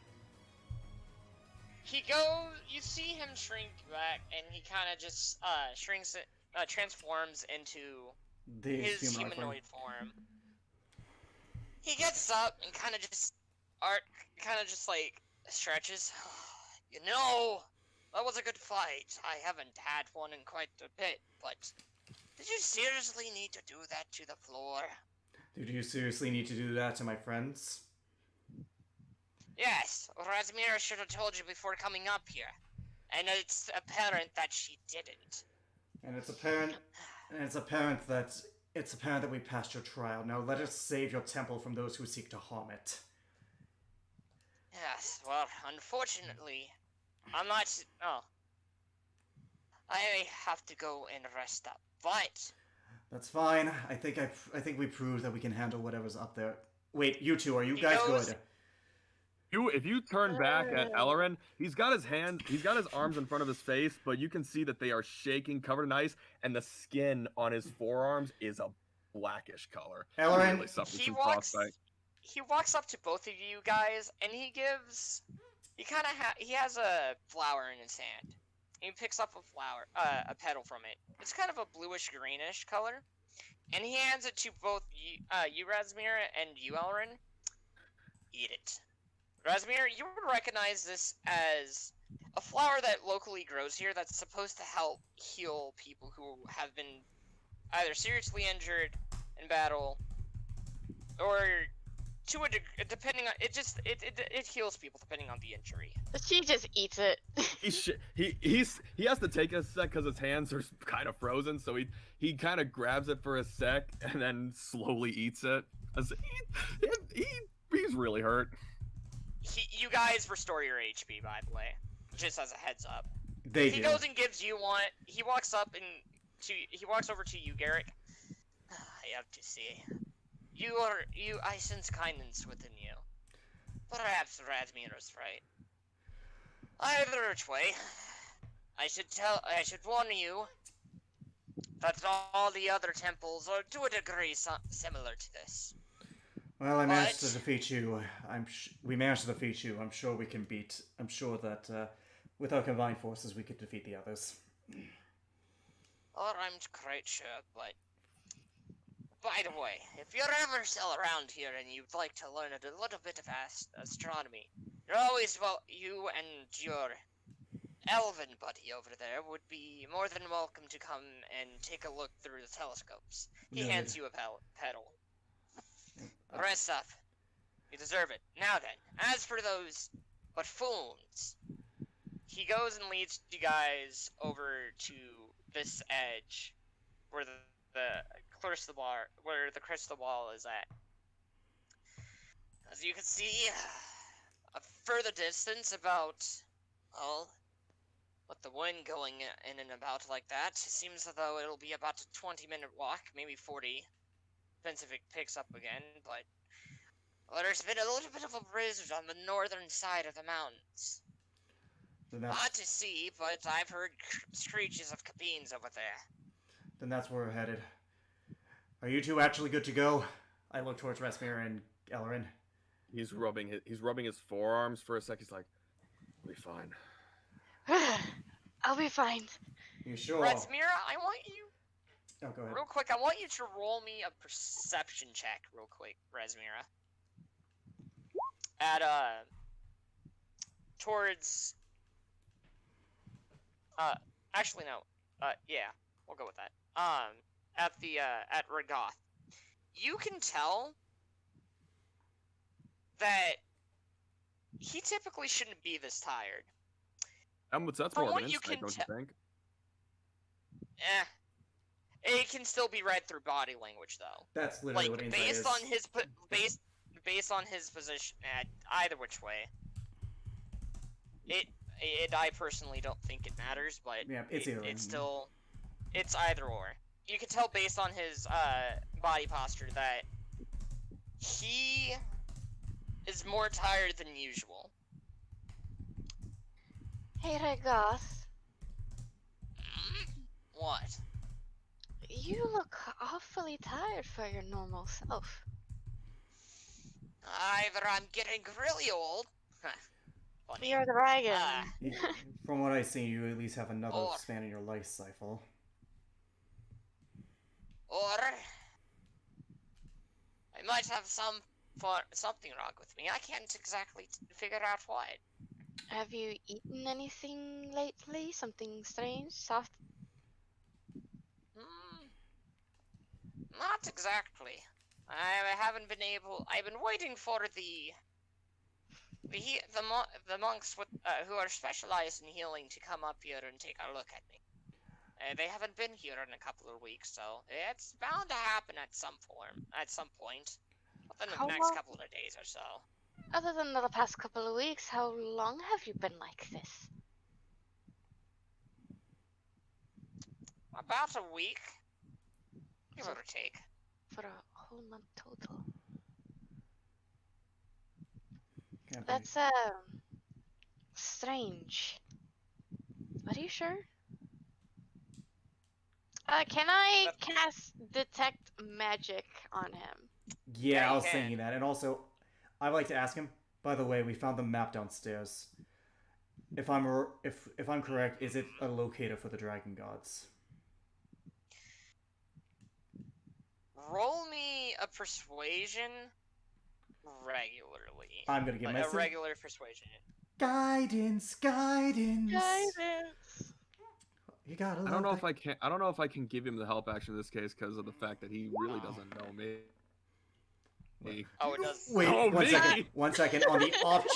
Speaker 2: He goes. You see him shrink back, and he kind of just transforms into his humanoid form. He gets up and kind of just like stretches. You know, that was a good fight. I haven't had one in quite a bit, but did you seriously need to do that to the floor?
Speaker 1: Did you seriously need to do that to my friends?
Speaker 2: Yes, Razmira should have told you before coming up here. And it's apparent that she didn't.
Speaker 1: And it's apparent that we passed your trial. Now let us save your temple from those who seek to harm it.
Speaker 2: Yes, well, unfortunately, I'm not. Oh. I have to go and rest up. But.
Speaker 1: That's fine. I think we proved that we can handle whatever's up there. Wait, you two, are you
Speaker 2: He
Speaker 1: guys
Speaker 2: goes-
Speaker 1: good?
Speaker 5: If you turn back at Ellerin, he's got his arms in front of his face, but you can see that they are shaking, covered in ice, and the skin on his forearms is a blackish color.
Speaker 1: Ellerin,
Speaker 5: Really suffering
Speaker 2: He
Speaker 5: from
Speaker 2: walks.
Speaker 5: frostbite.
Speaker 2: He walks up to both of you guys, and he has a flower in his hand. He picks up a petal from it. It's kind of a bluish greenish color, and he hands it to both you Razmira, and you Elrin. Eat it. Razmir, you would recognize this as a flower that locally grows here that's supposed to help heal people who have been either seriously injured in battle or to a depending on it heals people depending on the injury.
Speaker 4: She just eats it.
Speaker 5: He has to take a sec because his hands are kind of frozen, so he kind of grabs it for a sec and then slowly eats it. He's really hurt.
Speaker 2: You guys restore your HP, by the way, just as a heads up.
Speaker 1: They
Speaker 2: He
Speaker 1: do.
Speaker 2: goes and gives you one. He walks over to you, Garrick. I have to say, I sense kindness within you. Perhaps Razmir's right. Either which way, I should warn you that all the other temples are to a degree similar to this.
Speaker 1: Well, I managed to defeat you. We managed to defeat you. I'm sure we can beat. I'm sure that with our combined forces, we could defeat the others.
Speaker 2: Or I'm quite sure, but by the way, if you're ever still around here and you'd like to learn a little bit of astronomy, you and your elven buddy over there would be more than welcome to come and take a look through the telescopes. He hands you a pedal. Rest up. You deserve it. Now then, as for those buffoons, he goes and leads you guys over to this edge where the crystal ball is at. As you can see, a further distance about, well, with the wind going in and about like that, it seems as though it'll be about a 20-minute walk, maybe 40. Depends if it picks up again, but there's been a little bit of a blizzard on the northern side of the mountains. Not to see, but I've heard screeches of cabines over there.
Speaker 1: Then that's where we're headed. Are you two actually good to go? I look towards Resmir and Ellerin.
Speaker 5: He's rubbing his forearms for a sec. He's like, "We'll be fine."
Speaker 4: I'll be fine.
Speaker 1: You sure?
Speaker 2: Resmira, I want you.
Speaker 1: Oh, go ahead.
Speaker 2: Real quick, I want you to roll me a perception check, real quick, Resmira. At towards. Actually no. Yeah, we'll go with that. At Regoth, you can tell that he typically shouldn't be this tired.
Speaker 5: That's
Speaker 2: From
Speaker 5: more of
Speaker 2: what
Speaker 5: an
Speaker 2: you
Speaker 5: insight,
Speaker 2: can
Speaker 5: don't you think?
Speaker 2: It can still be read through body language, though.
Speaker 1: That's literally
Speaker 2: Like
Speaker 1: what insight
Speaker 2: based
Speaker 1: is.
Speaker 2: on his based on his position, either which way. I personally don't think it matters, but
Speaker 1: Yeah, it's
Speaker 2: it's either or. You can tell based on his body posture that he is more tired than usual.
Speaker 4: Hey, Regoth.
Speaker 2: What?
Speaker 4: You look awfully tired for your normal self.
Speaker 2: Either I'm getting really old. Funny.
Speaker 4: You're the dragon.
Speaker 1: From what I see, you at least have another
Speaker 2: Or-
Speaker 1: span in your life cycle.
Speaker 2: Or I might have something wrong with me. I can't exactly figure out what.
Speaker 4: Have you eaten anything lately? Something strange? Soft?
Speaker 2: Not exactly. I haven't been able. I've been waiting for the monks who are specialized in healing to come up here and take a look at me. They haven't been here in a couple of weeks, so it's bound to happen at some point, within the next couple of days or so.
Speaker 4: Other than the past couple of weeks, how long have you been like this?
Speaker 2: About a week, give or take.
Speaker 4: For a whole month total.
Speaker 1: Can't
Speaker 4: That's, strange. Are you sure? Can I cast Detect Magic on him?
Speaker 1: Yeah, I was
Speaker 2: you can.
Speaker 1: thinking that. And also, I'd like to ask him, by the way, we found the map downstairs. If I'm correct, is it a locator for the dragon gods?
Speaker 2: Roll me a persuasion regularly.
Speaker 1: I'm gonna give
Speaker 2: a
Speaker 1: myself
Speaker 2: regular persuasion.
Speaker 1: guidance.
Speaker 4: Guidance!
Speaker 1: You gotta.
Speaker 5: I don't know if I can give him the help action in this case because of the fact that he really doesn't know me. Me.
Speaker 2: Oh, it does.
Speaker 1: Wait,
Speaker 5: Oh,
Speaker 1: one
Speaker 5: me?
Speaker 1: second. 1 second. On the off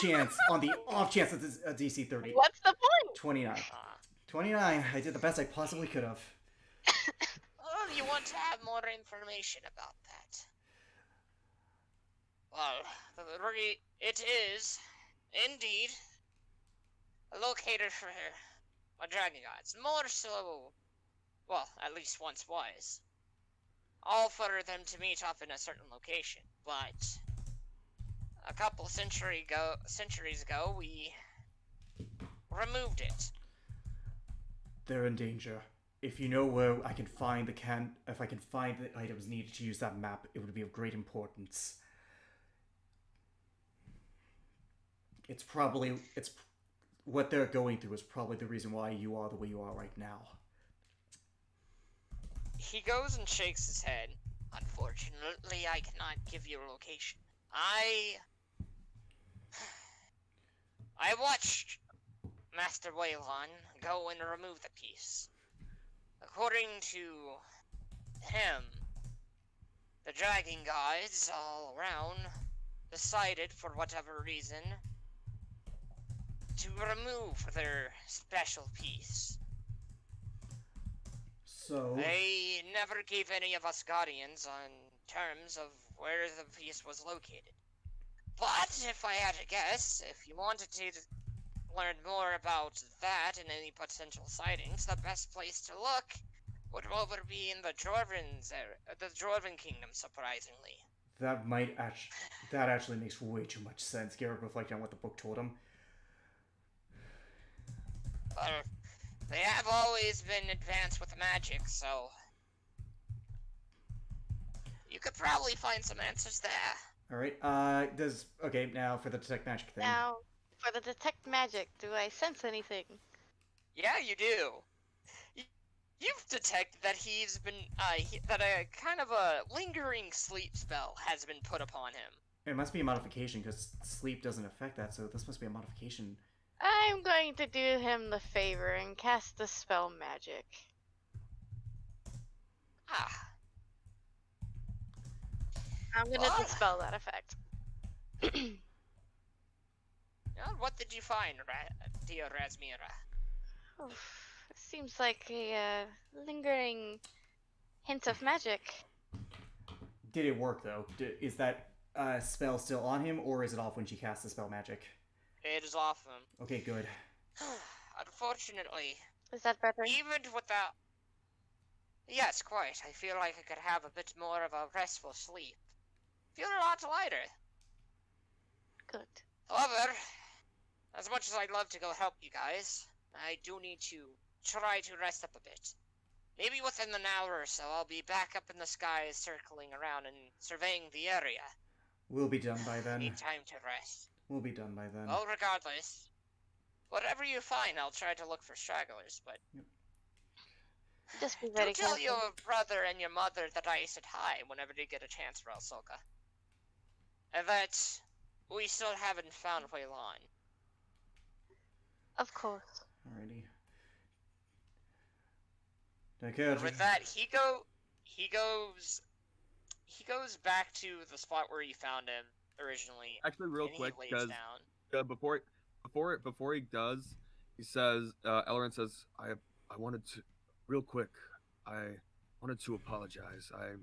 Speaker 1: chance it's a DC 30.
Speaker 4: What's the point?
Speaker 1: 29.
Speaker 2: Ah.
Speaker 1: 29. I did the best I possibly could have.
Speaker 2: Oh, you want to have more information about that? Well, it is indeed a locator for dragon gods. More so, well, at least once was. All for them to meet up in a certain location, but a couple centuries ago, we removed it.
Speaker 1: They're in danger. If you know where I can find if I can find the items needed to use that map, it would be of great importance. It's what they're going through is probably the reason why you are the way you are right now.
Speaker 2: He goes and shakes his head. Unfortunately, I cannot give you a location. I watched Master Waylon go and remove the piece. According to him, the dragon gods all around decided, for whatever reason, to remove their special piece.
Speaker 1: So
Speaker 2: They never gave any of us guardians on terms of where the piece was located. But if I had to guess, if you wanted to learn more about that and any potential sightings, the best place to look would over be in the Dwarven Kingdom, surprisingly.
Speaker 1: that actually makes way too much sense. Garrett reflecting on what the book told him.
Speaker 2: They have always been advanced with magic, so you could probably find some answers there.
Speaker 1: Alright, now for the detect magic thing.
Speaker 4: Now, for the detect magic, do I sense anything?
Speaker 2: Yeah, you do. You've detected that he's been, that a kind of a lingering sleep spell has been put upon him.
Speaker 1: It must be a modification, because sleep doesn't affect that, so this must be a modification.
Speaker 4: I'm going to do him the favor and cast the spell magic.
Speaker 2: Ah,
Speaker 4: I'm gonna
Speaker 2: What?
Speaker 4: dispel that effect.
Speaker 2: what did you find, dear Razmira?
Speaker 4: Oof, it seems like a lingering hint of magic.
Speaker 1: Did it work, though? Is that spell still on him, or is it off when she casts the spell magic?
Speaker 2: It is off him.
Speaker 1: Okay, good.
Speaker 2: Unfortunately,
Speaker 4: Is that better?
Speaker 2: even without... Yes, quite. I feel like I could have a bit more of a restful sleep. Feel a lot lighter.
Speaker 4: Good.
Speaker 2: However, as much as I'd love to go help you guys, I do need to try to rest up a bit. Maybe within an hour or so, I'll be back up in the skies circling around and surveying the area.
Speaker 1: We'll be done by then.
Speaker 2: Need time to rest.
Speaker 1: We'll be done by then.
Speaker 2: Well, regardless, whatever you find, I'll try to look for stragglers, but
Speaker 4: Just be
Speaker 2: do
Speaker 4: very
Speaker 2: tell
Speaker 4: careful.
Speaker 2: your brother and your mother that I said hi whenever they get a chance, Ralsoka. And that we still haven't found Waylon.
Speaker 4: Of course.
Speaker 1: Alrighty. Take care.
Speaker 2: And with that, he goes back to the spot where you found him originally.
Speaker 5: Actually, real
Speaker 2: and
Speaker 5: quick,
Speaker 2: he lays
Speaker 5: because
Speaker 2: down.
Speaker 5: before he does, he says, Elrond says, I wanted to, real quick, I wanted to apologize. I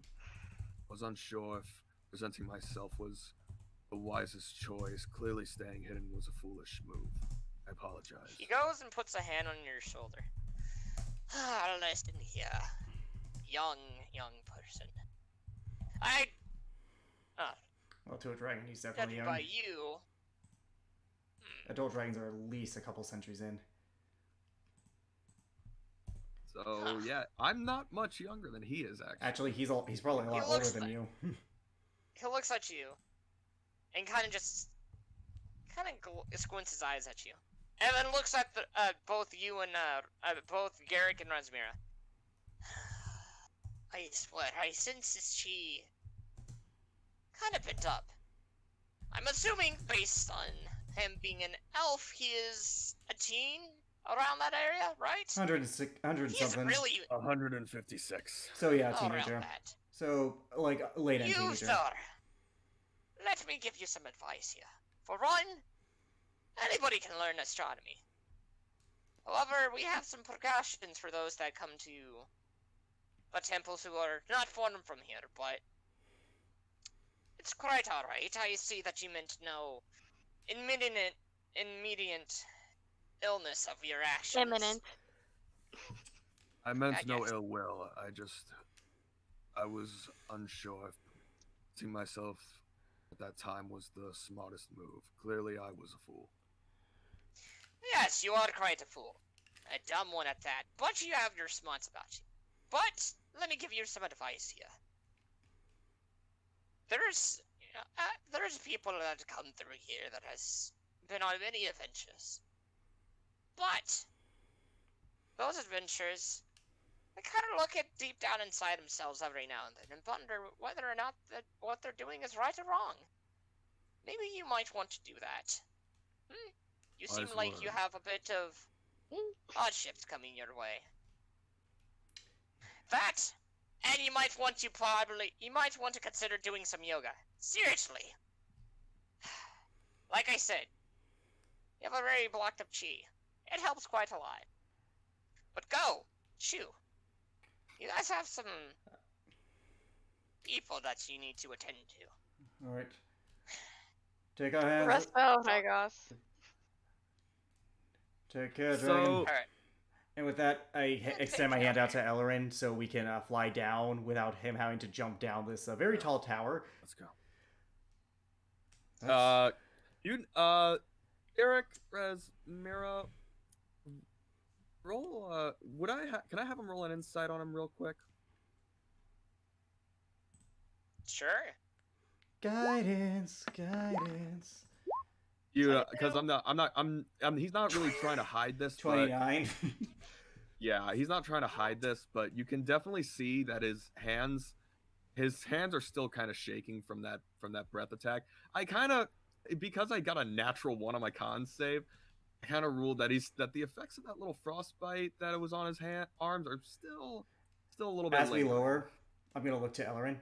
Speaker 5: was unsure if presenting myself was the wisest choice. Clearly, staying hidden was a foolish move. I apologize.
Speaker 2: He goes and puts a hand on your shoulder. Listen here, young person.
Speaker 1: Well, to a dragon, he's definitely
Speaker 2: Judging
Speaker 1: young.
Speaker 2: by you,
Speaker 1: Adult dragons are at least a couple centuries in.
Speaker 5: So yeah, I'm not much younger than he is actually.
Speaker 1: Actually, he's probably a lot older
Speaker 2: looks
Speaker 1: than
Speaker 2: like-
Speaker 1: you.
Speaker 2: he looks at you and kind of squints his eyes at you, and then looks at both you and both Garrick and Razmira. I swear, I sense this chi kind of pent up. I'm assuming, based on him being an elf, he is a teen around that area, right?
Speaker 1: 100
Speaker 2: He's
Speaker 1: something.
Speaker 2: really
Speaker 3: 156.
Speaker 1: So yeah,
Speaker 2: around
Speaker 1: teenager.
Speaker 2: that.
Speaker 1: So like late end
Speaker 2: You,
Speaker 1: teenager.
Speaker 2: sir. let me give you some advice here. For one, anybody can learn astronomy. However, we have some precautions for those that come to the temples who are not from here, but it's quite alright. I see that you meant no immediate illness of your actions.
Speaker 4: Imminent.
Speaker 3: I meant
Speaker 2: I
Speaker 3: no
Speaker 2: guess.
Speaker 3: ill will. I was unsure if seeing myself at that time was the smartest move. Clearly, I was a fool.
Speaker 2: Yes, you are quite a fool. A dumb one at that, but you have your smarts about you. But, let me give you some advice here. There's people that come through here that has been on many adventures. But, those adventures, they kind of look at deep down inside themselves every now and then and wonder whether or not that what they're doing is right or wrong. Maybe you might want to do that. You seem
Speaker 3: Wise
Speaker 2: like you
Speaker 3: words.
Speaker 2: have a bit of hardships coming your way. That, and you might want to consider doing some yoga. Seriously. Like I said, you have a very blocked up chi. It helps quite a lot. But go, chew. You guys have some people that you need to attend to.
Speaker 1: Alright. Take our hands.
Speaker 4: Rest. Oh my gosh.
Speaker 1: Take care,
Speaker 3: So-
Speaker 1: Dragon.
Speaker 2: Alright.
Speaker 1: And with that, I
Speaker 2: take
Speaker 1: extend my
Speaker 2: care.
Speaker 1: hand out to Ellerin so we can fly down without him having to jump down this very tall tower.
Speaker 3: Let's go.
Speaker 1: That's-
Speaker 5: Eric, Rez, Mira, roll. Can I have him roll an insight on him real quick?
Speaker 2: Sure.
Speaker 1: Guidance.
Speaker 5: You, because he's not really trying to hide this. But
Speaker 1: 29.
Speaker 5: yeah, he's not trying to hide this, but you can definitely see that his hands are still kind of shaking from that breath attack. Because I got a natural 1 on my con save, I kind of ruled that the effects of that little frostbite that was on his arms are still a little bit
Speaker 1: As we
Speaker 5: lingering.
Speaker 1: lower, I'm going to look to Ellerin.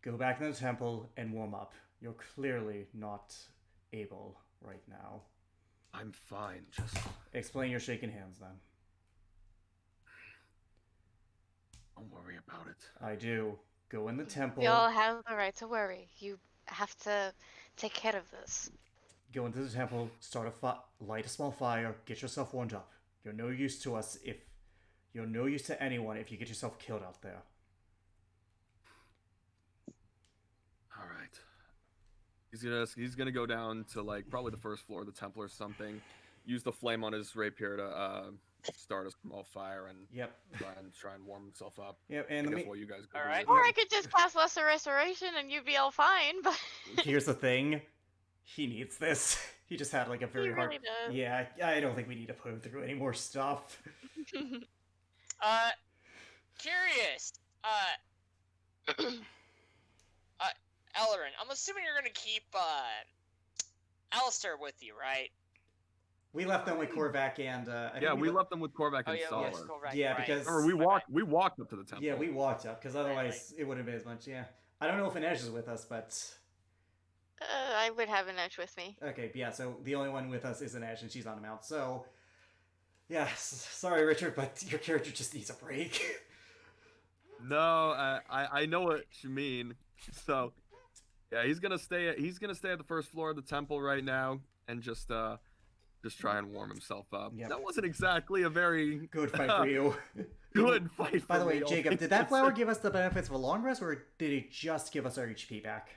Speaker 1: Go back to the temple and warm up. You're clearly not able right now.
Speaker 3: I'm fine. Just
Speaker 1: Explain your shaking hands then.
Speaker 3: don't worry about it.
Speaker 1: I do. Go in the temple.
Speaker 4: We all have the right to worry. You have to take care of this.
Speaker 1: Go into the temple, light a small fire, get yourself warmed up. You're no use to us if... You're no use to anyone if you get yourself killed out there.
Speaker 3: All right.
Speaker 5: He's gonna go down to like probably the first floor of the temple or something. Use the flame on his rapier to start a small fire and
Speaker 1: Yep.
Speaker 5: try and warm himself up.
Speaker 1: Yep,
Speaker 5: I
Speaker 1: and
Speaker 5: guess
Speaker 1: let me...
Speaker 5: while you guys go.
Speaker 2: All
Speaker 5: do
Speaker 2: right.
Speaker 5: your
Speaker 4: Or I
Speaker 5: thing.
Speaker 4: could just cast Lesser Restoration and you'd be all fine, but
Speaker 1: Here's the thing. He needs this. He just had like a very
Speaker 4: he
Speaker 1: hard...
Speaker 4: really does.
Speaker 1: Yeah, I don't think we need to put him through any more stuff.
Speaker 2: Curious. Ellerin, I'm assuming you're gonna keep Alistair with you, right?
Speaker 1: We left them with Korvac and... I think
Speaker 5: Yeah, we left them with Korvac
Speaker 2: Oh
Speaker 5: and
Speaker 2: yeah,
Speaker 5: Solar.
Speaker 2: yes, correct.
Speaker 1: Yeah,
Speaker 2: right.
Speaker 1: because-
Speaker 5: Remember, we
Speaker 2: My
Speaker 5: walked up to the temple.
Speaker 1: Yeah, we walked up, because otherwise it wouldn't have been as much, yeah. I don't know if Inej is with us, but...
Speaker 4: I would have an edge with me.
Speaker 1: Okay, yeah, so the only one with us is Inej, and she's on a mount, so... Yeah, sorry, Richard, but your character just needs a break.
Speaker 5: No, I know what you mean. So, yeah, he's gonna stay at the first floor of the temple right now and just try and warm himself up.
Speaker 1: Yep.
Speaker 5: That wasn't exactly a very
Speaker 1: Good fight for you.
Speaker 5: good fight.
Speaker 1: By the
Speaker 5: for
Speaker 1: way,
Speaker 5: me, all
Speaker 1: Jacob,
Speaker 5: things
Speaker 1: did that flower
Speaker 5: considered.
Speaker 1: give us the benefits of a long rest, or did it just give us our HP back?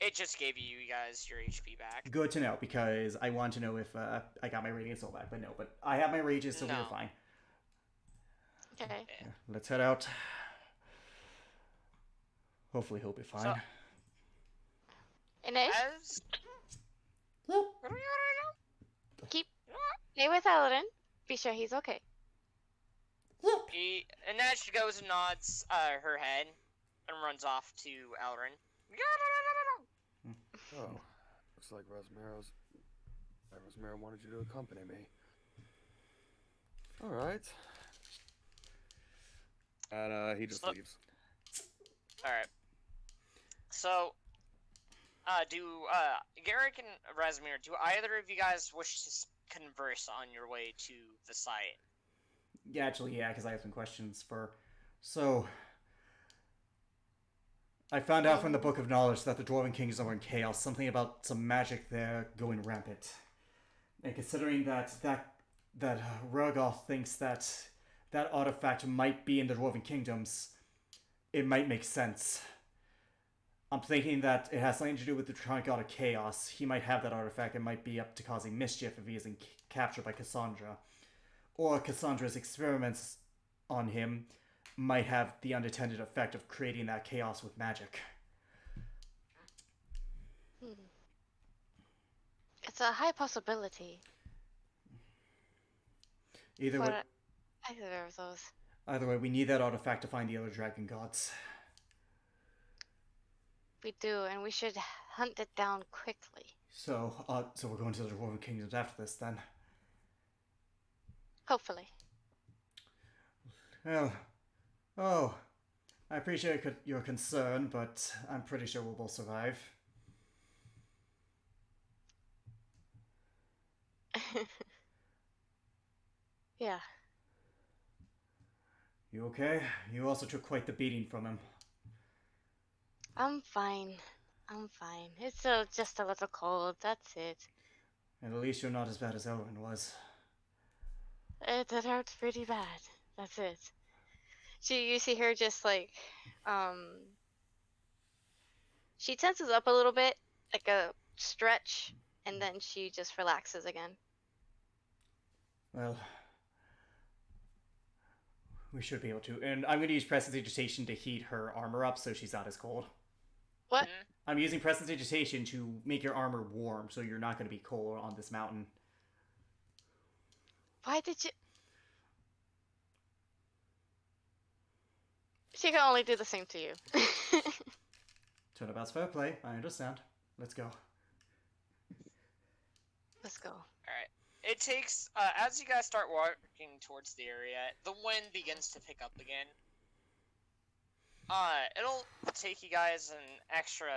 Speaker 2: It just gave you guys your HP back.
Speaker 1: Good to know, because I want to know if I got my Radiant Soul back, but no. But I have my Rages, so we're
Speaker 2: No.
Speaker 1: fine.
Speaker 4: Okay.
Speaker 1: Yeah, let's head out. Hopefully he'll be fine.
Speaker 2: So-
Speaker 4: Inej,
Speaker 2: As
Speaker 1: Yep.
Speaker 2: what are we on right now?
Speaker 4: stay with Aladdin. Be sure he's okay.
Speaker 1: Yep.
Speaker 2: And then she goes and nods her head and runs off to Elrin.
Speaker 3: Oh, looks like Rosmero wanted you to accompany me. All right.
Speaker 5: And he just
Speaker 2: So-
Speaker 5: leaves.
Speaker 2: Alright. So, Garrick and Razmir, do either of you guys wish to converse on your way to the site?
Speaker 1: Yeah, actually, yeah, because I have some questions for. So, I found out from the Book of Knowledge that the Dwarven Kings are in chaos. Something about some magic there going rampant. And considering that Rogoth thinks that artifact might be in the Dwarven Kingdoms, it might make sense. I'm thinking that it has something to do with the Draconic God of Chaos. He might have that artifact and might be up to causing mischief if he isn't captured by Cassandra. Or Cassandra's experiments on him might have the unintended effect of creating that chaos with magic.
Speaker 4: It's a high possibility.
Speaker 1: Either way,
Speaker 4: Either of those.
Speaker 1: either way, we need that artifact to find the other dragon gods.
Speaker 4: We do, and we should hunt it down quickly.
Speaker 1: So we're going to the Dwarven Kingdoms after this, then.
Speaker 4: Hopefully.
Speaker 1: Well, oh, I appreciate your concern, but I'm pretty sure we'll both survive.
Speaker 4: Yeah.
Speaker 1: You okay? You also took quite the beating from him.
Speaker 4: I'm fine. It's just a little cold, that's it.
Speaker 1: And at least you're not as bad as Elrond was.
Speaker 4: It hurt pretty bad. That's it. You see her just like, she tenses up a little bit, like a stretch, and then she just relaxes again.
Speaker 1: Well, we should be able to. And I'm going to use Prestidigitation to heat her armor up so she's not as cold.
Speaker 4: What?
Speaker 1: I'm using Prestidigitation to make your armor warm so you're not going to be cold on this mountain.
Speaker 4: Why did you... She can only do the same to you.
Speaker 1: Turnabout's fair play. I understand. Let's go.
Speaker 4: Let's go.
Speaker 2: Alright. It takes, as you guys start walking towards the area, the wind begins to pick up again. It'll take you guys an extra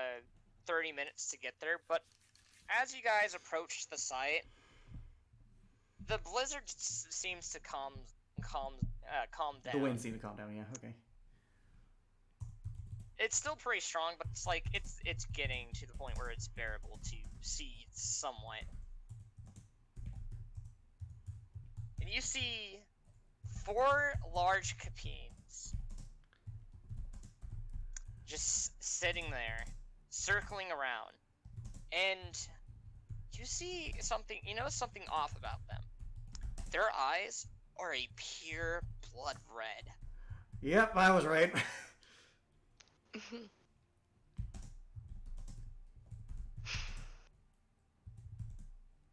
Speaker 2: 30 minutes to get there, but as you guys approach the site, the blizzard seems to calm down.
Speaker 1: The wind seemed to calm down, yeah, okay.
Speaker 2: It's still pretty strong, but it's like, it's getting to the point where it's bearable to see somewhat. And you see 4 large Capines just sitting there, circling around. And you see something, you notice something off about them. Their eyes are a pure blood red.
Speaker 1: Yep, I was right.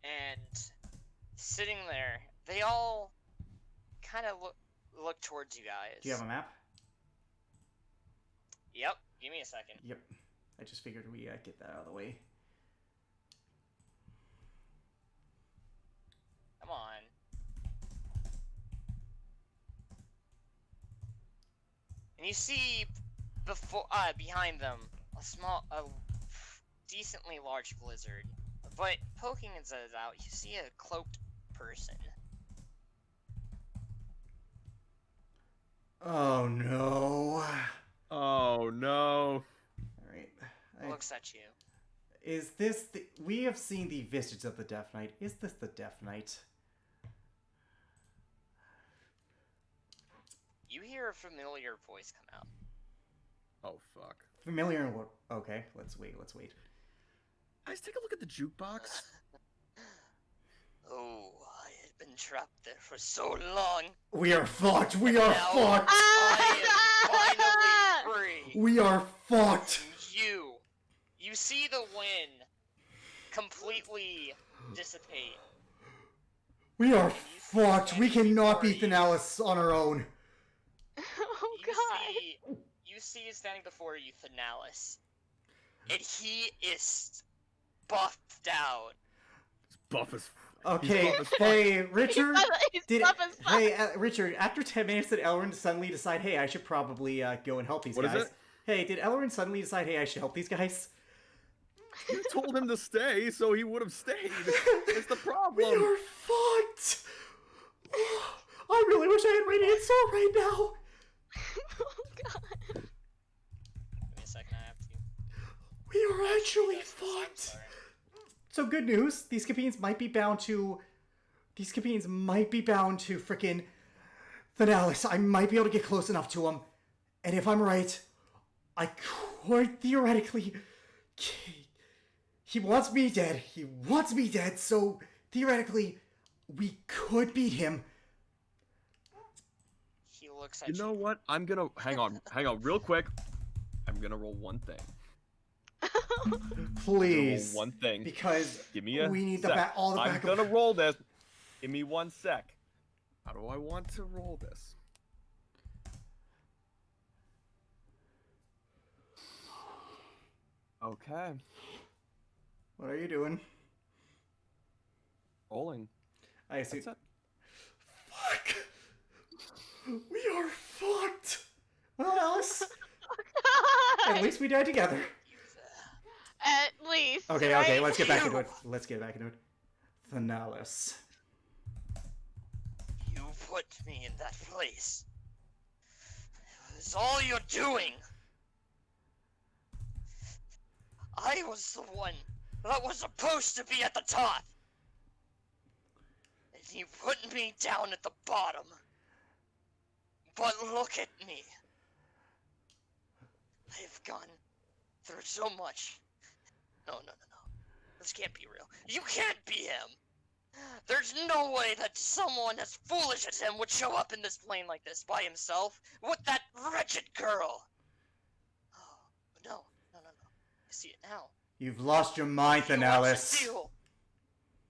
Speaker 2: And sitting there, they all kind of look towards you guys.
Speaker 1: Do you have a map?
Speaker 2: Yep, give me a second.
Speaker 1: Yep. I just figured we get that out of the way.
Speaker 2: Come on. And you see behind them a decently large blizzard. But poking its eyes out, you see a cloaked person.
Speaker 1: Oh no.
Speaker 5: Oh no.
Speaker 1: Alright.
Speaker 2: Looks at you.
Speaker 1: Is this the... We have seen the visage of the Death Knight. Is this the Death Knight?
Speaker 2: You hear a familiar voice come out.
Speaker 5: Oh fuck.
Speaker 1: Familiar and what? Okay, let's wait.
Speaker 5: Guys, take a look at the jukebox.
Speaker 2: Oh, I had been trapped there for so long.
Speaker 1: We are fucked! We are
Speaker 2: Now
Speaker 1: fucked!
Speaker 2: I am finally free.
Speaker 1: We are fucked!
Speaker 2: You see the wind completely dissipate.
Speaker 1: We are fucked! We cannot beat Thanalis on our own!
Speaker 4: Oh god.
Speaker 2: You see standing before you Thanalis. And he is buffed out.
Speaker 5: It's buff as
Speaker 1: Okay,
Speaker 5: buff as fuck.
Speaker 1: hey, Richard.
Speaker 4: He's buff as fuck.
Speaker 1: Hey, Richard. After 10 minutes, did Elrond suddenly decide, hey, I should probably go and help these
Speaker 5: What
Speaker 1: guys?
Speaker 5: is it?
Speaker 1: Hey, did Elrond suddenly decide, hey, I should help these guys?
Speaker 5: You told him to stay, so he would have stayed. That's the
Speaker 1: We
Speaker 5: problem.
Speaker 1: are fucked! I really wish I had Radiant Soul right now!
Speaker 4: Oh god.
Speaker 2: Give me a second, I have to.
Speaker 1: We are actually
Speaker 2: Yes, I'm
Speaker 1: fucked!
Speaker 2: sorry.
Speaker 1: So good news, these Capines might be bound to... These Capines might be bound to frickin' Thanalis. I might be able to get close enough to him. And if I'm right, I could theoretically... He wants me dead. He wants me dead, so theoretically, we could beat him.
Speaker 2: He looks at
Speaker 5: You know what? I'm gonna hang on, real quick. I'm gonna roll one thing.
Speaker 1: Please.
Speaker 5: Roll one thing.
Speaker 1: Because
Speaker 5: Give me a
Speaker 1: we need the
Speaker 5: sec.
Speaker 1: all the
Speaker 5: I'm
Speaker 1: backup.
Speaker 5: gonna roll this. Give me 1 sec. How do I want to roll this? Okay.
Speaker 1: What are you doing?
Speaker 5: Rolling.
Speaker 1: I see.
Speaker 5: That's it.
Speaker 1: Fuck! We are fucked! Well, Alice, at least we died together.
Speaker 4: At least.
Speaker 1: Okay,
Speaker 4: right?
Speaker 1: okay, let's get back into it. Let's get back into it. Thanalis.
Speaker 2: you put me in that place. It's all you're doing. I was the one that was supposed to be at the top. And you put me down at the bottom. But look at me. I've gone through so much. No. This can't be real. You can't be him. There's no way that someone as foolish as him would show up in this plane like this by himself with that wretched girl. Oh, no. I see it now.
Speaker 1: You've lost your mind, Thanalis.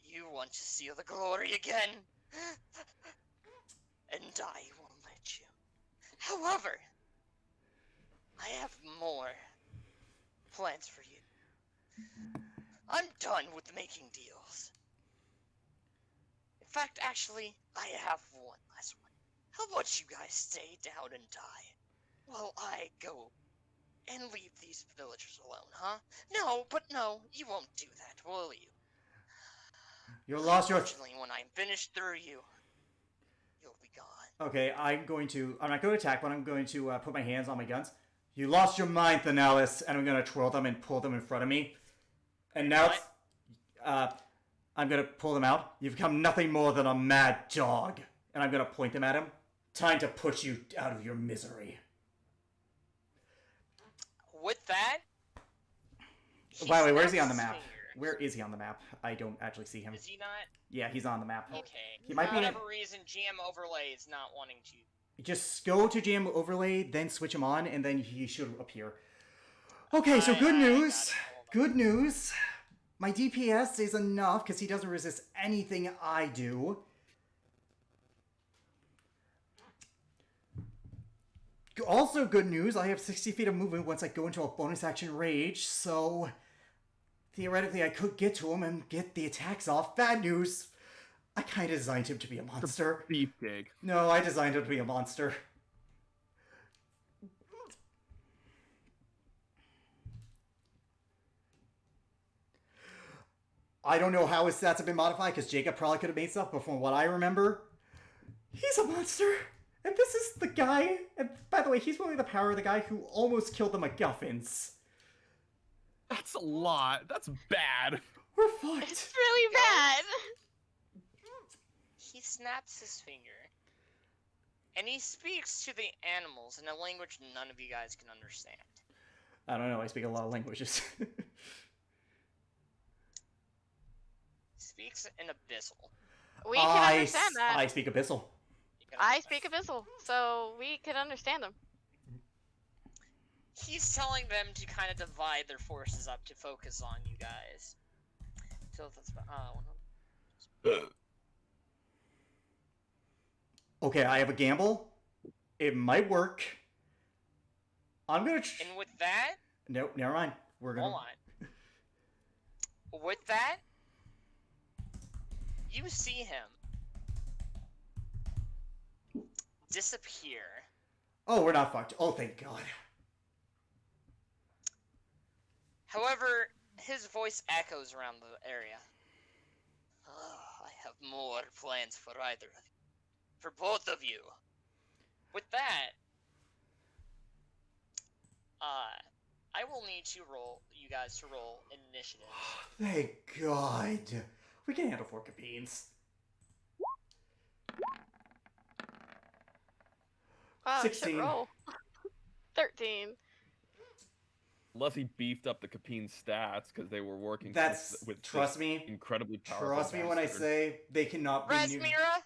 Speaker 2: You want to see the glory again? And I won't let you. However, I have more plans for you. I'm done with making deals. In fact, actually, I have one last one. How about you guys stay down and die while I go and leave these villagers alone, huh? No, you won't do that, will you?
Speaker 1: You lost your...
Speaker 2: Unfortunately, when I'm finished through you, you'll be gone.
Speaker 1: Okay, I'm not going to attack, but I'm going to put my hands on my guns. You lost your mind, Thanalis, and I'm going to twirl them and pull them in front of me. And now I'm going to pull them out. You've become nothing more than a mad dog. And I'm going to point them at him. Time to put you out of your misery.
Speaker 2: With that...
Speaker 1: By the way, where is he on the
Speaker 2: snaps
Speaker 1: map?
Speaker 2: his finger.
Speaker 1: Where is he on the map? I don't actually see him.
Speaker 2: Is he not?
Speaker 1: Yeah, he's on the map.
Speaker 2: Okay.
Speaker 1: He might
Speaker 2: For
Speaker 1: be in-
Speaker 2: whatever reason, GM Overlay is not wanting to.
Speaker 1: Just go to GM Overlay, then switch him on, and then he should appear. Okay, so good
Speaker 2: I
Speaker 1: news.
Speaker 2: got it. Hold on.
Speaker 1: Good news. My DPS is enough because he doesn't resist anything I do. Also good news, I have 60 feet of movement once I go into a bonus action rage, so theoretically I could get to him and get the attacks off. Bad news, I kind of designed him to be a monster.
Speaker 5: Beefcake.
Speaker 1: No, I designed him to be a monster. I don't know how his stats have been modified, because Jacob probably could have made stuff, but from what I remember, he's a monster. And this is the guy, and by the way, he's really the power of the guy who almost killed the MacGuffins.
Speaker 5: That's a lot. That's bad.
Speaker 1: We're fucked.
Speaker 4: It's really bad.
Speaker 2: He snaps his finger. And he speaks to the animals in a language none of you guys can understand.
Speaker 1: I don't know, I speak a lot of languages.
Speaker 2: Speaks in Abyssal.
Speaker 4: We can understand that.
Speaker 1: I speak Abyssal.
Speaker 2: You can
Speaker 4: I
Speaker 2: understand.
Speaker 4: speak Abyssal, so we can understand them.
Speaker 2: He's telling them to kind of divide their forces up to focus on you guys. So that's
Speaker 1: Okay, I have a gamble. It might work. I'm gonna...
Speaker 2: and with that,
Speaker 1: Nope, never mind. We're gonna...
Speaker 2: hold on. With that, you see him disappear.
Speaker 1: Oh, we're not fucked. Oh, thank God.
Speaker 2: However, his voice echoes around the area. I have more plans for either of you. For both of you. With that, I will need you guys to roll initiative.
Speaker 1: Thank God. We can handle 4 capines.
Speaker 4: Wow,
Speaker 1: 16.
Speaker 4: shit roll. 13.
Speaker 5: Unless he beefed up the Capine stats because they were working with
Speaker 1: trust
Speaker 5: this
Speaker 1: me.
Speaker 5: incredibly powerful
Speaker 1: Trust me when I
Speaker 5: bastard.
Speaker 1: say they cannot be new.
Speaker 2: Rasmira,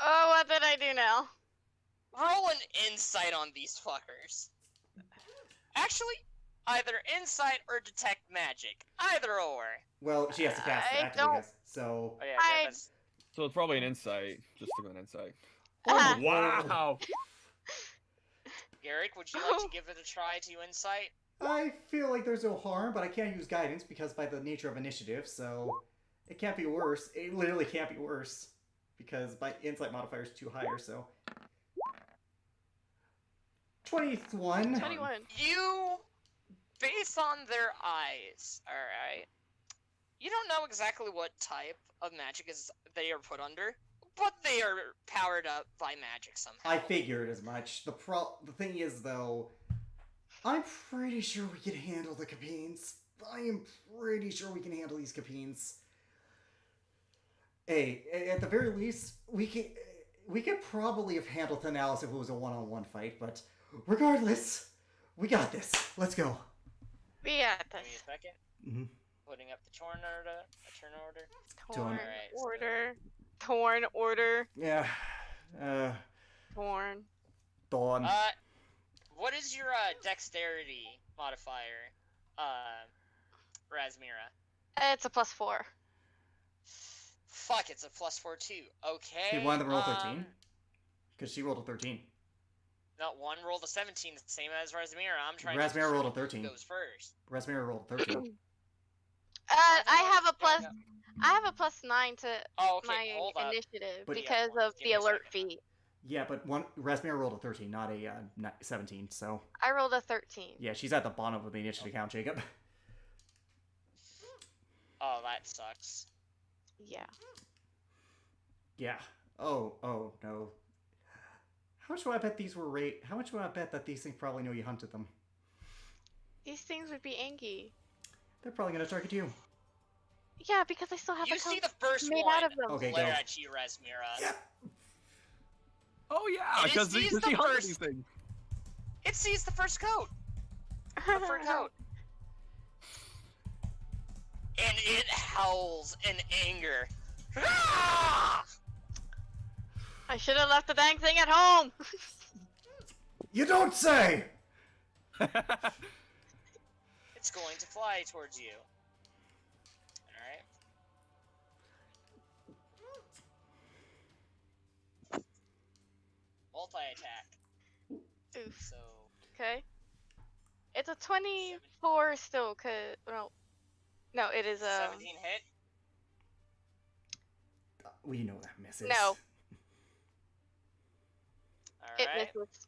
Speaker 4: Oh, what did I do now?
Speaker 2: roll an insight on these fuckers. Actually, either insight or detect magic. Either or.
Speaker 1: Well, she has to cast
Speaker 4: I
Speaker 1: actively
Speaker 4: don't-
Speaker 1: cast, so...
Speaker 2: Oh yeah,
Speaker 4: I-
Speaker 2: that's...
Speaker 5: So it's probably an insight. Just to go an insight.
Speaker 4: Ah.
Speaker 5: Oh, wow!
Speaker 2: Garrick, would you like to give it a try to insight?
Speaker 1: I feel like there's no harm, but I can't use guidance because by the nature of initiative, so... It can't be worse. It literally can't be worse. Because my insight modifier is too higher, so... 21.
Speaker 4: 21.
Speaker 2: You, based on their eyes, alright? You don't know exactly what type of magic is they are put under, but they are powered up by magic somehow.
Speaker 1: I figured as much. The thing is, though, I'm pretty sure we can handle the Capines. I am pretty sure we can handle these Capines. Hey, at the very least, we could probably have handled Thanalis if it was a one-on-one fight, but regardless, we got this. Let's go.
Speaker 4: We got
Speaker 2: Give me
Speaker 4: this.
Speaker 2: a second.
Speaker 1: Mm-hmm.
Speaker 2: Putting up the turn order.
Speaker 4: Torn
Speaker 2: Alright, so-
Speaker 4: order. Torn order.
Speaker 1: Yeah.
Speaker 4: Torn.
Speaker 1: Dawn.
Speaker 2: What is your dexterity modifier, Rasmira?
Speaker 4: It's a +4.
Speaker 2: Fuck, it's a +4 too. Okay.
Speaker 1: Did one of them roll 13? Because she rolled a 13.
Speaker 2: No, one rolled a 17, the same as Rasmira. I'm trying
Speaker 1: Rasmira
Speaker 2: to
Speaker 1: rolled a 13.
Speaker 2: goes first.
Speaker 1: Rasmira rolled a 13.
Speaker 4: I have a plus. I have a +9 to
Speaker 2: Oh, okay,
Speaker 4: my
Speaker 2: hold up.
Speaker 4: initiative
Speaker 1: But-
Speaker 4: because
Speaker 2: Yeah,
Speaker 4: of
Speaker 2: give
Speaker 4: the
Speaker 2: me a
Speaker 4: alert
Speaker 2: second.
Speaker 4: feat.
Speaker 1: Yeah, but Rasmira rolled a 13, not a 17, so...
Speaker 4: I rolled a 13.
Speaker 1: Yeah, she's at the bottom of the initiative count, Jacob.
Speaker 2: Oh, that sucks.
Speaker 4: Yeah.
Speaker 1: Yeah. Oh, no. How much do I bet these were How much do I bet that these things probably know you hunted them?
Speaker 4: These things would be angry.
Speaker 1: They're probably gonna target you.
Speaker 4: Yeah, because I still have
Speaker 2: You
Speaker 4: a
Speaker 2: see
Speaker 4: coat
Speaker 2: the first
Speaker 4: made
Speaker 2: one
Speaker 4: out of them.
Speaker 1: Okay,
Speaker 2: glare
Speaker 1: go.
Speaker 2: at you, Rasmira.
Speaker 1: Yeah.
Speaker 5: Oh yeah,
Speaker 2: It is-
Speaker 5: because
Speaker 2: he's
Speaker 5: she
Speaker 2: the
Speaker 5: hunted
Speaker 2: first-
Speaker 5: these things.
Speaker 2: It sees the first coat. The fur coat. And it howls in anger. Ah!
Speaker 4: I should have left the dang thing at home.
Speaker 1: You don't say!
Speaker 2: It's going to fly towards you. Alright. Multi-attack.
Speaker 4: Oof.
Speaker 2: So,
Speaker 4: Okay. It's a 24 still, cause no, it is a
Speaker 2: 17 hit.
Speaker 1: We know that misses.
Speaker 4: No. It
Speaker 2: Alright.
Speaker 4: misses.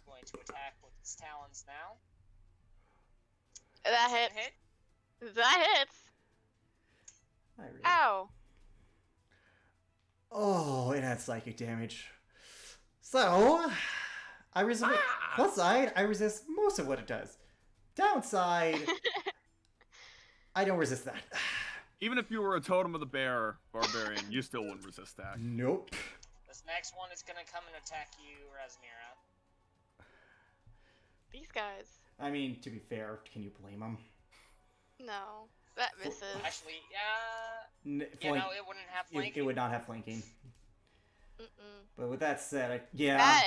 Speaker 2: Going to attack with its talons now.
Speaker 4: That
Speaker 2: 10
Speaker 4: hits.
Speaker 2: hit.
Speaker 4: That hits.
Speaker 1: I really...
Speaker 4: Ow.
Speaker 1: Oh, it had psychic damage. So, I resist. Plus side, I resist most of what it does. Downside, I don't resist that.
Speaker 5: Even if you were a totem of the bear barbarian, you still wouldn't resist that.
Speaker 1: Nope.
Speaker 2: This next one is gonna come and attack you, Rasmira.
Speaker 4: These guys.
Speaker 1: I mean, to be fair, can you blame them?
Speaker 4: No. That misses.
Speaker 2: Actually, yeah,
Speaker 1: Flank,
Speaker 2: it wouldn't have flanking.
Speaker 1: it would not have flanking.
Speaker 4: Mm-mm.
Speaker 1: But with that said, yeah.
Speaker 4: That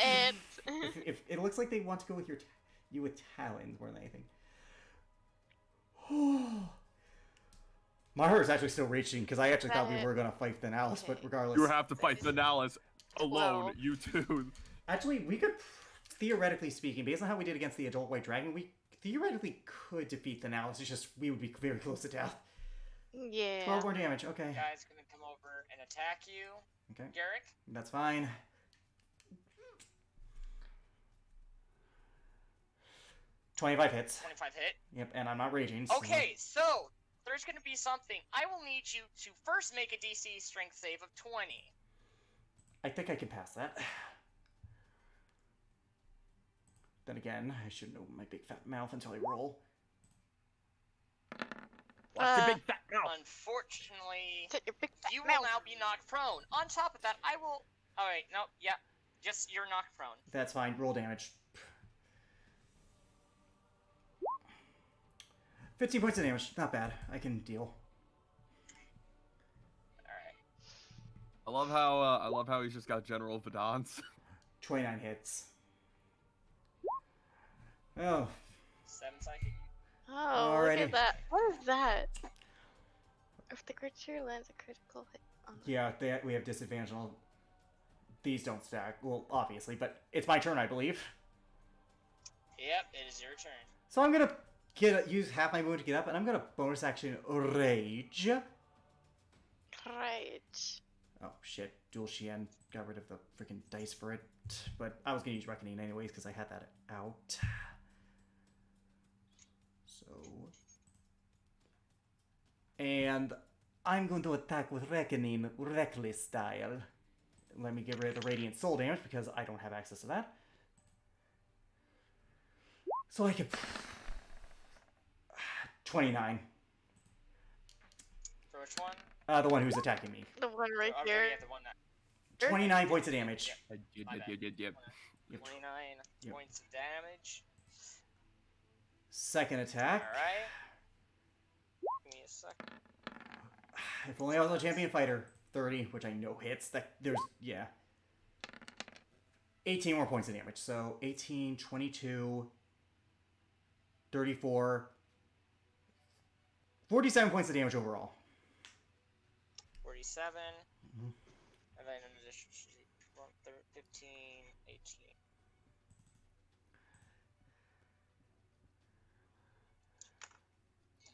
Speaker 4: hits.
Speaker 1: if it looks like they want to go with you with talons more than anything. My heart is actually still reaching because I actually thought we
Speaker 4: That-
Speaker 1: were gonna fight Thanalis, but
Speaker 4: okay.
Speaker 1: regardless.
Speaker 5: You would have to fight Thanalis alone,
Speaker 4: Well.
Speaker 5: you two.
Speaker 1: Actually, we could, theoretically speaking, based on how we did against the adult white dragon, we theoretically could defeat Thanalis. It's just we would be very close to death.
Speaker 4: Yeah.
Speaker 1: 12 more damage. Okay.
Speaker 2: Guy's gonna come over and attack you,
Speaker 1: Okay.
Speaker 2: Garrick.
Speaker 1: That's fine. 25 hits.
Speaker 2: 25 hit.
Speaker 1: Yep, and I'm not raging. So...
Speaker 2: Okay, so there's going to be something. I will need you to first make a DC strength save of 20.
Speaker 1: I think I can pass that. Then again, I shouldn't open my big fat mouth until I roll.
Speaker 5: Watch your big fat mouth.
Speaker 2: Unfortunately,
Speaker 4: Sit your big fat
Speaker 2: you will
Speaker 4: mouth.
Speaker 2: now be knocked prone. On top of that, I will... Alright, no, yeah. Just, you're knocked prone.
Speaker 1: That's fine. Roll damage. 15 points of damage. Not bad. I can deal.
Speaker 2: Alright.
Speaker 5: I love how he's just got General Vidance.
Speaker 1: 29 hits. Oh.
Speaker 2: 7 psychic.
Speaker 4: Oh,
Speaker 1: Alrighty.
Speaker 4: look at that. What is that? If the creature lands a critical hit on the
Speaker 1: Yeah, we have disadvantage on all... These don't stack. Well, obviously, but it's my turn, I believe.
Speaker 2: Yep, it is your turn.
Speaker 1: So I'm gonna use half my movement to get up, and I'm gonna bonus action Rage.
Speaker 4: Rage.
Speaker 1: Oh shit, Dual Shien got rid of the freaking dice for it. But I was gonna use Reckoning anyways, because I had that out. So... And I'm going to attack with Reckoning Reckless style. Let me get rid of the Radiant Soul damage, because I don't have access to that. So I can... 29.
Speaker 2: For which one?
Speaker 1: The one who's attacking me.
Speaker 4: The one right
Speaker 2: Okay,
Speaker 4: here.
Speaker 2: yeah, the one that...
Speaker 1: 29 points of damage.
Speaker 2: Yeah. My bad.
Speaker 5: Yep.
Speaker 2: 29
Speaker 1: Yep.
Speaker 2: points of damage.
Speaker 1: Second attack.
Speaker 2: Alright. Give me a second.
Speaker 1: If only I was a champion fighter. 30, which I know hits. That there's... yeah. 18 more points of damage. So 18, 22, 34... 47 points of damage overall.
Speaker 2: 47.
Speaker 1: Mhm.
Speaker 2: And then in addition, 15, 18.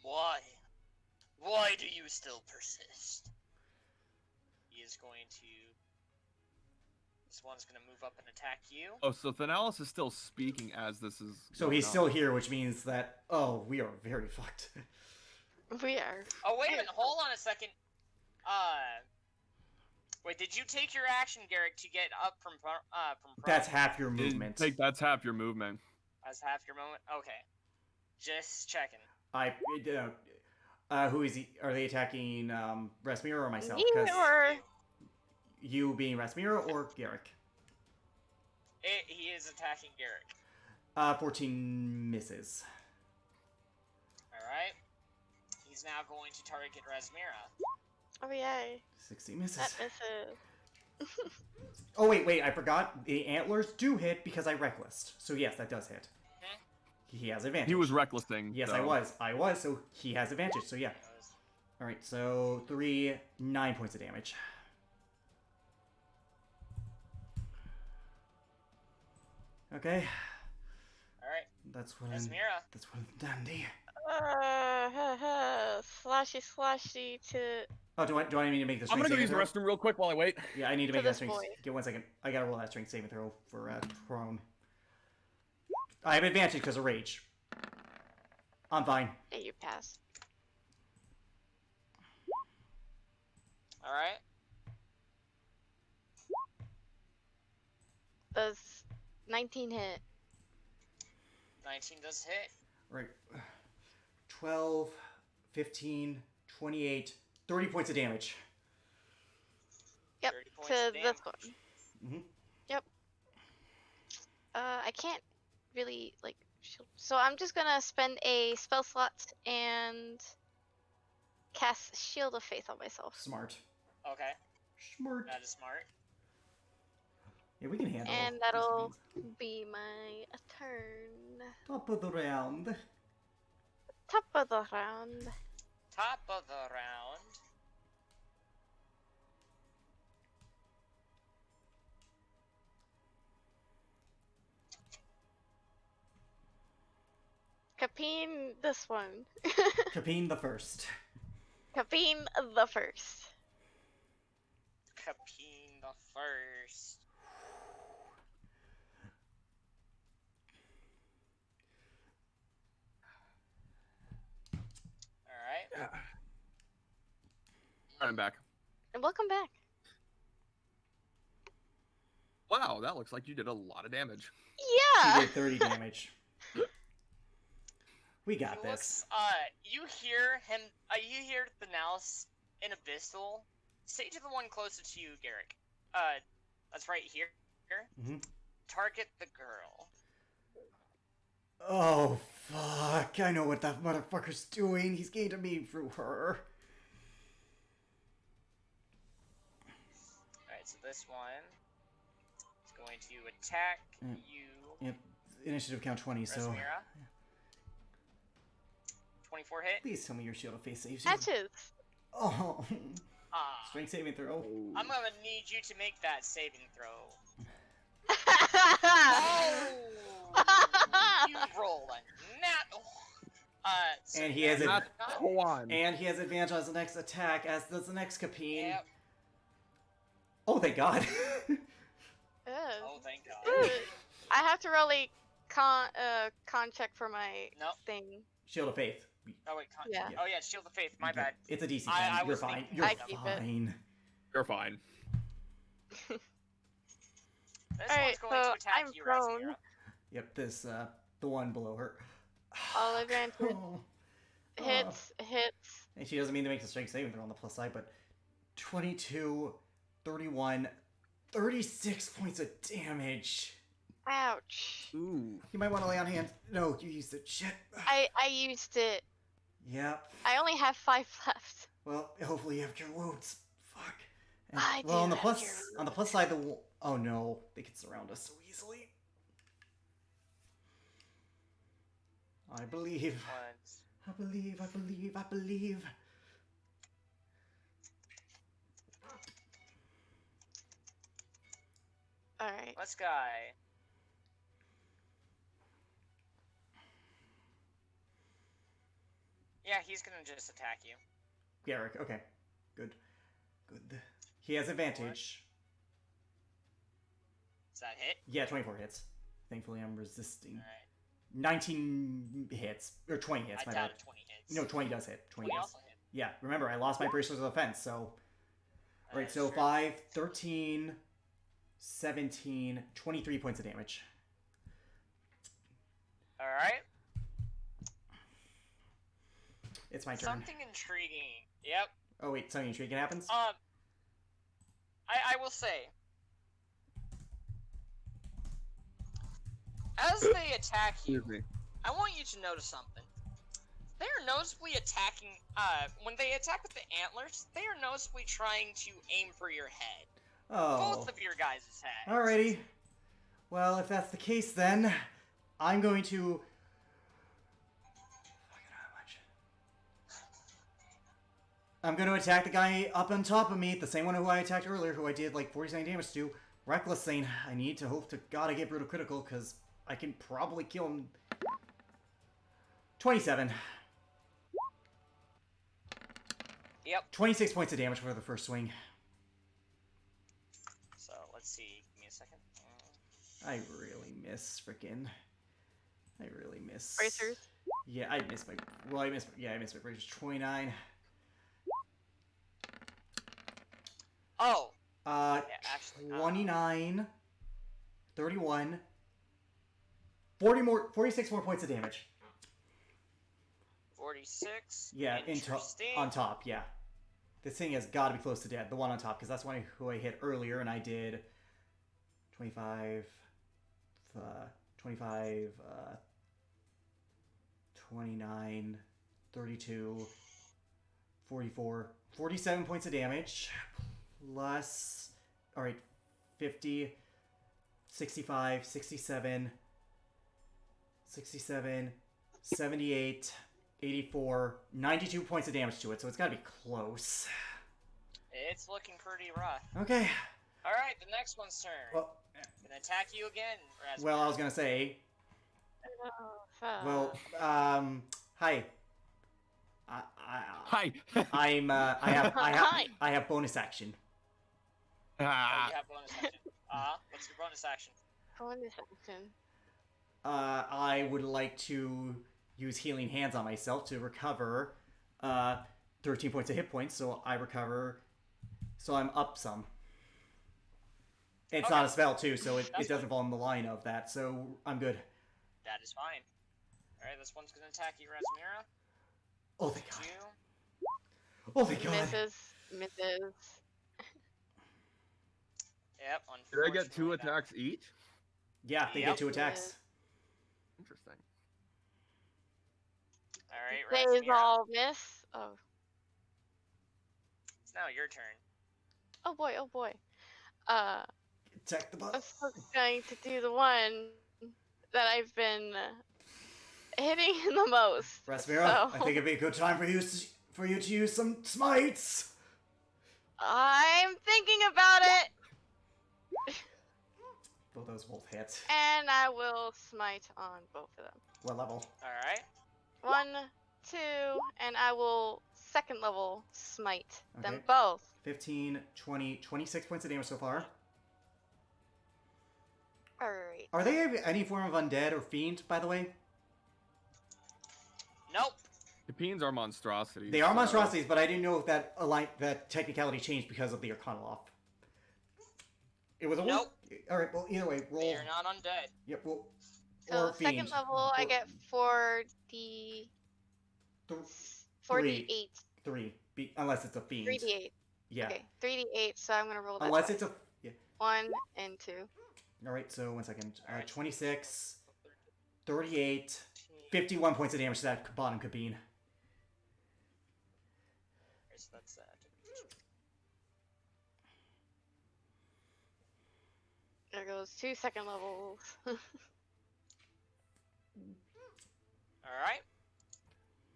Speaker 2: Why? Why do you still persist? He is going to... This one's going to move up and attack you.
Speaker 5: Oh, so Thanalis is still speaking as this is.
Speaker 1: So
Speaker 5: going
Speaker 1: he's
Speaker 5: on.
Speaker 1: still here, which means that... oh, we are very fucked.
Speaker 4: We are.
Speaker 2: Oh, wait a minute. Hold on a second. Wait, did you take your action, Garrick, to get up from prone?
Speaker 1: That's half your movement.
Speaker 5: That's half your movement.
Speaker 2: As half your moment? Okay. Just checking.
Speaker 1: Who is he? Are they attacking Rasmira or myself?
Speaker 4: Me
Speaker 1: 'Cause
Speaker 4: or
Speaker 1: you being Rasmira or Garrick?
Speaker 2: He is attacking Garrick.
Speaker 1: 14 misses.
Speaker 2: Alright. He's now going to target Rasmira.
Speaker 4: oh yay,
Speaker 1: 16 misses.
Speaker 4: that misses.
Speaker 1: Oh, wait, I forgot. The antlers do hit because I reckless. So yes, that does hit. He has advantage.
Speaker 5: He was recklessing.
Speaker 1: Yes,
Speaker 5: so.
Speaker 1: I was, so he has advantage, so yeah. Alright, so 9 points of damage. Okay.
Speaker 2: Alright.
Speaker 1: That's what
Speaker 2: Rasmira.
Speaker 1: That's what I'm dandy.
Speaker 4: Slashy to
Speaker 1: Oh, do I need to make this?
Speaker 5: I'm gonna go use the restroom real quick while I wait.
Speaker 1: Yeah, I need to
Speaker 4: To
Speaker 1: make that
Speaker 4: this
Speaker 1: strength.
Speaker 4: boy.
Speaker 1: Get 1 second. I gotta roll that strength saving throw for prone. I have advantage because of rage. I'm fine.
Speaker 4: yeah, you pass.
Speaker 2: Alright.
Speaker 4: Does 19 hit?
Speaker 2: 19 does hit.
Speaker 1: Right. 12, 15, 28, 30 points of damage.
Speaker 4: Yep,
Speaker 2: 30 points
Speaker 4: to
Speaker 2: of
Speaker 4: this
Speaker 2: damage.
Speaker 1: Mm-hmm.
Speaker 4: Yep. I can't really like shield. So I'm just gonna spend a spell slot and cast Shield of Faith on myself.
Speaker 1: Smart.
Speaker 2: Okay.
Speaker 1: Smart.
Speaker 2: That is smart.
Speaker 1: Yeah, we can handle
Speaker 4: And
Speaker 1: these
Speaker 4: that'll
Speaker 1: things.
Speaker 4: be my turn.
Speaker 1: Top of the round.
Speaker 4: Top of the round.
Speaker 2: Top of the round.
Speaker 4: Capine this one.
Speaker 1: Capine the first.
Speaker 4: Capine the first.
Speaker 2: Capine the first.
Speaker 5: I'm back.
Speaker 4: And welcome back.
Speaker 5: Wow, that looks like you did a lot of damage.
Speaker 1: He
Speaker 4: Yeah.
Speaker 1: did 30 damage. We got
Speaker 2: He
Speaker 1: this.
Speaker 2: looks, you hear him, you hear the Naus in Abyssal say to the one closest to you, Garrick. That's right here.
Speaker 1: Mhm.
Speaker 2: Target the girl.
Speaker 1: Oh, fuck. I know what that motherfucker's doing. He's getting to me through her.
Speaker 2: Alright, so this one is going to attack you,
Speaker 1: Yep. Initiative count 20, so...
Speaker 2: Resmira. 24 hit.
Speaker 1: Please tell me your shield of face saves.
Speaker 4: Patches.
Speaker 1: Oh.
Speaker 2: Ah.
Speaker 1: Strength saving throw.
Speaker 2: I'm gonna need you to make that saving throw. You roll a nat. So
Speaker 1: And he has
Speaker 2: that's
Speaker 1: it.
Speaker 2: not-
Speaker 3: One.
Speaker 1: And he has advantage on the next attack, as does the next Capine.
Speaker 2: Yep.
Speaker 1: Oh, thank God.
Speaker 2: Oh, thank God.
Speaker 4: I have to roll a con check for my
Speaker 2: Nope.
Speaker 4: thing.
Speaker 1: Shield of Faith.
Speaker 2: Oh wait,
Speaker 4: Yeah.
Speaker 2: Oh yeah, Shield of Faith. My bad.
Speaker 1: It's a DC 10.
Speaker 2: I
Speaker 1: You're
Speaker 2: was
Speaker 1: fine.
Speaker 2: thinking-
Speaker 1: You're
Speaker 4: I keep it.
Speaker 1: fine.
Speaker 5: You're fine.
Speaker 2: This
Speaker 4: Alright,
Speaker 2: one's going to
Speaker 4: so
Speaker 2: attack
Speaker 4: I'm
Speaker 2: you,
Speaker 4: prone.
Speaker 2: Resmira.
Speaker 1: Yep, this, the one below her.
Speaker 4: All advantage.
Speaker 1: Oh.
Speaker 4: Hits.
Speaker 1: And she doesn't mean to make the strength saving throw on the plus side, but 22, 31, 36 points of damage.
Speaker 4: Ouch.
Speaker 5: Ooh.
Speaker 1: You might want to lay on hands. No, you used it. Shit.
Speaker 4: I used it.
Speaker 1: Yep.
Speaker 4: I only have 5 left.
Speaker 1: Well, hopefully you have cure wounds. Fuck. And,
Speaker 4: I
Speaker 1: well,
Speaker 4: do
Speaker 1: on the
Speaker 4: have
Speaker 1: plus
Speaker 4: cure
Speaker 1: on the plus side, oh no, they can surround us so easily. I believe.
Speaker 2: Once.
Speaker 1: I believe. I believe. I believe.
Speaker 4: Alright.
Speaker 2: This guy. Yeah, he's gonna just attack you.
Speaker 1: Garrick. Okay. Good. Good. He has advantage.
Speaker 2: Does that hit?
Speaker 1: Yeah, 24 hits. Thankfully, I'm resisting.
Speaker 2: Alright.
Speaker 1: 19 hits or 20 hits.
Speaker 2: I
Speaker 1: My
Speaker 2: doubt
Speaker 1: bad.
Speaker 2: 20 hits.
Speaker 1: No, 20 does hit. 20 does.
Speaker 2: also hit.
Speaker 1: Yeah, remember, I lost my bracers of offense, so... Alright,
Speaker 2: That
Speaker 1: so
Speaker 2: is true.
Speaker 1: 5, 13, 17, 23 points of damage.
Speaker 2: Alright.
Speaker 1: It's my turn.
Speaker 2: Something intriguing. Yep.
Speaker 1: Oh wait, something intriguing happens?
Speaker 2: I will say, as they attack you,
Speaker 3: Excuse me.
Speaker 2: I want you to notice something. They are noticeably attacking, when they attack with the antlers, they are noticeably trying to aim for your head.
Speaker 1: Oh.
Speaker 2: Both of your guys' heads.
Speaker 1: Alrighty. Well, if that's the case then, I'm going to... I'm going to attack the guy up on top of me, the same one who I attacked earlier, who I did like 47 damage to. Reckless saying, I need to hope to God I get brutal critical, because I can probably kill him. 27.
Speaker 2: Yep.
Speaker 1: 26 points of damage for the first swing.
Speaker 2: So, let's see. Give me a second.
Speaker 1: I really miss frickin'. I really miss.
Speaker 4: Bracers.
Speaker 1: Yeah, I missed my. Well, I missed my bracers. 29.
Speaker 2: Oh!
Speaker 1: Uh,
Speaker 2: Yeah, actually,
Speaker 1: 29, 31, 46 more points of damage.
Speaker 2: 46.
Speaker 1: Yeah,
Speaker 2: Interesting.
Speaker 1: on top, yeah. This thing has got to be close to dead. The one on top, because that's one who I hit earlier, and I did 25, 29, 32, 44, 47 points of damage, plus, alright, 50, 65, 67, 67, 78, 84, 92 points of damage to it, so it's gotta be close.
Speaker 2: It's looking pretty rough.
Speaker 1: Okay,
Speaker 2: Alright, the next one's turn.
Speaker 1: well,
Speaker 2: Gonna attack you again, Raspberry.
Speaker 1: well, I was gonna say,
Speaker 4: Oh, fuck.
Speaker 1: well, hi.
Speaker 5: Hi.
Speaker 1: I have bonus action.
Speaker 2: Oh,
Speaker 5: Ah.
Speaker 2: you have bonus action. What's your bonus action?
Speaker 4: Bonus action.
Speaker 1: I would like to use healing hands on myself to recover 13 points of hit points, so I recover. So I'm up some. It's
Speaker 2: Okay.
Speaker 1: not a spell, too, so it
Speaker 2: That's
Speaker 1: doesn't
Speaker 2: fine.
Speaker 1: fall in the line of that, so I'm good.
Speaker 2: That is fine. Alright, this one's gonna attack you, Razmira.
Speaker 1: Oh, thank God.
Speaker 2: You.
Speaker 1: Oh, thank God.
Speaker 4: Misses.
Speaker 2: Yep,
Speaker 5: Did I get 2
Speaker 2: unfortunately, that-
Speaker 5: attacks each?
Speaker 1: Yeah, they
Speaker 2: Yep.
Speaker 1: get 2 attacks.
Speaker 5: Interesting.
Speaker 2: Alright,
Speaker 4: Plays
Speaker 2: Razmira.
Speaker 4: all miss. Oh.
Speaker 2: It's now your turn.
Speaker 4: Oh boy.
Speaker 1: Attack the
Speaker 4: I'm
Speaker 1: butt.
Speaker 4: still going to do the one that I've been hitting the most.
Speaker 1: Rasmira,
Speaker 4: so
Speaker 1: I think it'd be a good time for you to use some smites.
Speaker 4: I'm thinking about it,
Speaker 1: Well, those both hit.
Speaker 4: and I will smite on both of them.
Speaker 1: What level?
Speaker 2: Alright.
Speaker 4: 1, 2, and I will second level smite them
Speaker 1: Okay.
Speaker 4: both.
Speaker 1: 15, 20, 26 points of damage so far.
Speaker 4: Alright.
Speaker 1: Are they any form of undead or fiend, by the way?
Speaker 2: Nope.
Speaker 5: The Peens are monstrosities.
Speaker 1: They are
Speaker 5: so-
Speaker 1: monstrosities, but I didn't know if that technicality changed because of the Arcana Law. It was a
Speaker 2: Nope.
Speaker 1: Alright, well, either way, roll.
Speaker 2: You're not undead.
Speaker 1: Yep, well,
Speaker 4: So
Speaker 1: or
Speaker 4: second
Speaker 1: fiend.
Speaker 4: level, I
Speaker 1: Or-
Speaker 4: get 4d...
Speaker 1: Th-
Speaker 4: 4d8.
Speaker 1: 3, unless it's a fiend.
Speaker 4: 3d8.
Speaker 1: Yeah.
Speaker 4: Okay, 3d8, so I'm gonna roll that
Speaker 1: Unless
Speaker 4: twice.
Speaker 1: it's a... Yeah.
Speaker 4: 1 and 2.
Speaker 1: Alright, so 1 second.
Speaker 2: Alright.
Speaker 1: 26, 38, 51 points of damage to that bottom Cabine.
Speaker 2: So that's that.
Speaker 4: There goes 2 second levels.
Speaker 2: Alright.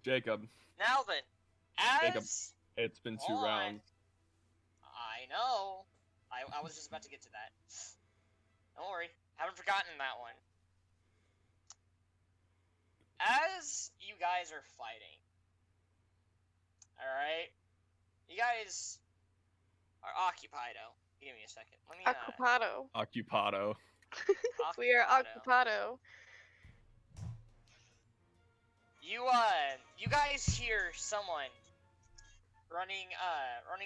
Speaker 5: Jacob,
Speaker 2: Now then,
Speaker 5: Jacob.
Speaker 2: as
Speaker 5: it's been 2
Speaker 2: on.
Speaker 5: rounds.
Speaker 2: I know. I was just about to get to that. Don't worry. Haven't forgotten that one. As you guys are fighting, alright? You guys are occupied-o. Give me a second. Let me,
Speaker 4: Occupado.
Speaker 5: Occupado.
Speaker 4: We are
Speaker 2: occupied-o.
Speaker 4: occupado.
Speaker 2: You guys hear someone running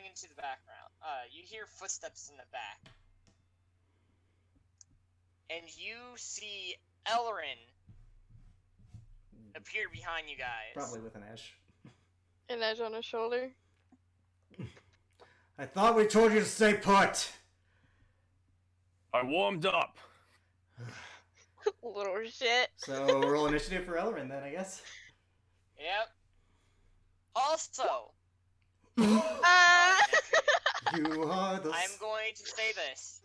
Speaker 2: into the background. You hear footsteps in the back. And you see Elrin appear behind you guys.
Speaker 1: Probably with an edge.
Speaker 4: An edge on his shoulder.
Speaker 1: I thought we told you to stay put!
Speaker 5: I warmed up.
Speaker 4: Little shit.
Speaker 1: So, roll initiative for Elrin then, I guess.
Speaker 2: Yep. Also,
Speaker 4: Ah!
Speaker 1: You are the...
Speaker 2: I'm going to say this.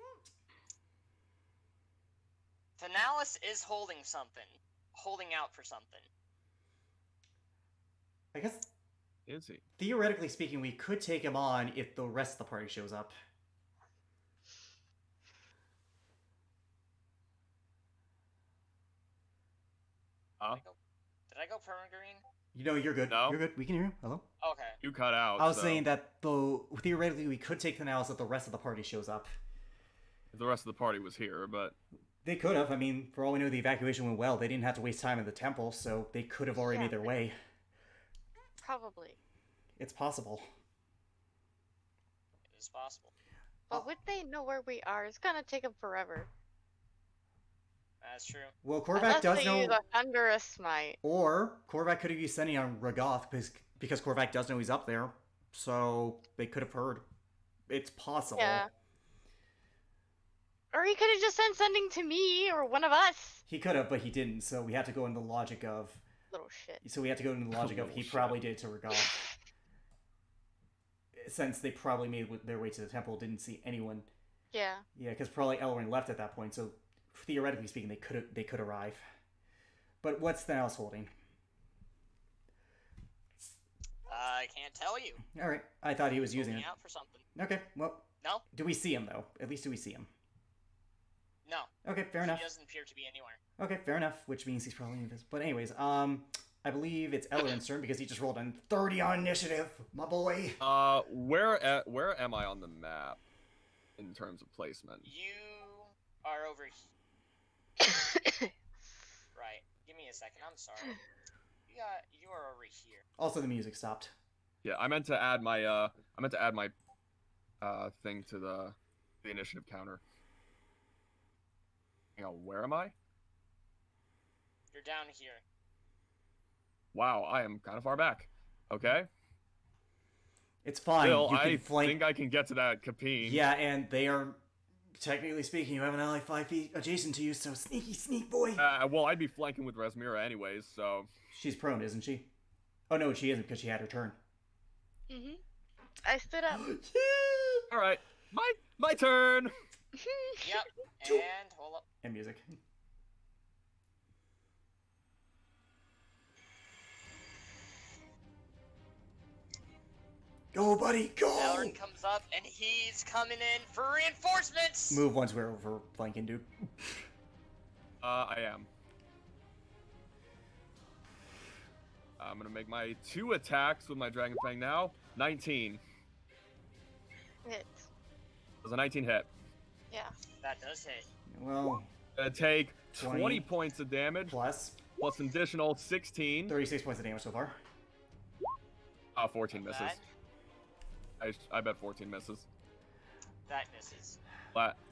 Speaker 2: Finalis is holding out for something.
Speaker 1: I guess,
Speaker 5: Is he?
Speaker 1: theoretically speaking, we could take him on if the rest of the party shows up.
Speaker 5: Huh?
Speaker 2: Did I go permagreen?
Speaker 1: You know, you're good.
Speaker 5: No.
Speaker 1: You're good. We can hear you. Hello?
Speaker 2: Okay.
Speaker 5: You cut out.
Speaker 1: I was
Speaker 5: so
Speaker 1: saying that, though, theoretically, we could take Thanalis if the rest of the party shows up.
Speaker 5: if the rest of the party was here, but
Speaker 1: They could have. I mean, for all we know, the evacuation went well. They didn't have to waste time in the temple, so they could have already
Speaker 4: Yeah.
Speaker 1: made their way.
Speaker 4: Probably.
Speaker 1: It's possible.
Speaker 2: It is possible.
Speaker 4: But would they know where we are? It's gonna take them forever.
Speaker 2: That's true.
Speaker 1: Well, Korvac
Speaker 4: Unless
Speaker 1: does
Speaker 4: they
Speaker 1: know...
Speaker 4: use a thunderous smite.
Speaker 1: Or, Korvac could have used sending on Ragoth, because Korvac does know he's up there. So, they could have heard. It's possible.
Speaker 4: Yeah. Or he could have just sent sending to me or one of us.
Speaker 1: He could have, but he didn't, so we have to go into the logic of...
Speaker 4: Little shit.
Speaker 1: So we have to go into the logic of he
Speaker 5: Bullshit.
Speaker 1: probably did it to Ragoth. Since they probably made their way to the temple, didn't see anyone.
Speaker 4: Yeah.
Speaker 1: Yeah, because probably Elrin left at that point, so theoretically speaking, they could arrive. But what's Thanos holding?
Speaker 2: I can't tell you.
Speaker 1: All right, I thought he was using it.
Speaker 2: Holding out for something.
Speaker 1: Okay, well,
Speaker 2: No,
Speaker 1: do we see him though? At least do we see him?
Speaker 2: no.
Speaker 1: Okay, fair enough.
Speaker 2: He doesn't appear to be anywhere.
Speaker 1: Okay, fair enough. Which means he's probably invisible. But anyways, I believe it's Elrin's turn because he just rolled a 30 on initiative, my boy.
Speaker 5: where am I on the map in terms of placement?
Speaker 2: You are over here. Right. Give me a second. I'm sorry. You are over here.
Speaker 1: Also, the music stopped.
Speaker 5: Yeah, I meant to add my thing to the initiative counter. Hang on, where am I?
Speaker 2: You're down here.
Speaker 5: Wow, I am kind of far back. Okay.
Speaker 1: It's fine.
Speaker 5: Still,
Speaker 1: You can
Speaker 5: I
Speaker 1: flank.
Speaker 5: think I can get to that Capine.
Speaker 1: Yeah, and they are, technically speaking, you have an ally 5 feet adjacent to you, so sneaky sneak boy.
Speaker 5: Well, I'd be flanking with Rasmira anyways, so.
Speaker 1: She's prone, isn't she? Oh no, she isn't because she had her turn.
Speaker 4: Mhm. I stood up.
Speaker 5: All right, my turn.
Speaker 2: Yep. And hold up.
Speaker 1: And music. Go, buddy, go!
Speaker 2: Valorant comes up and he's coming in for reinforcements.
Speaker 1: Move once we're over flanking, dude.
Speaker 5: I am. I'm gonna make my 2 attacks with my Dragon Fang now. 19.
Speaker 4: Hit.
Speaker 5: Does a 19 hit?
Speaker 4: Yeah.
Speaker 2: That does hit.
Speaker 1: Well,
Speaker 5: Take
Speaker 1: 20
Speaker 5: 20 points of damage,
Speaker 1: plus
Speaker 5: plus an additional 16.
Speaker 1: 36 points of damage so far.
Speaker 5: 14 misses.
Speaker 2: That,
Speaker 5: I bet 14 misses.
Speaker 2: that misses.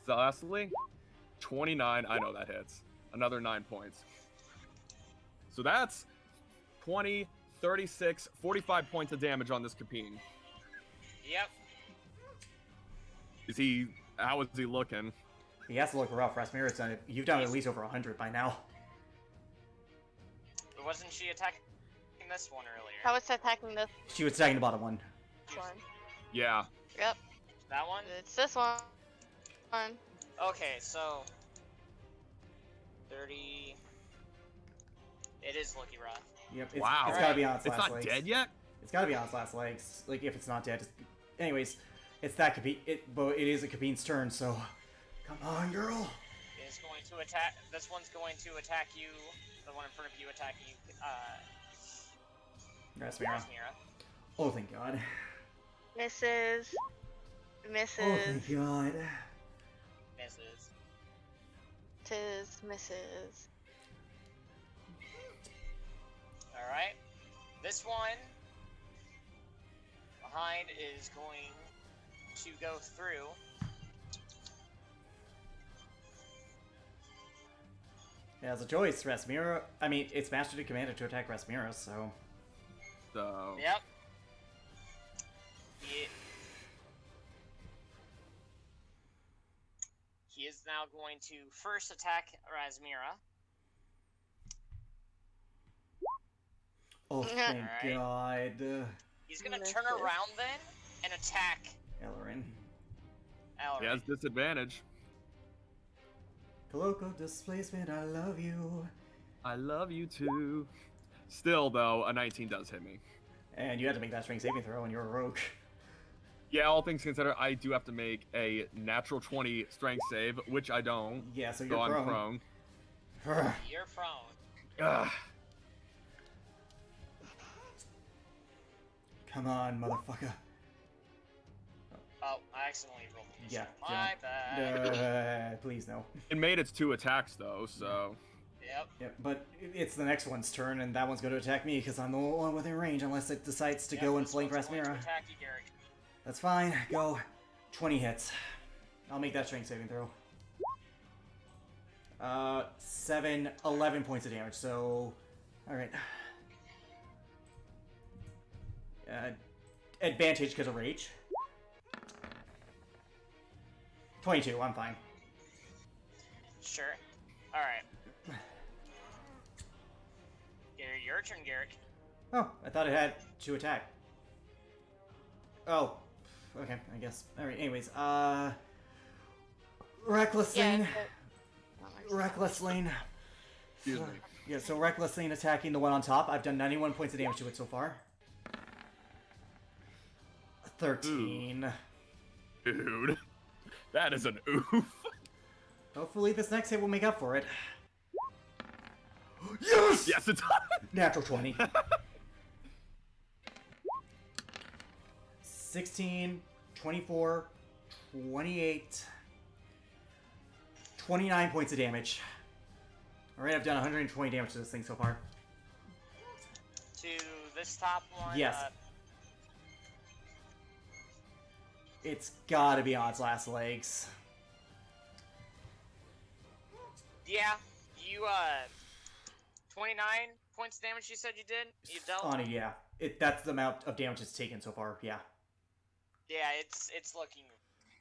Speaker 5: Lastly, 29. I know that hits. Another 9 points. So that's 20, 36, 45 points of damage on this Capine.
Speaker 2: Yep.
Speaker 5: How is he looking?
Speaker 1: He has to look rough. Rasmira's done it. You've done at least over 100 by now.
Speaker 2: But wasn't she attacking this one earlier?
Speaker 4: I was attacking this
Speaker 1: She was attacking the bottom one.
Speaker 4: one.
Speaker 5: Yeah.
Speaker 4: Yep.
Speaker 2: That one?
Speaker 4: It's this one.
Speaker 2: Okay, so 30. It is looking rough.
Speaker 1: Yep. It's,
Speaker 5: Wow.
Speaker 1: It's gotta be on its
Speaker 5: It's
Speaker 1: last
Speaker 5: not
Speaker 1: legs.
Speaker 5: dead yet?
Speaker 1: It's gotta be on its last legs. Like, if it's not dead. Just... Anyways, it's that Capine. But it is a Capine's turn, so. Come on, girl.
Speaker 2: It is going to attack. This one's going to attack you. The one in front of you attacking you.
Speaker 1: Rasmira.
Speaker 2: Rasmira.
Speaker 1: Oh, thank God.
Speaker 4: Misses. Misses.
Speaker 1: Oh, thank God.
Speaker 2: Misses.
Speaker 4: Tis misses.
Speaker 2: Alright. This one behind is going to go through.
Speaker 1: It has a choice. Rasmira. I mean, it's mastered and commanded to attack Rasmira, so.
Speaker 5: So.
Speaker 2: Yep. He is now going to first attack Rasmira.
Speaker 1: Oh, thank
Speaker 2: Alright.
Speaker 1: God.
Speaker 2: He's gonna turn around then and attack
Speaker 1: Ellerin.
Speaker 2: Ellery.
Speaker 5: He has disadvantage.
Speaker 1: Coloco displacement, I love you.
Speaker 5: I love you too. Still, though, a 19 does hit me.
Speaker 1: And you had to make that strength saving throw, and you're a rogue.
Speaker 5: Yeah, all things considered, I do have to make a natural 20 strength save, which I don't.
Speaker 1: Yeah, so
Speaker 5: So
Speaker 1: you're
Speaker 5: I'm
Speaker 1: prone.
Speaker 5: prone.
Speaker 2: You're prone.
Speaker 5: Ugh.
Speaker 1: Come on, motherfucker.
Speaker 2: Oh, I accidentally rolled the
Speaker 1: Yeah,
Speaker 2: issue. My bad.
Speaker 1: Please no.
Speaker 5: It made its 2 attacks, though, so.
Speaker 2: Yep.
Speaker 1: Yeah, but it's the next one's turn, and that one's going to attack me because I'm the only one within range, unless it decides to
Speaker 2: Yep,
Speaker 1: go and
Speaker 2: this
Speaker 1: flank
Speaker 2: one's going to
Speaker 1: Rasmira.
Speaker 2: attack you, Garrick.
Speaker 1: That's fine. Go. 20 hits. I'll make that strength saving throw. 11 points of damage, so... Alright. Advantage because of rage. 22, I'm fine.
Speaker 2: Sure. Alright. Your turn, Garrick.
Speaker 1: Oh, I thought it had to attack. Oh. Okay, I guess. Alright, anyways, Reckless Lane. Reckless Lane.
Speaker 5: Excuse me.
Speaker 1: Yeah, so Reckless Lane attacking the one on top. I've done 91 points of damage to it so far. 13.
Speaker 5: Dude. That is an oof.
Speaker 1: Hopefully this next hit will make up for it. Yes!
Speaker 5: Yes, it's
Speaker 1: Natural 20. 16, 24, 28, 29 points of damage. Alright, I've done 120 damage to this thing so far.
Speaker 2: To this top one.
Speaker 1: Yes. It's gotta be on its last legs.
Speaker 2: Yeah, you 29 points of damage. You said you did. You dealt.
Speaker 1: On it, yeah. That's the amount of damage it's taken so far. Yeah.
Speaker 2: Yeah, it's looking.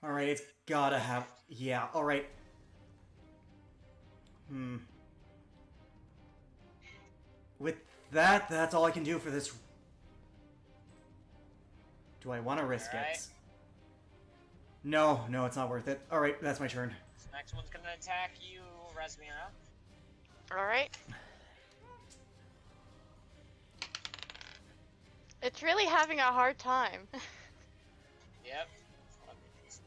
Speaker 1: All right, it's gotta have. Yeah. All right. With that, that's all I can do for this. Do I want to risk
Speaker 2: Alright.
Speaker 1: it? No, it's not worth it. All right, that's my turn.
Speaker 2: This next one's gonna attack you, Rasmira.
Speaker 4: Alright. It's really having a hard time.
Speaker 2: Yep.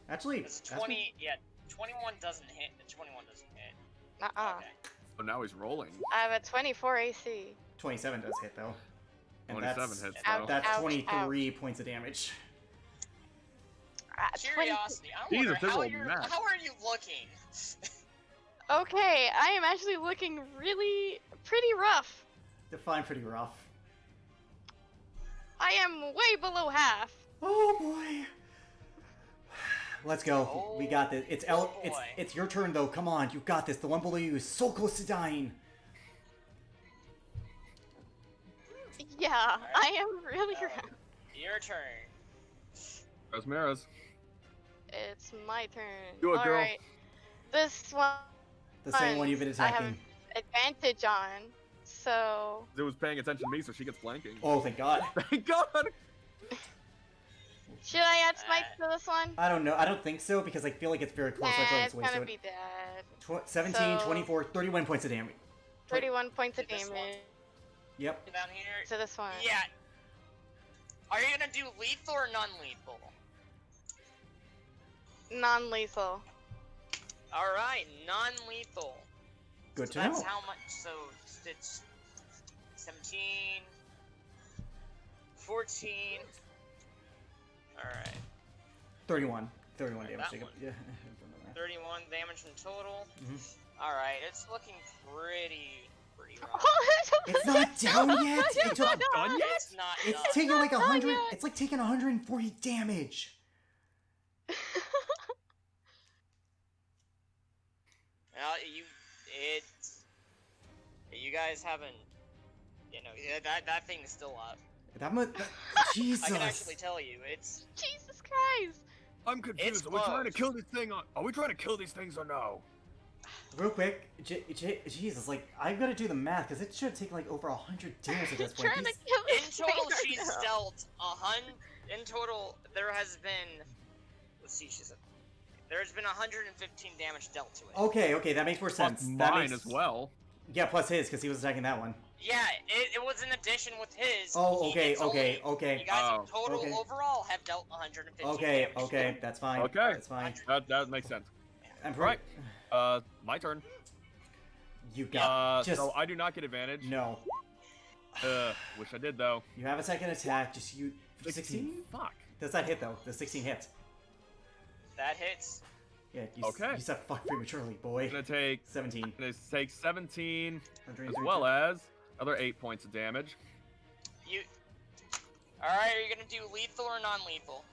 Speaker 1: Actually,
Speaker 2: It's 20. Yeah, 21 doesn't hit. The 21 doesn't hit.
Speaker 4: Nuh-uh.
Speaker 2: Okay.
Speaker 5: So now he's rolling.
Speaker 4: I have a 24 AC.
Speaker 1: 27 does hit though. And
Speaker 5: 27
Speaker 1: that's,
Speaker 5: hits
Speaker 4: Ouch.
Speaker 5: though.
Speaker 1: That's
Speaker 4: Ouch,
Speaker 1: 23 points of damage.
Speaker 4: Ah, 20
Speaker 2: Curiosity. I
Speaker 5: Jesus,
Speaker 2: wonder
Speaker 5: they're
Speaker 2: how
Speaker 5: rolling
Speaker 2: you're.
Speaker 5: math.
Speaker 2: How are you looking?
Speaker 4: Okay, I am actually looking really pretty rough.
Speaker 1: Define pretty rough.
Speaker 4: I am way below half.
Speaker 1: Oh boy. Let's go. We got this. It's
Speaker 2: Oh,
Speaker 1: it's
Speaker 2: boy.
Speaker 1: it's your turn though. Come on, you got this. The one below you is so close to dying.
Speaker 4: Yeah, I am really rough.
Speaker 2: Your turn.
Speaker 5: Rasmira's.
Speaker 4: It's my turn.
Speaker 5: Do it, girl.
Speaker 4: Alright. This one
Speaker 1: The same one you've been
Speaker 4: I have
Speaker 1: attacking.
Speaker 4: advantage on, so
Speaker 5: It was paying attention to me, so she gets flanking.
Speaker 1: Oh, thank God.
Speaker 5: Thank God!
Speaker 4: should I add spikes to this one?
Speaker 1: I don't know. I don't think so because I feel like it's very close. I feel like
Speaker 4: it's
Speaker 1: it's
Speaker 4: gonna
Speaker 1: wasted.
Speaker 4: be dead.
Speaker 1: 17,
Speaker 4: So-
Speaker 1: 24, 31 points of damage.
Speaker 4: 31 points of
Speaker 2: This one.
Speaker 4: damage
Speaker 1: Yep.
Speaker 2: Down here.
Speaker 4: to this one.
Speaker 2: Yeah. Are you gonna do lethal or non-lethal?
Speaker 4: Non-lethal.
Speaker 2: All right, non-lethal.
Speaker 1: Good
Speaker 2: So
Speaker 1: to
Speaker 2: that's
Speaker 1: know.
Speaker 2: how much. So it's 17, 14. All right,
Speaker 1: 31. 31 damage.
Speaker 2: That
Speaker 1: Jacob.
Speaker 2: one.
Speaker 1: Yeah.
Speaker 2: 31 damage in total.
Speaker 1: Mhm.
Speaker 2: All right, it's looking pretty rough.
Speaker 1: It's not down yet. It took,
Speaker 5: Done yet?
Speaker 2: It's not
Speaker 1: it's
Speaker 2: done.
Speaker 1: taking like
Speaker 4: not
Speaker 1: 100.
Speaker 4: yet.
Speaker 1: It's like taking 140 damage.
Speaker 2: Well, you guys haven't, that thing is still up.
Speaker 1: That much. Jesus.
Speaker 2: I can actually tell you, it's
Speaker 4: Jesus Christ!
Speaker 5: I'm confused.
Speaker 2: It's
Speaker 5: Are we trying to
Speaker 2: close.
Speaker 5: kill this thing? Are we trying to kill these things or no?
Speaker 1: Real quick, Jesus, like I've got to do the math because it should have taken like over 100 damage at this point.
Speaker 4: Trying to
Speaker 1: These-
Speaker 4: kill
Speaker 2: in
Speaker 4: this
Speaker 2: total.
Speaker 4: thing
Speaker 2: She's
Speaker 4: right now.
Speaker 2: dealt 100. In total, there has been. Let's see, there's been 115 damage dealt to it.
Speaker 1: Okay, that makes more
Speaker 5: Plus
Speaker 1: sense. That
Speaker 5: mine
Speaker 1: makes,
Speaker 5: as well.
Speaker 1: Yeah, plus his because he was attacking that one.
Speaker 2: Yeah, it was in addition with his.
Speaker 1: Oh,
Speaker 2: He
Speaker 1: okay,
Speaker 2: gets only-
Speaker 1: okay.
Speaker 2: You guys
Speaker 5: Oh,
Speaker 2: in total
Speaker 1: okay.
Speaker 2: overall have dealt 115
Speaker 1: Okay,
Speaker 2: damage.
Speaker 1: that's fine.
Speaker 5: Okay.
Speaker 1: That's fine.
Speaker 5: That makes sense.
Speaker 1: I'm
Speaker 5: Right. My turn.
Speaker 1: You got just
Speaker 5: So I do not get advantage.
Speaker 1: no.
Speaker 5: Wish I did though.
Speaker 1: You have a second attack. Just you 16.
Speaker 5: Fuck.
Speaker 1: Does that hit though? The 16 hits.
Speaker 2: That hits.
Speaker 1: Yeah. You,
Speaker 5: Okay.
Speaker 1: You said fuck prematurely, boy.
Speaker 5: I'm gonna take
Speaker 1: 17.
Speaker 5: take 17 as
Speaker 1: 183.
Speaker 5: well as another 8 points of damage.
Speaker 2: You. Alright, are you gonna do lethal or non-lethal?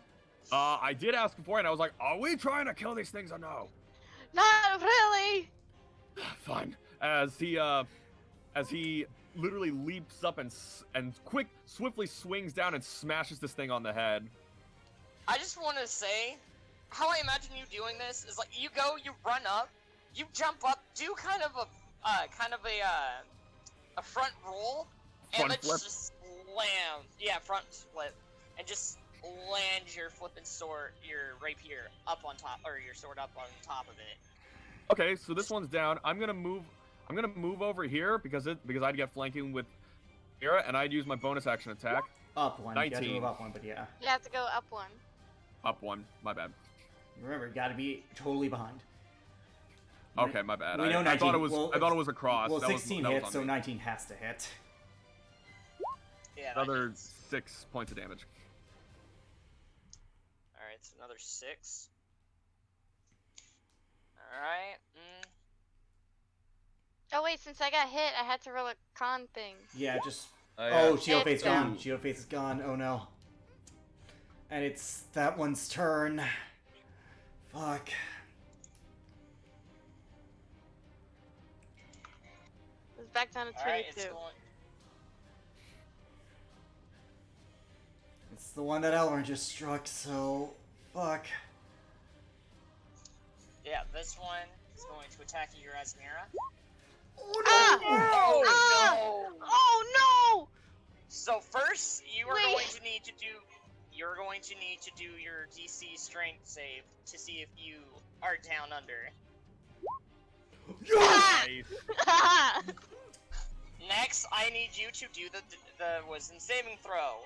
Speaker 5: I did ask before, and I was like, "Are we trying to kill these things or no?"
Speaker 4: Not really!
Speaker 5: Fine. As he literally leaps up and swiftly swings down and smashes this thing on the head.
Speaker 2: I just want to say, how I imagine you doing this is like you go, you run up, you jump up, do kind of a front roll, and
Speaker 5: Front
Speaker 2: then
Speaker 5: flip?
Speaker 2: just slam, front flip, and just land your flipping sword, your rapier up on top, or your sword up on top of it.
Speaker 5: Okay, so this one's down. I'm gonna move over here because I'd get flanking with Mira, and I'd use my bonus action attack.
Speaker 1: Up one. You gotta
Speaker 5: 19.
Speaker 1: move up one, but yeah.
Speaker 4: You have to go up one.
Speaker 5: Up one. My bad.
Speaker 1: Remember, you gotta be totally behind.
Speaker 5: Okay, my bad.
Speaker 1: We know
Speaker 5: I thought
Speaker 1: 19
Speaker 5: it was.
Speaker 1: well,
Speaker 5: I thought it was a cross.
Speaker 1: Well,
Speaker 5: That was-
Speaker 1: 16
Speaker 5: that was
Speaker 1: hits,
Speaker 5: on
Speaker 1: so
Speaker 5: me.
Speaker 1: 19 has to hit.
Speaker 2: Yeah. That
Speaker 5: Another
Speaker 2: hits.
Speaker 5: 6 points of damage.
Speaker 2: All right, it's another 6. All right.
Speaker 4: Oh wait, since I got hit, I had to roll a con thing.
Speaker 1: Yeah, just.
Speaker 5: Yeah.
Speaker 1: Oh, Shield Fate's
Speaker 4: It's
Speaker 1: gone.
Speaker 5: gone.
Speaker 1: Shield Face is gone. Oh no. And it's that one's turn. Fuck.
Speaker 4: It's back down to
Speaker 2: Alright,
Speaker 4: 22.
Speaker 2: it's going.
Speaker 1: It's the one that Elmer just struck, so... Fuck.
Speaker 2: Yeah, this one is going to attack you, Asmira.
Speaker 1: Oh,
Speaker 2: Oh
Speaker 4: Ah!
Speaker 2: no!
Speaker 4: Oh no!
Speaker 2: So first, you are
Speaker 4: Wait.
Speaker 2: going to need to do. You're going to need to do your DC strength save to see if you are down under.
Speaker 4: Ah!
Speaker 5: Nice.
Speaker 2: Next, I need you to do the wisdom saving throw.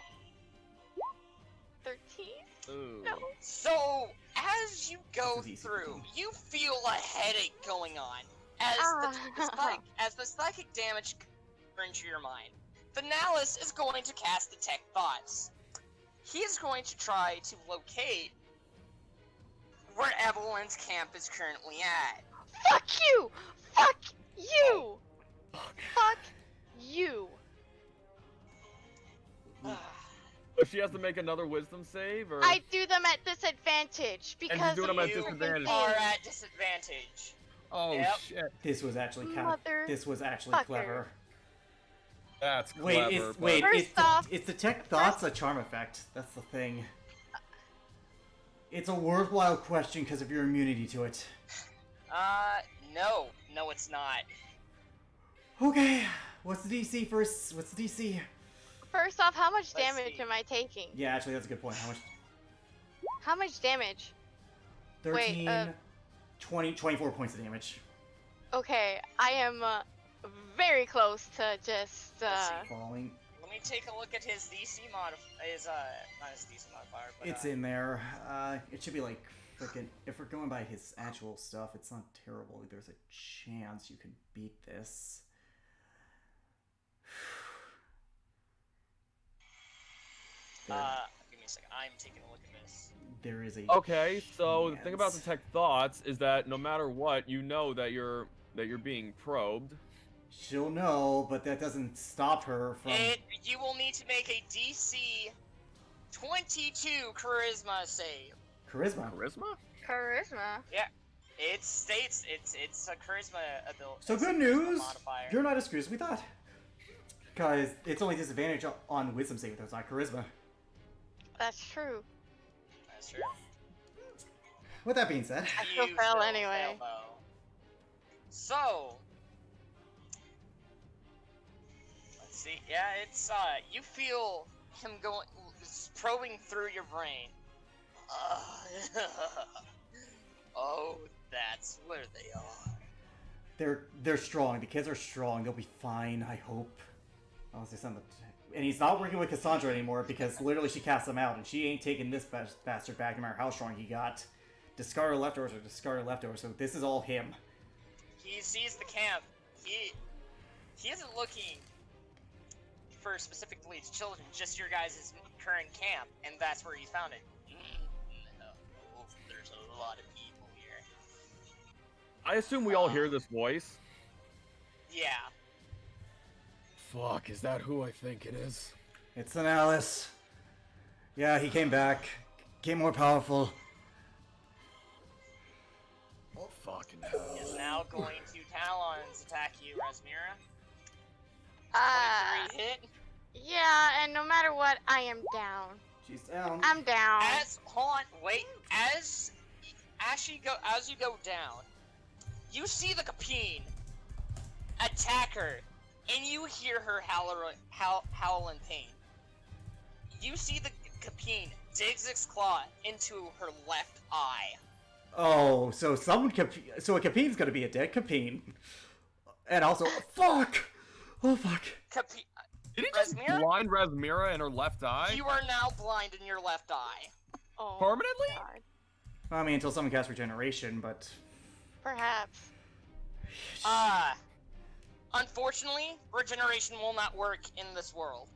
Speaker 4: 13?
Speaker 5: Ooh.
Speaker 4: No.
Speaker 2: So as you go
Speaker 1: This is easy.
Speaker 2: through, you feel a headache going on as as the psychic damage into your mind. The Nalus is going to cast Detect Thoughts. He is going to try to locate where Evelyn's camp is currently at.
Speaker 4: Fuck you! Fuck you! Fuck you!
Speaker 5: But she has to make another wisdom save, or
Speaker 4: I do them at disadvantage because
Speaker 5: do them
Speaker 4: of
Speaker 5: at
Speaker 4: the freaking
Speaker 5: disadvantage.
Speaker 2: are
Speaker 4: thing.
Speaker 2: at disadvantage.
Speaker 5: oh
Speaker 2: Yep.
Speaker 5: shit,
Speaker 1: This was actually kind of...
Speaker 4: Mother
Speaker 1: This was actually
Speaker 4: fucker.
Speaker 1: clever.
Speaker 5: that's clever.
Speaker 1: Wait,
Speaker 5: but-
Speaker 4: First off-
Speaker 1: it's Detect Thoughts a charm effect. That's the thing. It's a worthwhile question because of your immunity to it.
Speaker 2: No. No, it's not.
Speaker 1: Okay, what's the DC first? What's the DC?
Speaker 4: First off, how much
Speaker 2: Let's
Speaker 4: damage
Speaker 2: see.
Speaker 4: am I taking?
Speaker 1: Yeah, actually, that's a good point. How much?
Speaker 4: How much damage?
Speaker 1: 13,
Speaker 4: Wait,
Speaker 1: 20, 24 points of damage.
Speaker 4: Okay, I am very close to just
Speaker 2: Let's see.
Speaker 1: Falling.
Speaker 2: Let me take a look at his DC not his DC modifier, but
Speaker 1: It's in there. It should be like freaking. If we're going by his actual stuff, it's not terrible. There's a chance you can beat this.
Speaker 2: give me a second. I'm taking a look at this.
Speaker 1: There is a.
Speaker 5: Okay, so the thing about
Speaker 1: chance.
Speaker 5: Detect Thoughts is that no matter what, you know that you're being probed.
Speaker 1: She'll know, but that doesn't stop her from.
Speaker 2: You will need to make a DC 22 Charisma save.
Speaker 1: Charisma.
Speaker 5: Charisma?
Speaker 4: charisma.
Speaker 2: It states it's a charisma ability.
Speaker 1: So
Speaker 2: it's a
Speaker 1: good
Speaker 2: charisma
Speaker 1: news.
Speaker 2: modifier.
Speaker 1: You're not as screwed as we thought. Because it's only disadvantage on wisdom saving throws, not charisma.
Speaker 4: That's true.
Speaker 2: That's true.
Speaker 1: With that being said,
Speaker 4: I still fail anyway.
Speaker 2: though. So let's see. Yeah, it's you feel him going probing through your brain. Oh, that's where they are.
Speaker 1: they're strong. The kids are strong. They'll be fine. I hope. I'll say something. And he's not working with Cassandra anymore because literally she cast him out, and she ain't taking this bastard back no matter how strong he got. Discarded leftovers or discarded leftovers. So this is all him.
Speaker 2: He sees the camp. He isn't looking for specifically its children, just your guys' current camp, and that's where he found it. No, there's a lot of people here.
Speaker 5: I assume we all hear this voice.
Speaker 2: Yeah.
Speaker 3: Fuck, is that who I think it is?
Speaker 1: It's an Alice. Yeah, he came back. Came more powerful.
Speaker 3: Oh, fucking hell.
Speaker 2: Is now going to Talons attack you, Rasmira. 23 hit.
Speaker 4: Yeah, and no matter what, I am down.
Speaker 1: She's down.
Speaker 4: I'm down.
Speaker 2: Hold on, wait. As you go down, you see the Capine attack her, and you hear her howl in pain. You see the Capine digs its claw into her left eye.
Speaker 1: Oh, so so a Capine's gonna be a dead Capine. And also, fuck! Oh, fuck.
Speaker 2: Capine,
Speaker 5: Did he just
Speaker 2: Rasmira?
Speaker 5: blind Rasmira in her left eye?
Speaker 2: you are now blind in your left eye.
Speaker 4: Oh,
Speaker 5: Permanently?
Speaker 4: God.
Speaker 1: I mean, until someone casts regeneration, but...
Speaker 4: Perhaps.
Speaker 2: Unfortunately, regeneration will not work in this world.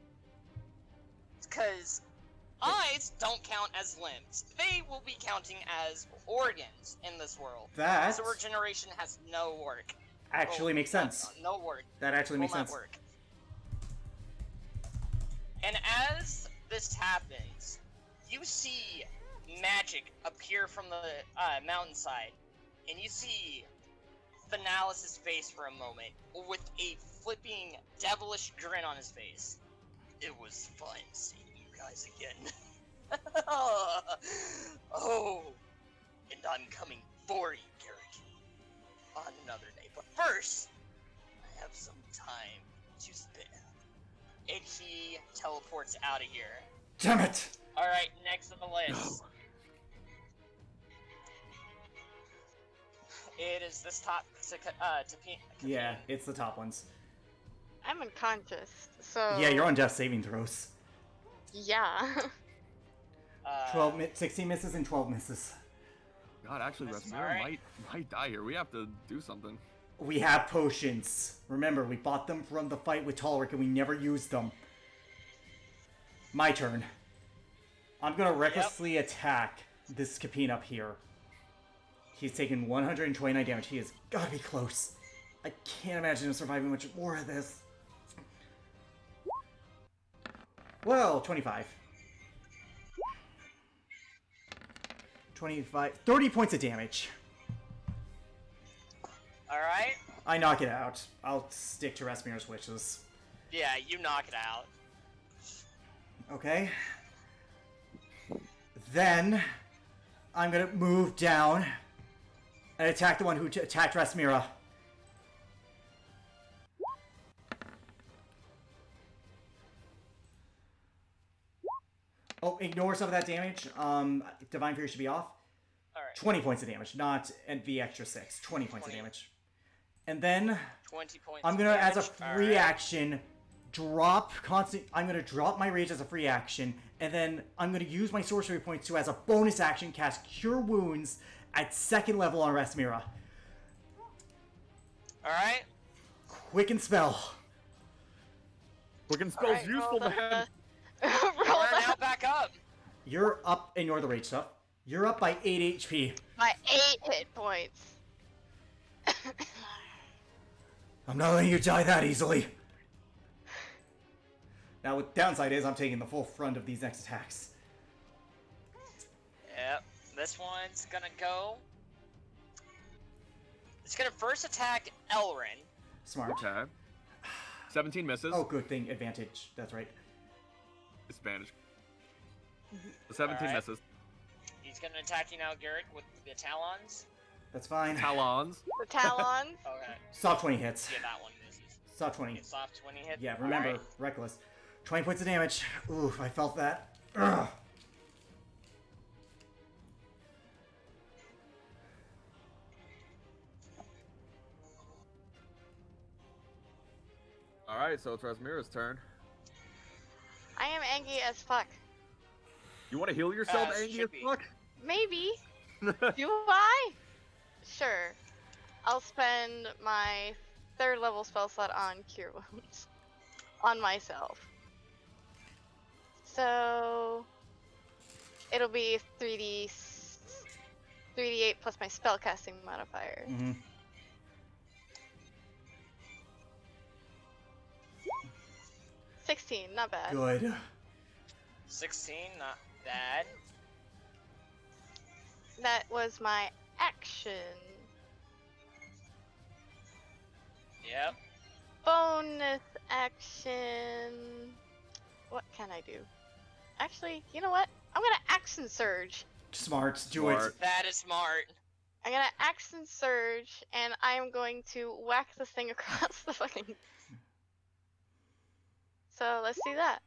Speaker 2: Because eyes don't count as limbs. They will be counting as organs in this world.
Speaker 1: That
Speaker 2: So regeneration has no work.
Speaker 1: actually makes sense.
Speaker 2: No work.
Speaker 1: That actually
Speaker 2: Will
Speaker 1: makes
Speaker 2: not
Speaker 1: sense.
Speaker 2: work. And as this happens, you see magic appear from the mountainside, and you see Finalis' face for a moment with a flipping devilish grin on his face. It was fun seeing you guys again. Oh, and I'm coming for you, Garrett, on another day. But first, I have some time to spare. And he teleports out of here.
Speaker 1: Damn it!
Speaker 2: Alright, next on the list. It is this top
Speaker 1: Yeah, it's the top ones.
Speaker 4: I'm unconscious, so...
Speaker 1: Yeah, you're on death saving throws.
Speaker 4: Yeah.
Speaker 1: 16 misses and 12 misses.
Speaker 5: God, actually,
Speaker 2: This is
Speaker 5: Rasmira
Speaker 2: alright.
Speaker 5: might die here. We have to do something.
Speaker 1: We have potions. Remember, we bought them from the fight with Talric and we never used them. My turn. I'm gonna recklessly attack this Capine up here. He's taken 129 damage. He has gotta be close. I can't imagine him surviving much more of this. Well, 25. 25. 30 points of damage.
Speaker 2: Alright?
Speaker 1: I knock it out. I'll stick to Rasmir's wishes.
Speaker 2: Yeah, you knock it out.
Speaker 1: Okay. Then, I'm gonna move down and attack the one who attacked Rasmira. Oh, ignore some of that damage. Divine Fury should be off.
Speaker 2: Alright.
Speaker 1: 20 points of damage, not the extra 6. 20 points of damage. And then
Speaker 2: 20 points.
Speaker 1: I'm gonna,
Speaker 2: of
Speaker 1: as a
Speaker 2: damage.
Speaker 1: free
Speaker 2: Alright.
Speaker 1: action, drop constant. I'm gonna drop my rage as a free action, and then I'm gonna use my sorcery points to, as a bonus action, cast Cure Wounds at 2nd level on Rasmira.
Speaker 2: Alright?
Speaker 1: Quicken spell.
Speaker 5: Quicken spell's
Speaker 2: Alright,
Speaker 5: useful, man.
Speaker 4: Roll
Speaker 2: We're
Speaker 4: the...
Speaker 2: now back up.
Speaker 1: You're up. Ignore the rage stuff. You're up by 8 HP.
Speaker 4: My 8 hit points.
Speaker 1: I'm not letting you die that easily. Now, the downside is I'm taking the full front of these next attacks.
Speaker 2: Yep. This one's gonna go. It's gonna first attack Elrin.
Speaker 1: Smart.
Speaker 5: Okay. 17 misses.
Speaker 1: Oh, good thing. Advantage. That's right.
Speaker 5: Disadvantage. 17
Speaker 2: Alright.
Speaker 5: misses.
Speaker 2: He's gonna attack you now, Garrett, with the talons.
Speaker 1: That's fine.
Speaker 5: Talons.
Speaker 4: The talons.
Speaker 2: Okay.
Speaker 1: Soft 20 hits.
Speaker 2: Yeah, that one misses.
Speaker 1: Soft 20.
Speaker 2: Okay, soft 20 hit.
Speaker 1: Yeah, remember,
Speaker 2: Alright.
Speaker 1: reckless. 20 points of damage. Ooh, I felt that. Ugh.
Speaker 5: Alright, so it's Rasmira's turn.
Speaker 4: I am angry as fuck.
Speaker 5: You want to heal yourself, angry
Speaker 2: should
Speaker 5: as
Speaker 2: be.
Speaker 5: fuck?
Speaker 4: Maybe. Do I? Sure. I'll spend my 3rd level spell slot on Cure Wounds. On myself. So... It'll be 3d8 plus my spellcasting modifier.
Speaker 1: Mm-hmm.
Speaker 4: Mm. 16, not bad.
Speaker 1: Good.
Speaker 2: 16, not bad.
Speaker 4: That was my action.
Speaker 2: Yep.
Speaker 4: Bonus action. What can I do? Actually, you know what? I'm gonna action surge.
Speaker 1: Smart. Do it.
Speaker 5: Smart.
Speaker 2: That is smart.
Speaker 4: I'm gonna action surge, and I'm going to whack this thing across the fucking. So let's do that.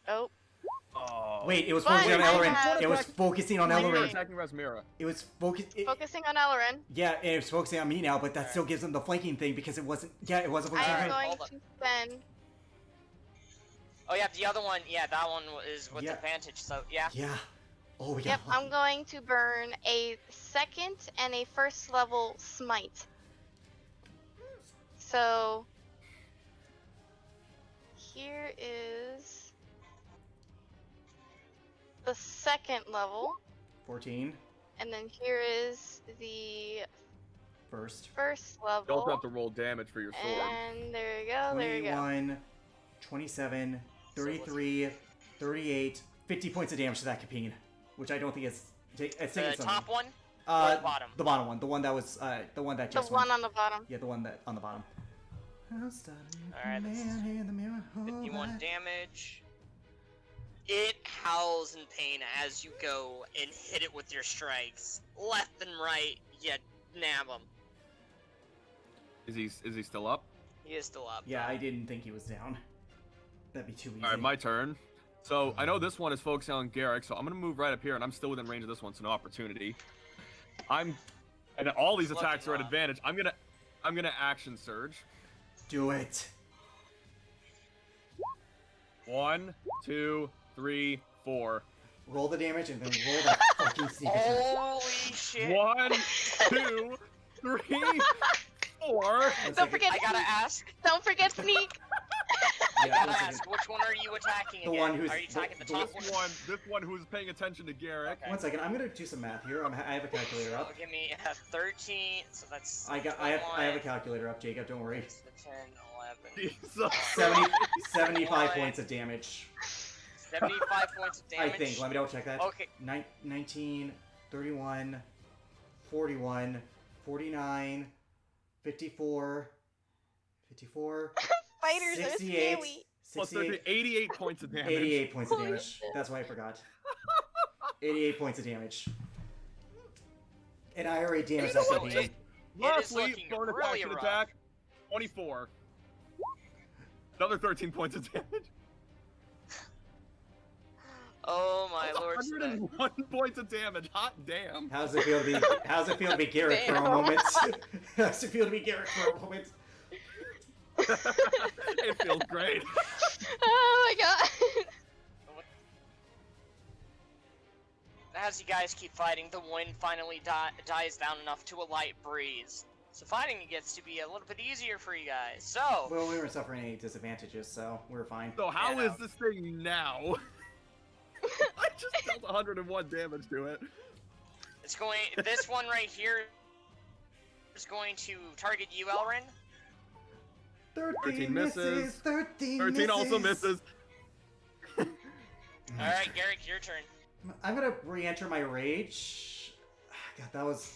Speaker 4: Oh,
Speaker 5: Oh.
Speaker 1: Wait, it was
Speaker 4: But
Speaker 1: focusing on
Speaker 4: I
Speaker 1: Elrin.
Speaker 4: have-
Speaker 1: It was focusing on
Speaker 4: Wait,
Speaker 5: You're
Speaker 1: Elrin.
Speaker 4: wait.
Speaker 5: attacking Rasmira.
Speaker 1: It was focus.
Speaker 4: focusing on Elrin.
Speaker 1: Yeah, it was focusing on me now, but that still gives him the flanking thing because it wasn't. Yeah, it wasn't
Speaker 4: I
Speaker 1: focusing on
Speaker 4: am
Speaker 1: me.
Speaker 4: going
Speaker 2: Hold on.
Speaker 4: to spend.
Speaker 2: Oh yeah, the other one, yeah, that one is with
Speaker 1: Yeah.
Speaker 2: advantage, so yeah.
Speaker 1: Yeah. Oh, yeah.
Speaker 4: Yep, I'm going to burn a 2nd and a 1st level smite. So here is the 2nd level,
Speaker 1: 14.
Speaker 4: and then here is the
Speaker 1: First.
Speaker 4: 1st
Speaker 5: You also
Speaker 4: level.
Speaker 5: have to roll damage for your sword.
Speaker 4: And there we go, there we go.
Speaker 1: 21, 27, 33, 38, 50 points of damage to that Capine, which I don't think it's taking
Speaker 2: The
Speaker 1: something.
Speaker 2: top one or the bottom?
Speaker 1: The bottom one. The one that was the one that
Speaker 4: The
Speaker 1: just
Speaker 4: one
Speaker 1: went.
Speaker 4: on the bottom.
Speaker 1: Yeah, the one that on the bottom.
Speaker 2: Alright, that's 51 damage. It howls in pain as you go and hit it with your strikes. Left and right, you nab him.
Speaker 5: Is he still up?
Speaker 2: He is still up.
Speaker 1: Yeah, I didn't think he was down. That'd be too easy.
Speaker 5: All right, my turn. So I know this one is focusing on Garrick, so I'm gonna move right up here, and I'm still within range of this one, so no opportunity. And all these attacks are at advantage. I'm gonna action surge.
Speaker 1: Do it.
Speaker 5: 1, 2, 3, 4.
Speaker 1: Roll the damage and then roll the fucking sneak attack.
Speaker 2: Holy shit.
Speaker 5: 1, 2, 3, 4.
Speaker 4: Don't forget.
Speaker 2: I gotta ask.
Speaker 4: Don't forget sneak.
Speaker 2: I
Speaker 1: Yeah,
Speaker 2: gotta
Speaker 1: one second.
Speaker 2: ask. Which one are you attacking
Speaker 1: The
Speaker 2: again?
Speaker 1: one who's-
Speaker 2: Are you attacking the
Speaker 1: the-
Speaker 2: top
Speaker 5: This
Speaker 2: one?
Speaker 5: one who's paying attention to Garrick.
Speaker 2: Okay.
Speaker 1: One second, I'm gonna do some math here. I have a calculator
Speaker 2: So
Speaker 1: up.
Speaker 2: give me 13. So that's.
Speaker 1: I have a calculator up, Jacob. Don't worry.
Speaker 2: 10, 11.
Speaker 5: Jesus.
Speaker 1: 75 points of damage.
Speaker 2: 75 points of
Speaker 1: I
Speaker 2: damage.
Speaker 1: think. Let me double check that.
Speaker 2: Okay.
Speaker 1: 19, 31, 41, 49, 54, 54,
Speaker 4: Fighters are
Speaker 1: 68,
Speaker 4: scary.
Speaker 5: Plus
Speaker 1: 68,
Speaker 5: 88 points of damage.
Speaker 1: 88 points of
Speaker 4: Holy
Speaker 1: damage.
Speaker 4: shit.
Speaker 1: That's why I forgot. 88 points of damage. And I already damaged that
Speaker 2: So
Speaker 1: Capine.
Speaker 2: it is
Speaker 5: Lastly,
Speaker 2: looking
Speaker 5: bonus
Speaker 2: really
Speaker 5: action
Speaker 2: rough.
Speaker 5: attack. 24. Another 13 points of damage.
Speaker 2: Oh my
Speaker 5: That's
Speaker 2: lord.
Speaker 5: 101 points of damage. Hot damn.
Speaker 1: How's it feel to be Garrett for a
Speaker 4: Damn.
Speaker 1: moment? How's it feel to be Garrett for a moment?
Speaker 5: It feels great.
Speaker 4: Oh my god.
Speaker 2: As you guys keep fighting, the wind finally dies down enough to a light breeze. So fighting gets to be a little bit easier for you guys. So,
Speaker 1: Well, we weren't suffering any disadvantages, so we're fine.
Speaker 5: So how
Speaker 2: Yeah,
Speaker 5: is this thing now? I just dealt 101 damage to it.
Speaker 2: it's going. This one right here is going to target you, Elrin.
Speaker 1: 13
Speaker 5: misses.
Speaker 1: 13
Speaker 5: 13 also misses.
Speaker 2: All right, Garrick, your turn.
Speaker 1: I'm gonna re-enter my rage. God, that was...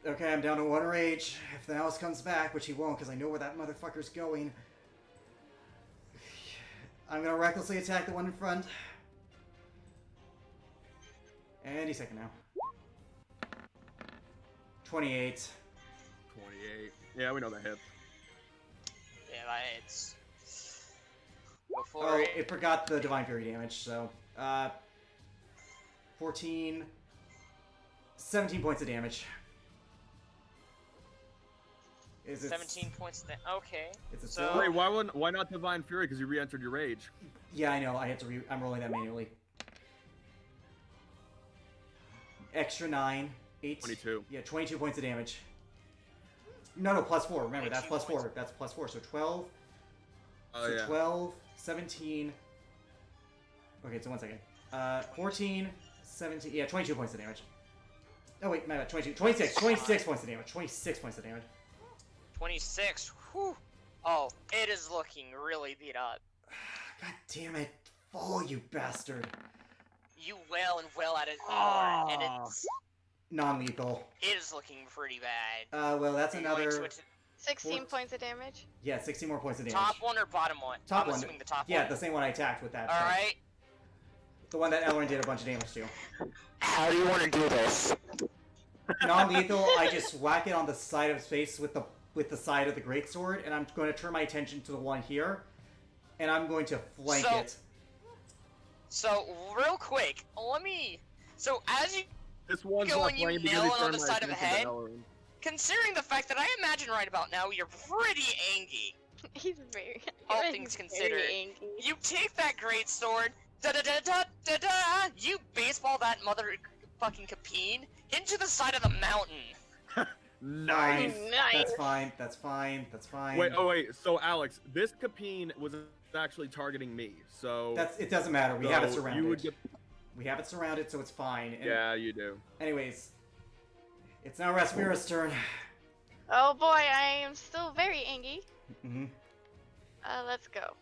Speaker 1: Okay, I'm down to 1 rage. If the Alice comes back, which he won't, because I know where that motherfucker's going. I'm gonna recklessly attack the one in front. And he's second now. 28.
Speaker 5: 28. Yeah, we know that hit.
Speaker 2: Yeah, that hits. Before
Speaker 1: Oh, it forgot the Divine Fury damage, so... 14... 17 points of damage. Is it...
Speaker 2: 17 points. Okay.
Speaker 1: Is it
Speaker 2: So-
Speaker 1: still-
Speaker 5: Wait, why not Divine Fury? Because you re-entered your rage.
Speaker 1: Yeah, I know. I had to I'm rolling that manually. Extra 9, 8.
Speaker 5: 22.
Speaker 1: Yeah, 22 points of damage. No, plus 4. Remember, that's
Speaker 2: 22
Speaker 1: plus 4.
Speaker 2: points.
Speaker 1: That's plus 4. So 12.
Speaker 5: Oh,
Speaker 1: So
Speaker 5: yeah.
Speaker 1: 12, 17. Okay, so 1 second. 14, 17. Yeah, 22 points of damage. Oh, wait, my bad. 22. 26. 26 points of damage. 26 points of damage.
Speaker 2: 26. Whew. Oh, it is looking really beat up.
Speaker 1: God damn it. Fall, you bastard.
Speaker 2: You wail and wail at it more, and
Speaker 5: Ah.
Speaker 1: Non-lethal.
Speaker 2: it is looking pretty bad.
Speaker 1: Well, that's
Speaker 2: Are you going
Speaker 1: another...
Speaker 2: to
Speaker 4: 16
Speaker 1: Four-
Speaker 4: points of damage.
Speaker 1: Yeah, 16 more points of damage.
Speaker 2: top one or bottom one?
Speaker 1: Top
Speaker 2: I'm
Speaker 1: one.
Speaker 2: assuming the top
Speaker 1: Yeah,
Speaker 2: one.
Speaker 1: the same one I attacked with that.
Speaker 2: All right.
Speaker 1: The one that Elrin did a bunch of damage to.
Speaker 2: How do you want to do this?
Speaker 1: Non-lethal, I just whack it on the side of his face with the side of the greatsword, and I'm going to turn my attention to the one here, and I'm going to flank
Speaker 2: So-
Speaker 1: it.
Speaker 2: So, real quick, let me. So, as you.
Speaker 5: This one's
Speaker 2: Go
Speaker 5: not
Speaker 2: and you
Speaker 5: playing
Speaker 2: nail
Speaker 5: because he
Speaker 2: it on
Speaker 5: turned
Speaker 2: the
Speaker 5: my
Speaker 2: side of the
Speaker 5: attention to
Speaker 2: head?
Speaker 5: Elrin.
Speaker 2: Considering the fact that I imagine right about now you're pretty angry,
Speaker 4: He's very.
Speaker 2: All
Speaker 4: he's
Speaker 2: things
Speaker 4: very
Speaker 2: considered.
Speaker 4: angry.
Speaker 2: you take that great sword, da da da da da da, you baseball that motherfucking Capine into the side of the mountain.
Speaker 5: Nice.
Speaker 4: Nice.
Speaker 1: That's fine. That's fine. That's fine.
Speaker 5: Wait. So, Alex, this Capine was actually targeting me. So.
Speaker 1: It doesn't matter. We have it
Speaker 5: so
Speaker 1: surrounded.
Speaker 5: You would get.
Speaker 1: We have it surrounded, so it's fine. And
Speaker 5: Yeah, you do.
Speaker 1: Anyways, it's now Rasmira's turn.
Speaker 4: Oh boy, I am still very angry.
Speaker 1: Mm-hmm.
Speaker 4: Let's go.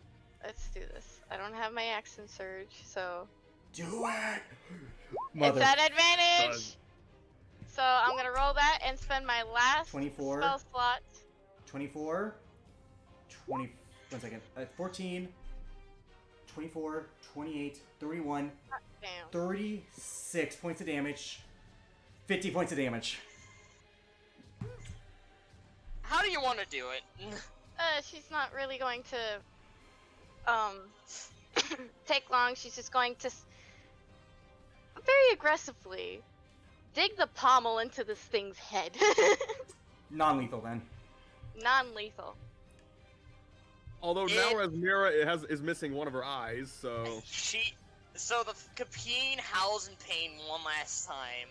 Speaker 4: Let's do this. I don't have my action surge, so
Speaker 1: Do it!
Speaker 4: It's at advantage!
Speaker 5: Does.
Speaker 4: So I'm gonna roll that and spend my last
Speaker 1: 24.
Speaker 4: spell slot.
Speaker 1: 24, 20, 1 second, 14, 24, 28, 31,
Speaker 4: Damn.
Speaker 1: 36 points of damage, 50 points of damage.
Speaker 2: How do you want to do it?
Speaker 4: She's not really going to, take long. She's just going to very aggressively dig the pommel into this thing's head.
Speaker 1: Non-lethal then.
Speaker 4: Non-lethal.
Speaker 5: Although now Asmira is missing one of her eyes, so
Speaker 2: So the Capine howls in pain one last time,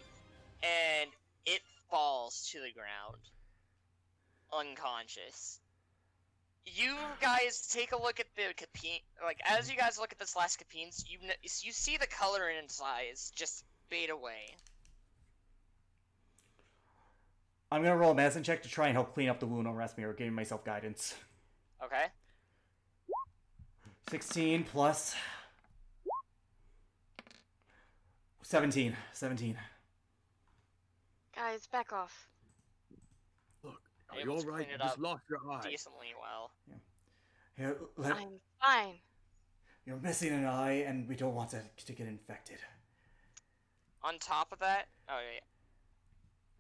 Speaker 2: and it falls to the ground, unconscious. You guys take a look at the Capine, like as you guys look at this last Capine, you see the color in its eyes just fade away.
Speaker 1: I'm gonna roll a medicine check to try and help clean up the wound on Rasmir, giving myself guidance.
Speaker 2: Okay.
Speaker 1: 16 plus 17. 17.
Speaker 4: Guys, back off.
Speaker 3: Look, are you
Speaker 2: Able to
Speaker 3: alright?
Speaker 2: clean
Speaker 3: You
Speaker 2: it
Speaker 3: just
Speaker 2: up
Speaker 3: lost your eye.
Speaker 2: decently well.
Speaker 1: Here,
Speaker 4: I'm fine.
Speaker 1: you're missing an eye, and we don't want to get infected.
Speaker 2: On top of that,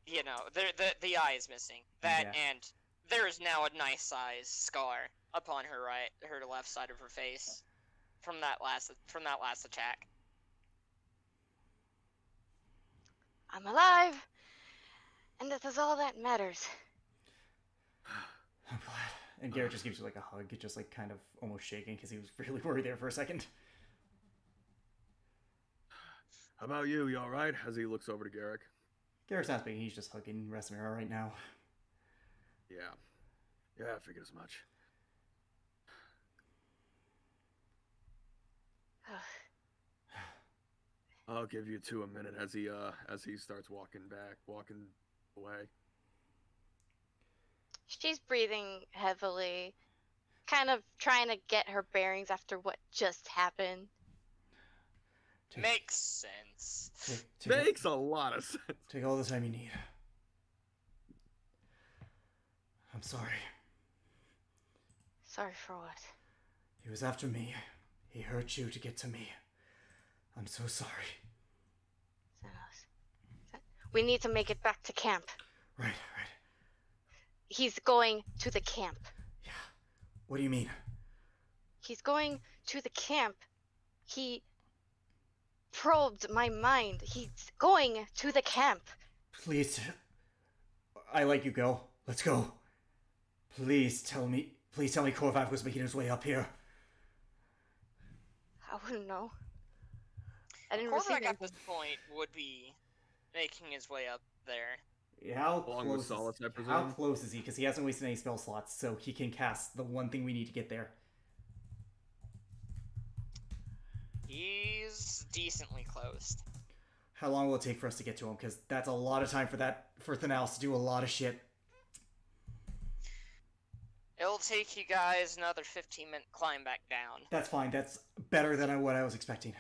Speaker 2: you know, the eye is missing. That
Speaker 1: Yeah.
Speaker 2: and there is now a nice size scar upon her left side of her face from that last attack.
Speaker 4: I'm alive, and that is all that matters.
Speaker 1: I'm glad. And Garrett just gives you like a hug, just like kind of almost shaking because he was really worried there for a second.
Speaker 5: how about you? You alright? As he looks over to Garrick.
Speaker 1: Garrett's not speaking, he's just hugging Rasmira right now.
Speaker 5: Yeah. Yeah, I figured as much. I'll give you two a minute as he starts walking away.
Speaker 4: She's breathing heavily, kind of trying to get her bearings after what just happened.
Speaker 2: Makes sense.
Speaker 5: Makes a lot of sense.
Speaker 1: Take all the time you need. I'm sorry.
Speaker 4: Sorry for what?
Speaker 1: He was after me. He hurt you to get to me. I'm so sorry.
Speaker 4: We need to make it back to camp.
Speaker 1: Right.
Speaker 4: He's going to the camp.
Speaker 1: Yeah. What do you mean?
Speaker 4: He's going to the camp. He probed my mind. He's going to the camp.
Speaker 1: Please. I let you go. Let's go. Please tell me Korvac was making his way up here.
Speaker 4: I wouldn't know. I didn't receive
Speaker 2: Korvac at
Speaker 4: anything.
Speaker 2: this point would be making his way up there.
Speaker 1: How
Speaker 5: Along
Speaker 1: close
Speaker 5: with Solace, I
Speaker 1: how
Speaker 5: presume?
Speaker 1: close is he? Because he hasn't wasted any spell slots, so he can cast the one thing we need to get there.
Speaker 2: He's decently close.
Speaker 1: How long will it take for us to get to him? Because that's a lot of time for Thanalis to do a lot of shit.
Speaker 2: It'll take you guys another 15-minute climb back down.
Speaker 1: That's fine. That's better than what I was expecting.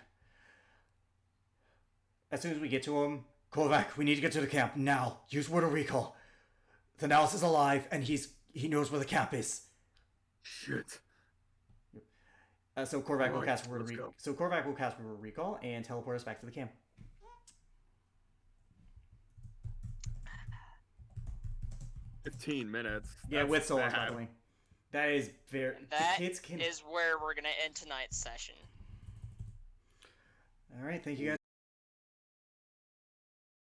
Speaker 1: As soon as we get to him, Korvac, we need to get to the camp now. Use word of recall. Thanalis is alive, and he knows where the camp is.
Speaker 3: Shit.
Speaker 1: So Korvac will
Speaker 3: Alright,
Speaker 1: cast word of
Speaker 3: let's
Speaker 1: recall.
Speaker 3: go.
Speaker 1: So Korvac will cast word of recall and teleport us back to the camp.
Speaker 5: $15 minutes.
Speaker 1: Yeah,
Speaker 5: That's
Speaker 1: with Solas, by
Speaker 5: bad.
Speaker 1: the way. That is very.
Speaker 2: And that
Speaker 1: the kids can.
Speaker 2: is where we're gonna end tonight's session.
Speaker 1: All right, thank you guys.